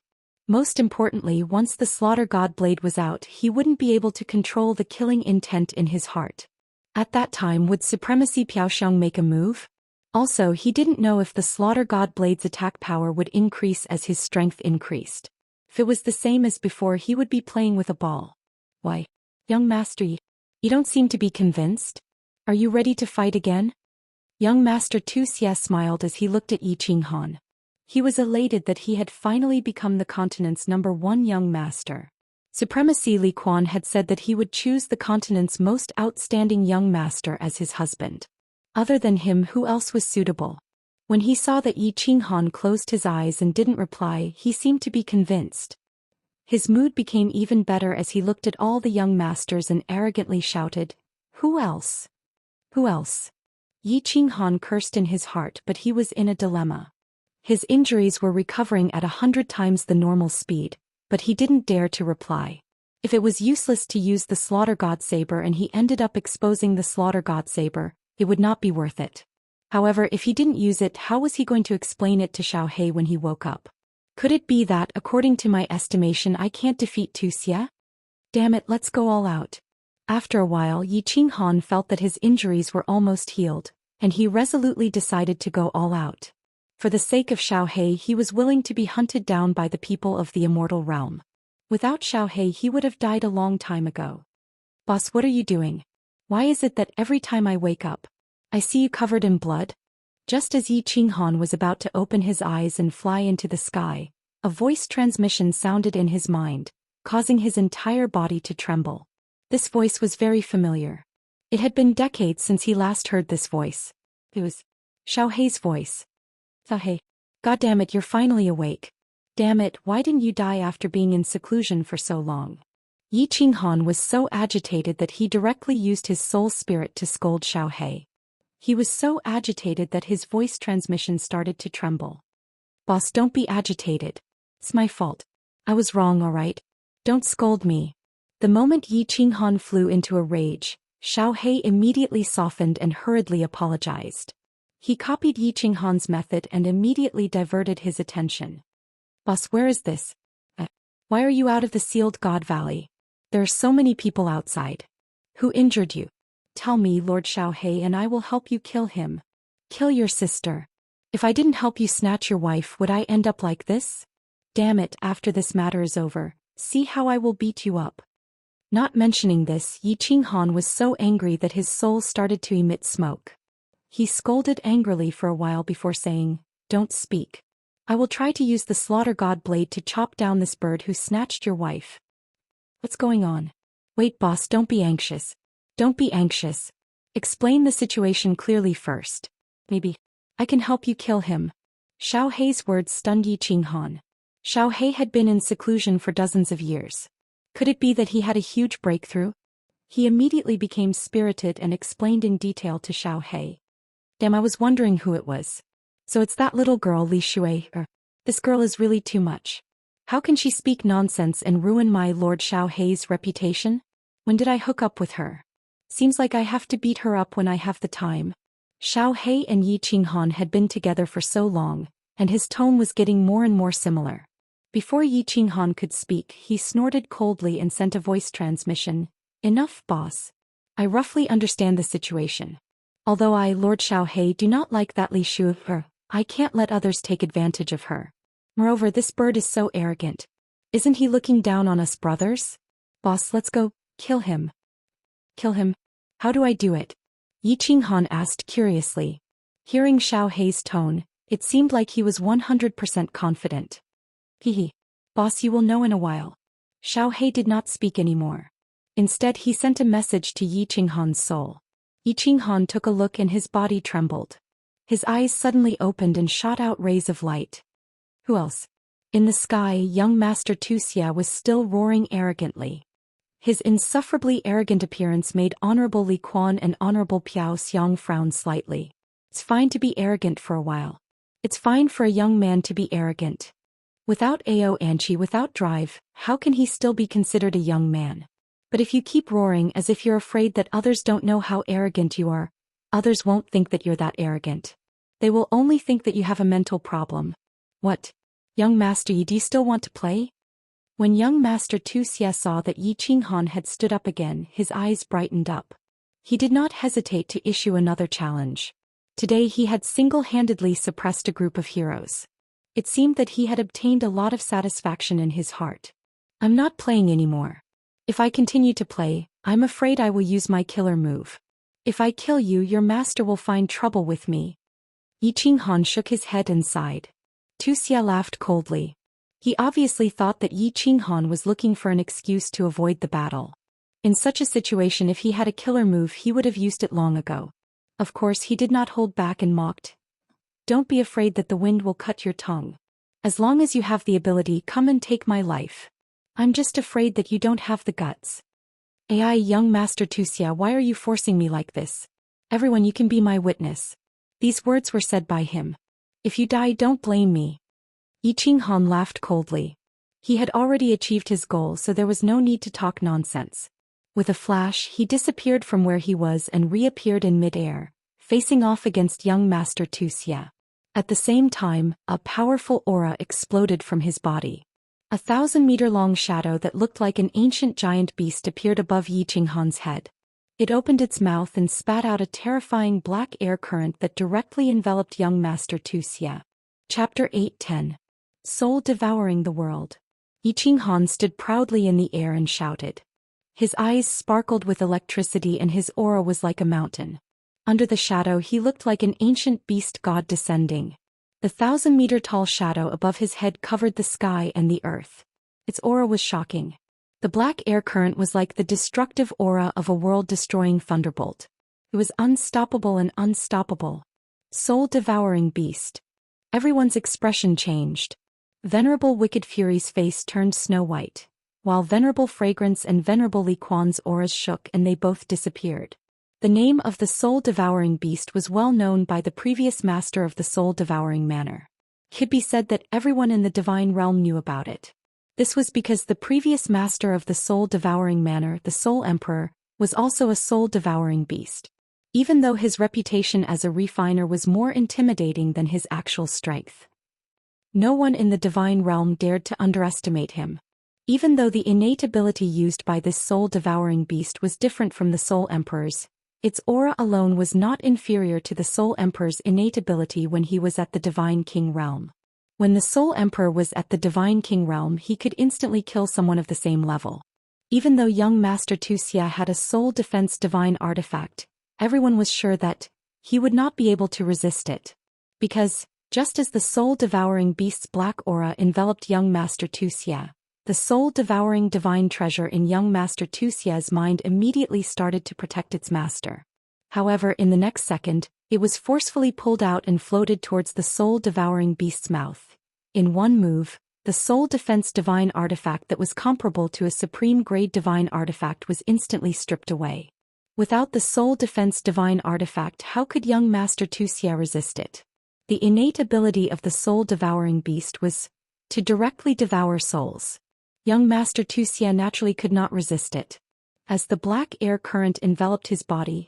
Most importantly, once the slaughter god blade was out, he wouldn't be able to control the killing intent in his heart. At that time, would Supremacy Piaoxiang make a move? Also, he didn't know if the slaughter god blade's attack power would increase as his strength increased. If it was the same as before, he would be playing with a ball. Why, young master, you don't seem to be convinced? Are you ready to fight again? Young master Zhou Xian smiled as he looked at Yi Qinghan. He was elated that he had finally become the continent's #1 young master. Supremacy Li Quan had said that he would choose the continent's most outstanding young master as his husband. Other than him, who else was suitable? When he saw that Yi Qinghan closed his eyes and didn't reply, he seemed to be convinced. His mood became even better as he looked at all the young masters and arrogantly shouted, "Who else? Who else?" Yi Qinghan cursed in his heart, but he was in a dilemma. His injuries were recovering at 100 times the normal speed, but he didn't dare to reply. If it was useless to use the slaughter god saber and he ended up exposing the slaughter god saber, it would not be worth it. However, if he didn't use it, how was he going to explain it to Xiaohei when he woke up? Could it be that, according to my estimation, I can't defeat Zhou Xian? Damn it, let's go all out. After a while, Yi Qinghan felt that his injuries were almost healed, and he resolutely decided to go all out. For the sake of Xiaohei, he was willing to be hunted down by the people of the Immortal Realm. Without Xiaohei, he would have died a long time ago. Boss, what are you doing? Why is it that every time I wake up, I see you covered in blood? Just as Yi Qinghan was about to open his eyes and fly into the sky, a voice transmission sounded in his mind, causing his entire body to tremble. This voice was very familiar. It had been decades since he last heard this voice. It was Xiaohei's voice. Xiaohei, goddamn it, you're finally awake. Damn it, why didn't you die after being in seclusion for so long? Yi Qinghan was so agitated that he directly used his soul spirit to scold Xiaohei. He was so agitated that his voice transmission started to tremble. Boss, don't be agitated. It's my fault. I was wrong, alright? Don't scold me. The moment Yi Qinghan flew into a rage, Xiaohei immediately softened and hurriedly apologized. He copied Yi Qinghan's method and immediately diverted his attention. Boss, where is this? Why are you out of the sealed God Valley? There are so many people outside. Who injured you? Tell me, Lord Xiaohei, and I will help you kill him. Kill your sister. If I didn't help you snatch your wife, would I end up like this? Damn it, after this matter is over, see how I will beat you up. Not mentioning this, Yi Qinghan was so angry that his soul started to emit smoke. He scolded angrily for a while before saying, "Don't speak. I will try to use the slaughter god blade to chop down this bird who snatched your wife." What's going on? Wait, boss, don't be anxious. Don't be anxious. Explain the situation clearly first. Maybe I can help you kill him. Xiaohei's words stunned Yi Qinghan. Xiaohei had been in seclusion for dozens of years. Could it be that he had a huge breakthrough? He immediately became spirited and explained in detail to Xiao He. Damn, I was wondering who it was. So it's that little girl Li Shui. This girl is really too much. How can she speak nonsense and ruin my Lord Xiao He's reputation? When did I hook up with her? Seems like I have to beat her up when I have the time. Xiao He and Yi Qinghan had been together for so long, and his tone was getting more and more similar. Before Yi Qinghan could speak, he snorted coldly and sent a voice transmission. Enough, boss. I roughly understand the situation. Although I, Lord Xiao He, do not like that Li Shui, I can't let others take advantage of her. Moreover, this bird is so arrogant. Isn't he looking down on us brothers? Boss, let's go, kill him. Kill him? How do I do it? Yi Qinghan asked curiously. Hearing Xiao He's tone, it seemed like he was 100% confident. Hehe. Boss, you will know in a while. Xiao He did not speak anymore. Instead, he sent a message to Yi Qinghan's soul. Yi Qinghan took a look and his body trembled. His eyes suddenly opened and shot out rays of light. Who else? In the sky, young Master Wuxia was still roaring arrogantly. His insufferably arrogant appearance made Honorable Li Quan and Honorable Piao Xiang frown slightly. It's fine to be arrogant for a while. It's fine for a young man to be arrogant. Without Ao Anchi, without drive, how can he still be considered a young man? But if you keep roaring as if you're afraid that others don't know how arrogant you are, others won't think that you're that arrogant. They will only think that you have a mental problem. What? Young Master Yi, do you still want to play? When young Master Wuxia saw that Yi Qinghan had stood up again, his eyes brightened up. He did not hesitate to issue another challenge. Today he had single-handedly suppressed a group of heroes. It seemed that he had obtained a lot of satisfaction in his heart. I'm not playing anymore. If I continue to play, I'm afraid I will use my killer move. If I kill you, your master will find trouble with me. Yi Qinghan shook his head and sighed. Wuxia laughed coldly. He obviously thought that Yi Qinghan was looking for an excuse to avoid the battle. In such a situation, if he had a killer move, he would have used it long ago. Of course, he did not hold back and mocked. Don't be afraid that the wind will cut your tongue. As long as you have the ability, come and take my life. I'm just afraid that you don't have the guts. Ai, young Master Wuxia, why are you forcing me like this? Everyone, you can be my witness. These words were said by him. If you die, don't blame me. Yi Qinghan laughed coldly. He had already achieved his goal, so there was no need to talk nonsense. With a flash, he disappeared from where he was and reappeared in mid-air, facing off against young Master Wuxia. At the same time, a powerful aura exploded from his body. A 1,000-meter-long shadow that looked like an ancient giant beast appeared above Yi Qinghan's head. It opened its mouth and spat out a terrifying black air current that directly enveloped young Master Wuxia. Chapter 8:10. Soul devouring the world. Yi Qinghan stood proudly in the air and shouted. His eyes sparkled with electricity and his aura was like a mountain. Under the shadow he looked like an ancient beast god descending. The 1,000-meter-tall shadow above his head covered the sky and the earth. Its aura was shocking. The black air current was like the destructive aura of a world-destroying thunderbolt. It was unstoppable and unstoppable. Soul-devouring beast. Everyone's expression changed. Venerable Wicked Fury's face turned snow-white, while Venerable Fragrance and Venerable Li Quan's auras shook and they both disappeared. The name of the soul-devouring beast was well known by the previous master of the soul-devouring manor. It could be said that everyone in the divine realm knew about it. This was because the previous master of the soul-devouring manor, the Soul Emperor, was also a soul-devouring beast. Even though his reputation as a refiner was more intimidating than his actual strength. No one in the divine realm dared to underestimate him. Even though the innate ability used by this soul-devouring beast was different from the Soul Emperor's, its aura alone was not inferior to the Soul Emperor's innate ability when he was at the Divine King realm. When the Soul Emperor was at the Divine King realm, he could instantly kill someone of the same level. Even though young Master Wuxia had a soul defense divine artifact, everyone was sure that he would not be able to resist it. Because, just as the soul-devouring beast's black aura enveloped young Master Wuxia, the soul-devouring divine treasure in young Master Wuxia's mind immediately started to protect its master. However, in the next second, it was forcefully pulled out and floated towards the soul-devouring beast's mouth. In one move, The Soul Defense Divine Artifact that was comparable to a supreme-grade divine artifact was instantly stripped away. Without the Soul Defense Divine Artifact, how could young Master Wuxia resist it? The innate ability of the soul-devouring beast was to directly devour souls. Young Master Wuxia naturally could not resist it. As the black air current enveloped his body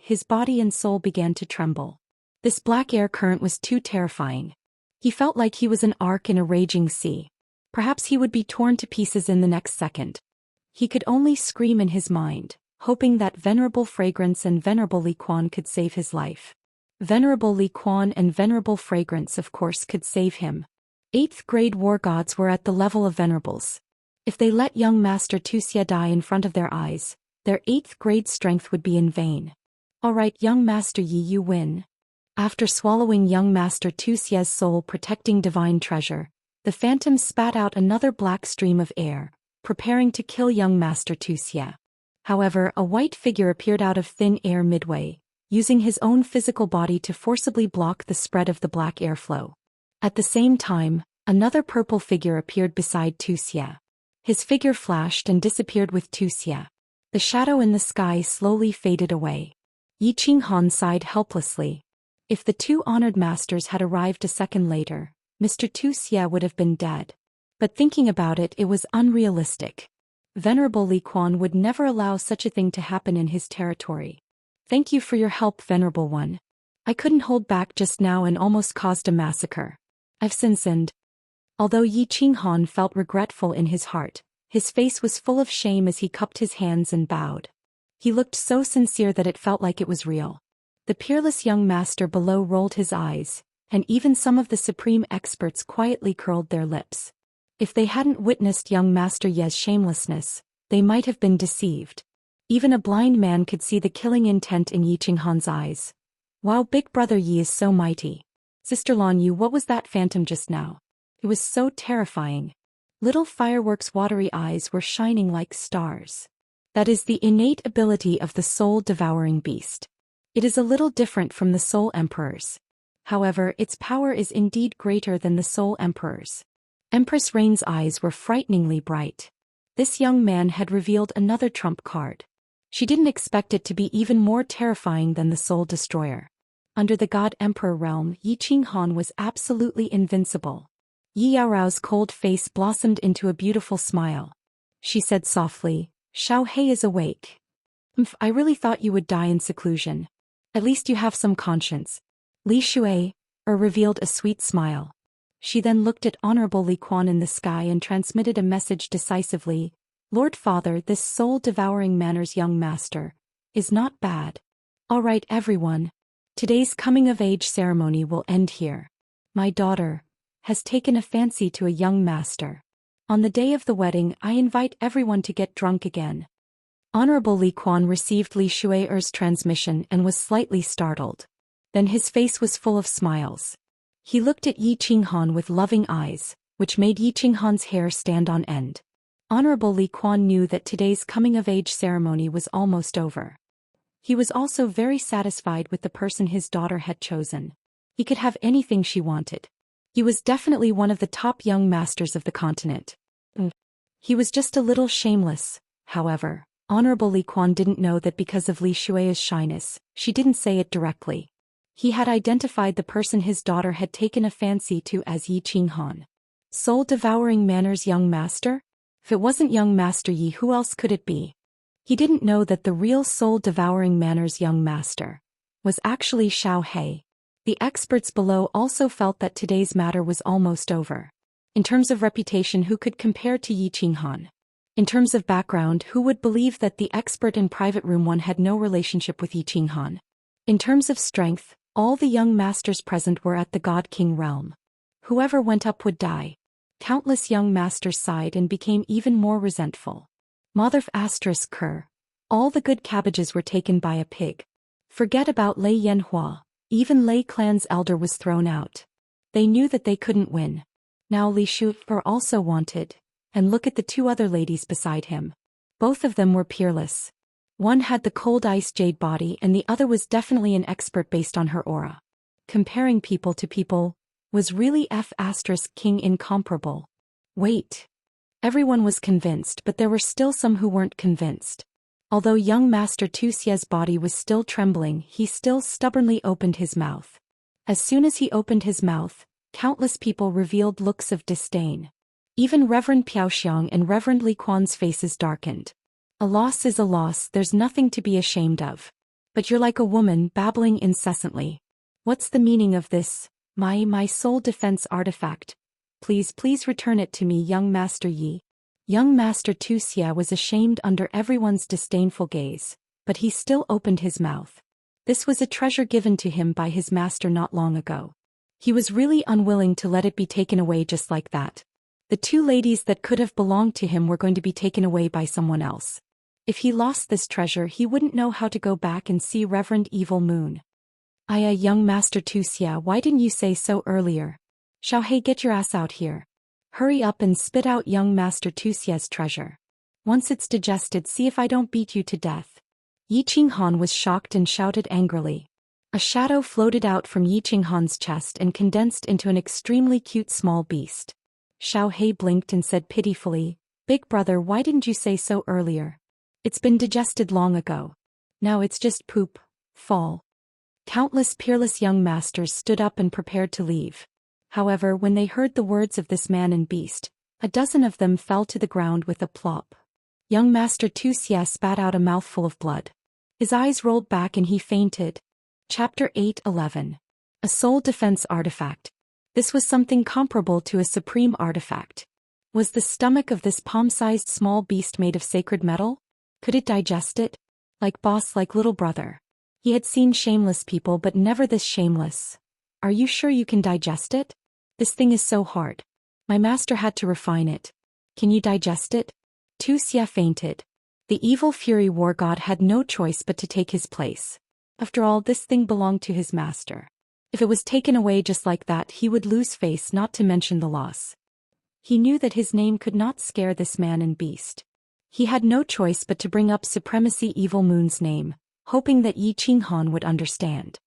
and soul began to tremble. This black air current was too terrifying. He felt like he was an ark in a raging sea. Perhaps he would be torn to pieces in the next second. He could only scream in his mind, hoping that Venerable Fragrance and Venerable Li Quan could save his life. Venerable Li Quan and Venerable Fragrance of course could save him. 8th grade war gods were at the level of venerables. If they let young Master Wuxia die in front of their eyes, their 8th grade strength would be in vain. Alright, young Master Yi, you win. After swallowing young Master Wuxia's soul-protecting divine treasure, the phantom spat out another black stream of air, preparing to kill young Master Wuxia. However, a white figure appeared out of thin air midway, using his own physical body to forcibly block the spread of the black airflow. At the same time, another purple figure appeared beside Wuxia. His figure flashed and disappeared with Wuxia. The shadow in the sky slowly faded away. Yi Qinghan sighed helplessly. If the two honored masters had arrived a second later, Mr. Wuxia would have been dead. But thinking about it, it was unrealistic. Venerable Li Quan would never allow such a thing to happen in his territory. Thank you for your help, Venerable One. I couldn't hold back just now and almost caused a massacre. I've sinned. Although Yi Qinghan felt regretful in his heart, his face was full of shame as he cupped his hands and bowed. He looked so sincere that it felt like it was real. The peerless young master below rolled his eyes, and even some of the supreme experts quietly curled their lips. If they hadn't witnessed young Master Ye's shamelessness, they might have been deceived. Even a blind man could see the killing intent in Yi Qinghan's eyes. Wow, Big Brother Yi is so mighty. Sister Lan Yu, what was that phantom just now? It was so terrifying. Little fireworks' watery eyes were shining like stars. That is the innate ability of the soul-devouring beast. It is a little different from the Soul Emperor's. However, its power is indeed greater than the Soul Emperor's. Empress Rain's eyes were frighteningly bright. This young man had revealed another trump card. She didn't expect it to be even more terrifying than the Soul Destroyer. Under the God Emperor realm, Yi Qinghan was absolutely invincible. Yi Yaorao's cold face blossomed into a beautiful smile. She said softly, Xiao He is awake. I really thought you would die in seclusion. At least you have some conscience. Li Shui revealed a sweet smile. She then looked at Honorable Li Quan in the sky and transmitted a message decisively. Lord Father, this soul-devouring manners young master is not bad. All right, everyone. Today's coming-of-age ceremony will end here. My daughter has taken a fancy to a young master. On the day of the wedding, I invite everyone to get drunk again. Honorable Li Quan received Li Shui's transmission and was slightly startled. Then his face was full of smiles. He looked at Yi Qinghan with loving eyes, which made Yi Qinghan's hair stand on end. Honorable Li Quan knew that today's coming-of-age ceremony was almost over. He was also very satisfied with the person his daughter had chosen. He could have anything she wanted. He was definitely one of the top young masters of the continent. He was just a little shameless, however. Honorable Li Quan didn't know that because of Li Shui's shyness, she didn't say it directly. He had identified the person his daughter had taken a fancy to as Yi Qinghan. Soul-devouring manners young master? If it wasn't young Master Yi, who else could it be? He didn't know that the real soul-devouring manners young master was actually Xiao He. The experts below also felt that today's matter was almost over. In terms of reputation, who could compare to Yi Qinghan? In terms of background, who would believe that the expert in Private Room 1 had no relationship with Yi Qinghan? In terms of strength, all the young masters present were at the God King realm. Whoever went up would die. Countless young masters sighed and became even more resentful. Motherf asterisk cur. All the good cabbages were taken by a pig. Forget about Lei Yanhua. Even Lei Clan's elder was thrown out. They knew that they couldn't win. Now Li Shu also wanted. And look at the two other ladies beside him. Both of them were peerless. One had the cold ice jade body and the other was definitely an expert based on her aura. Comparing people to people was really F*** king incomparable. Wait. Everyone was convinced, but there were still some who weren't convinced. Although young Master Tuxia's body was still trembling, he still stubbornly opened his mouth. As soon as he opened his mouth, countless people revealed looks of disdain. Even Reverend Piaoxiang and Reverend Li Quan's faces darkened. A loss is a loss, there's nothing to be ashamed of. But you're like a woman, babbling incessantly. What's the meaning of this? My soul defense artifact. Please return it to me, young Master Yi. Young Master Tuxia was ashamed under everyone's disdainful gaze, but he still opened his mouth. This was a treasure given to him by his master not long ago. He was really unwilling to let it be taken away just like that. The two ladies that could have belonged to him were going to be taken away by someone else. If he lost this treasure, he wouldn't know how to go back and see Reverend Evil Moon. Young Master Tuxia, why didn't you say so earlier? Xiaohei, get your ass out here. Hurry up and spit out young Master Tuxia's treasure. Once it's digested, see if I don't beat you to death. Yi Qinghan was shocked and shouted angrily. A shadow floated out from Yi Qinghan's chest and condensed into an extremely cute small beast. Xiaohei blinked and said pitifully, Big brother, why didn't you say so earlier? It's been digested long ago. Now it's just poop. Fall. Countless peerless young masters stood up and prepared to leave. However, when they heard the words of this man and beast, a dozen of them fell to the ground with a plop. Young Master Tuxia spat out a mouthful of blood. His eyes rolled back and he fainted. Chapter 8:11. A soul defense artifact. This was something comparable to a supreme artifact. Was the stomach of this palm-sized small beast made of sacred metal? Could it digest it? Like boss, like little brother. He had seen shameless people, but never this shameless. Are you sure you can digest it? This thing is so hard. My master had to refine it. Can you digest it? Tuxia fainted. The evil fury war god had no choice but to take his place. After all, this thing belonged to his master. If it was taken away just like that, he would lose face, not to mention the loss. He knew that his name could not scare this man and beast. He had no choice but to bring up Supremacy Evil Moon's name, hoping that Yi Qinghan would understand.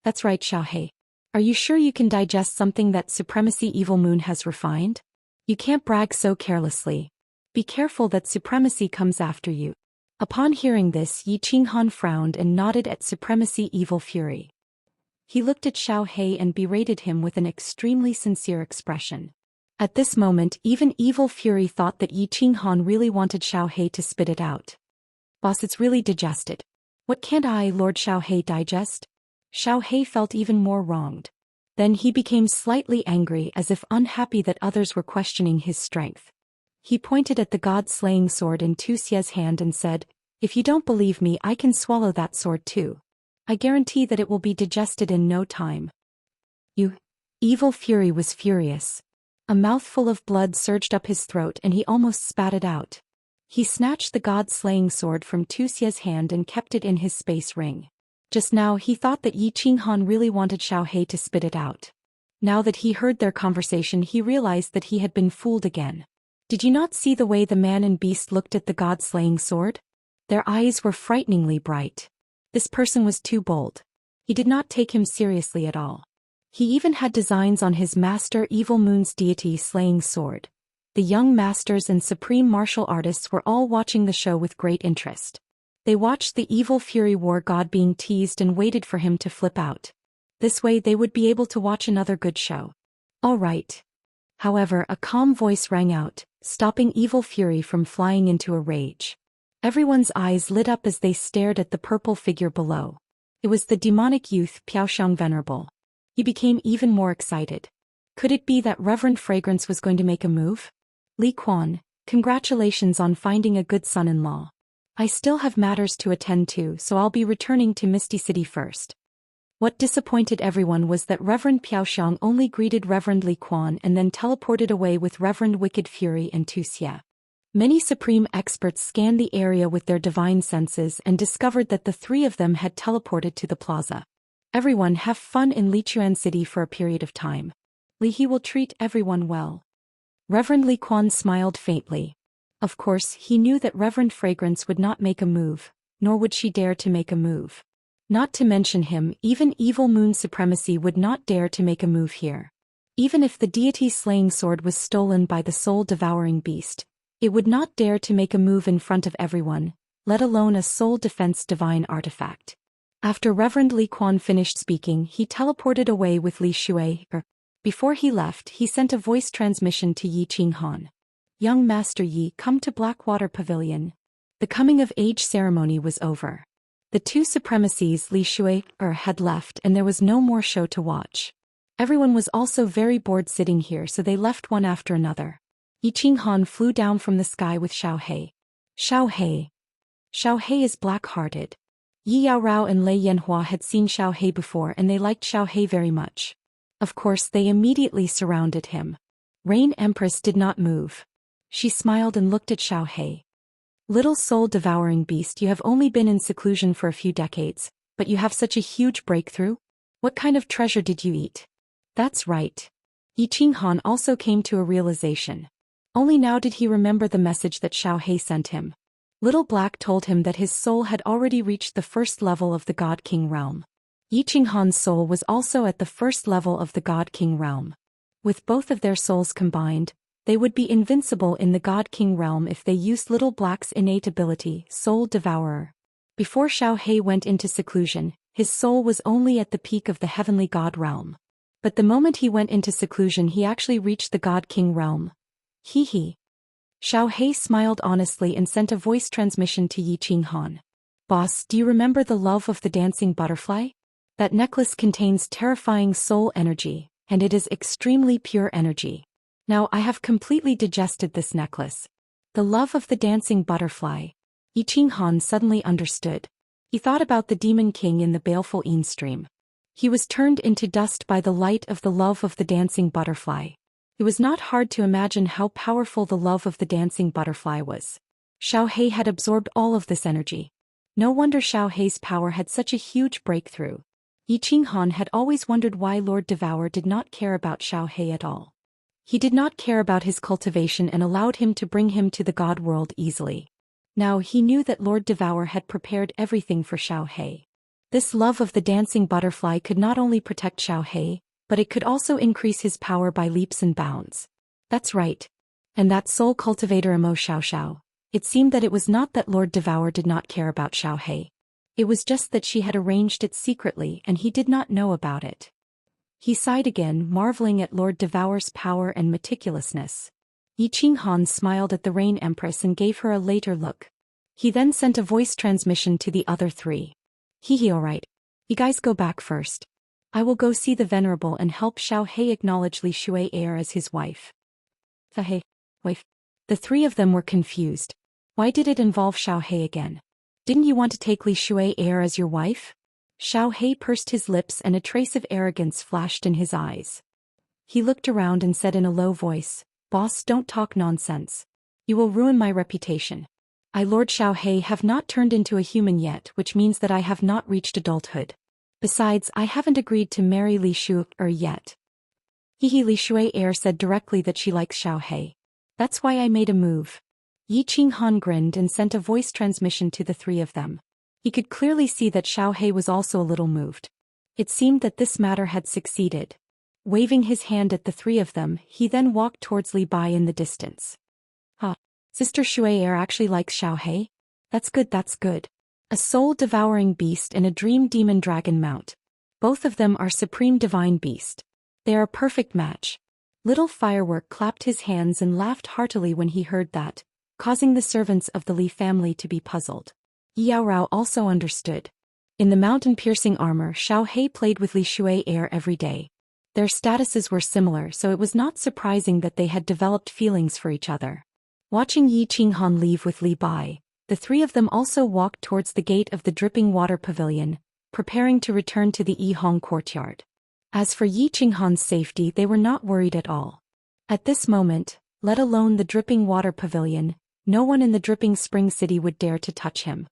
That's right, Xiaohei. Are you sure you can digest something that Supremacy Evil Moon has refined? You can't brag so carelessly. Be careful that Supremacy comes after you. Upon hearing this, Yi Qinghan frowned and nodded at Supremacy Evil Fury. He looked at Xiaohei and berated him with an extremely sincere expression. At this moment, even Evil Fury thought that Yi Qinghan really wanted Xiaohei to spit it out. Boss, it's really digested. What can't I, Lord Xiaohei, digest? Xiaohei felt even more wronged. Then he became slightly angry, as if unhappy that others were questioning his strength. He pointed at the god-slaying sword in Tuxia's hand and said, If you don't believe me, I can swallow that sword too. I guarantee that it will be digested in no time. You. Evil Fury was furious. A mouthful of blood surged up his throat and he almost spat it out. He snatched the god-slaying sword from Tuxia's hand and kept it in his space ring. Just now he thought that Yi Qinghan really wanted Xiaohei to spit it out. Now that he heard their conversation, he realized that he had been fooled again. Did you not see the way the man and beast looked at the god-slaying sword? Their eyes were frighteningly bright. This person was too bold. He did not take him seriously at all. He even had designs on his master Evil Moon's deity-slaying sword. The young masters and supreme martial artists were all watching the show with great interest. They watched the evil fury war god being teased and waited for him to flip out. This way they would be able to watch another good show. All right. However, a calm voice rang out, stopping Evil Fury from flying into a rage. Everyone's eyes lit up as they stared at the purple figure below. It was the demonic youth Piaoxiang Venerable. He became even more excited. Could it be that Reverend Fragrance was going to make a move? Li Quan, congratulations on finding a good son-in-law. I still have matters to attend to, so I'll be returning to Misty City first. What disappointed everyone was that Reverend Piaoxiang only greeted Reverend Li Quan and then teleported away with Reverend Wicked Fury and Tuxia. Many supreme experts scanned the area with their divine senses and discovered that the three of them had teleported to the plaza. Everyone have fun in Lichuan City for a period of time. Li He will treat everyone well. Reverend Li Quan smiled faintly. Of course, he knew that Reverend Fragrance would not make a move, nor would she dare to make a move. Not to mention him, even Evil Moon Supremacy would not dare to make a move here. Even if the deity's slaying sword was stolen by the soul-devouring beast, it would not dare to make a move in front of everyone, let alone a soul defense divine artifact. After Reverend Li Quan finished speaking, he teleported away with Li Shui. Before he left, he sent a voice transmission to Yi Qinghan. Young Master Yi, come to Blackwater Pavilion. The coming-of-age ceremony was over. The two supremacies Li Shui had left and there was no more show to watch. Everyone was also very bored sitting here, so they left one after another. Yi Qinghan flew down from the sky with Xiao He. Xiao He is black-hearted. Yi Yaorao and Lei Yanhua had seen Xiao He before and they liked Xiao He very much. Of course, they immediately surrounded him. Rain Empress did not move. She smiled and looked at Xiao He. Little soul-devouring beast, you have only been in seclusion for a few decades, but you have such a huge breakthrough? What kind of treasure did you eat? That's right. Yi Qinghan also came to a realization. Only now did he remember the message that Xiao He sent him. Little Black told him that his soul had already reached the first level of the God King realm. Yi Qinghan's soul was also at the first level of the God King realm. With both of their souls combined, they would be invincible in the God King realm if they used Little Black's innate ability, Soul Devourer. Before Xiao He went into seclusion, his soul was only at the peak of the heavenly God realm. But the moment he went into seclusion, he actually reached the God King realm. Hee. Xiao He smiled honestly and sent a voice transmission to Yi Qinghan. Boss, do you remember the love of the dancing butterfly? That necklace contains terrifying soul energy, and it is extremely pure energy. Now I have completely digested this necklace. The love of the dancing butterfly. Yi Qinghan suddenly understood. He thought about the Demon King in the baleful Yin stream. He was turned into dust by the light of the love of the dancing butterfly. It was not hard to imagine how powerful the love of the dancing butterfly was. Xiao He had absorbed all of this energy. No wonder Xiao He's power had such a huge breakthrough. Yi Qinghan had always wondered why Lord Devour did not care about Xiao He at all. He did not care about his cultivation and allowed him to bring him to the God world easily. Now he knew that Lord Devour had prepared everything for Xiao He. This love of the dancing butterfly could not only protect Xiao He, but it could also increase his power by leaps and bounds. That's right. And that soul cultivator Imo Xiao. It seemed that it was not that Lord Devour did not care about Xiao He. It was just that she had arranged it secretly and he did not know about it. He sighed again, marveling at Lord Devour's power and meticulousness. Yi Qinghan smiled at the Rain Empress and gave her a later look. He then sent a voice transmission to the other three. Alright. You guys go back first. I will go see the Venerable and help Xiao He acknowledge Li Shui as his wife. Wife. The three of them were confused. Why did it involve Xiao He again? Didn't you want to take Li Shui as your wife? Xiao He pursed his lips and a trace of arrogance flashed in his eyes. He looked around and said in a low voice, Boss, don't talk nonsense. You will ruin my reputation. I, Lord Xiao He, have not turned into a human yet, which means that I have not reached adulthood. Besides, I haven't agreed to marry Li Shui yet. Li Shui said directly that she likes Xiao He. That's why I made a move. Yi Qinghan grinned and sent a voice transmission to the three of them. He could clearly see that Xiao He was also a little moved. It seemed that this matter had succeeded. Waving his hand at the three of them, he then walked towards Li Bai in the distance. Sister Shui actually likes Xiao He? That's good. A soul-devouring beast and a dream demon dragon mount. Both of them are supreme divine beast. They are a perfect match. Little Firework clapped his hands and laughed heartily when he heard that, causing the servants of the Li family to be puzzled. Yaorao also understood. In the mountain-piercing armor, Xiao He played with Li Shui every day. Their statuses were similar, so it was not surprising that they had developed feelings for each other. Watching Yi Qinghan leave with Li Bai, the three of them also walked towards the gate of the dripping water pavilion, preparing to return to the Yihong courtyard. As for Yi Qinghan's safety, they were not worried at all. At this moment, let alone the dripping water pavilion, no one in the dripping spring city would dare to touch him.